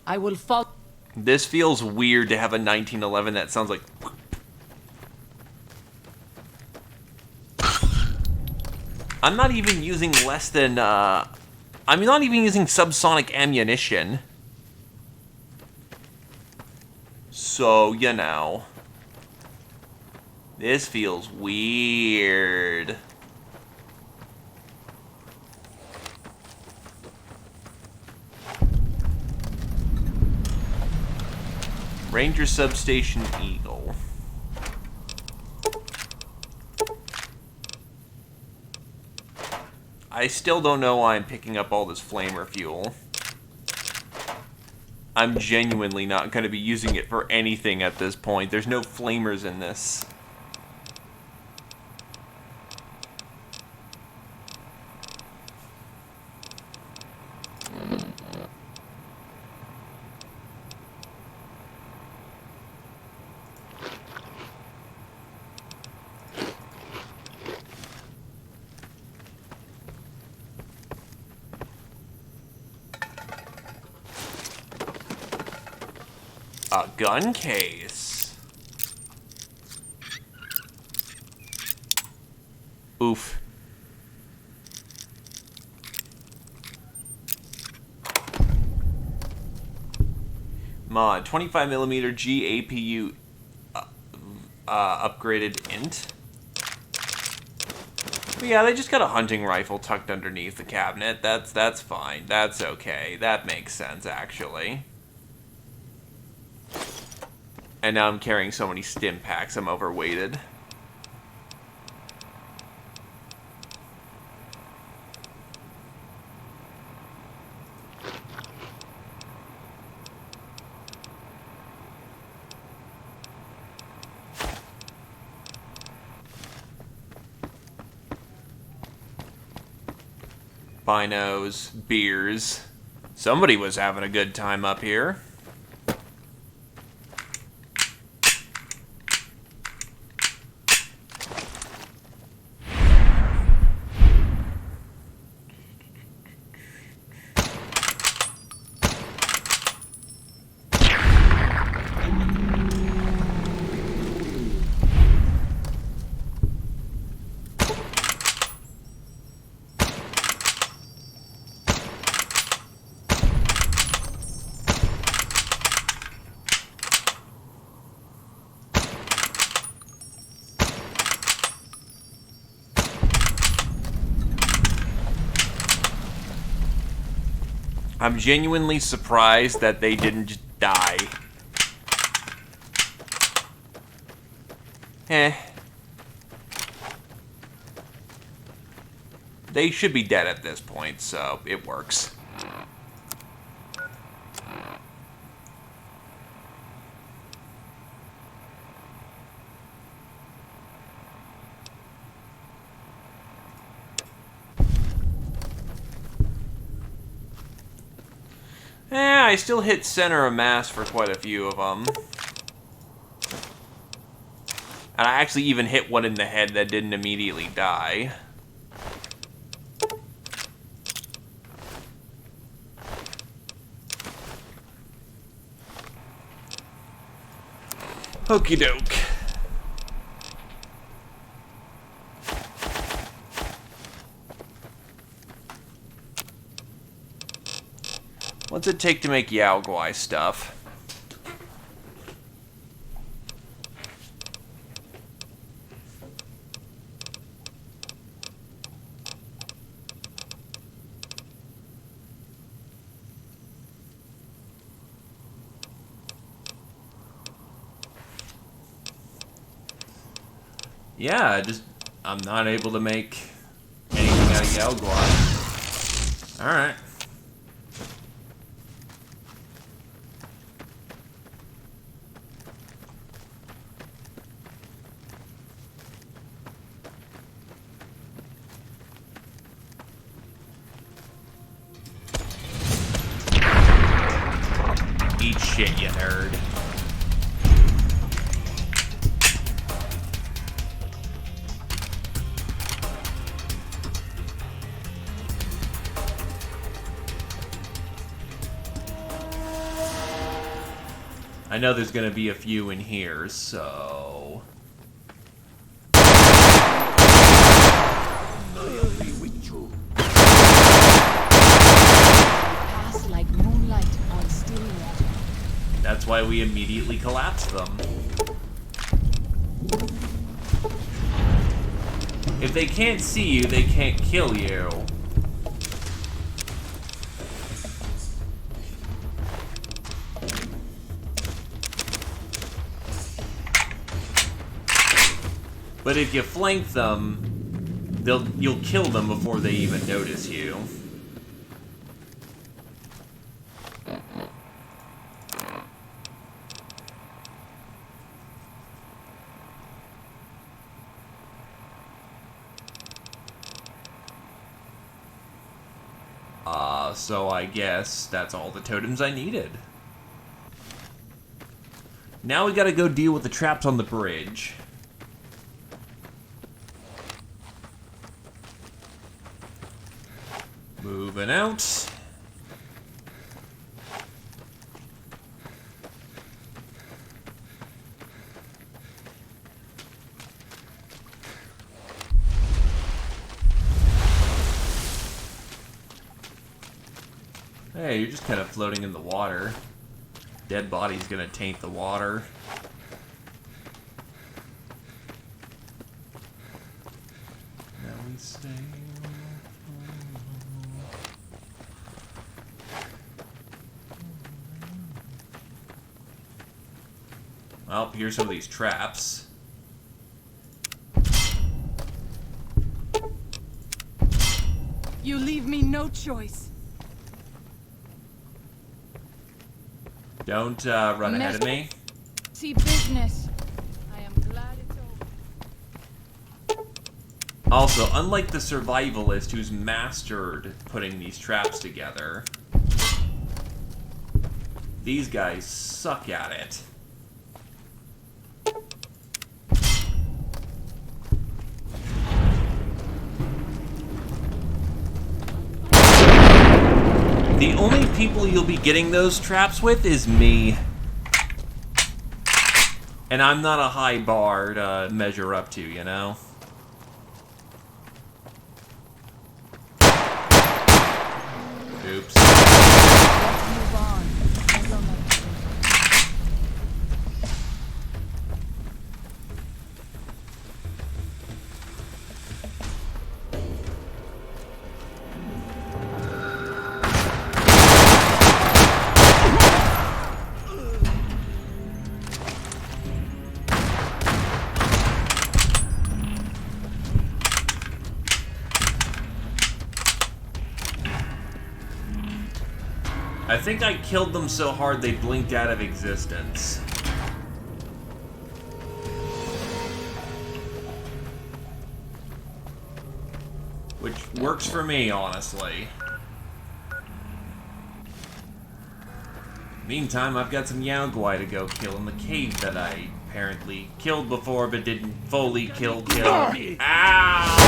I will follow. This feels weird to have a 1911 that sounds like. I'm not even using less than. I'm not even using subsonic ammunition. So, you know. This feels weird. Ranger Substation Eagle. I still don't know why I'm picking up all this flamer fuel. I'm genuinely not going to be using it for anything at this point. There's no flamers in this. A gun case. Oof. Mod 25mm GAPU upgraded int. But yeah, they just got a hunting rifle tucked underneath the cabinet. That's fine. That's okay. That makes sense actually. And now I'm carrying so many stim packs, I'm overweighted. Binos, beers. Somebody was having a good time up here. I'm genuinely surprised that they didn't just die. They should be dead at this point, so it works. I still hit center of mass for quite a few of them. And I actually even hit one in the head that didn't immediately die. Okie doke. What's it take to make Yao Guai stuff? Yeah, I'm not able to make anything out of Yao Guai. Alright. Eat shit, you nerd. I know there's gonna be a few in here, so... Pass like moonlight on still water. That's why we immediately collapsed them. If they can't see you, they can't kill you. But if you flank them, you'll kill them before they even notice you. So I guess that's all the totems I needed. Now we gotta go deal with the traps on the bridge. Moving out. Hey, you're just kind of floating in the water. Dead body's gonna taint the water. Now we stay. Well, here's some of these traps. You leave me no choice. Don't run ahead of me. See business. I am glad it's over. Also, unlike the survivalist who's mastered putting these traps together, these guys suck at it. The only people you'll be getting those traps with is me. And I'm not a high bar to measure up to, you know? Oops. Let's move on. I think I killed them so hard they blinked out of existence. Which works for me, honestly. Meantime, I've got some Yao Guai to go kill in the cave that I apparently killed before but didn't fully kill. Ow!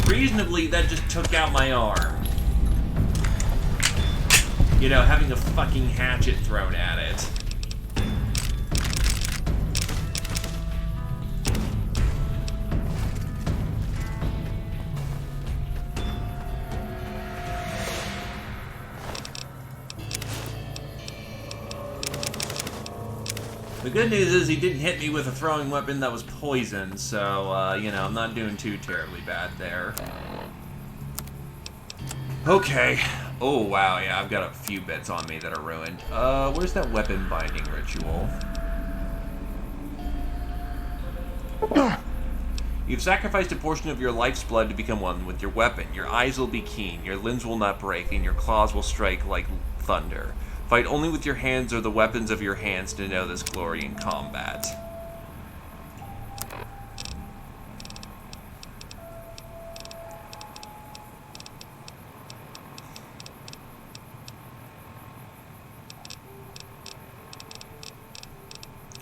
Reasonably, that just took out my arm. You know, having a fucking hatchet thrown at it. The good news is he didn't hit me with a throwing weapon that was poison, so, you know, I'm not doing too terribly bad there. Okay. Oh, wow, yeah, I've got a few bits on me that are ruined. Where's that weapon binding ritual? You've sacrificed a portion of your life's blood to become one with your weapon. Your eyes will be keen, your limbs will not break, and your claws will strike like thunder. Fight only with your hands or the weapons of your hands to know this glory in combat.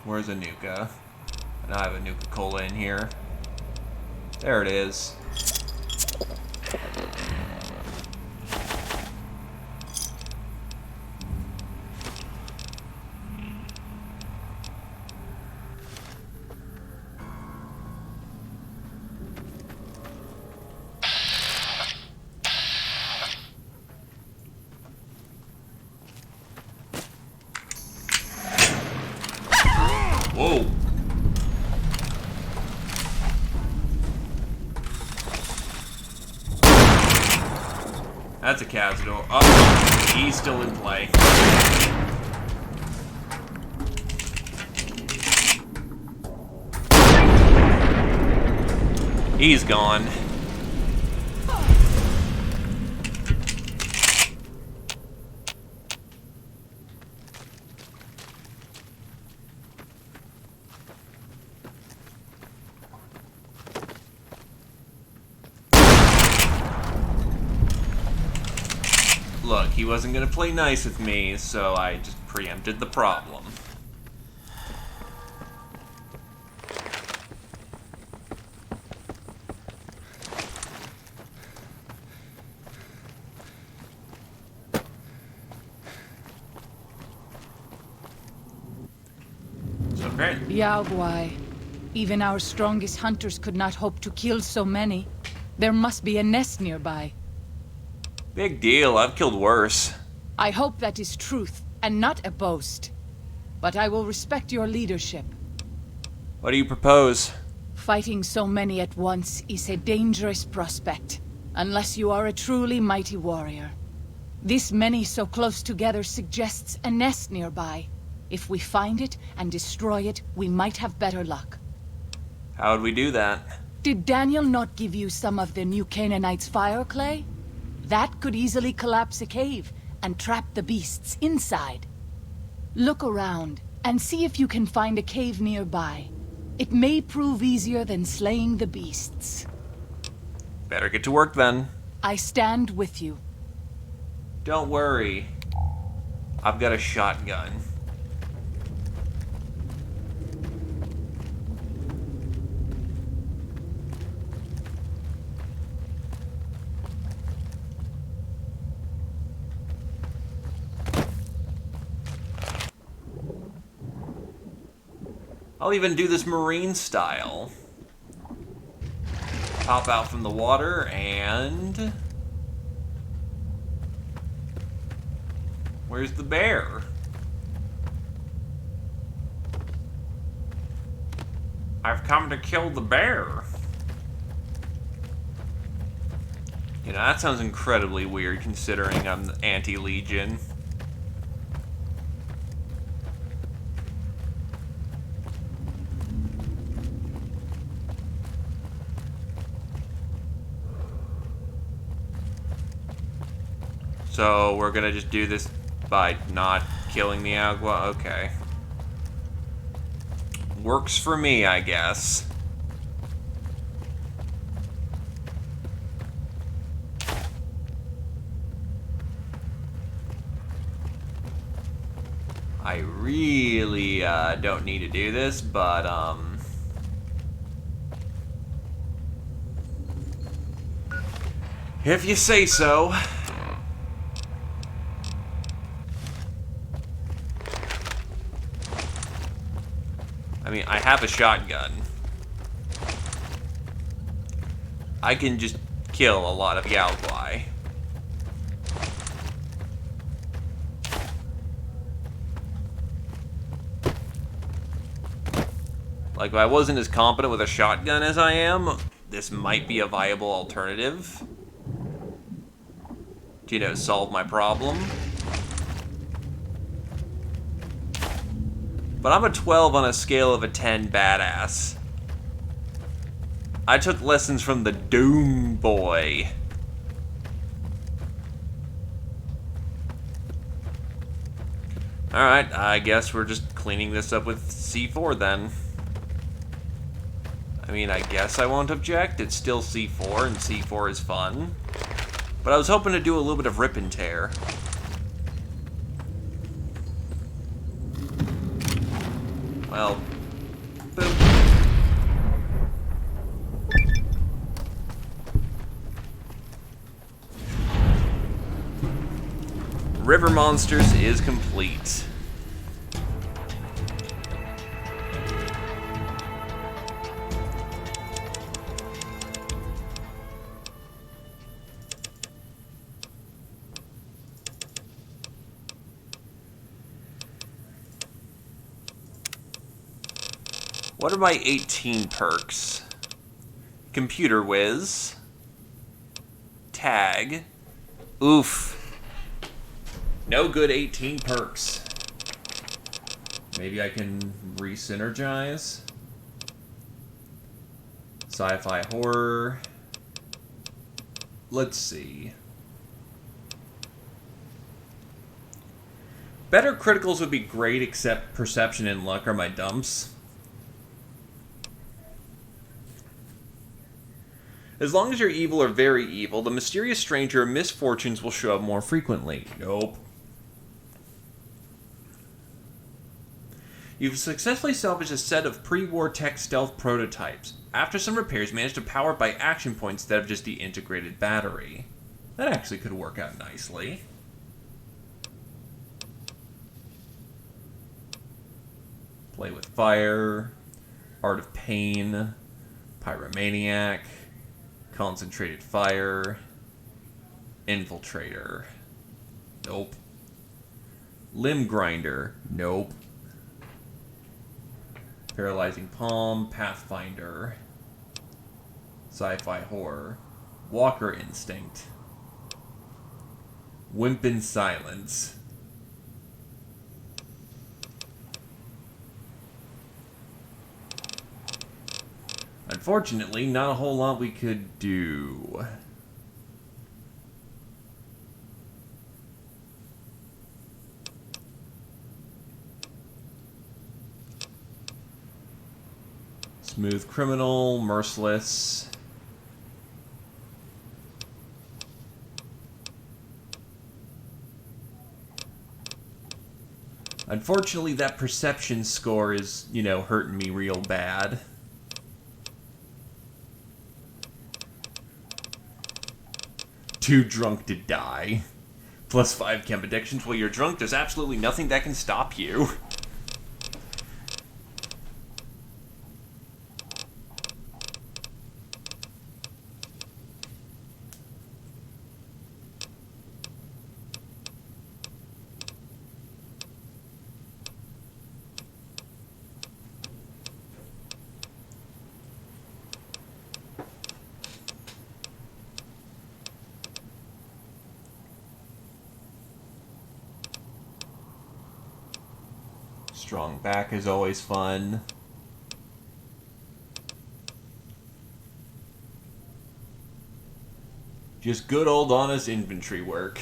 Where's a Nuka? And I have a Nuka-Cola in here. There it is. Whoa. That's a Cazador. Oh, he's still in play. He's gone. Look, he wasn't gonna play nice with me, so I just preempted the problem. So apparently... Yao Guai. Even our strongest hunters could not hope to kill so many. There must be a nest nearby. Big deal, I've killed worse. I hope that is truth, and not a boast. But I will respect your leadership. What do you propose? Fighting so many at once is a dangerous prospect, unless you are a truly mighty warrior. This many so close together suggests a nest nearby. If we find it and destroy it, we might have better luck. How would we do that? Did Daniel not give you some of the new Canaanites' fire clay? That could easily collapse a cave and trap the beasts inside. Look around and see if you can find a cave nearby. It may prove easier than slaying the beasts. Better get to work then. I stand with you. Don't worry. I've got a shotgun. I'll even do this marine style. Pop out from the water and... Where's the bear? I've come to kill the bear. You know, that sounds incredibly weird considering I'm anti-Legion. So we're gonna just do this by not killing the Agua? Okay. Works for me, I guess. I really don't need to do this, but if you say so. I mean, I have a shotgun. I can just kill a lot of Yaoguai. Like, if I wasn't as competent with a shotgun as I am, this might be a viable alternative to, you know, solve my problem. But I'm a 12 on a scale of a 10 badass. I took lessons from the Doom Boy. Alright, I guess we're just cleaning this up with C4 then. I mean, I guess I won't object. It's still C4, and C4 is fun. But I was hoping to do a little bit of rip and tear. Well, boom. River Monsters is complete. What are my 18 perks? Computer Whiz. Tag. Oof. No good 18 perks. Maybe I can re-synergize. Sci-fi horror. Let's see. Better criticals would be great, except perception and luck are my dumps. As long as you're evil or very evil, the mysterious stranger misfortunes will show up more frequently. Nope. You've successfully salvaged a set of pre-war tech stealth prototypes. After some repairs, managed to power it by action points instead of just the integrated battery. That actually could work out nicely. Play with fire. Art of Pain. Pyromaniac. Concentrated Fire. Infiltrator. Nope. Limb Grinder. Nope. Paralyzing Palm. Pathfinder. Sci-fi Horror. Walker Instinct. Wimpin' Silence. Unfortunately, not a whole lot we could do. Smooth Criminal, Merciless. Unfortunately, that perception score is, you know, hurting me real bad. Too drunk to die. Plus 5 chem addictions. Well, you're drunk, there's absolutely nothing that can stop you. Strong back is always fun. Just good old honest infantry work.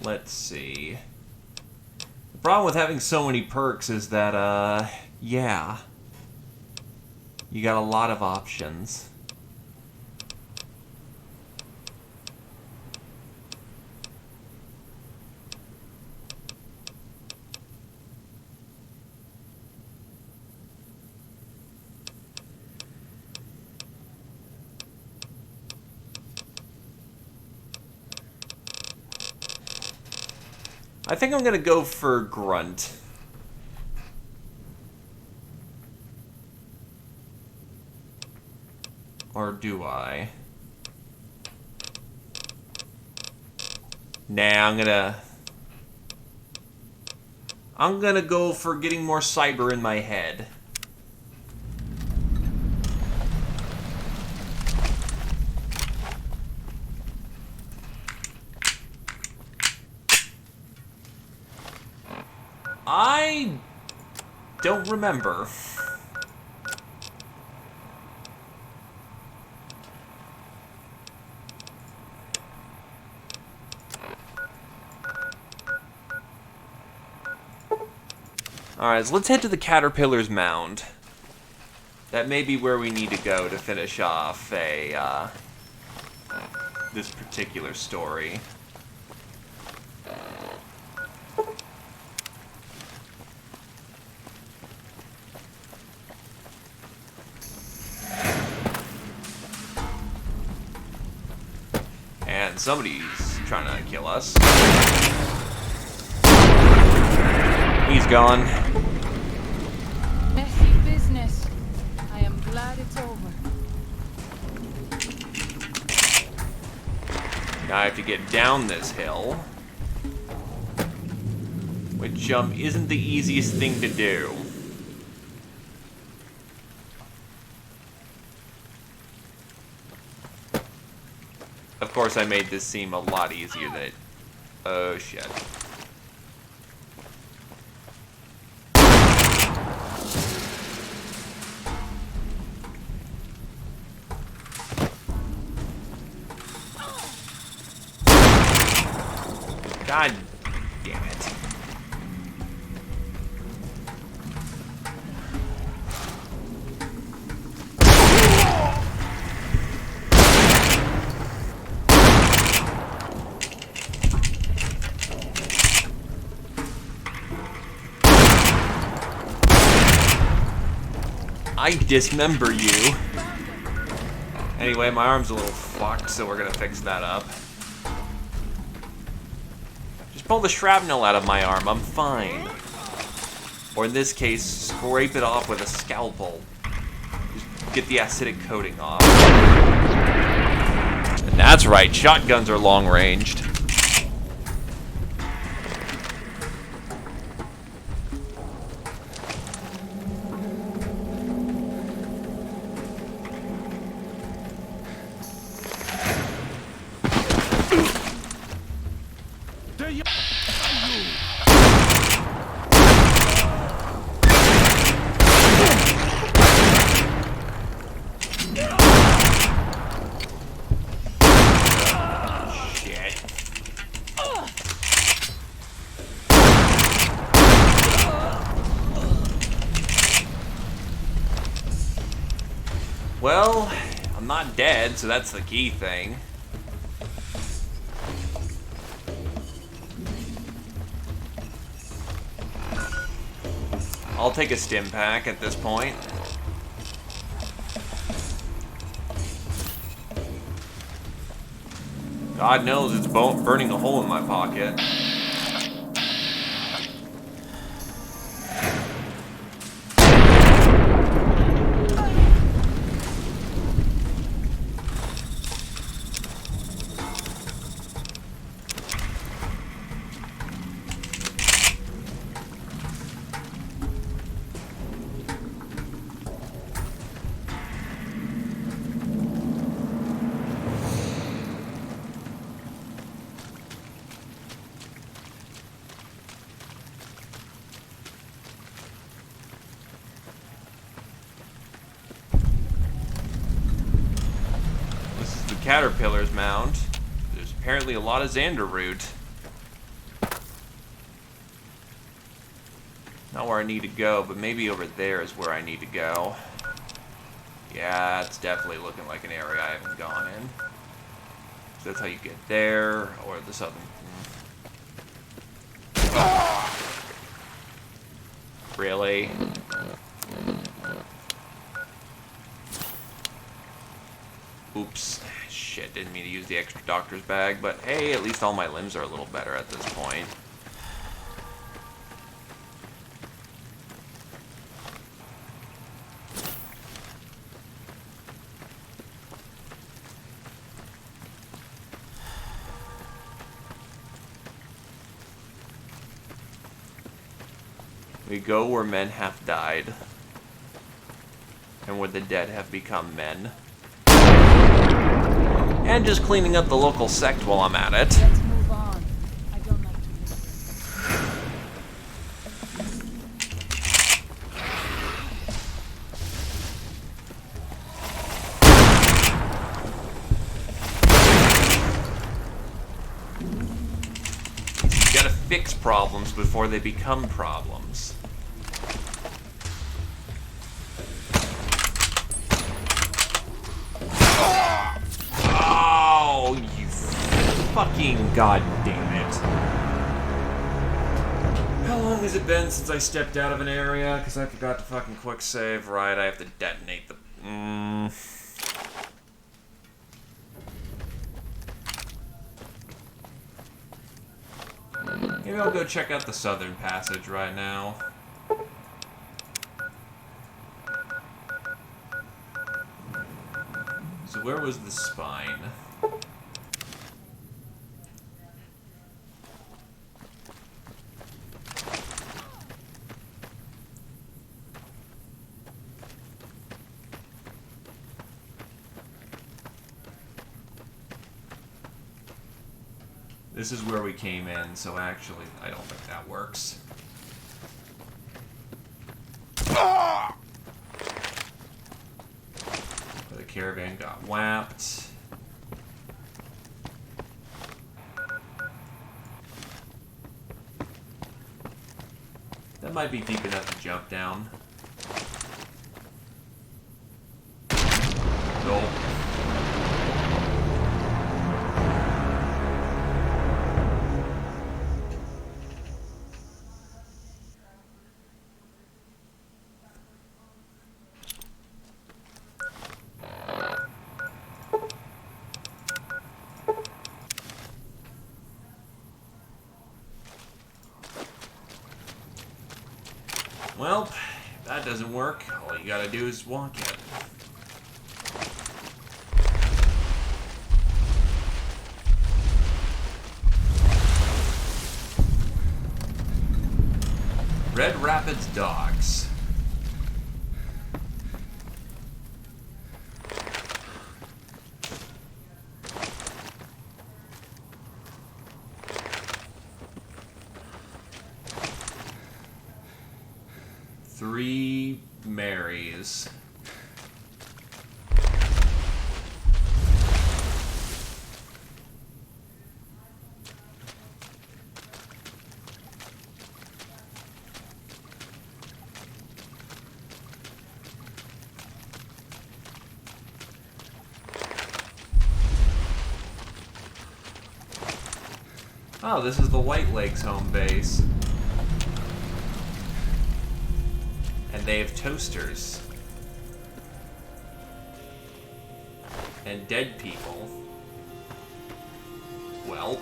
Let's see. The problem with having so many perks is that, yeah. You got a lot of options. I think I'm gonna go for Grunt. Or do I? Nah, I'm gonna go for getting more cyber in my head. I don't remember. Alright, so let's head to the Caterpillar's Mound. That may be where we need to go to finish off this particular story. And somebody's trying to kill us. He's gone. Messy business. I am glad it's over. Now I have to get down this hill. Which, isn't the easiest thing to do. Of course, I made this seem a lot easier than it... Oh, shit. God damn it. I dismember you. Anyway, my arm's a little fucked, so we're gonna fix that up. Just pull the shrapnel out of my arm, I'm fine. Or in this case, scrape it off with a scalpel. Just get the acidic coating off. And that's right, shotguns are long-ranged. Well, I'm not dead, so that's the key thing. I'll take a stim pack at this point. God knows it's burning a hole in my pocket. caterpillars mound. There's apparently a lot of Xander root. Not where I need to go, but maybe over there is where I need to go. Yeah, it's definitely looking like an area I haven't gone in. So that's how you get there, or the southern... Really? Oops. Shit, didn't mean to use the extra doctor's bag, but hey, at least all my limbs are a little better at this point. We go where men have died, and where the dead have become men. And just cleaning up the local sect while I'm at it. Let's move on. I don't like You gotta fix problems before they become problems. Oh, you fucking goddamn it. How long has it been since I stepped out of an area? Because I forgot to fucking quick save. Right, I have to detonate the... Maybe I'll go check out the southern passage right now. So where was the spine? This is where we came in, so actually, I don't think that works. The caravan got whapped. That might be deep enough to jump down. Nope. Well, if that doesn't work, all you gotta do is walk it. Red Rapids Docks. Three Marys. Oh, this is the White Lakes home base. And they have toasters. And dead people. Well.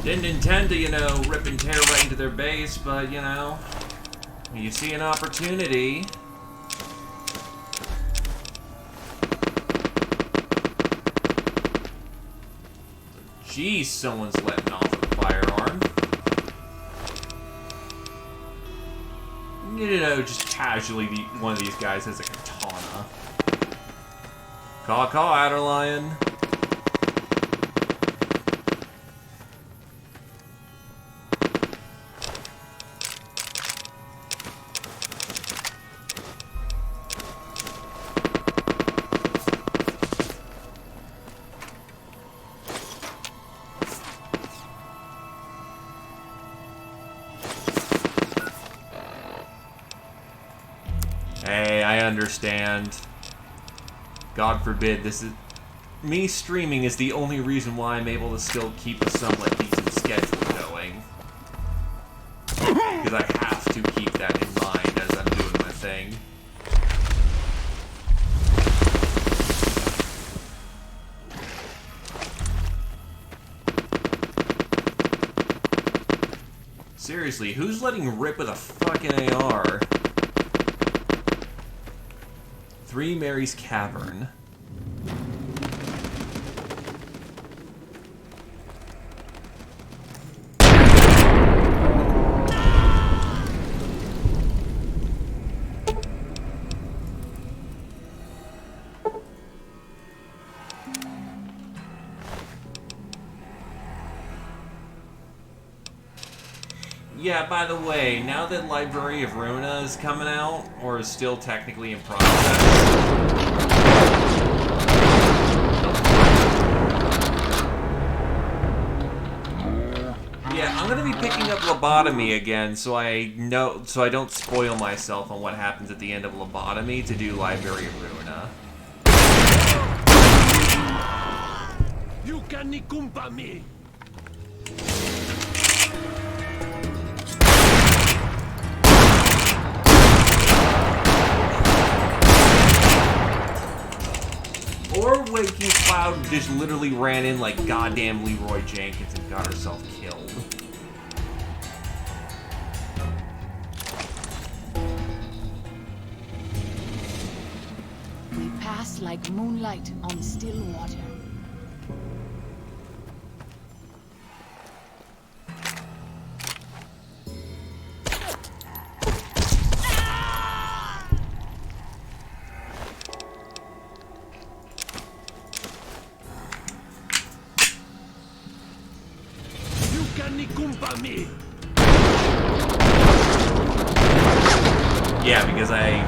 Didn't intend to, you know, rip and tear right into their base, but, you know, when you see an opportunity. Geez, someone's letting off a firearm. You know, just casually one of these guys has a katana. Caw, Adderlion. Hey, I understand. God forbid, this is... Me streaming is the only reason why I'm able to still keep a somewhat decent schedule going. Because I have to keep that in mind as I'm doing my thing. Seriously, who's letting rip with a fucking AR? 3 Mary's Cavern. Yeah, by the way, now that Library of Ruina is coming out, or is still technically in process... Yeah, I'm gonna be picking up Lobotomy again, so I don't spoil myself on what happens at the end of Lobotomy to do Library of Ruina. You can nikumpa me. Or Waking Cloud just literally ran in like goddamn Leroy Jenkins and got herself killed. We pass like moonlight on still water. Yeah, because I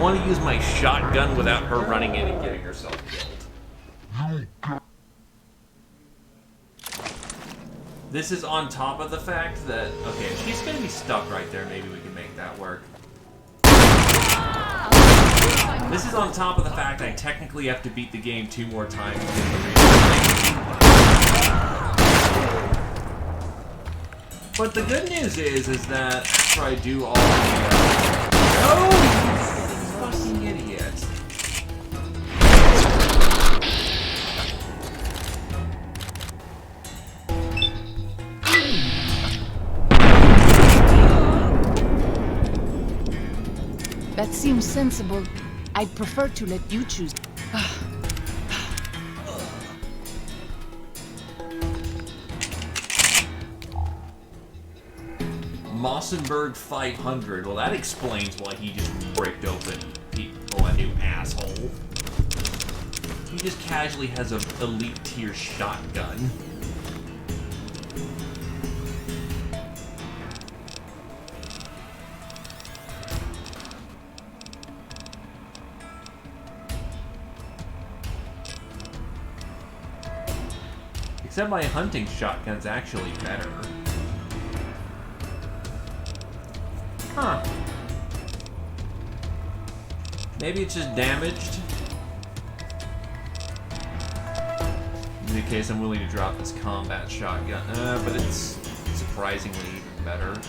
want to use my shotgun without her running in and getting herself killed. This is on top of the fact that... Okay, if she's going to be stuck right there, maybe we can make that work. This is on top of the fact I technically have to beat the game 2 more times to get the real. But the good news is that after I do all the... No! You fucking idiot. That seems sensible. I'd prefer to let you choose. Mossenberg 500. Well, that explains why he just bricked open a new asshole. He just casually has an elite tier shotgun. Except my hunting shotgun's actually better. Huh. Maybe it's just damaged. In the case, I'm willing to drop this combat shotgun. But it's surprisingly even better.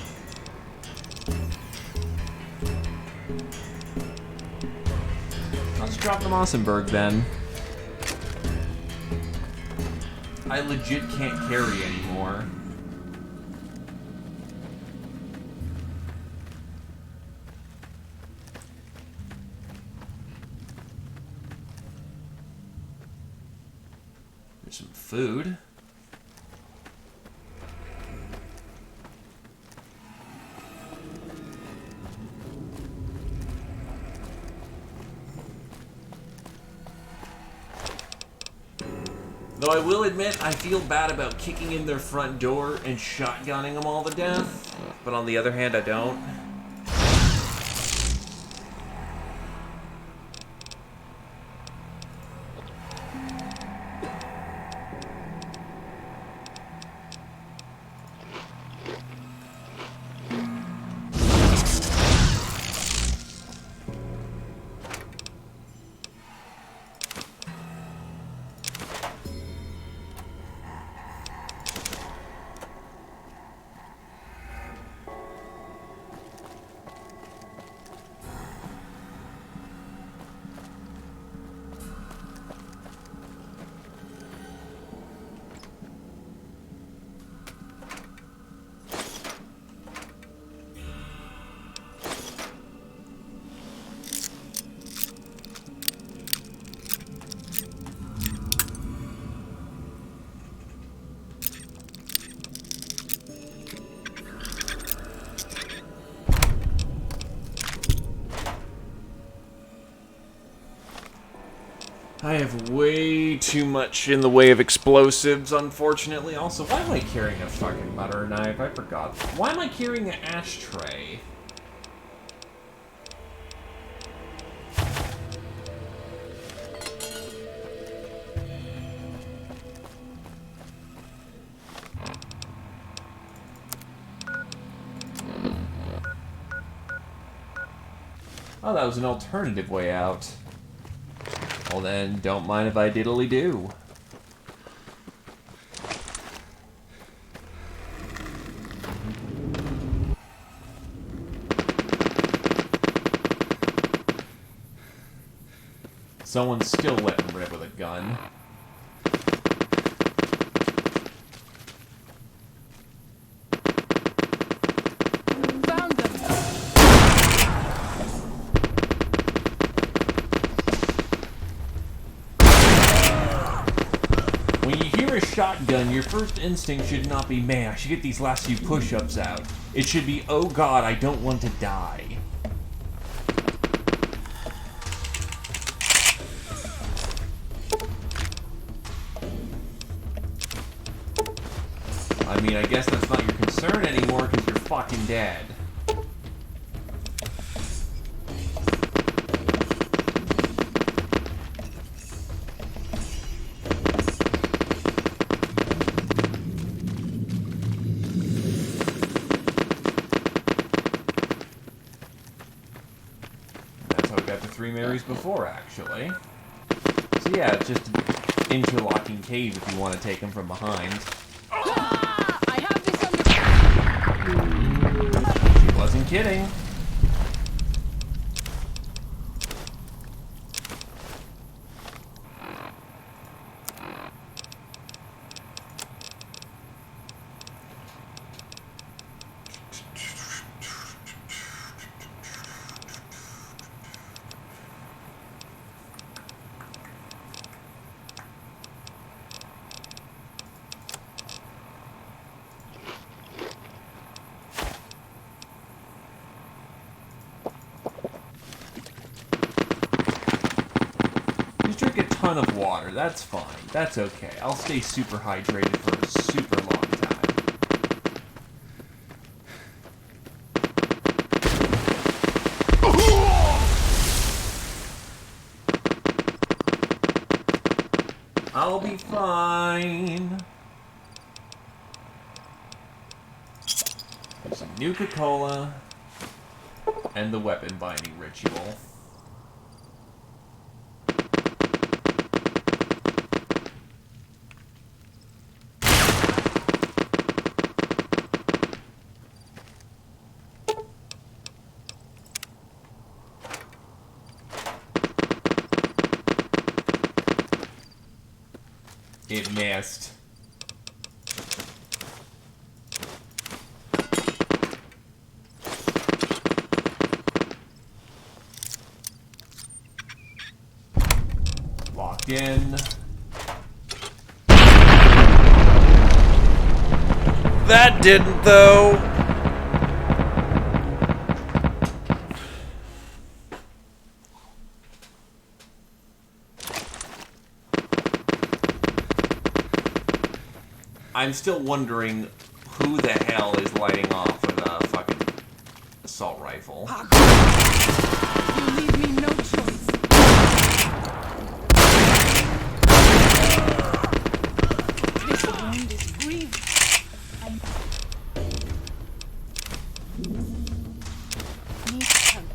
I'll just drop the Mossenberg then. I legit can't carry anymore. There's some food. Though I will admit, I feel bad about kicking in their front door and shotgunning them all to death. But on the other hand, I don't. I have way too much in the way of explosives, unfortunately. Also, why am I carrying a fucking butter knife? I forgot. Why am I carrying an ashtray? Oh, that was an alternative way out. Well then, don't mind if I diddly do. Someone's still letting rip with a gun. Found them. When you hear a shotgun, your first instinct should not be, man, I should get these last few push-ups out. It should be, oh god, I don't want to die. I mean, I guess that's not your concern anymore because you're fucking dead. That's how we got the 3 Marys before, actually. So yeah, it's just an interlocking cave if you want to take them from behind. She wasn't kidding. Drink a ton of water, that's fine. That's okay. I'll stay super hydrated for a super long time. I'll be fine. Some Nuka-Cola and the weapon binding ritual. It missed. Locked in. That didn't, though. I'm still wondering who the hell is lighting off with a fucking assault rifle. You leave me no choice. This wound is grievous. I need help.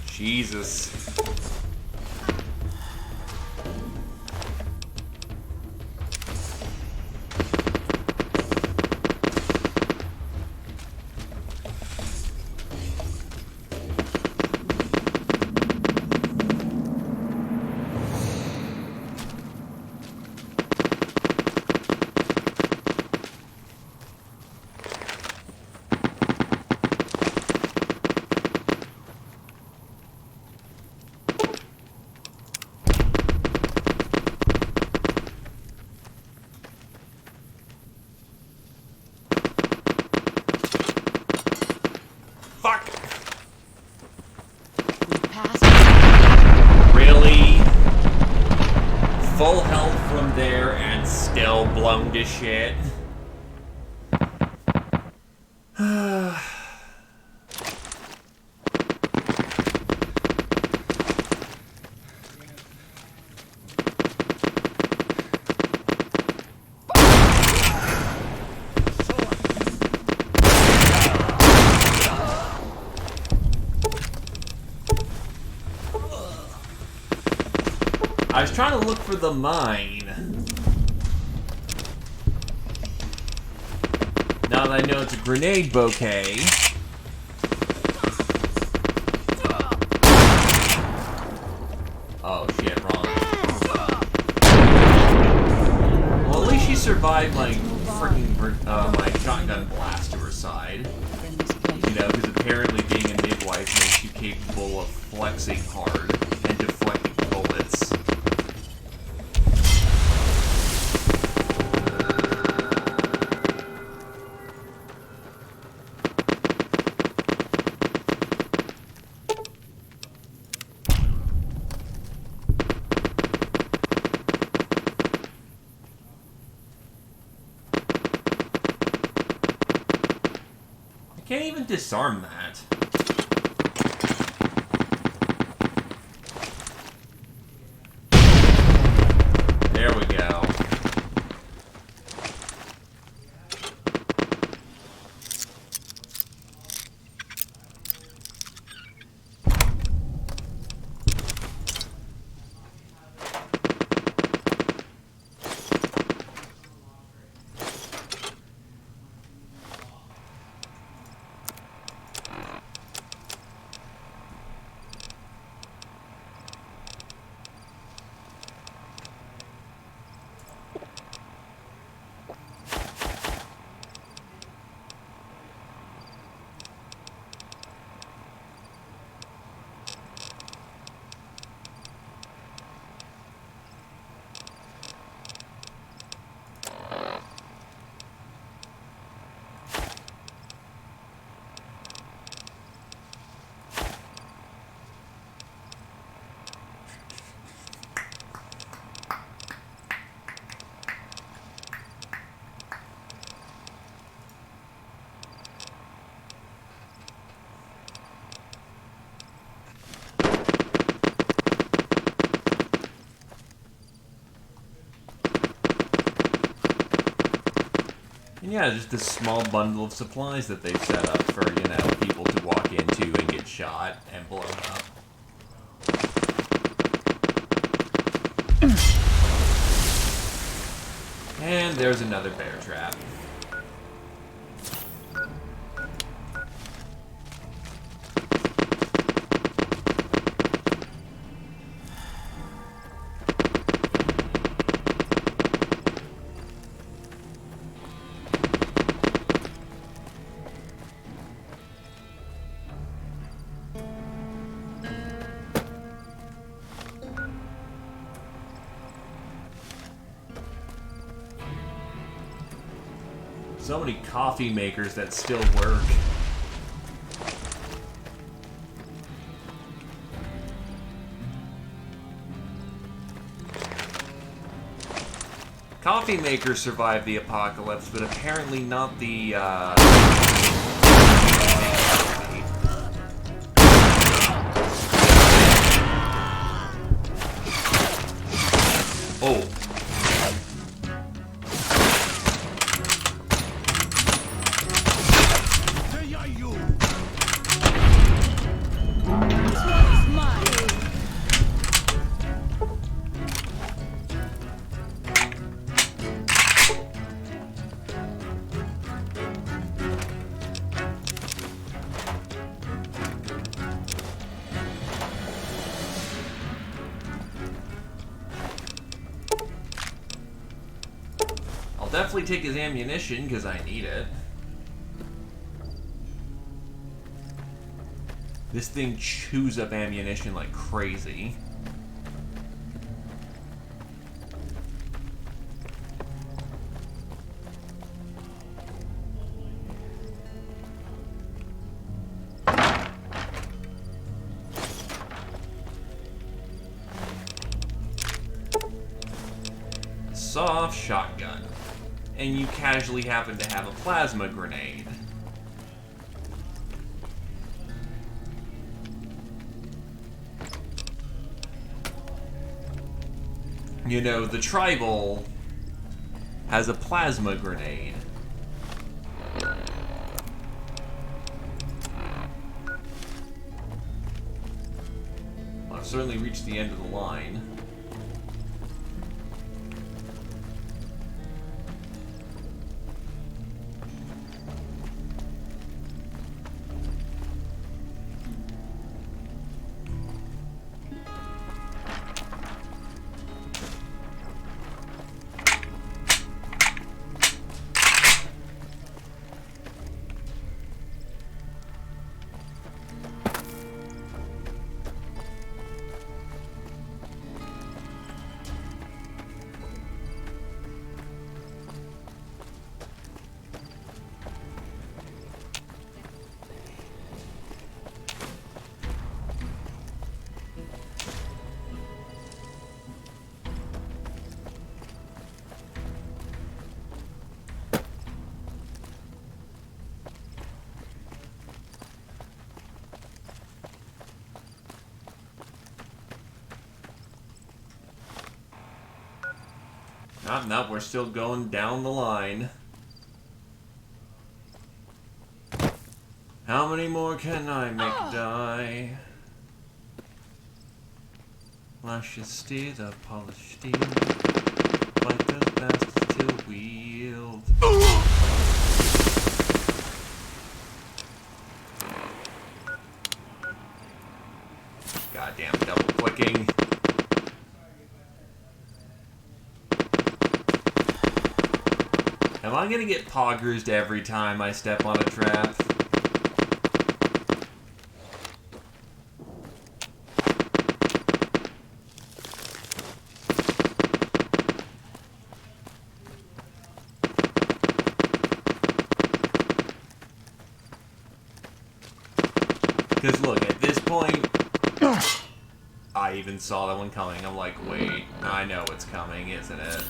Jesus. Really? Full health from there and still blown to shit. I was trying to look for the mine. Now that I know it's a grenade bouquet. Oh shit, wrong. Well, at least she survived my freaking my shotgun blast to her side. You know, because apparently being a midwife makes you capable of flexing hard and deflecting bullets. Can't even disarm that. There we go. And yeah, just this small bundle of supplies that they've set up for, you know, people to walk into and get shot and blown up. And there's another bear trap. So many coffee makers that still work. Coffee maker survived the apocalypse, but apparently not the, Oh. I'll definitely take his ammunition, because I need it. This thing chews up ammunition like crazy. Soft shotgun. And you casually happen to have a plasma grenade. You know, the tribal has a plasma grenade. Well, I've certainly reached the end of the line. No, we're still going down the line. How many more can I make die? Lashes steel, the polished steel. Fight those bastards till we yield. Goddamn double clicking. Am I gonna get poggers every time I step on a trap? Because look, at this point, I even saw that one coming. I'm like, wait, I know it's coming, isn't it?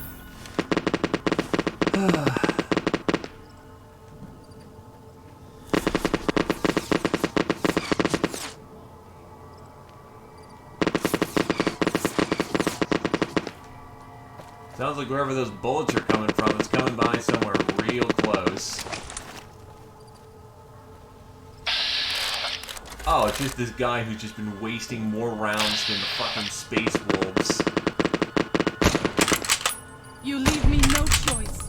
Sounds like wherever those bullets are coming from, it's coming by somewhere real close. Oh, it's just this guy who's just been wasting more rounds than the fucking space wolves. You leave me no choice.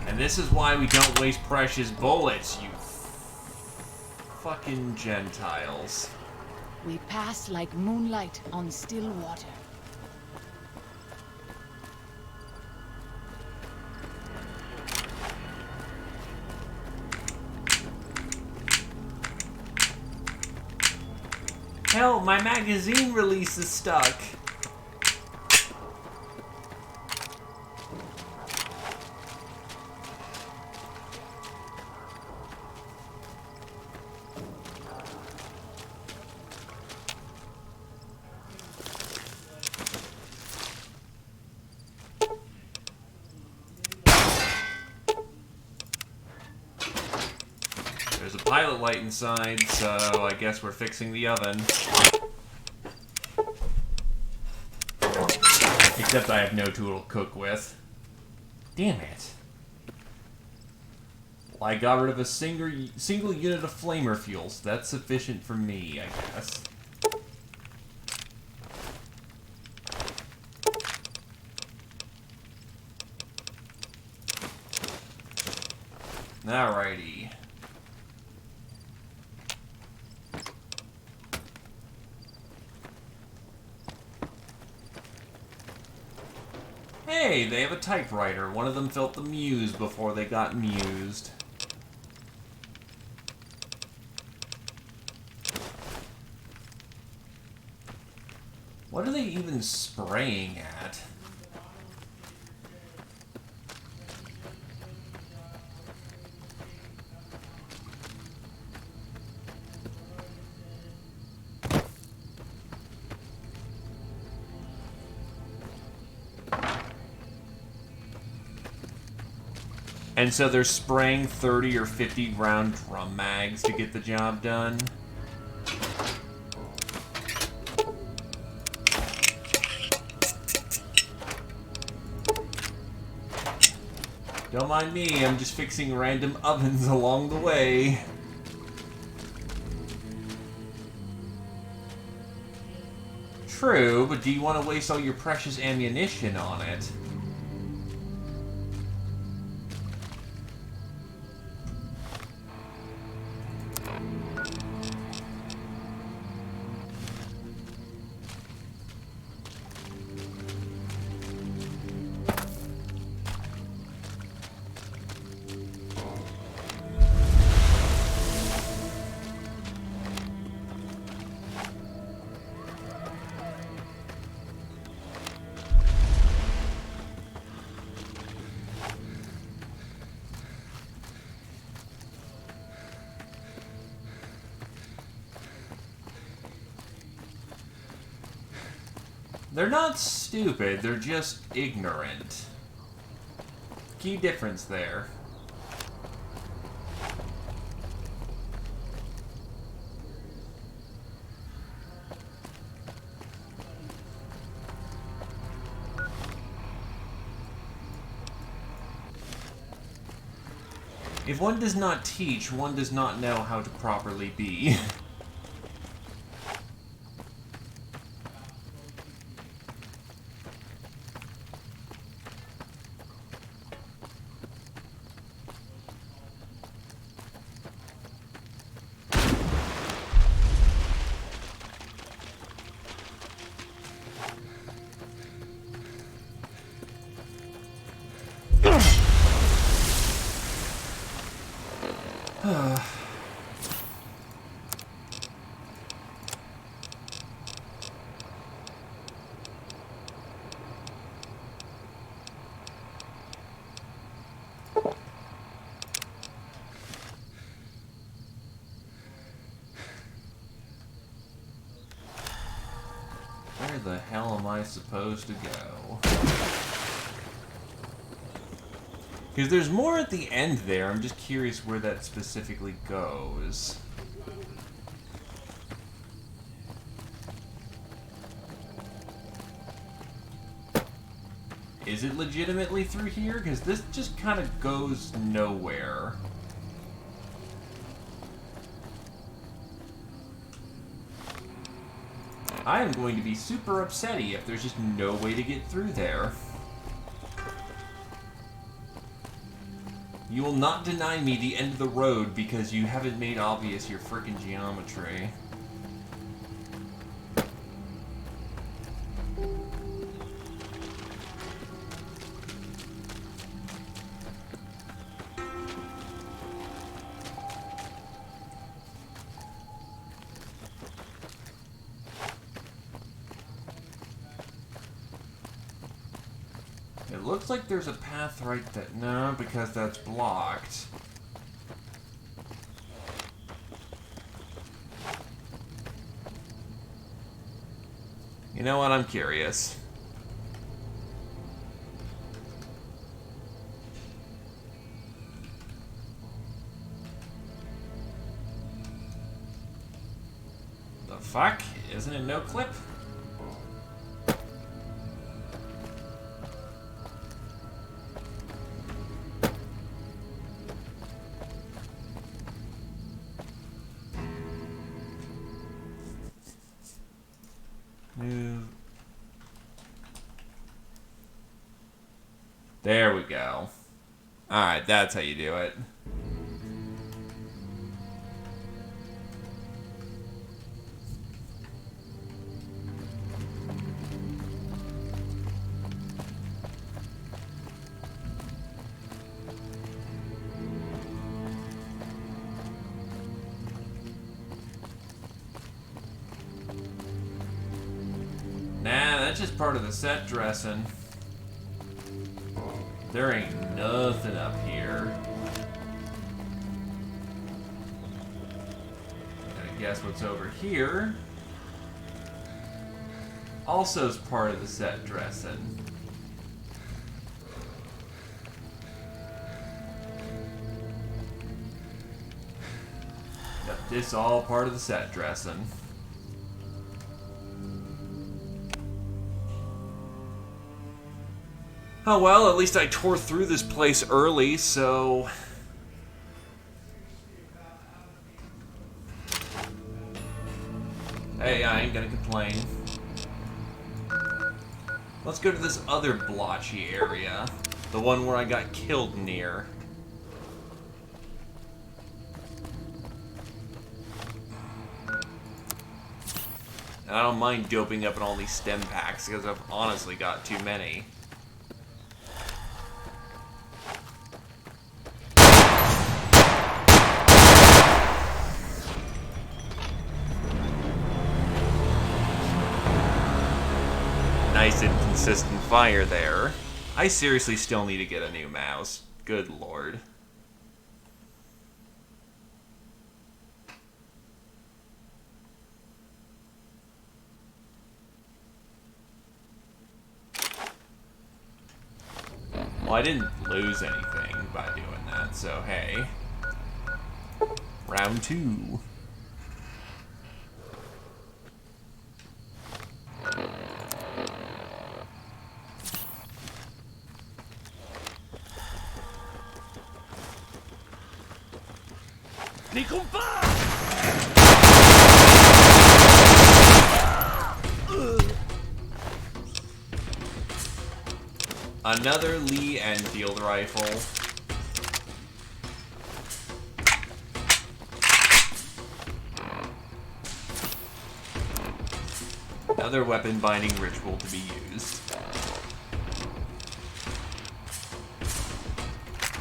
And this is why we don't waste precious bullets, you fucking Gentiles. We pass like moonlight on still water. Hell, my magazine release is stuck. pilot light inside, so I guess we're fixing the oven. Except I have no tool to cook with. Damn it. Well, I got rid of a single unit of flamer fuel, so that's sufficient for me, I guess. Alrighty. Hey, they have a typewriter. One of them felt the muse before they got mused. What are they even spraying at? And so they're spraying 30 or 50 round drum mags to get the job done. Don't mind me, I'm just fixing random ovens along the way. True, but do you want to waste all your precious ammunition on it? They're not stupid, they're just ignorant. Key difference there. If one does not teach, one does not know how to properly be. Where the hell am I supposed to go? Because there's more at the end there. I'm just curious where that specifically goes. Is it legitimately through here? Because this just kind of goes nowhere. I am going to be super upsetty if there's just no way to get through there. You will not deny me the end of the road because you haven't made obvious your frickin' geometry. It looks like there's a path right there. No, because that's blocked. You know what? I'm curious. fuck? Isn't it no clip? Move. There we go. Alright, that's how you do it. Nah, that's just part of the set dressing. There ain't nothing up here. Gotta guess what's over here. Also is part of the set dressing. Yep, this all part of the set dressing. Oh well, at least I tore through this place early, so... Hey, I ain't gonna complain. Let's go to this other blotchy area. The one where I got killed near. And I don't mind doping up in all these stem packs, because I've honestly got too many. Nice and consistent fire there. I seriously still need to get a new mouse. Good lord. Well, I didn't lose anything by doing that, so hey. Round 2. Ni compa! Another Lee Enfield rifle. Another weapon binding ritual to be used.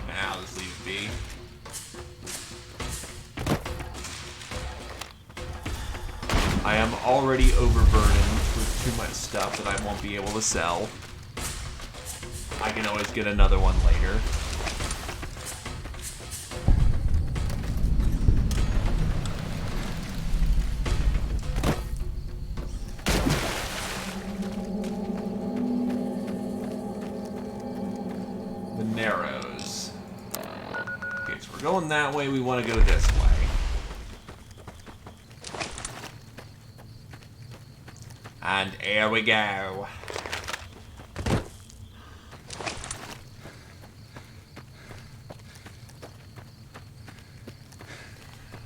Now let's leave it be. I am already overburdened with too much stuff that I won't be able to sell. I can always get another one later. The Narrows. Okay, so we're going that way, we want to go this way. And here we go.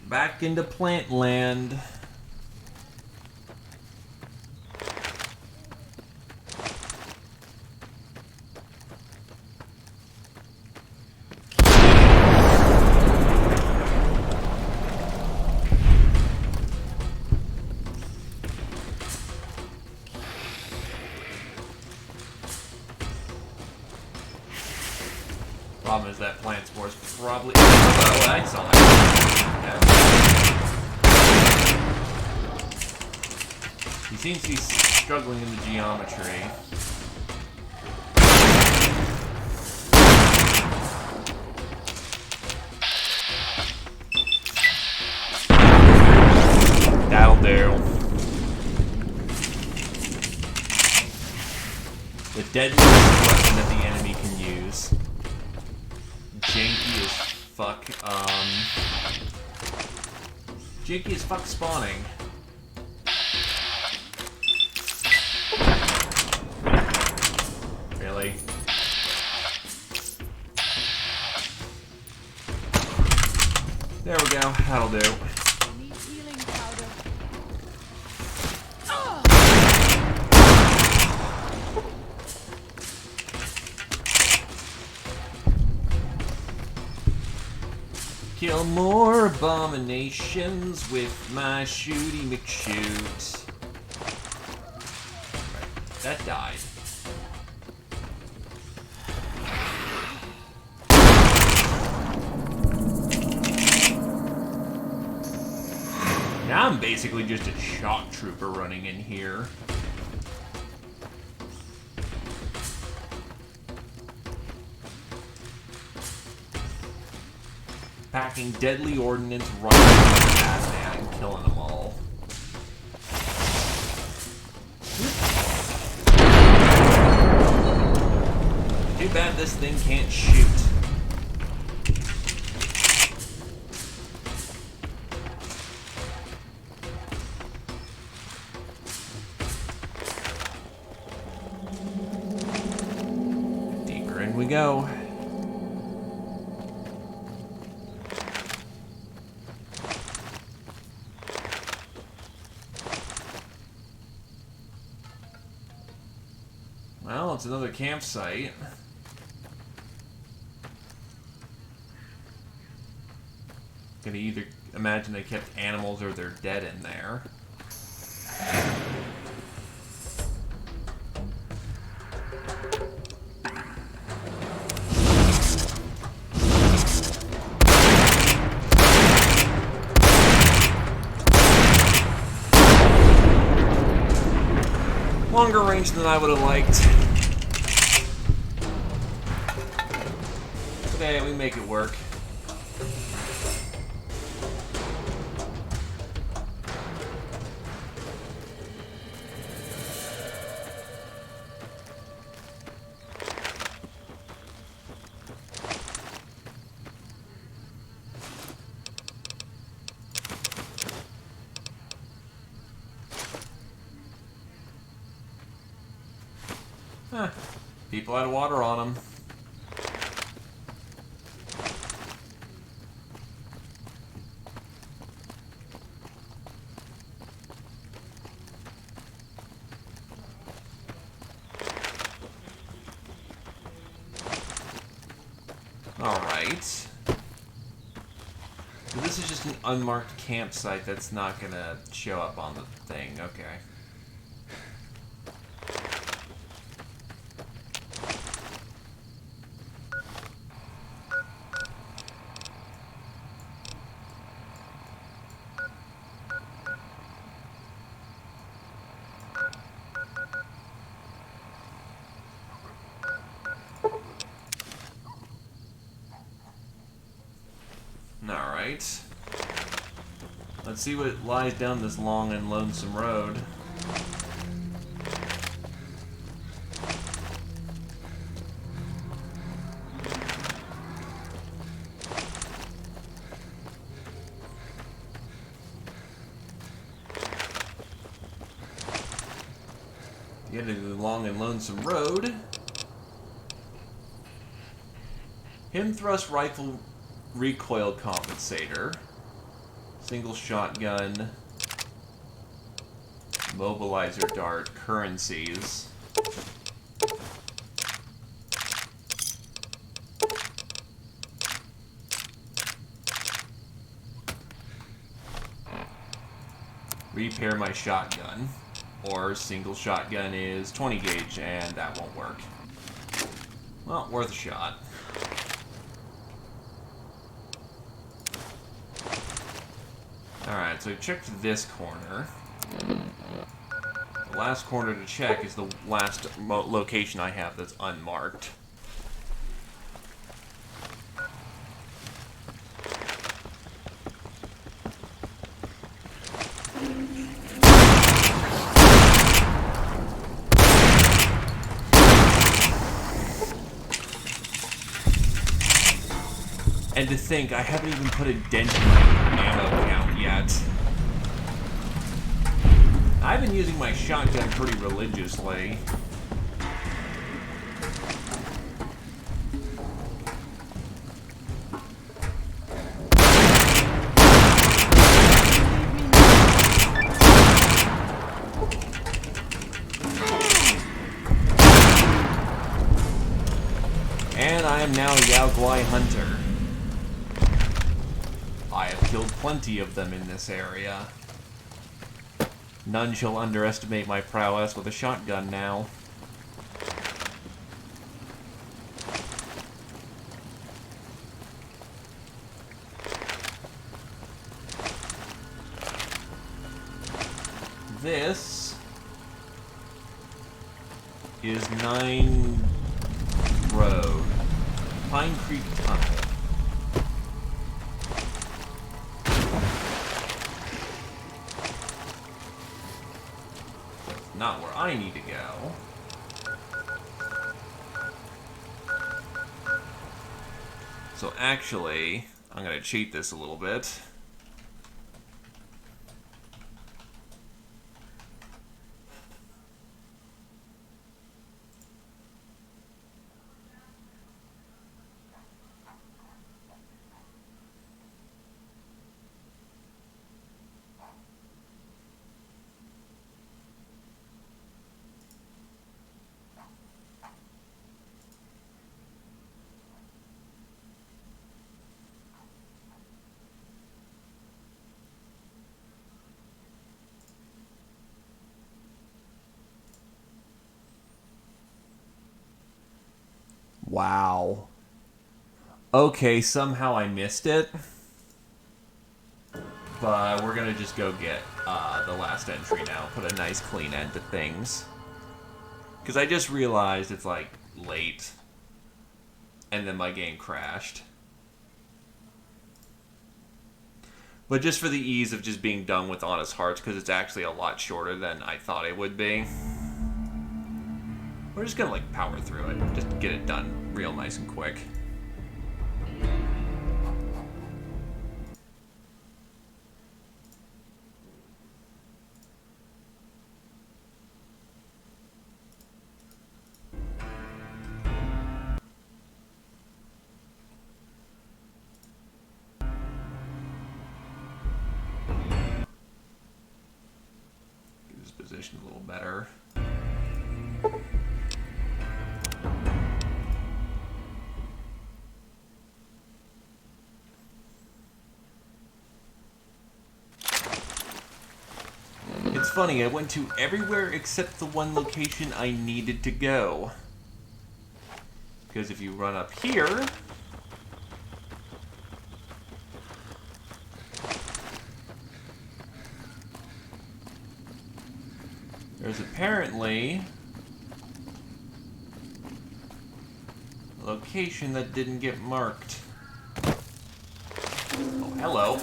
Back into plant land. Problem is that plant spore's probably... Oh, I saw that. He seems to be struggling in the geometry. That'll do. The deadliest weapon that the enemy can use. Janky as fuck, Janky as fuck spawning. now. That'll do. Kill more abominations with my shooty McShoot. Right, that died. Now I'm basically just a shock trooper running in here. Packing deadly ordnance right into the madman and killing them all. Too bad this thing can't shoot. Deeper in we go. Well, it's another campsite. Gonna either imagine they kept animals or they're dead in there. Longer range than I would have liked. But hey, we make it work. Huh. People had water on them. Alright. So this is just an unmarked campsite that's not gonna show up on the thing. Okay. Alright. Let's see what lies down this long and lonesome road. The end of the long and lonesome road. Him thrust rifle recoil compensator, single shotgun, mobilizer dart, currencies. Repair my shotgun, or single shotgun is 20 gauge and that won't work. Well, worth a shot. Alright, so we checked this corner. The last corner to check is the last location I have that's unmarked. And to think, I haven't even put a dent in my ammo count yet. I've been using my shotgun pretty religiously. And I am now a Yao Guai hunter. I have killed plenty of them in this area. None shall underestimate my prowess with a shotgun now. This is 9 Road, Pine Creek Tunnel. That's not where I need to go. So actually, I'm gonna cheat this a little bit. Wow. Okay, somehow I missed it. But we're gonna just go get the last entry now. Put a nice clean end to things. Because I just realized it's like late. And then my game crashed. But just for the ease of just being done with Honest Hearts, because it's actually a lot shorter than I thought it would be. We're just gonna like power through it, just get it done real nice and quick. Get this position a little better. It's funny, I went to everywhere except the one location I needed to go. Because if you run up here... there's apparently a location that didn't get marked. Oh, hello.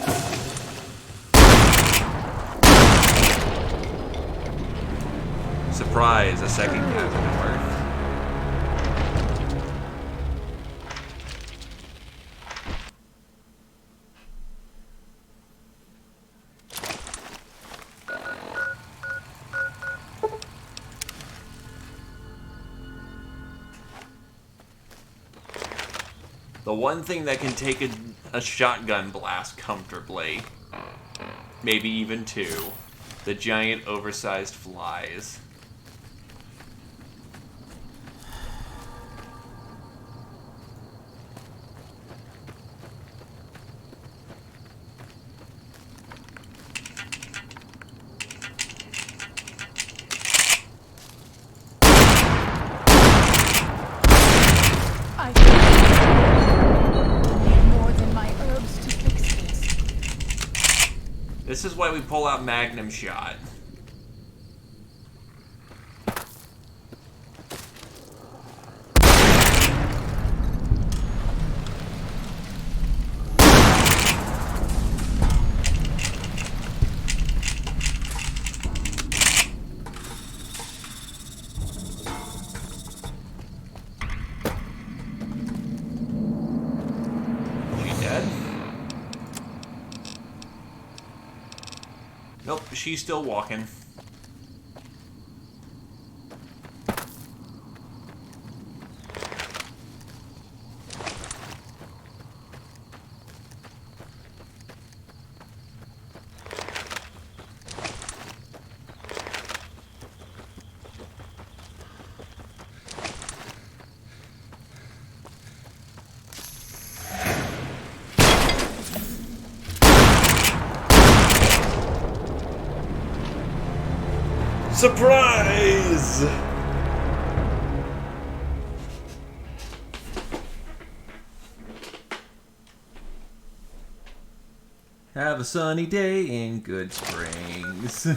Surprise, a second captain work. The one thing that can take a shotgun blast comfortably, maybe even two, the giant oversized flies. This is why we pull out Magnum Shot. Nope, she's still walking. Surprise! Have a sunny day in Good Springs.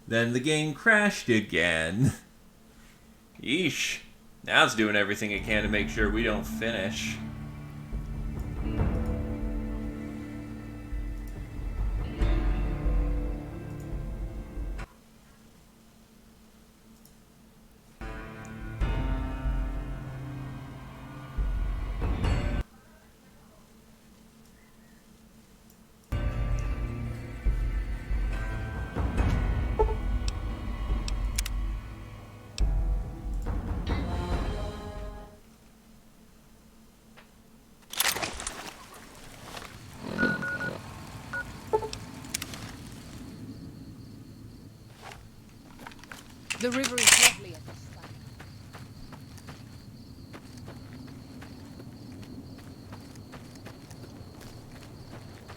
Then the game crashed again. Yeesh. Now it's doing everything it can to make sure we don't finish. The river is lovely at this time.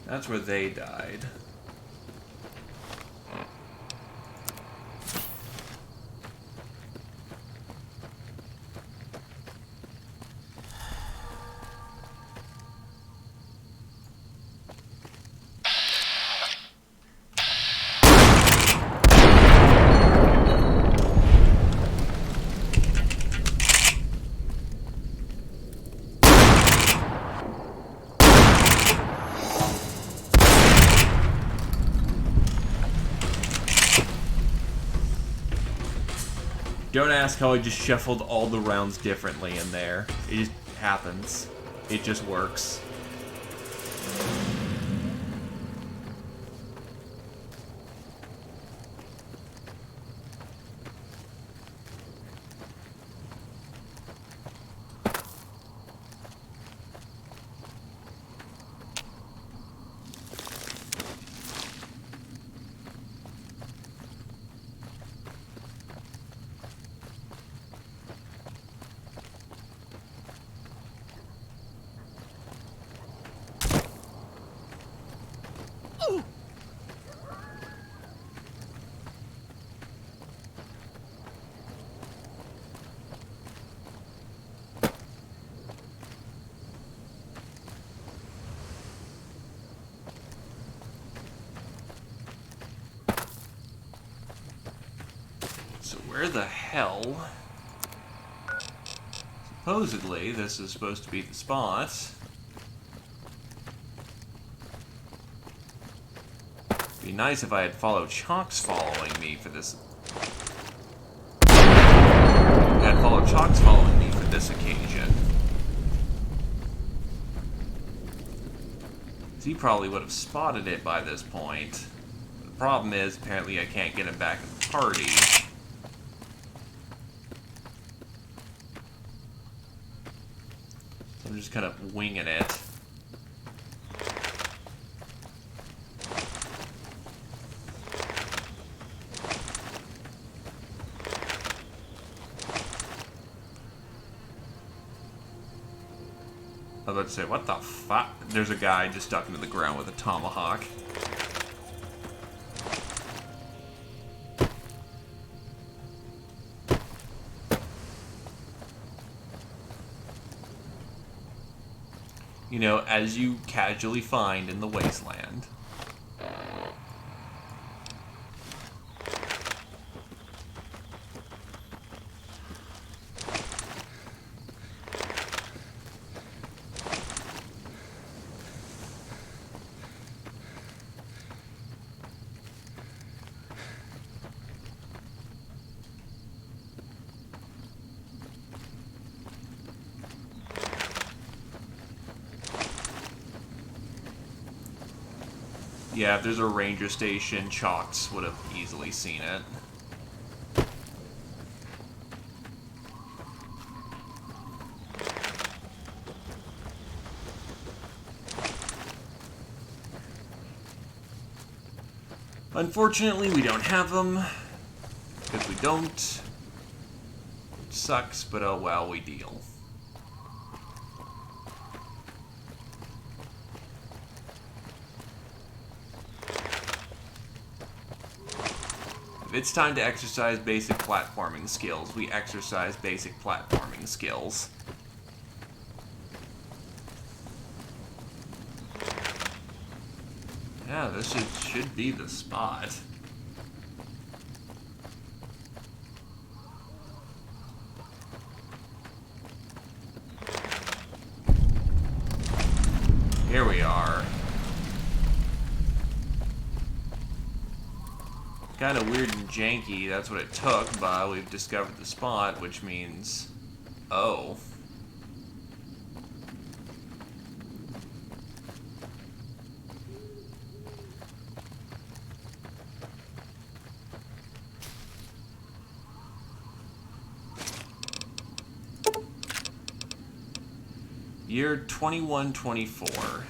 That's where they died. Don't ask how I just shuffled all the rounds differently in there. It just happens. It just works. So where the hell? Supposedly, this is supposed to be the spot. Be nice if I had followed Chalks following me for this. I had followed Chalks following me for this occasion. He probably would have spotted it by this point. The problem is, apparently I can't get him back in the party. So I'm just kind of winging it. I was about to say, what the fuck? There's a guy just stuck into the ground with a tomahawk. You know, as you casually find in the wasteland. Yeah, if there's a ranger station, Chalks would have easily seen it. Unfortunately, we don't have them. Because we don't. Which sucks, but oh well, we deal. it's time to exercise basic platforming skills, we exercise basic platforming skills. Yeah, this should be the spot. Here we are. Kind of weird and janky, that's what it took, but we've discovered the spot, which means... Oh. Year 2124.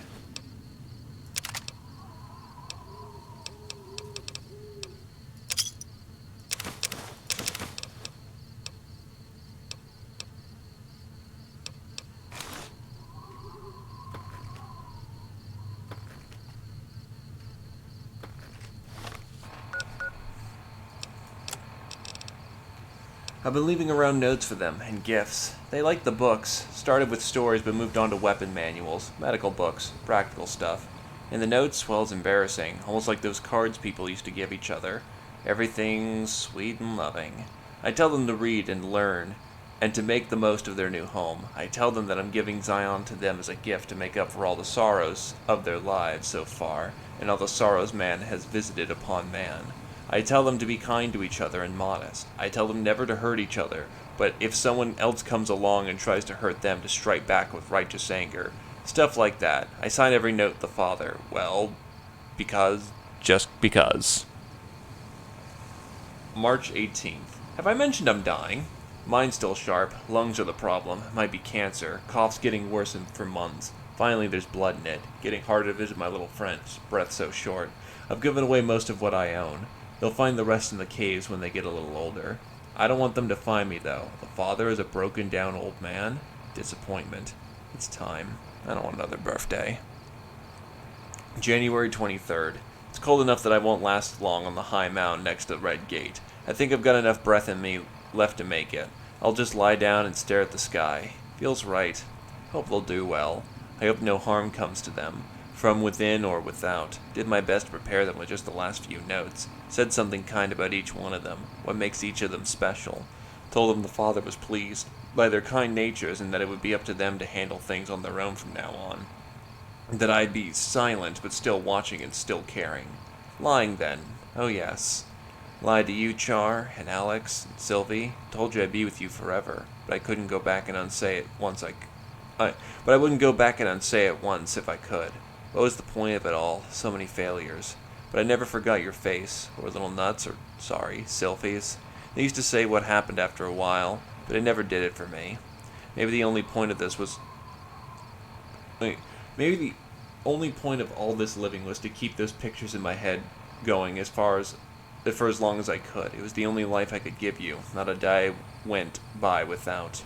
I've been leaving around notes for them, and gifts. They liked the books. Started with stories, but moved on to weapon manuals, medical books, practical stuff. And the notes, well, it's embarrassing. Almost like those cards people used to give each other. Everything's sweet and loving. I tell them to read and learn, and to make the most of their new home. I tell them that I'm giving Zion to them as a gift to make up for all the sorrows of their lives so far, and all the sorrows man has visited upon man. I tell them to be kind to each other and modest. I tell them never to hurt each other, but if someone else comes along and tries to hurt them, to strike back with righteous anger. Stuff like that. I sign every note the father. Well, because. Just because. March 18th. Have I mentioned I'm dying? Mind's still sharp. Lungs are the problem. Might be cancer. Cough's getting worse for months. Finally, there's blood in it. Getting harder to visit my little friends. Breath so short. I've given away most of what I own. They'll find the rest in the caves when they get a little older. I don't want them to find me, though. The father is a broken-down old man. Disappointment. It's time. I don't want another birthday. January 23rd. It's cold enough that I won't last long on the high mound next to Red Gate. I think I've got enough breath in me left to make it. I'll just lie down and stare at the sky. Feels right. Hope they'll do well. I hope no harm comes to them, from within or without. Did my best to prepare them with just the last few notes. Said something kind about each one of them, what makes each of them special. Told them the father was pleased by their kind natures and that it would be up to them to handle things on their own from now on. That I'd be silent but still watching and still caring. Lying then. Oh yes. Lied to you, Char, and Alex, and Sylvie. Told you I'd be with you forever, but I couldn't go back and unsay it once but I wouldn't go back and unsay it once if I could. What was the point of it all? So many failures. But I never forgot your face, or little nuts, or, Sylphie's. They used to say what happened after a while, but it never did it for me. Maybe the only point of this was... Maybe the only point of all this living was to keep those pictures in my head going for as long as I could. It was the only life I could give you, not a day went by without.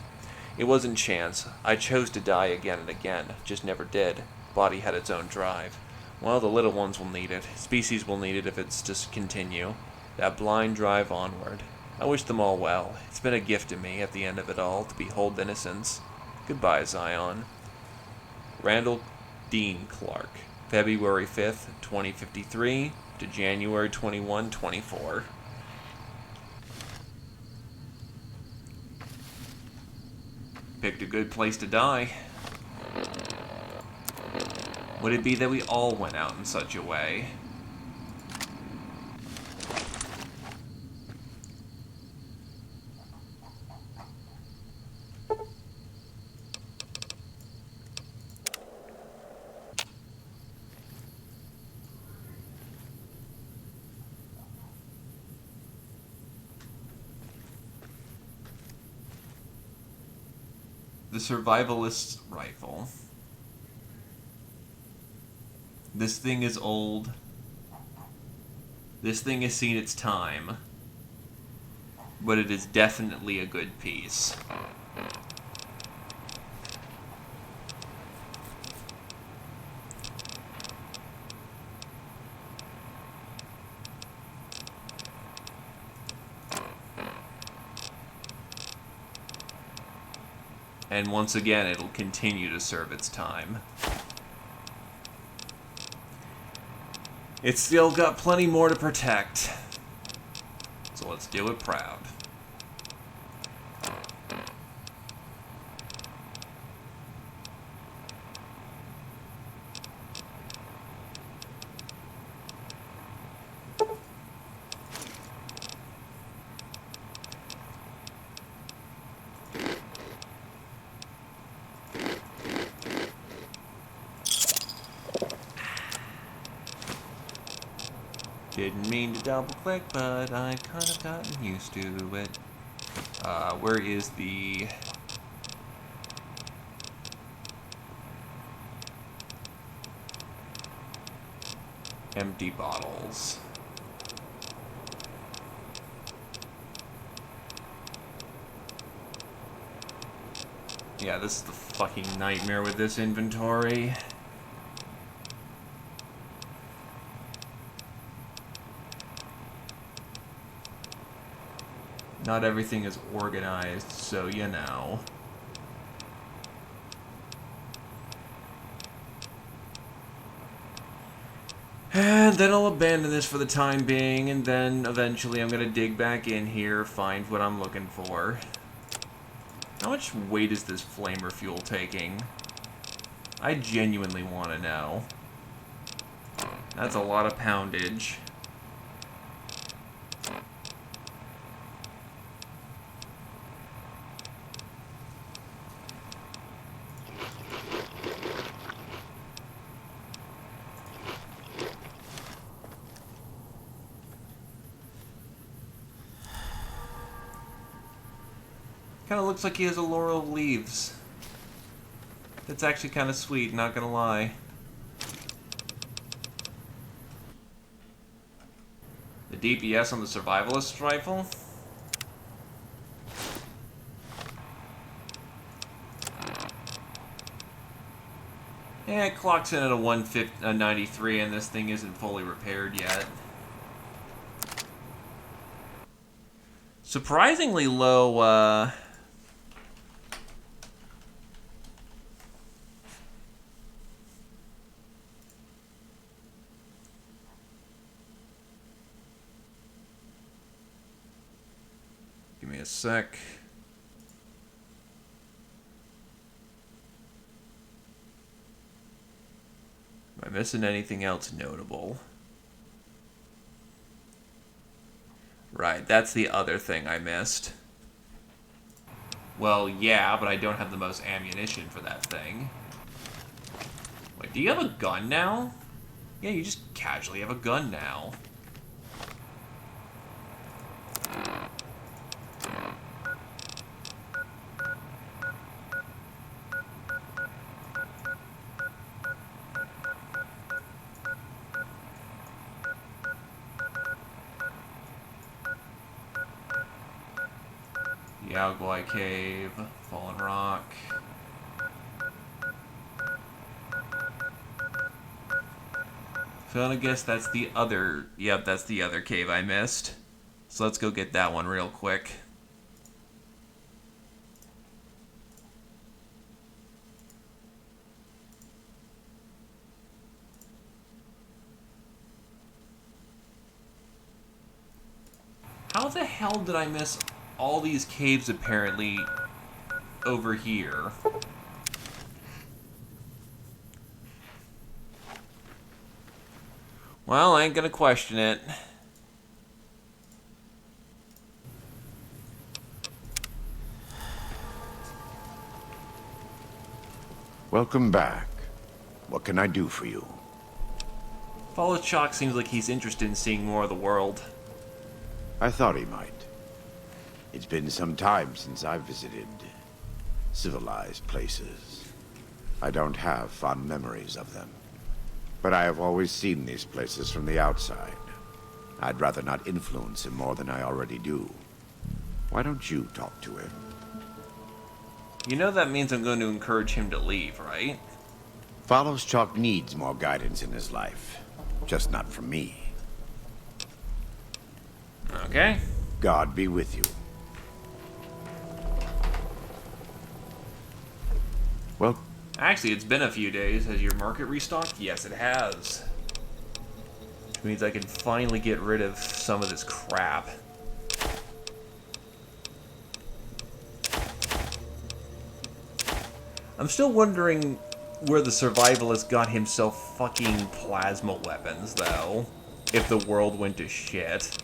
It wasn't chance. I chose to die again and again, just never did. Body had its own drive. Well, the little ones will need it. Species will need it if it's to continue. That blind drive onward. I wish them all well. It's been a gift to me, at the end of it all, to behold innocence. Goodbye, Zion. Randall Dean Clark. February 5th, 2053 to January 21, 24. Picked a good place to die. Would it be that we all went out in such a way? The Survivalist's Rifle. This thing is old. This thing has seen its time. But it is definitely a good piece. And once again, it'll continue to serve its time. It's still got plenty more to protect. So let's do it proud. Didn't mean to double click, but I've kind of gotten used to it. Where is the... empty bottles? Yeah, this is the fucking nightmare with this inventory. Not everything is organized, so you know. And then I'll abandon this for the time being, and then eventually I'm gonna dig back in here, find what I'm looking for. How much weight is this flamer fuel taking? I genuinely want to know. That's a lot of poundage. Kind of looks like he has a laurel leaves. That's actually kind of sweet, not gonna lie. The DPS on the Survivalist rifle? Yeah, it clocks in at a 93, and this thing isn't fully repaired yet. Surprisingly low, Give me a sec. Am I missing anything else notable? Right, that's the other thing I missed. Well, yeah, but I don't have the most ammunition for that thing. Wait, do you have a gun now? Yeah, you just casually have a gun now. Yaogwai Cave, Fallen Rock. So I guess that's the other... Yep, that's the other cave I missed. So let's go get that one real quick. How the hell did I miss all these caves apparently over here? Well, I ain't gonna question it. Welcome back. What can I do for you? Follow Chalk seems like he's interested in seeing more of the world. I thought he might. It's been some time since I've visited civilized places. I don't have fond memories of them. But I have always seen these places from the outside. I'd rather not influence him more than I already do. Why don't you talk to him? You know that means I'm going to encourage him to leave, right? Follows Chalk needs more guidance in his life. Just not from me. Okay. God be with you. Well, actually, it's been a few days. Has your market restocked? Yes, it has. Which means I can finally get rid of some of this crap. I'm still wondering where the survivalist got himself fucking plasma weapons, though. If the world went to shit.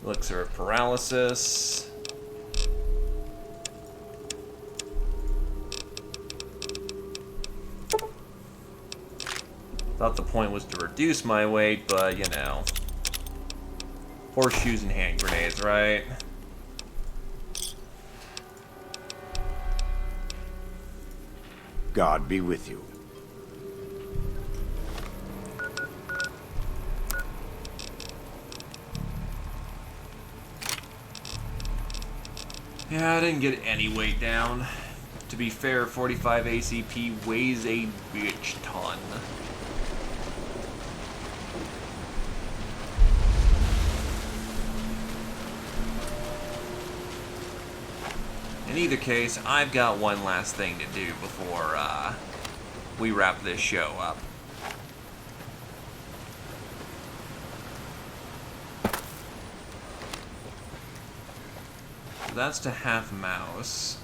Elixir of paralysis. Thought the point was to reduce my weight, but you know. Horseshoes and hand grenades, right? God be with you. Yeah, I didn't get any weight down. To be fair, 45 ACP weighs a bitch ton. In either case, I've got one last thing to do before we wrap this show up. So that's to half mouse.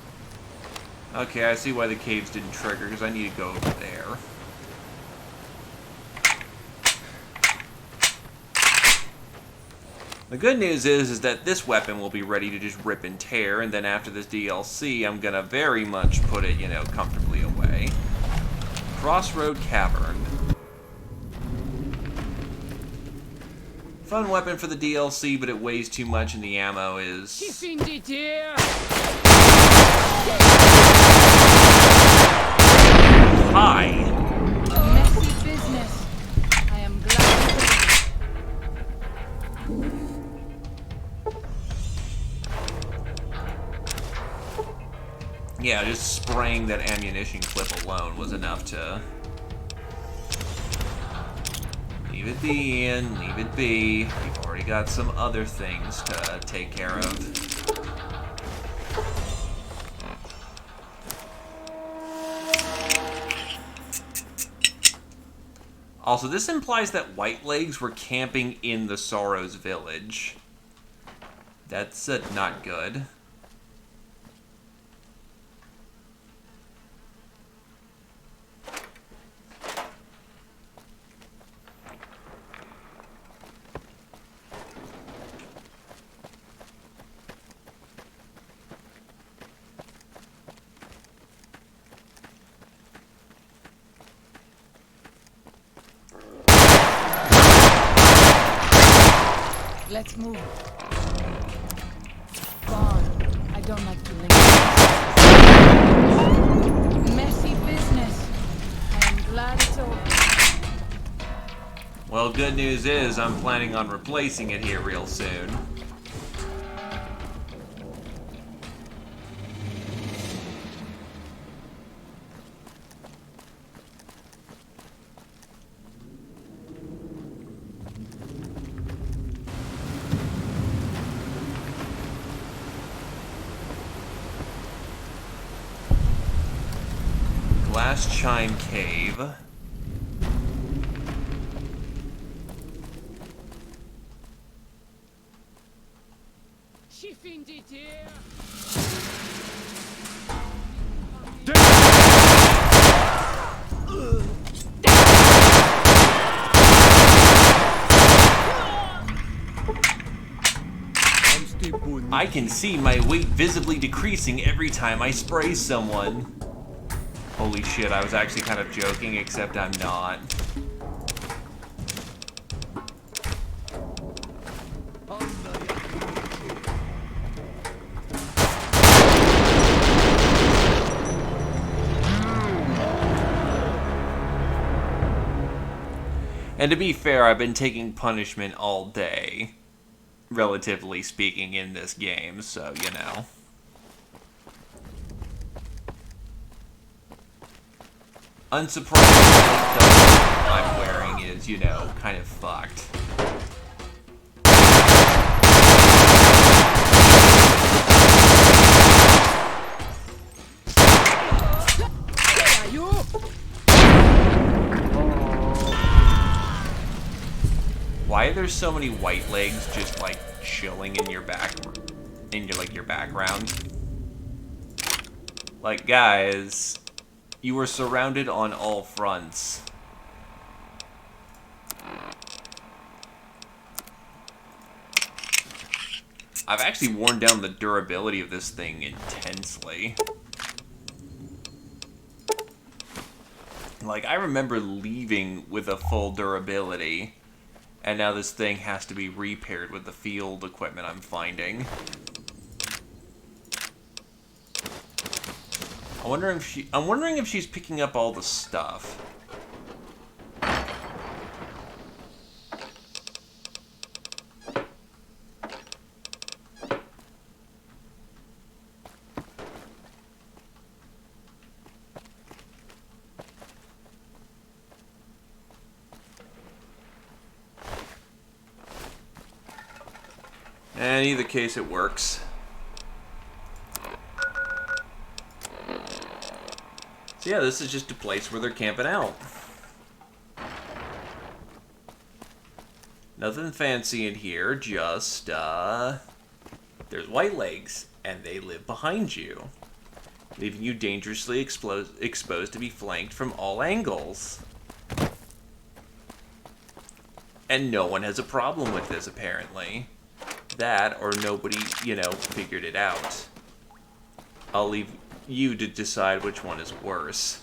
Okay, I see why the caves didn't trigger, because I need to go over there. The good news is that this weapon will be ready to just rip and tear, and then after this DLC, I'm gonna very much put it, you know, comfortably away. Crossroad Cavern. Fun weapon for the DLC, but it weighs too much and the ammo is... Hi! Messy business. I am glad. Yeah, just spraying that ammunition clip alone was enough to... Leave it be, Ian. Leave it be. We've already got some other things to take care of. Also, this implies that Whitelegs were camping in the Sorrows village. That's not good. Let's move. Gone. I don't like to linger. Messy business. I am glad it's over. Well, good news is I'm planning on replacing it here real soon. Glass Chime Cave. I can see my weight visibly decreasing every time I spray someone. Holy shit, I was actually kind of joking, except I'm not. And to be fair, I've been taking punishment all day, relatively speaking, in this game, so, you know. Unsurprisingly, the stuff I'm wearing is, you know, kind of fucked. why there's so many white legs just like chilling in your your background. Like, guys, you were surrounded on all fronts. I've actually worn down the durability of this thing intensely. Like, I remember leaving with a full durability, and now this thing has to be repaired with the field equipment I'm finding. I'm wondering if she's picking up all the stuff. In either case, it works. So yeah, this is just a place where they're camping out. Nothing fancy in here, just, there's white legs, and they live behind you, leaving you dangerously exposed to be flanked from all angles. And no one has a problem with this, apparently. That, or nobody, you know, figured it out. I'll leave you to decide which one is worse.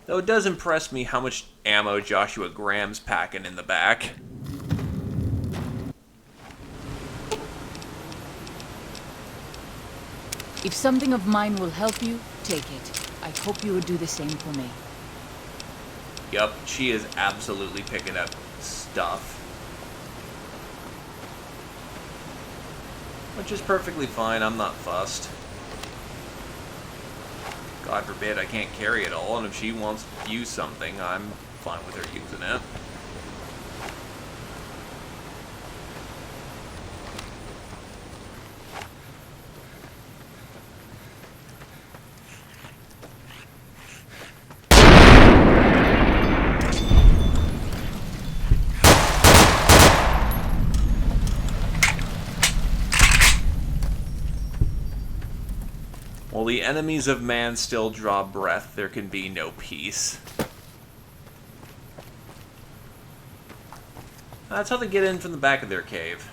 Though it does impress me how much ammo Joshua Graham's packing in the back. If something of mine will help you, take it. I hope you would do the same for me. Yup, she is absolutely picking up stuff. Which is perfectly fine, I'm not fussed. God forbid I can't carry it all, and if she wants to use something, I'm fine with her using it. While the enemies of man still draw breath, there can be no peace. That's how they get in from the back of their cave.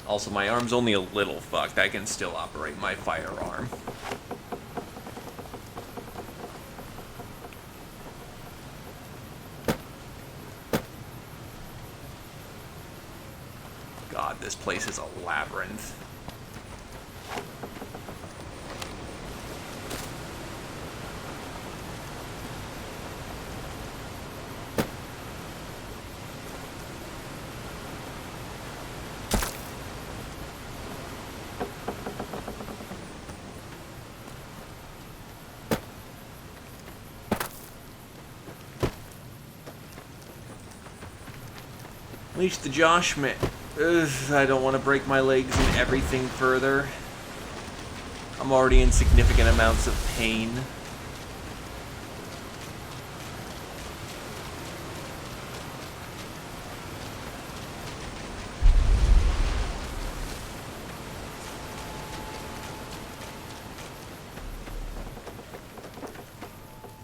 Also, my arm's only a little fucked. I can still operate my firearm. God, this place is a labyrinth. Leash the Josh man. I don't want to break my legs and everything further. I'm already in significant amounts of pain.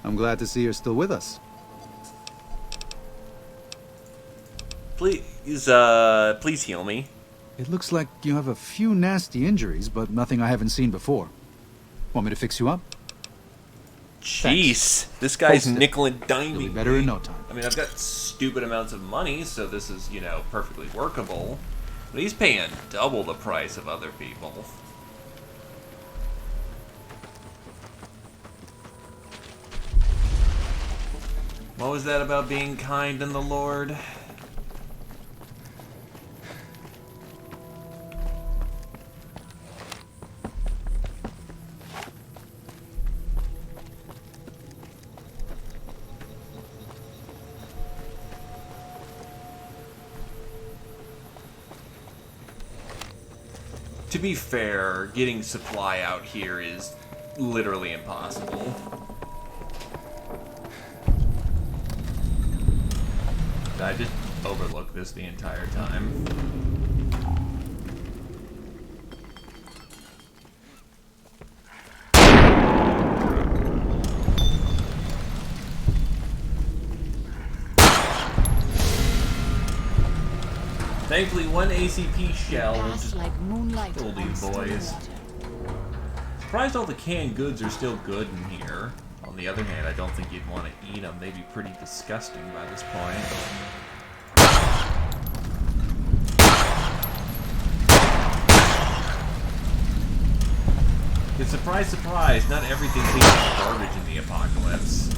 I'm glad to see you're still with us. Please heal me. It looks like you have a few nasty injuries, but nothing I haven't seen before. Want me to fix you up? Jeez, this guy's nickel and diming. You'll be better in no time. I mean, I've got stupid amounts of money, so this is, you know, perfectly workable. But he's paying double the price of other people. What was that about being kind in the Lord? To be fair, getting supply out here is literally impossible. I just overlooked this the entire time. Thankfully, one ACP shell will just kill these boys. Surprised all the canned goods are still good in here. On the other hand, I don't think you'd want to eat them. They'd be pretty disgusting by this point. It's surprise, surprise, not everything tastes garbage in the apocalypse.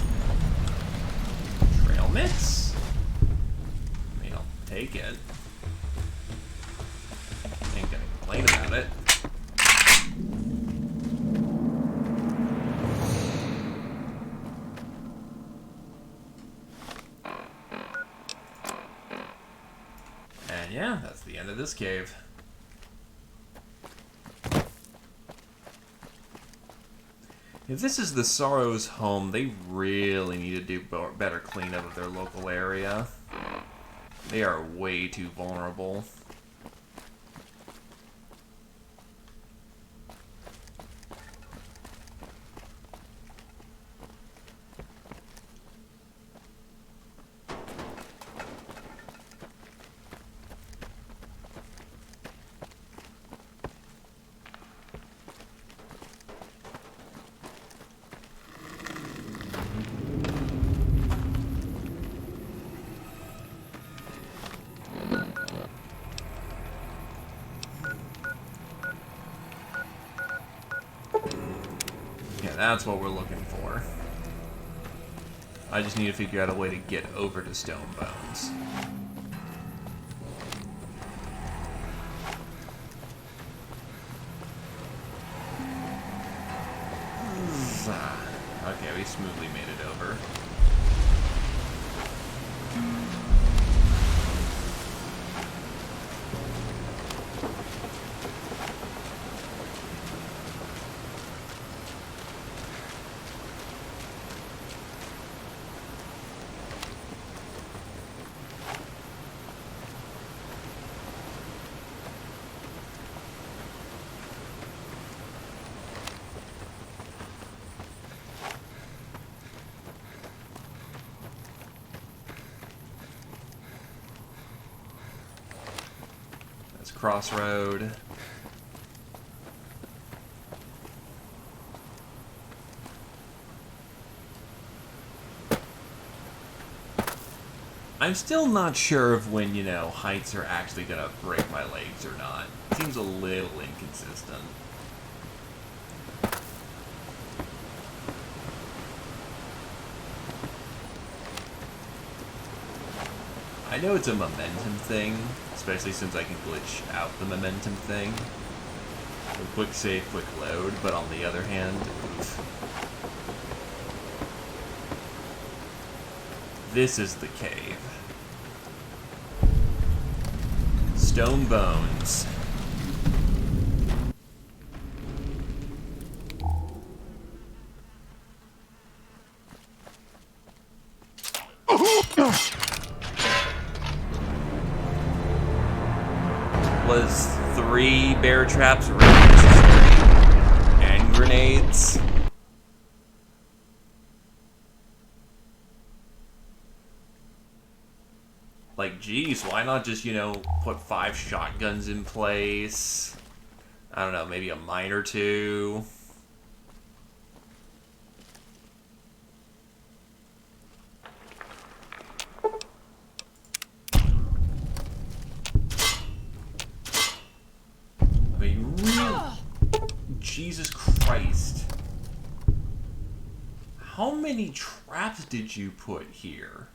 Trail mix? I mean, I'll take it. Ain't gonna complain about it. And yeah, that's the end of this cave. If this is the Sorrow's home, they really need to do better cleanup of their local area. They are way too vulnerable. That's what we're looking for. I just need to figure out a way to get over to Stone Bones. Okay, we smoothly made it over. Crossroad. I'm still not sure of when, you know, heights are actually gonna break my legs or not. It seems a little inconsistent. I know it's a momentum thing, especially since I can glitch out the momentum thing. So quick save, quick load, but on the other hand, oof. This is the cave. Stone Bones. Was 3 bear traps really necessary? And grenades? Like, geez, why not just, you know, put 5 shotguns in place? I don't know, maybe a mine or 2. Jesus Christ. How many traps did you put here?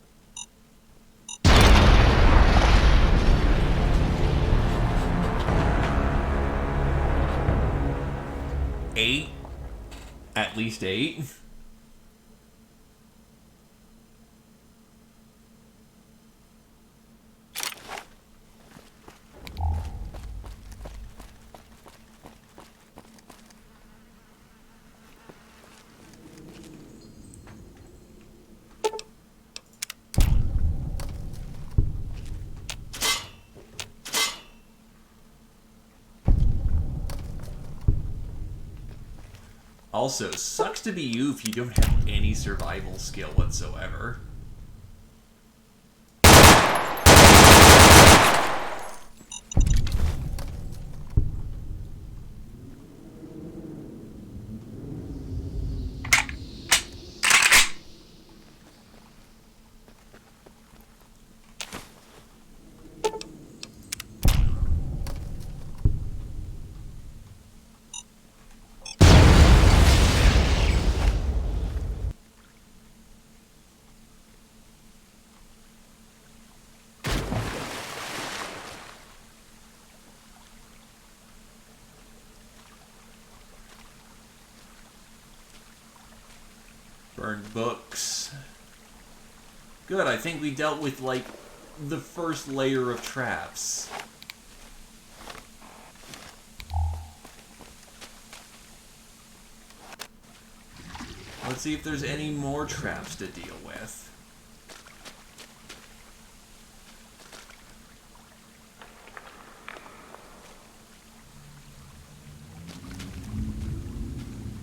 8? At least 8? Also, sucks to be you if you don't have any survival skill whatsoever. Burned books. Good, I think we dealt with, like, the first layer of traps. Let's see if there's any more traps to deal with.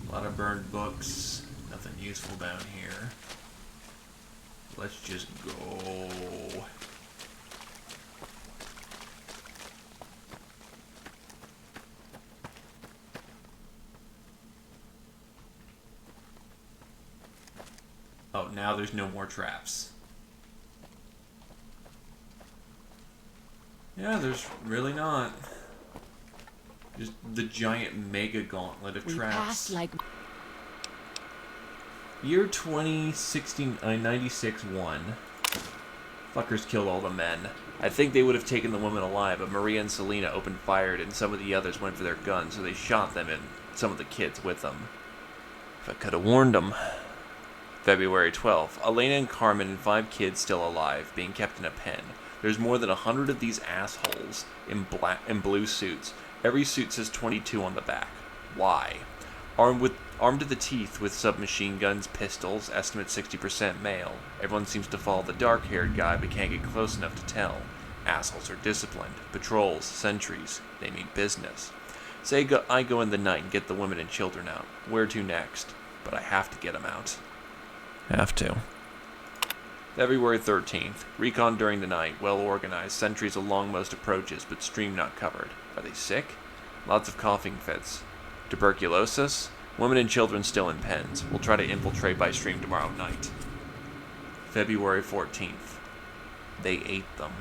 A lot of burned books. Nothing useful down here. Let's just go. Oh, now there's no more traps. Yeah, there's really not. Just the giant mega gauntlet of traps. Like Year 2016, 96-1. Fuckers killed all the men. I think they would have taken the women alive, but Maria and Selena opened fire and some of the others went for their guns, so they shot them and some of the kids with them. If I could have warned them. February 12th. Elena and Carmen and 5 kids still alive, being kept in a pen. There's more than 100 of these assholes in black and blue suits. Every suit says 22 on the back. Why? Armed to the teeth with submachine guns, pistols, estimate 60% male. Everyone seems to follow the dark-haired guy but can't get close enough to tell. Assholes are disciplined. Patrols, sentries, they mean business. Say I go in the night and get the women and children out. Where to next? But I have to get them out. Have to. February 13th. Recon during the night. Well organized. Sentries along most approaches, but stream not covered. Are they sick? Lots of coughing fits. Tuberculosis? Women and children still in pens. We'll try to infiltrate by stream tomorrow night. February 14th. They ate them.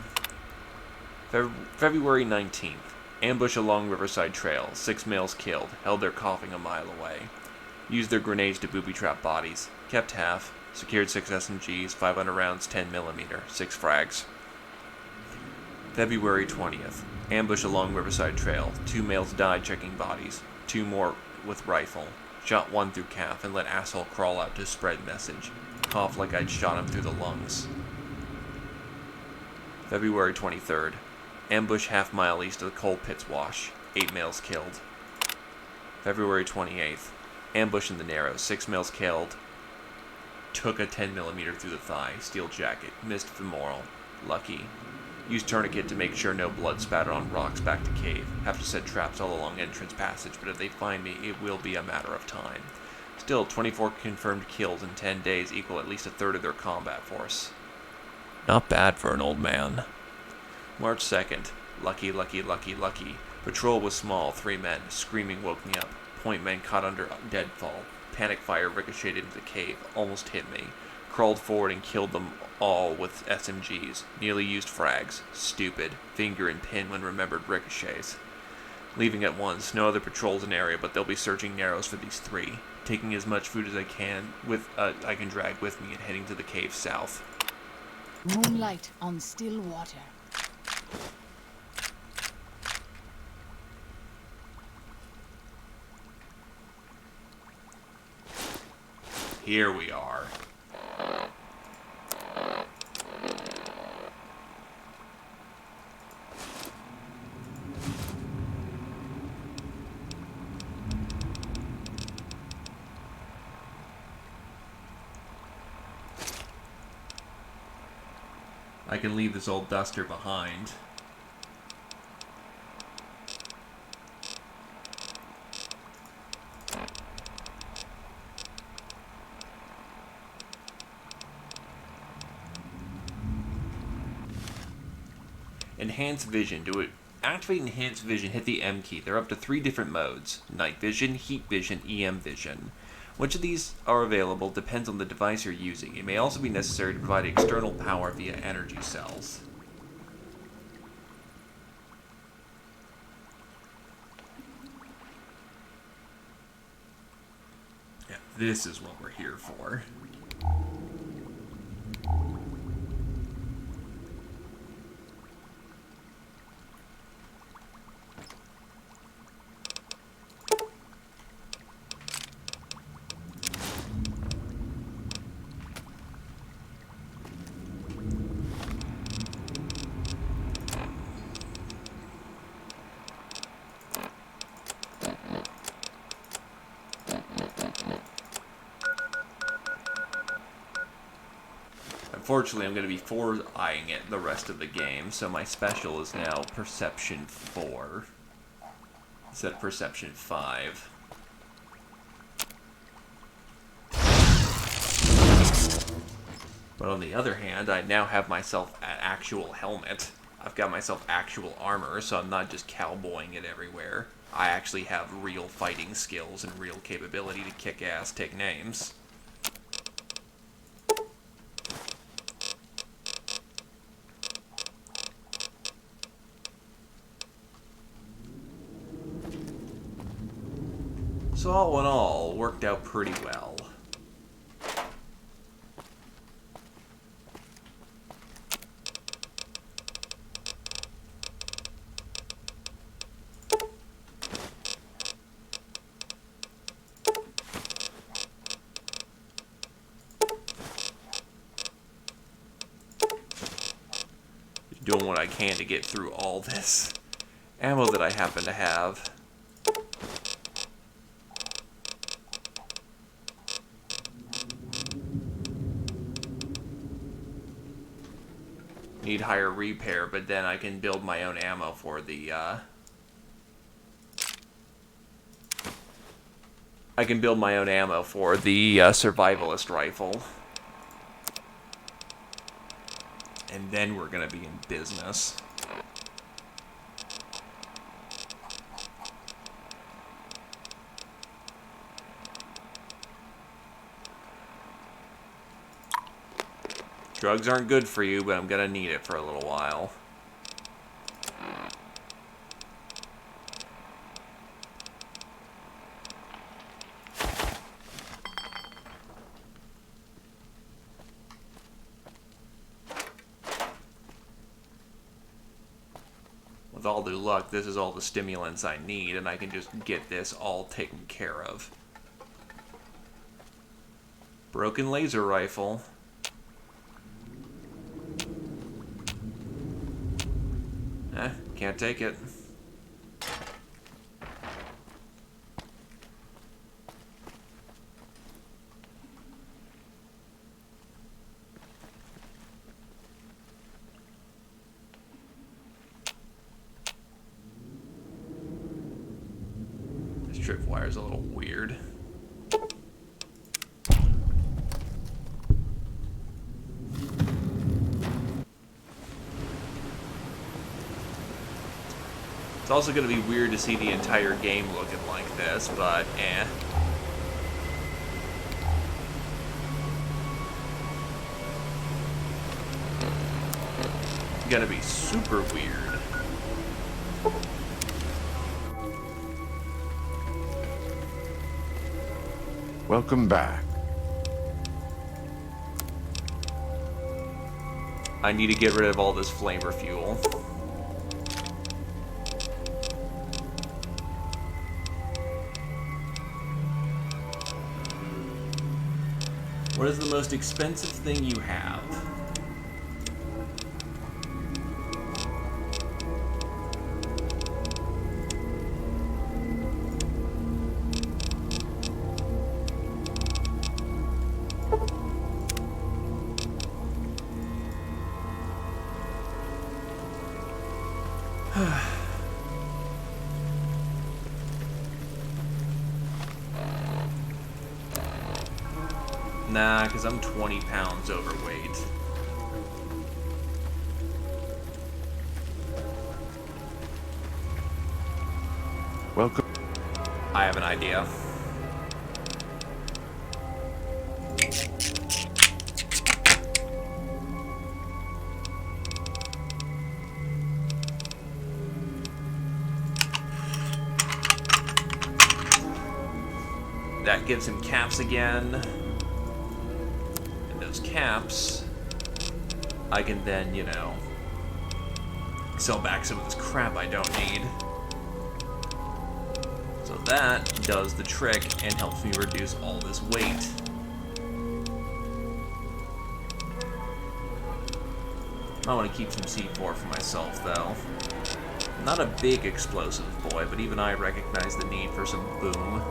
February 19th. Ambush along Riverside Trail. 6 males killed. Held their coughing a mile away. Used their grenades to booby-trap bodies. Kept half. Secured 6 SMGs, 500 rounds, 10mm, 6 frags. February 20th. Ambush along Riverside Trail. 2 males died checking bodies. 2 more with rifle. Shot 1 through calf and let asshole crawl out to spread message. Cough like I'd shot him through the lungs. February 23rd. Ambush half-mile east of the coal pits wash. 8 males killed. February 28th. Ambush in the Narrows. 6 males killed. Took a 10mm through the thigh. Steel jacket. Missed femoral. Lucky. Used tourniquet to make sure no blood spattered on rocks back to cave. Have to set traps all along entrance passage, but if they find me, it will be a matter of time. Still, 24 confirmed kills in 10 days equal at least a third of their combat force. Not bad for an old man. March 2nd. Lucky, lucky, lucky, lucky. Patrol was small, 3 men. Screaming woke me up. Point men caught under deadfall. Panic fire ricocheted into the cave. Almost hit me. Crawled forward and killed them all with SMGs. Nearly used frags. Stupid. Finger and pin when remembered ricochets. Leaving at once. No other patrols in the area, but they'll be searching Narrows for these 3. Taking as much food as I can drag with me and heading to the cave south. Moonlight on still water. Here we are. I can leave this old duster behind. enhanced vision. To activate enhanced vision, hit the M key. There are up to 3 different modes: night vision, heat vision, EM vision. Which of these are available depends on the device you're using. It may also be necessary to provide external power via energy cells. Yeah, this is what we're here for. Unfortunately, I'm going to be 4-eyeing it the rest of the game, so my special is now Perception 4 instead of Perception 5. But on the other hand, I now have myself an actual helmet. I've got myself actual armor, so I'm not just cowboying it everywhere. I actually have real fighting skills and real capability to kick ass, take names. So all in all, worked out pretty well. Doing what I can to get through all this ammo that I happen to have. Need higher repair, but then I can build my own ammo for the, I can build my own ammo for the survivalist rifle. And then we're gonna be in business. Drugs aren't good for you, but I'm gonna need it for a little while. With all due luck, this is all the stimulants I need, and I can just get this all taken care of. Broken laser rifle. Can't take it. This tripwire's a little weird. It's also going to be weird to see the entire game looking like this, but eh. Gonna be super weird. Welcome back. I need to get rid of all this flamer fuel. What is the most expensive thing you have? Nah, because I'm 20 pounds overweight. I have an idea. That gives him caps again. And those caps, I can then, you know, sell back some of this crap I don't need. So that does the trick and helps me reduce all this weight. I want to keep some C4 for myself, though. I'm not a big explosive boy, but even I recognize the need for some boom.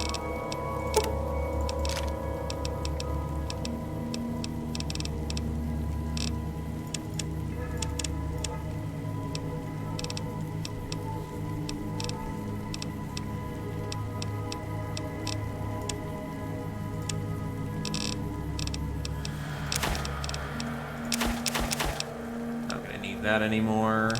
That anymore.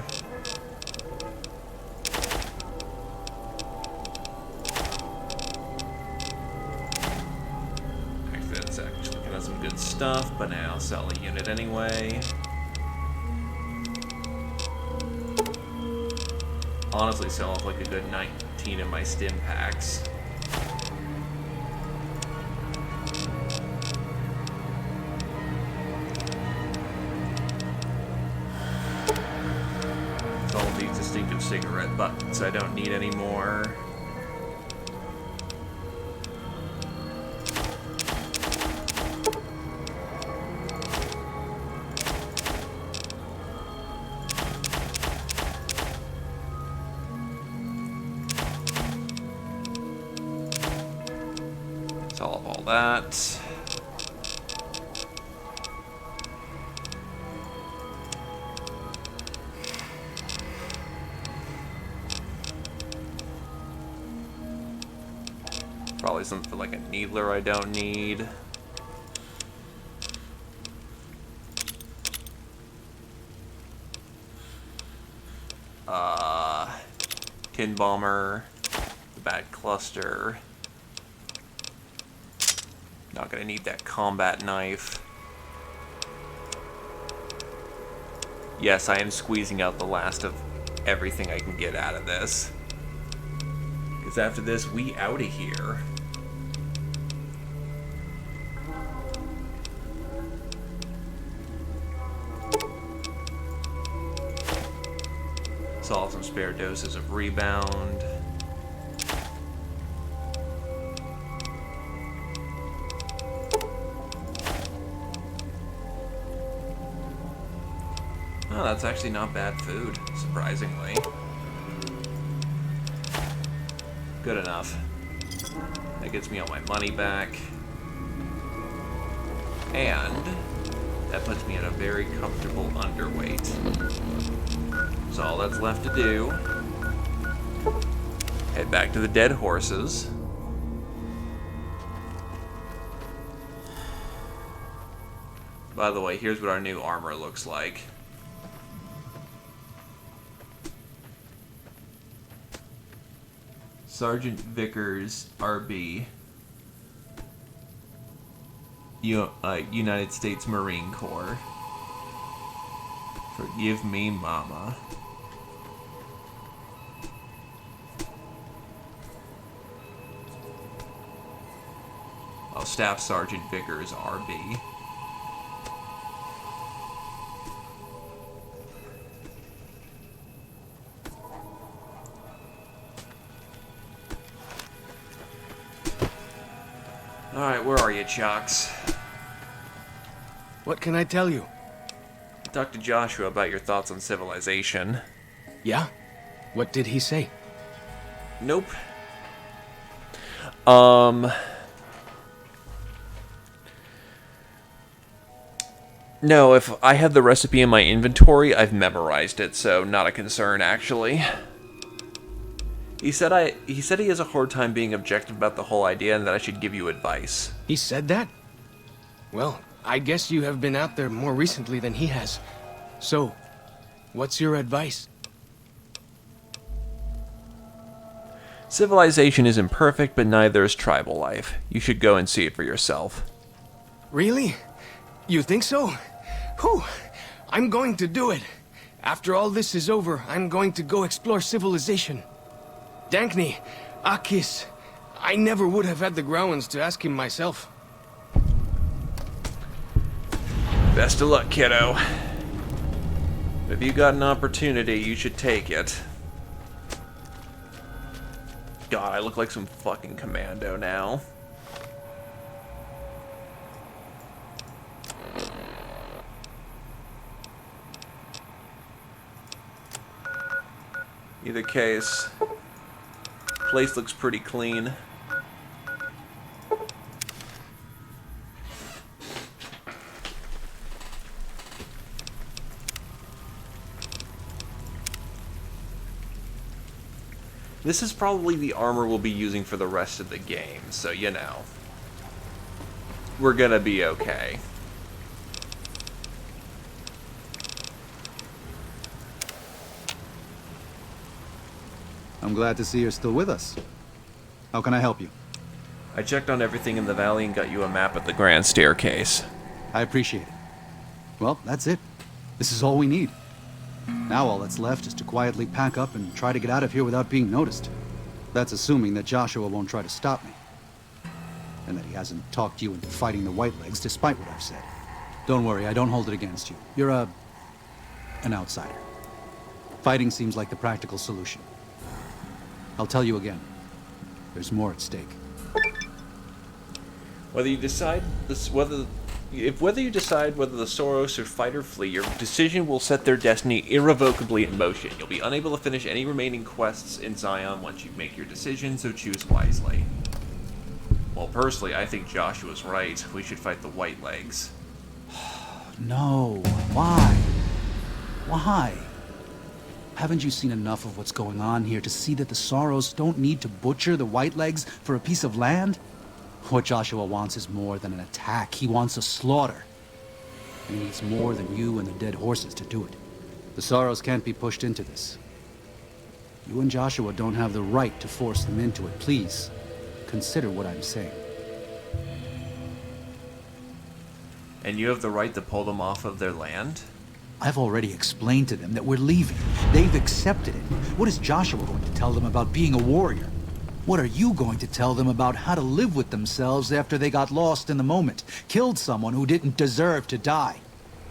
Actually, that's actually got some good stuff, but now I'll sell a unit anyway. Honestly, sell off like a good 19 of my stim packs. Cigarette buttons I don't need anymore. Solve all that. Probably something for like a needler I don't need. Tin bomber, the bad cluster. Not gonna need that combat knife. Yes, I am squeezing out the last of everything I can get out of this. Because after this, we out of here. Solve some spare doses of rebound. Oh, that's actually not bad food, surprisingly. Good enough. That gets me all my money back. And that puts me at a very comfortable underweight. So all that's left to do, head back to the dead horses. By the way, here's what our new armor looks like. Sergeant Vickers, RB. United States Marine Corps. Forgive me, Mama. Oh, Staff Sergeant Vickers, RB. Alright, where are you, Chucks? What can I tell you? Talk to Joshua about your thoughts on civilization. Yeah? What did he say? Nope. No, if I have the recipe in my inventory, I've memorized it, so not a concern, actually. He said he has a hard time being objective about the whole idea and that I should give you advice. He said that? Well, I guess you have been out there more recently than he has. So, what's your advice? Civilization isn't perfect, but neither is tribal life. You should go and see it for yourself. Really? You think so? Whew! I'm going to do it. After all this is over, I'm going to go explore civilization. Dankney, Akis, I never would have had the Growans to ask him myself. Best of luck, kiddo. If you got an opportunity, you should take it. God, I look like some fucking commando now. Either case, place looks pretty clean. This is probably the armor we'll be using for the rest of the game, so you know. We're gonna be okay. I'm glad to see you're still with us. How can I help you? I checked on everything in the valley and got you a map of the Grand Staircase. I appreciate it. Well, that's it. This is all we need. Now all that's left is to quietly pack up and try to get out of here without being noticed. That's assuming that Joshua won't try to stop me. And that he hasn't talked you into fighting the Whitelegs despite what I've said. Don't worry, I don't hold it against you. You're an outsider. Fighting seems like the practical solution. I'll tell you again. There's more at stake. Whether you decide whether you decide whether the Soros or fight or flee, your decision will set their destiny irrevocably in motion. You'll be unable to finish any remaining quests in Zion once you make your decision, so choose wisely. Well, personally, I think Joshua's right. We should fight the Whitelegs. No. Why? Why? Haven't you seen enough of what's going on here to see that the Soros don't need to butcher the Whitelegs for a piece of land? What Joshua wants is more than an attack. He wants a slaughter. And he needs more than you and the dead horses to do it. The Soros can't be pushed into this. You and Joshua don't have the right to force them into it. Please, consider what I'm saying. And you have the right to pull them off of their land? I've already explained to them that we're leaving. They've accepted it. What is Joshua going to tell them about being a warrior? What are you going to tell them about how to live with themselves after they got lost in the moment, killed someone who didn't deserve to die?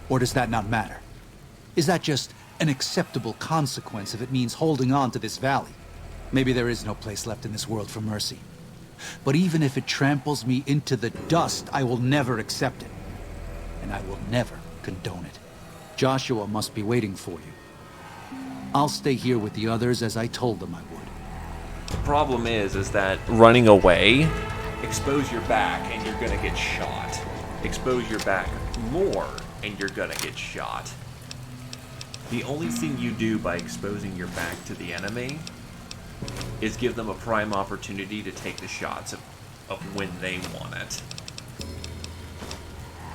Or does that not matter? Is that just an acceptable consequence if it means holding on to this valley? Maybe there is no place left in this world for mercy. But even if it tramples me into the dust, I will never accept it. And I will never condone it. Joshua must be waiting for you. I'll stay here with the others as I told them I would. The problem is that running away, expose your back and you're gonna get shot. Expose your back more and you're gonna get shot. The only thing you do by exposing your back to the enemy is give them a prime opportunity to take the shots of when they want it.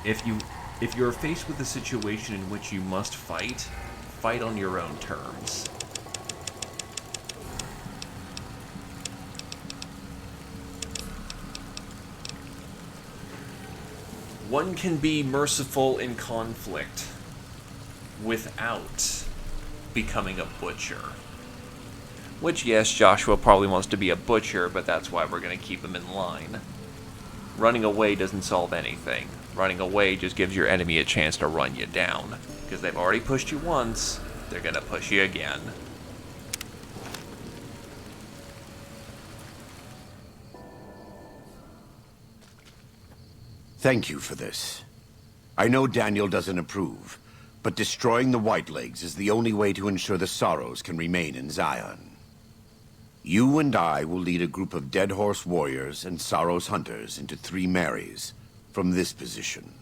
If you're faced with a situation in which you must fight, fight on your own terms. One can be merciful in conflict without becoming a butcher. Which, yes, Joshua probably wants to be a butcher, but that's why we're going to keep him in line. Running away doesn't solve anything. Running away just gives your enemy a chance to run you down. Because they've already pushed you once, they're going to push you again. Thank you for this. I know Daniel doesn't approve, but destroying the Whitelegs is the only way to ensure the Soros can remain in Zion. You and I will lead a group of Dead Horse warriors and Soros hunters into 3 Marys from this position.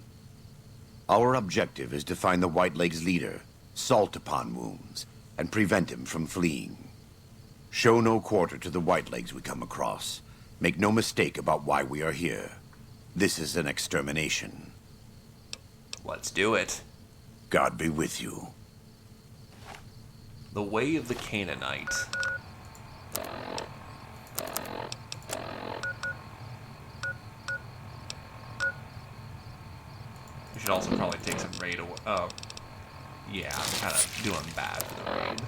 Our objective is to find the Whitelegs leader, Salt Upon Wounds, and prevent him from fleeing. Show no quarter to the Whitelegs we come across. Make no mistake about why we are here. This is an extermination. Let's do it. God be with you. The Way of the Canaanite. Should also probably take some raid away. Yeah, I'm kind of doing bad for the raid.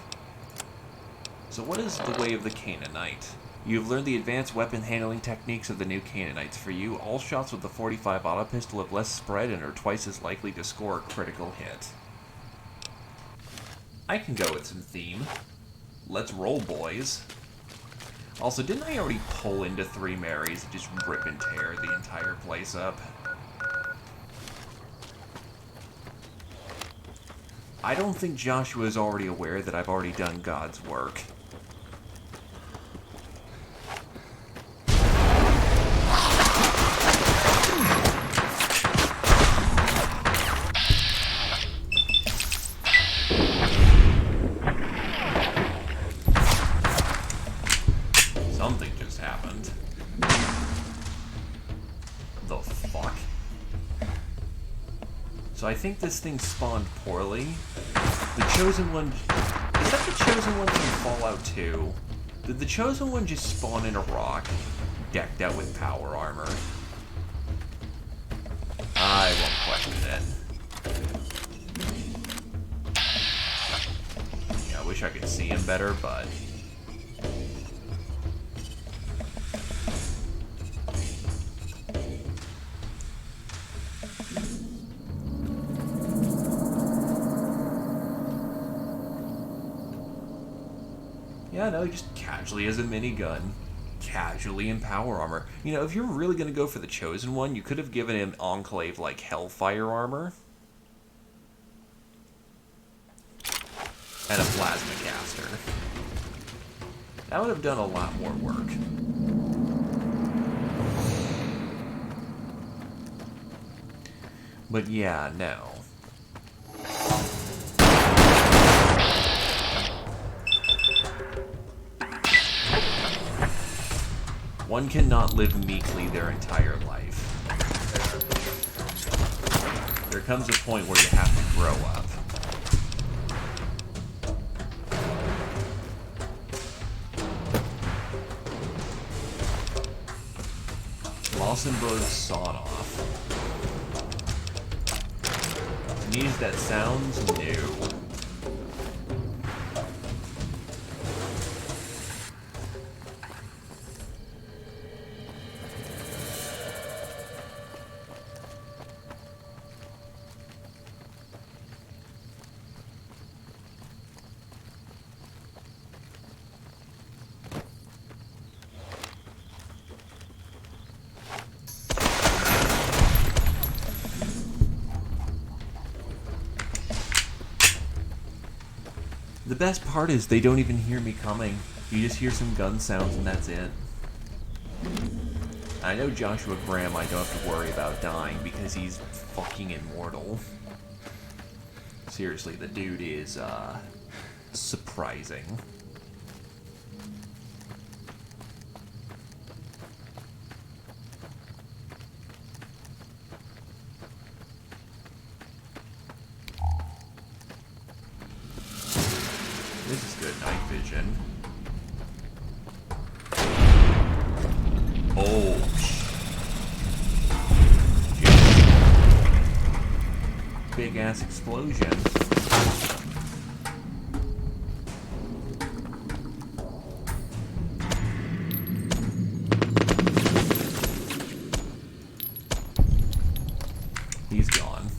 So what is the way of the Canaanite? You have learned the advanced weapon handling techniques of the new Canaanites. For you, all shots with the 45 auto pistol have less spread and are twice as likely to score a critical hit. I can go with some theme. Let's roll, boys. Also, didn't I already pull into 3 Marys and just rip and tear the entire place up? I don't think Joshua is already aware that I've already done God's work. Something just happened. The fuck? So I think this thing spawned poorly. The Chosen One... Is that the Chosen One from Fallout 2? Did the Chosen One just spawn in a rock, decked out with power armor? I won't question it. Yeah, I wish I could see him better, but... Yeah, no, he just casually has a minigun. Casually in power armor. You know, if you're really going to go for the Chosen One, you could have given him Enclave, like, Hellfire armor. And a Plasma Caster. That would have done a lot more work. But yeah, no. One cannot live meekly their entire life. There comes a point where you have to grow up. Mossenberg sawn-off. To me, that sounds new. The best part is they don't even hear me coming. You just hear some gun sounds and that's it. I know Joshua Graham I don't have to worry about dying because he's fucking immortal. Seriously, the dude is, surprising. This is good night vision. Oh, shit. Big ass explosion. He's gone.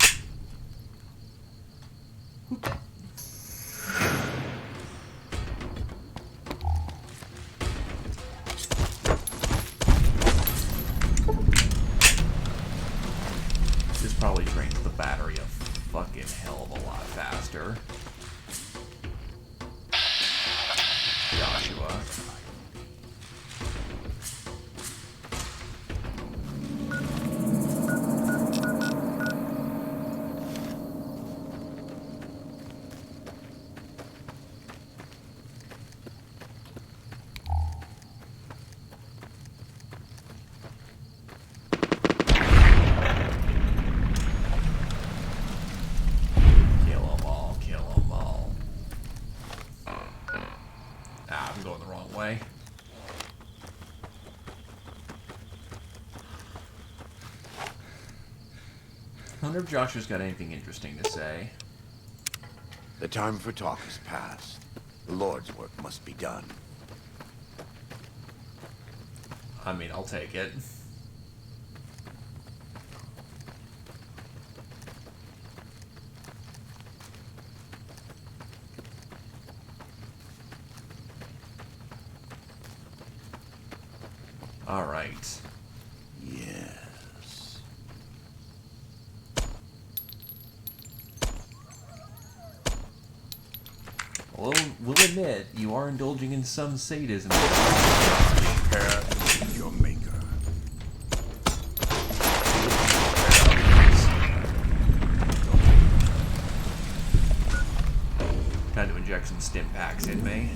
This probably drains the battery a fucking hell of a lot faster. Joshua. Kill them all, kill them I wonder if Joshua's got anything interesting to say. The time for talk is past. The Lord's work must be done. I mean, I'll take it. All right. Yes. Well, we'll admit, you are indulging in some sadism. Prepare to meet your maker. Time to inject some stim packs in me.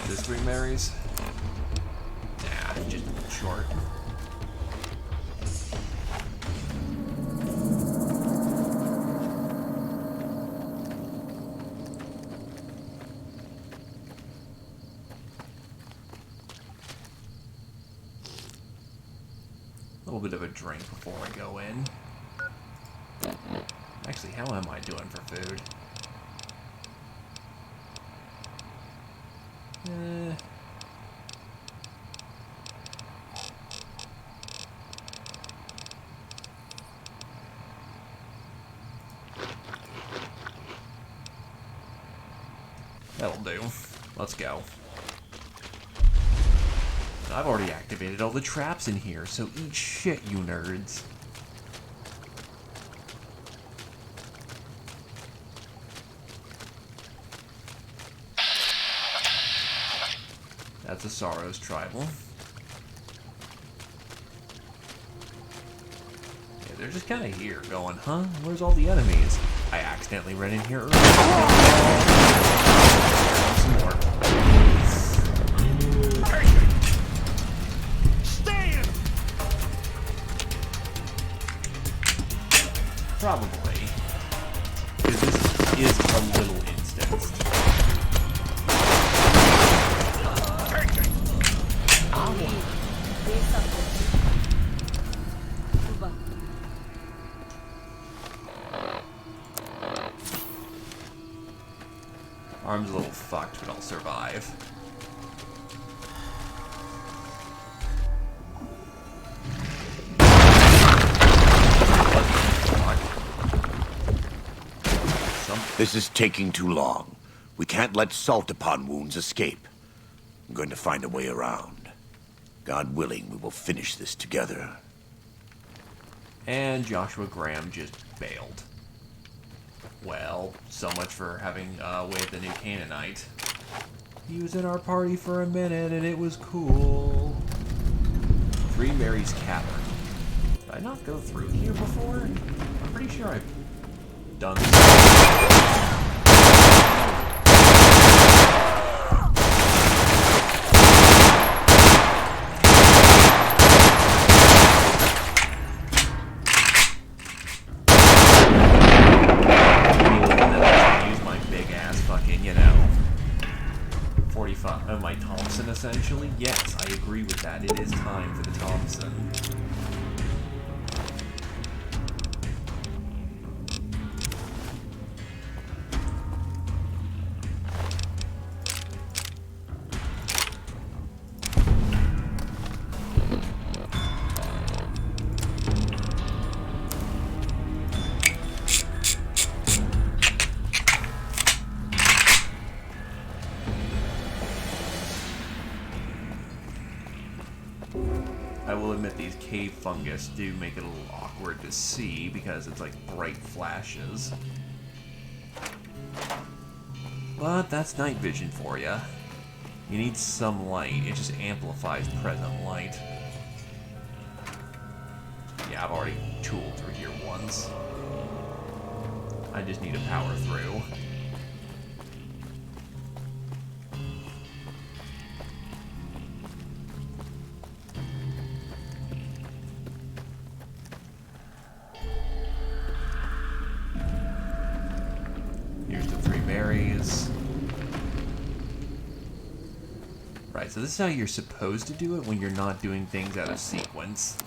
This 3 Marys? Nah, just short. A little bit of a drink before I go in. Actually, how am I doing for food? That'll do. Let's go. I've already activated all the traps in here, so eat shit, you nerds. That's a Saros tribal. Yeah, they're just kind of here going, huh? Where's all the enemies? I accidentally ran in here earlier. Some more. Probably. Because this is a little instanced. Arm's a little fucked, but I'll survive. This is taking too long. We can't let salt upon wounds escape. I'm going to find a way around. God willing, we will finish this together. And Joshua Graham just bailed. Well, so much for having with the new Canaanite. He was in our party for a minute and it was cool. 3 Marys Cavern. Did I not go through here before? I'm pretty sure I've done this. My Thompson, essentially? Yes, I agree with that. It is time for the Thompson. I will admit these cave fungus do make it a little awkward to see because it's like bright flashes. But that's night vision for you. You need some light. It just amplifies present light. Yeah, I've already tooled through here once. I just need to power through. Here's the 3 Marys. Right, so this is how you're supposed to do it when you're not doing things out of sequence.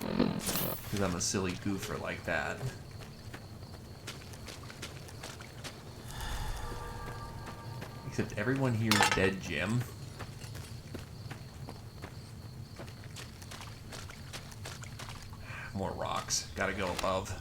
Because I'm a silly goofer like that. Except everyone here is dead, Jim. More rocks. Gotta go above.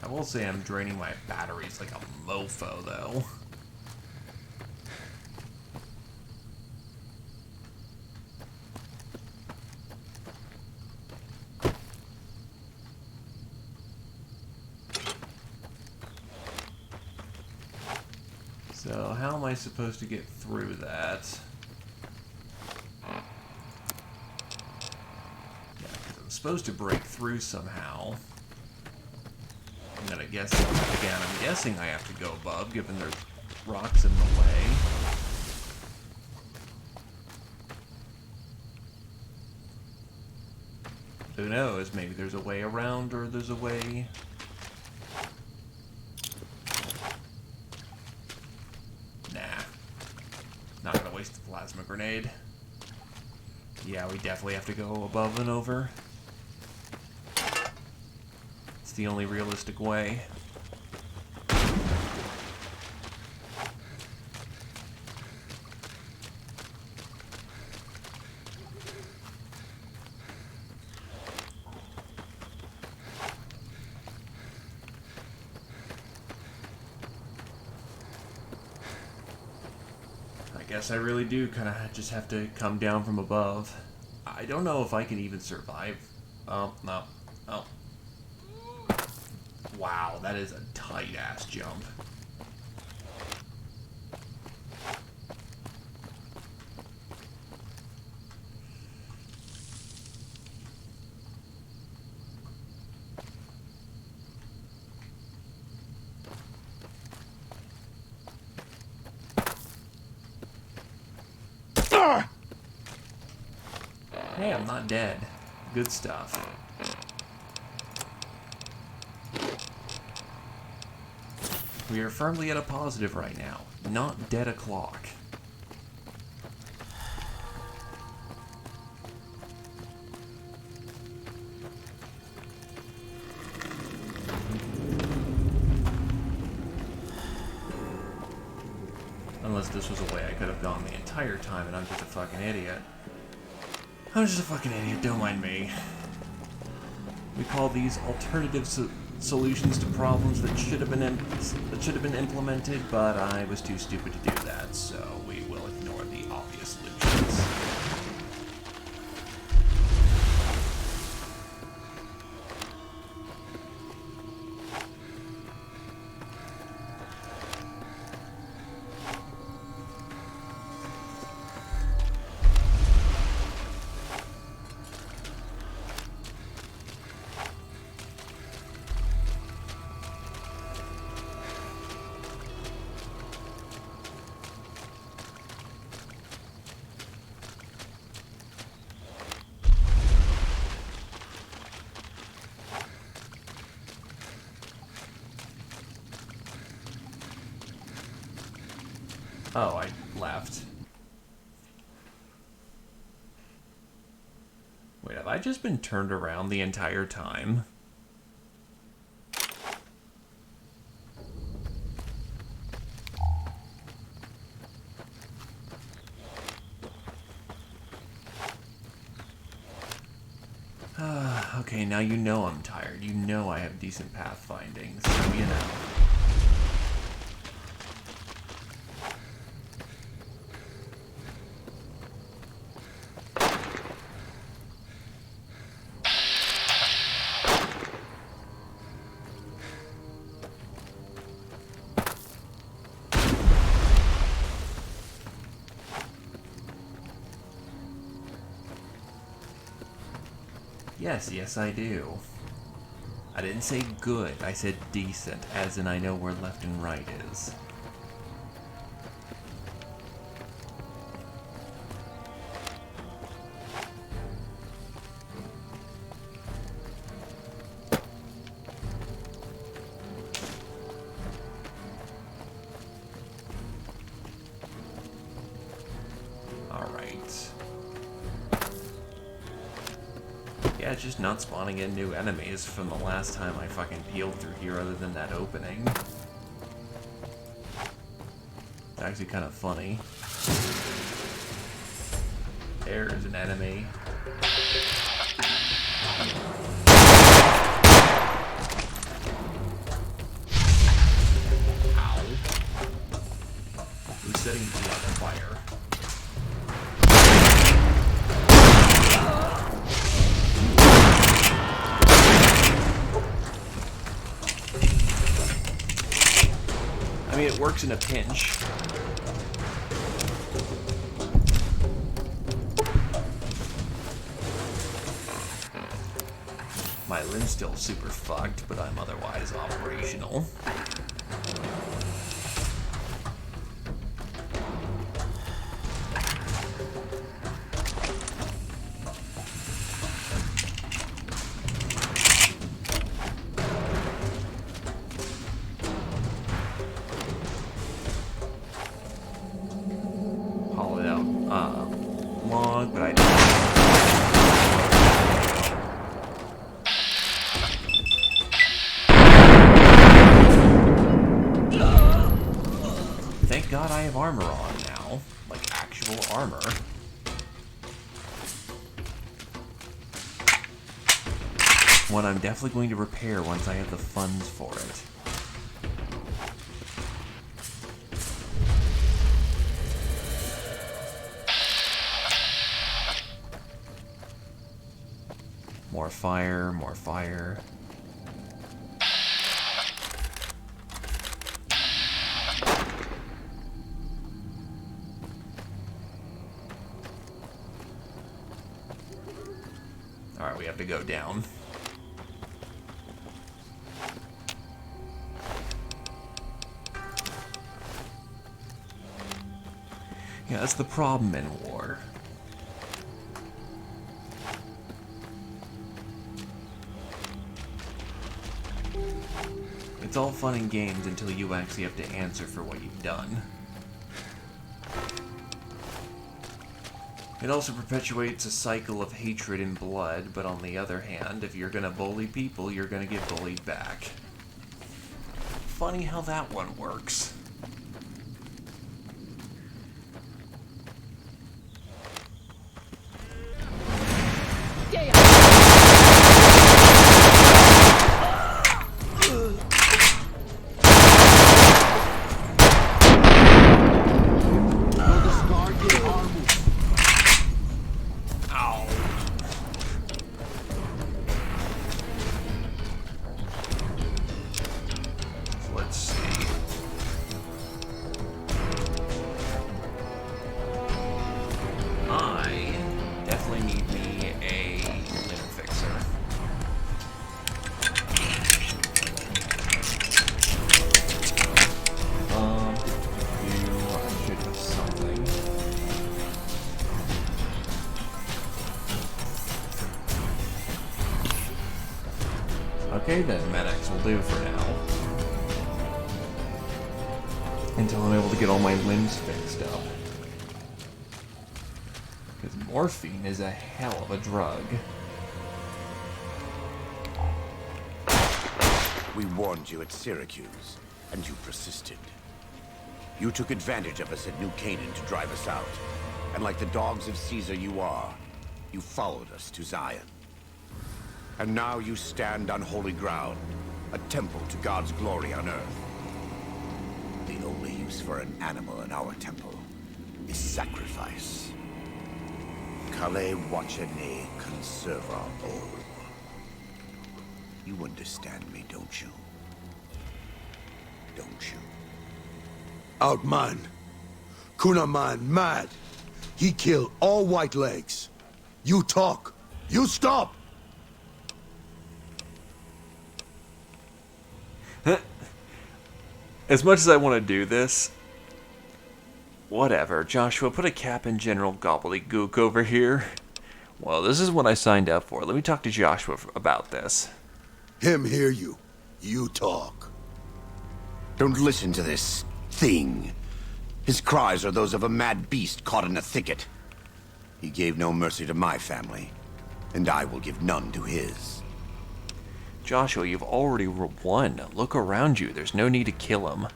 I will say I'm draining my batteries like a mofo, though. So, how am I supposed to get through that? Yeah, because I'm supposed to break through somehow. And then I guess, again, I'm guessing I have to go above, given there's rocks in the way. Who knows? Maybe there's a way around, or there's a way... Nah. Not gonna waste the plasma grenade. Yeah, we definitely have to go above and over. It's the only realistic way. I guess I really do kind of just have to come down from above. I don't know if I can even survive. Oh, no. Oh. Wow, that is a tight-ass jump. Hey, I'm not dead. Good stuff. We are firmly at a positive right now. Not dead o'clock. Unless this was a way I could have gone the entire time and I'm just a fucking idiot. I'm just a fucking idiot, don't mind me. We call these alternative solutions to problems that should have been implemented, but I was too stupid to do that, so we will ignore the obvious solutions. Oh, I left. Wait, have I just been turned around the entire time? Okay, now you know I'm tired. You know I have decent pathfinding, so you know. Yes, I do. I didn't say good, I said decent, as in I know where left and right is. Yeah, it's just not spawning in new enemies from the last time I fucking peeled through here other than that opening. It's actually kind of funny. There's an enemy. Ow. Who's setting me on fire? I mean, it works in a pinch. My limb's still super fucked, but I'm otherwise operational. Hollowed out log, but I Thank God I have armor on now. Like, actual armor. One I'm definitely going to repair once I have the funds for it. More fire, more fire. Alright, we have to go down. Yeah, that's the problem in war. It's all fun and games until you actually have to answer for what you've done. It also perpetuates a cycle of hatred and blood, but on the other hand, if you're gonna bully people, you're gonna get bullied back. Funny how that one works. Okay then, medics will do for now. Until I'm able to get all my limbs fixed up. Because morphine is a hell of a drug. We warned you at Syracuse, and you persisted. You took advantage of us at New Canaan to drive us out. And like the dogs of Caesar you are, you followed us to Zion. And now you stand on holy ground, a temple to God's glory on earth. The only use for an animal in our temple is sacrifice. Kale wachene conserva o. You understand me, don't you? Don't you? Outman. Kunaman mad. He killed all white legs. You talk. You stop. As much as I want to do this, whatever. Joshua, put a cap in General Gobbledygook over here. Well, this is what I signed up for. Let me talk to Joshua about this. Him hear you. You talk. Don't listen to this thing. His cries are those of a mad beast caught in a thicket. He gave no mercy to my family, and I will give none to his. Joshua, you've already won. Look around you. There's no need to kill him.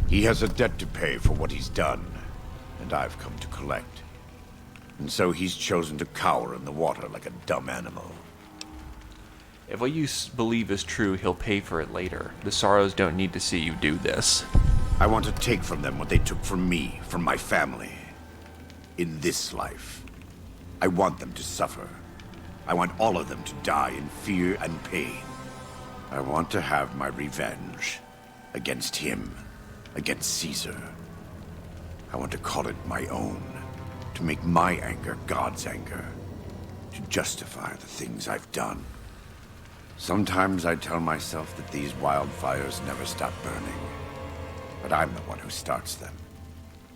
He has a debt to pay for what he's done, and I've come to collect. And so he's chosen to cower in the water like a dumb animal. If what you believe is true, he'll pay for it later. The Sorrows don't need to see you do this. I want to take from them what they took from me, from my family. In this life, I want them to suffer. I want all of them to die in fear and pain. I want to have my revenge against him, against Caesar. I want to call it my own, to make my anger God's anger, to justify the things I've done. Sometimes I tell myself that these wildfires never stop burning, but I'm the one who starts them.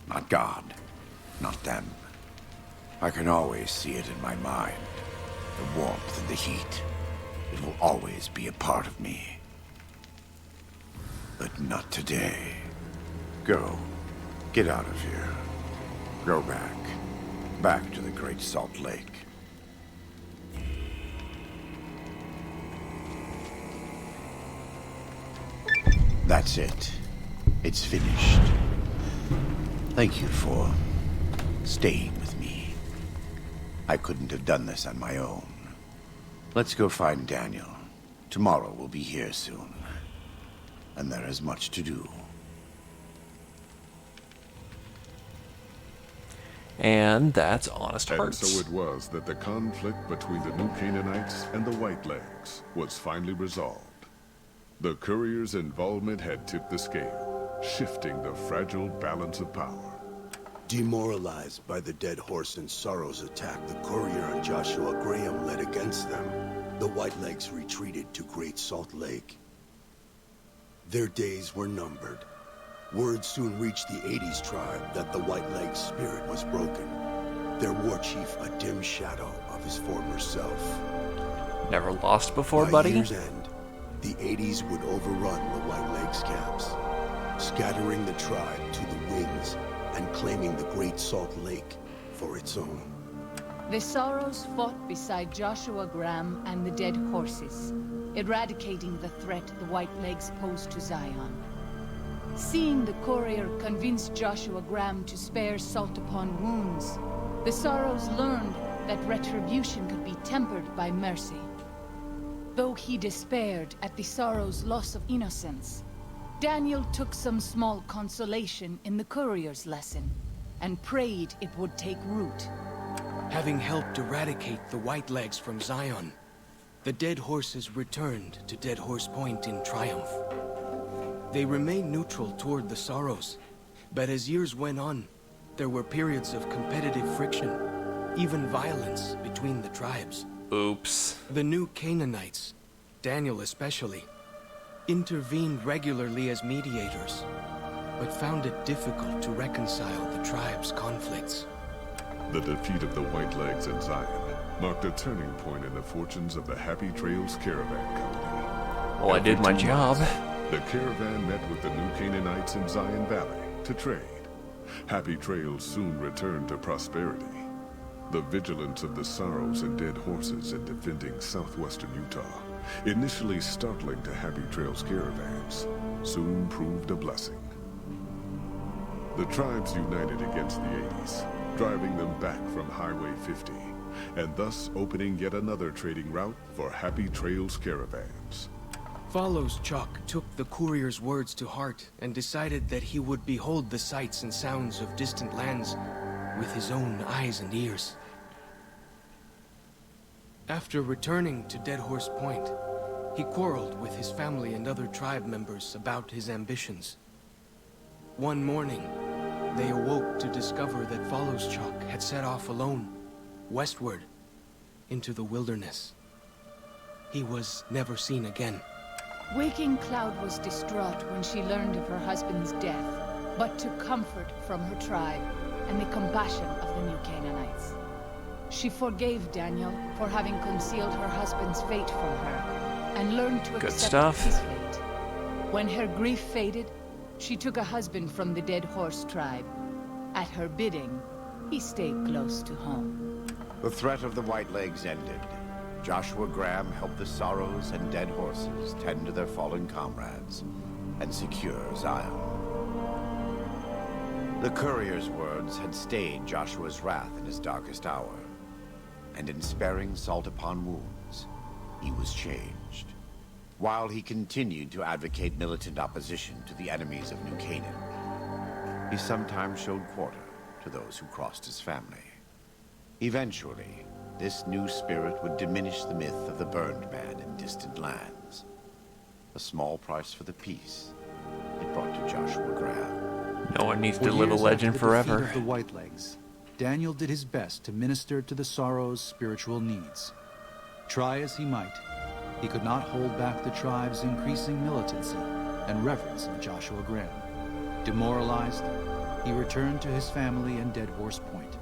Not God, not them. I can always see it in my mind, the warmth and the heat. It will always be a part of me. But not today. Go. Get out of here. Go back. Back to the Great Salt Lake. That's it. It's finished. Thank you for staying with me. I couldn't have done this on my own. Let's go find Daniel. Tomorrow we'll be here soon. And there is much to do. And that's Honest And Hearts. so it was that the conflict between the New Canaanites and the Whitelegs was finally resolved. The courier's involvement had tipped the scale, shifting the fragile balance of power. Demoralized by the Dead Horse and Sorrow's attack the courier and Joshua Graham led against them, the Whitelegs retreated to Great Salt Lake. Their days were numbered. Word soon reached the 80s tribe that the Whitelegs' spirit was broken. Their war chief a dim shadow of his former self. Never lost before, By buddy? year's end, the 80s would overrun the Whitelegs' camps, scattering the tribe to the winds and claiming the Great Salt Lake for its own. The Sorrows fought beside Joshua Graham and the Dead Horses, eradicating the threat the Whitelegs posed to Zion. Seeing the courier convince Joshua Graham to spare Salt upon wounds, the Sorrows learned that retribution could be tempered by mercy. Though he despaired at the Sorrows' loss of innocence, Daniel took some small consolation in the courier's lesson, and prayed it would take root. Having helped eradicate the Whitelegs from Zion, the Dead Horses returned to Dead Horse Point in triumph. They remained neutral toward the Sorrows, but as years went on, there were periods of competitive friction, even violence between the tribes. Oops. The New Canaanites, Daniel especially, intervened regularly as mediators, but found it difficult to reconcile the tribe's conflicts. The defeat of the Whitelegs in Zion marked a turning point in the fortunes of the Happy Trails Caravan Company. Well, I did my job. The caravan met with the New Canaanites in Zion Valley to trade. Happy Trails soon returned to prosperity. The vigilance of the Sorrows and Dead Horses in defending southwestern Utah, initially startling to Happy Trails caravans, soon proved a blessing. The tribes united against the 80s, driving them back from Highway 50, and thus opening yet another trading route for Happy Trails caravans. Follows Chuck took the courier's words to heart and decided that he would behold the sights and sounds of distant lands with his own eyes and ears. After returning to Dead Horse Point, he quarreled with his family and other tribe members about his ambitions. One morning, they awoke to discover that Follows Chuck had set off alone, westward, into the wilderness. He was never seen again. Waking Cloud was distraught when she learned of her husband's death, but took comfort from her tribe and the compassion of the New Canaanites. She forgave Daniel for having concealed her husband's fate from her, and learned to Good accept stuff. his fate. When her grief faded, she took a husband from the Dead Horse tribe. At her bidding, he stayed close to home. The threat of the Whitelegs ended. Joshua Graham helped the Sorrows and Dead Horses tend to their fallen comrades and secure Zion. The courier's words had stayed Joshua's wrath in his darkest hour, and in sparing salt upon wounds, he was changed. While he continued to advocate militant opposition to the enemies of New Canaan, he sometimes showed quarter to those who crossed his family. Eventually, this new spirit would diminish the myth of the burned man in distant lands. A small price for the peace it brought to Joshua Graham. No one needs For to live a years legend after the defeat forever. of the Whitelegs, Daniel did his best to minister to the Sorrows' spiritual needs. Try as he might, he could not hold back the tribe's increasing militancy and reverence of Joshua Graham. Demoralized, he returned to his family in Dead Horse Point.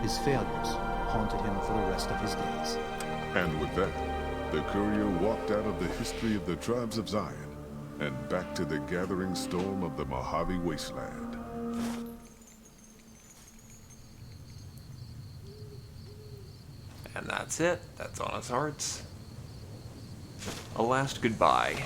His failures haunted him for the rest of his days. And with that, the courier walked out of the history of the tribes of Zion and back to the gathering storm of the Mojave Wasteland. And that's it. That's Honest Hearts. A last goodbye.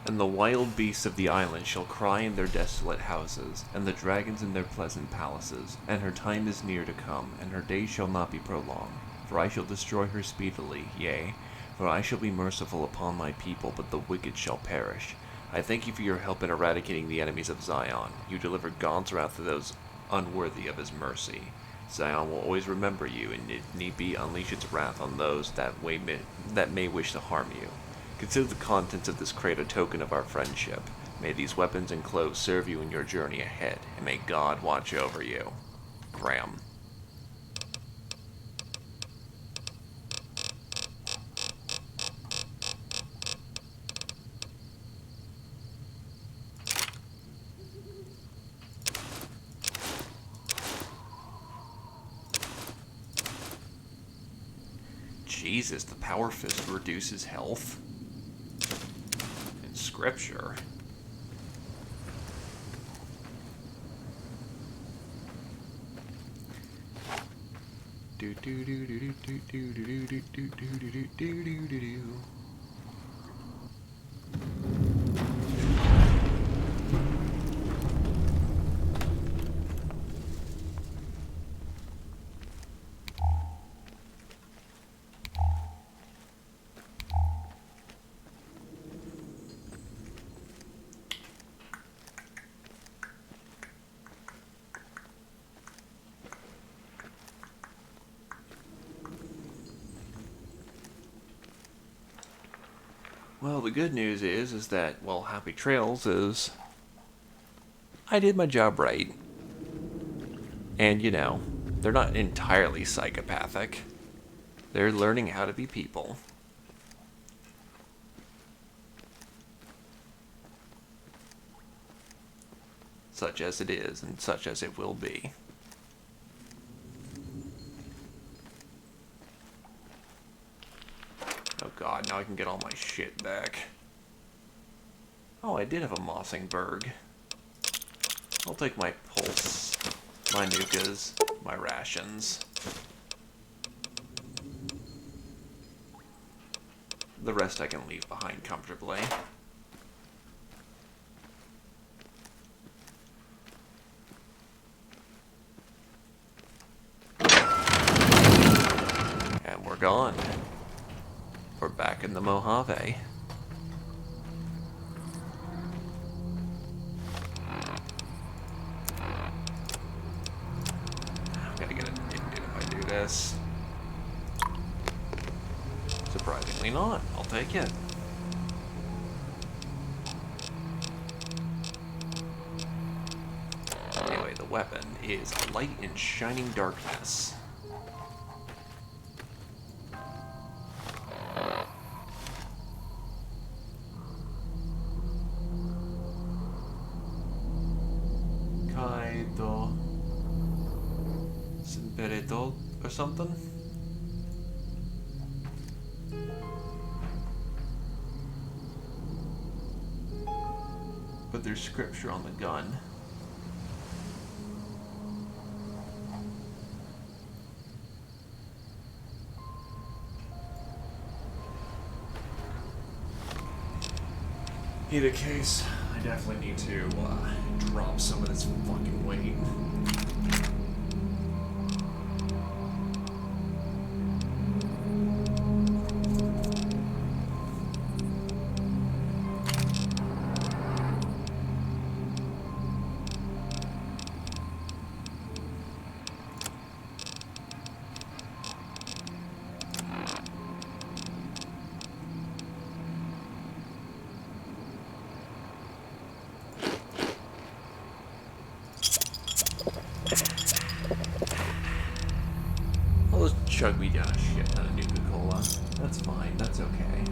And the wild beasts of the island shall cry in their desolate houses, and the dragons in their pleasant palaces. And her time is near to come, and her days shall not be prolonged. For I shall destroy her speedily, yea, for I shall be merciful upon my people, but the wicked shall perish. I thank you for your help in eradicating the enemies of Zion. You delivered God's wrath to those unworthy of his mercy. Zion will always remember you, and if need be, unleash its wrath on those that may wish to harm you. Consider the contents of this crate a token of our friendship. May these weapons and clothes serve you in your journey ahead, and may God watch over you. Graham. Jesus, the Power Fist reduces health? In Scripture. Do do do do do do do do do do do do do do do. Well, the good news is that, well, Happy Trails is... I did my job right. And, you know, they're not entirely psychopathic. They're learning how to be people. Such as it is, and such as it will be. Oh god, now I can get all my shit back. Oh, I did have a Mossingberg. I'll take my pulse, my nukas, my rations. The rest I can leave behind comfortably. And we're gone. We're back in the Mojave. I'm gonna get an Indian if I do this. Surprisingly not. I'll take it. Anyway, the weapon is Light in Shining Darkness. Kaido Simperedo or something? But there's scripture on the gun. Either case, I definitely need to drop some of this fucking weight. I'll just chug me down a shit ton of Nuka-Cola. That's fine, that's okay.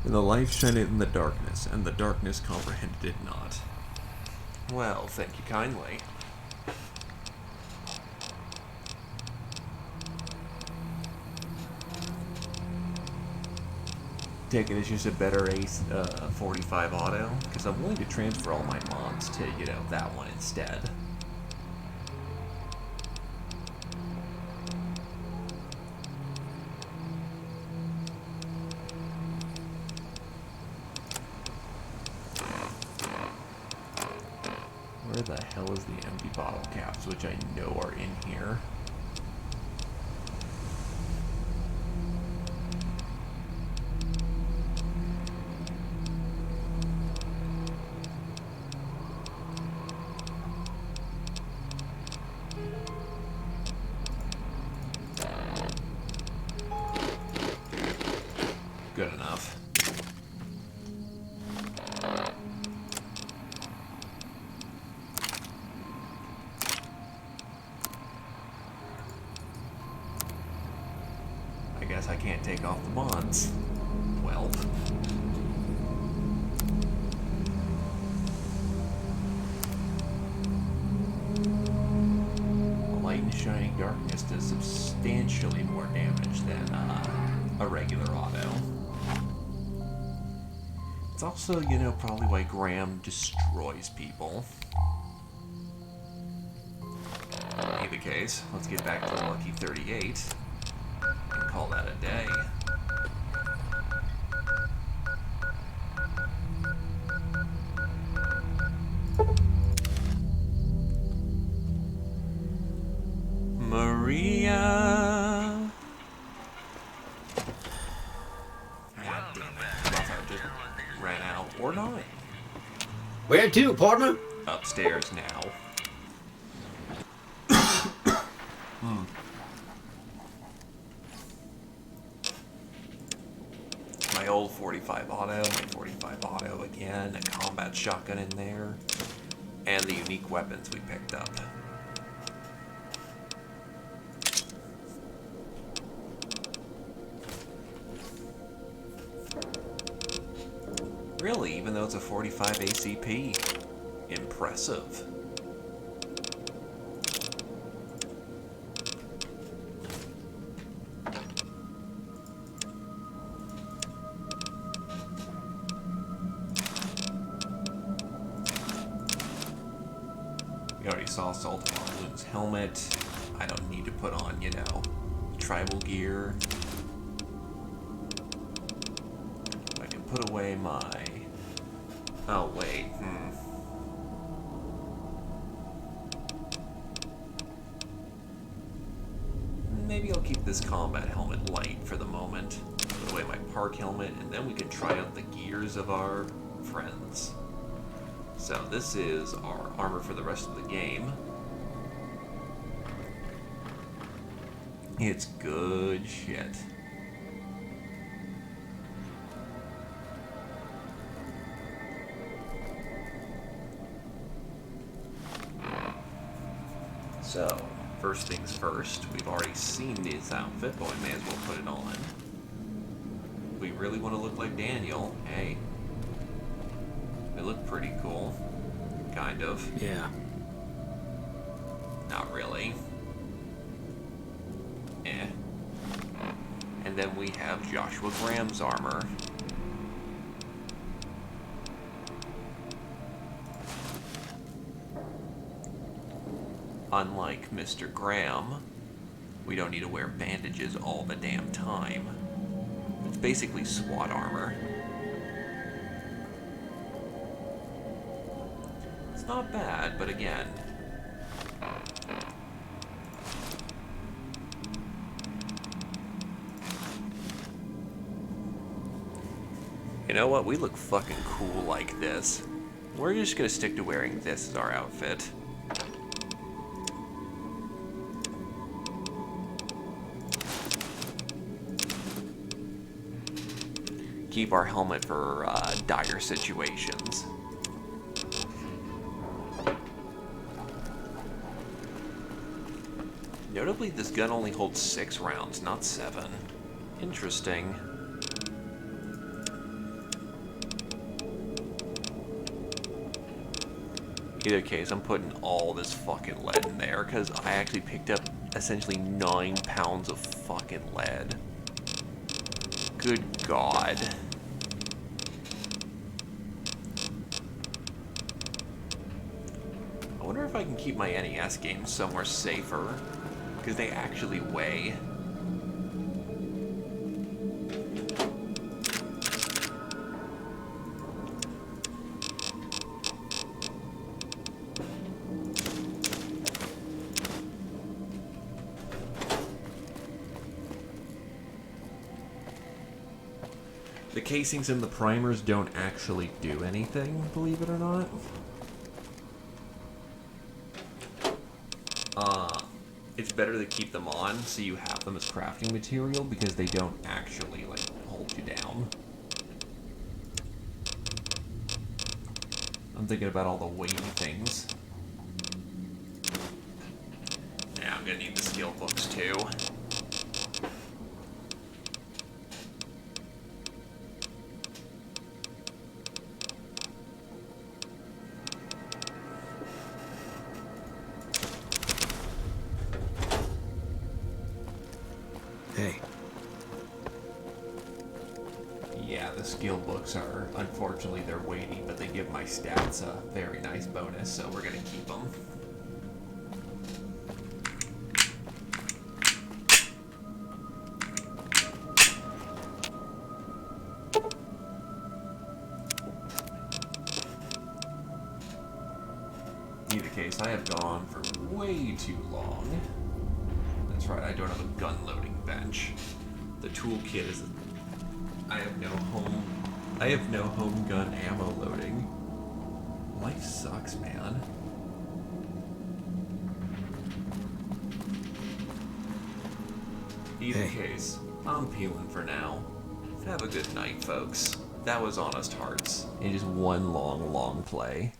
And the light shined in the darkness, and the darkness comprehended it not. Well, thank you kindly. Take it as just a better Ace 45 auto, because I'm willing to transfer all my mods to, you know, that one instead. Where the hell is the empty bottle caps, which I know are in here? Good enough. I guess I can't take off the mods. Well. Light and shining darkness does substantially more damage than a regular auto. It's also, you know, probably why Graham destroys people. In either case, let's get back to Lucky 38 and call that a day. Maria! God damn it. I just ran out. Or not. Where to, partner? Upstairs now. My old 45 auto, my 45 auto again, a combat shotgun in there, and the unique weapons we picked up. Really, even though it's a 45 ACP. Impressive. We already saw Sultan Balloon's helmet. I don't need to put on, you know, tribal gear. I can put away my... Oh, wait. Maybe I'll keep this combat helmet light for the moment. Put away my park helmet, and then we can try out the gears of our friends. So this is our armor for the rest of the game. It's good shit. So, first things first, we've already seen this outfit, but we may as well put it on. We really want to look like Daniel, hey? We look pretty cool. Kind of. Yeah. Not really. And then we have Joshua Graham's armor. Unlike Mr. Graham, we don't need to wear bandages all the damn time. It's basically SWAT armor. It's not bad, but again... You know what? We look fucking cool like this. We're just gonna stick to wearing this as our outfit. Keep our helmet for dire situations. Notably, this gun only holds 6 rounds, not 7. Interesting. Either case, I'm putting all this fucking lead in there because I actually picked up essentially 9 pounds of fucking lead. Good God. I wonder if I can keep my NES games somewhere safer, because they actually weigh. The casings and the primers don't actually do anything, believe it or not. It's better to keep them on so you have them as crafting material because they don't actually, like, hold you down. I'm thinking about all the weighty things. Yeah, I'm gonna need the skill books too. Hey. Yeah, the skill books are, unfortunately, they're weighty, but they give my stats a very nice bonus, so we're gonna keep them. In either case, I have gone for way too long. That's right, I don't have a gun loading bench. The toolkit is... I have no home gun ammo loading. Life sucks, man. Either case, I'm peeling for now. Have a good night, folks. That was Honest Hearts. In just one long play.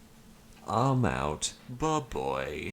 I'm out. Bye-bye.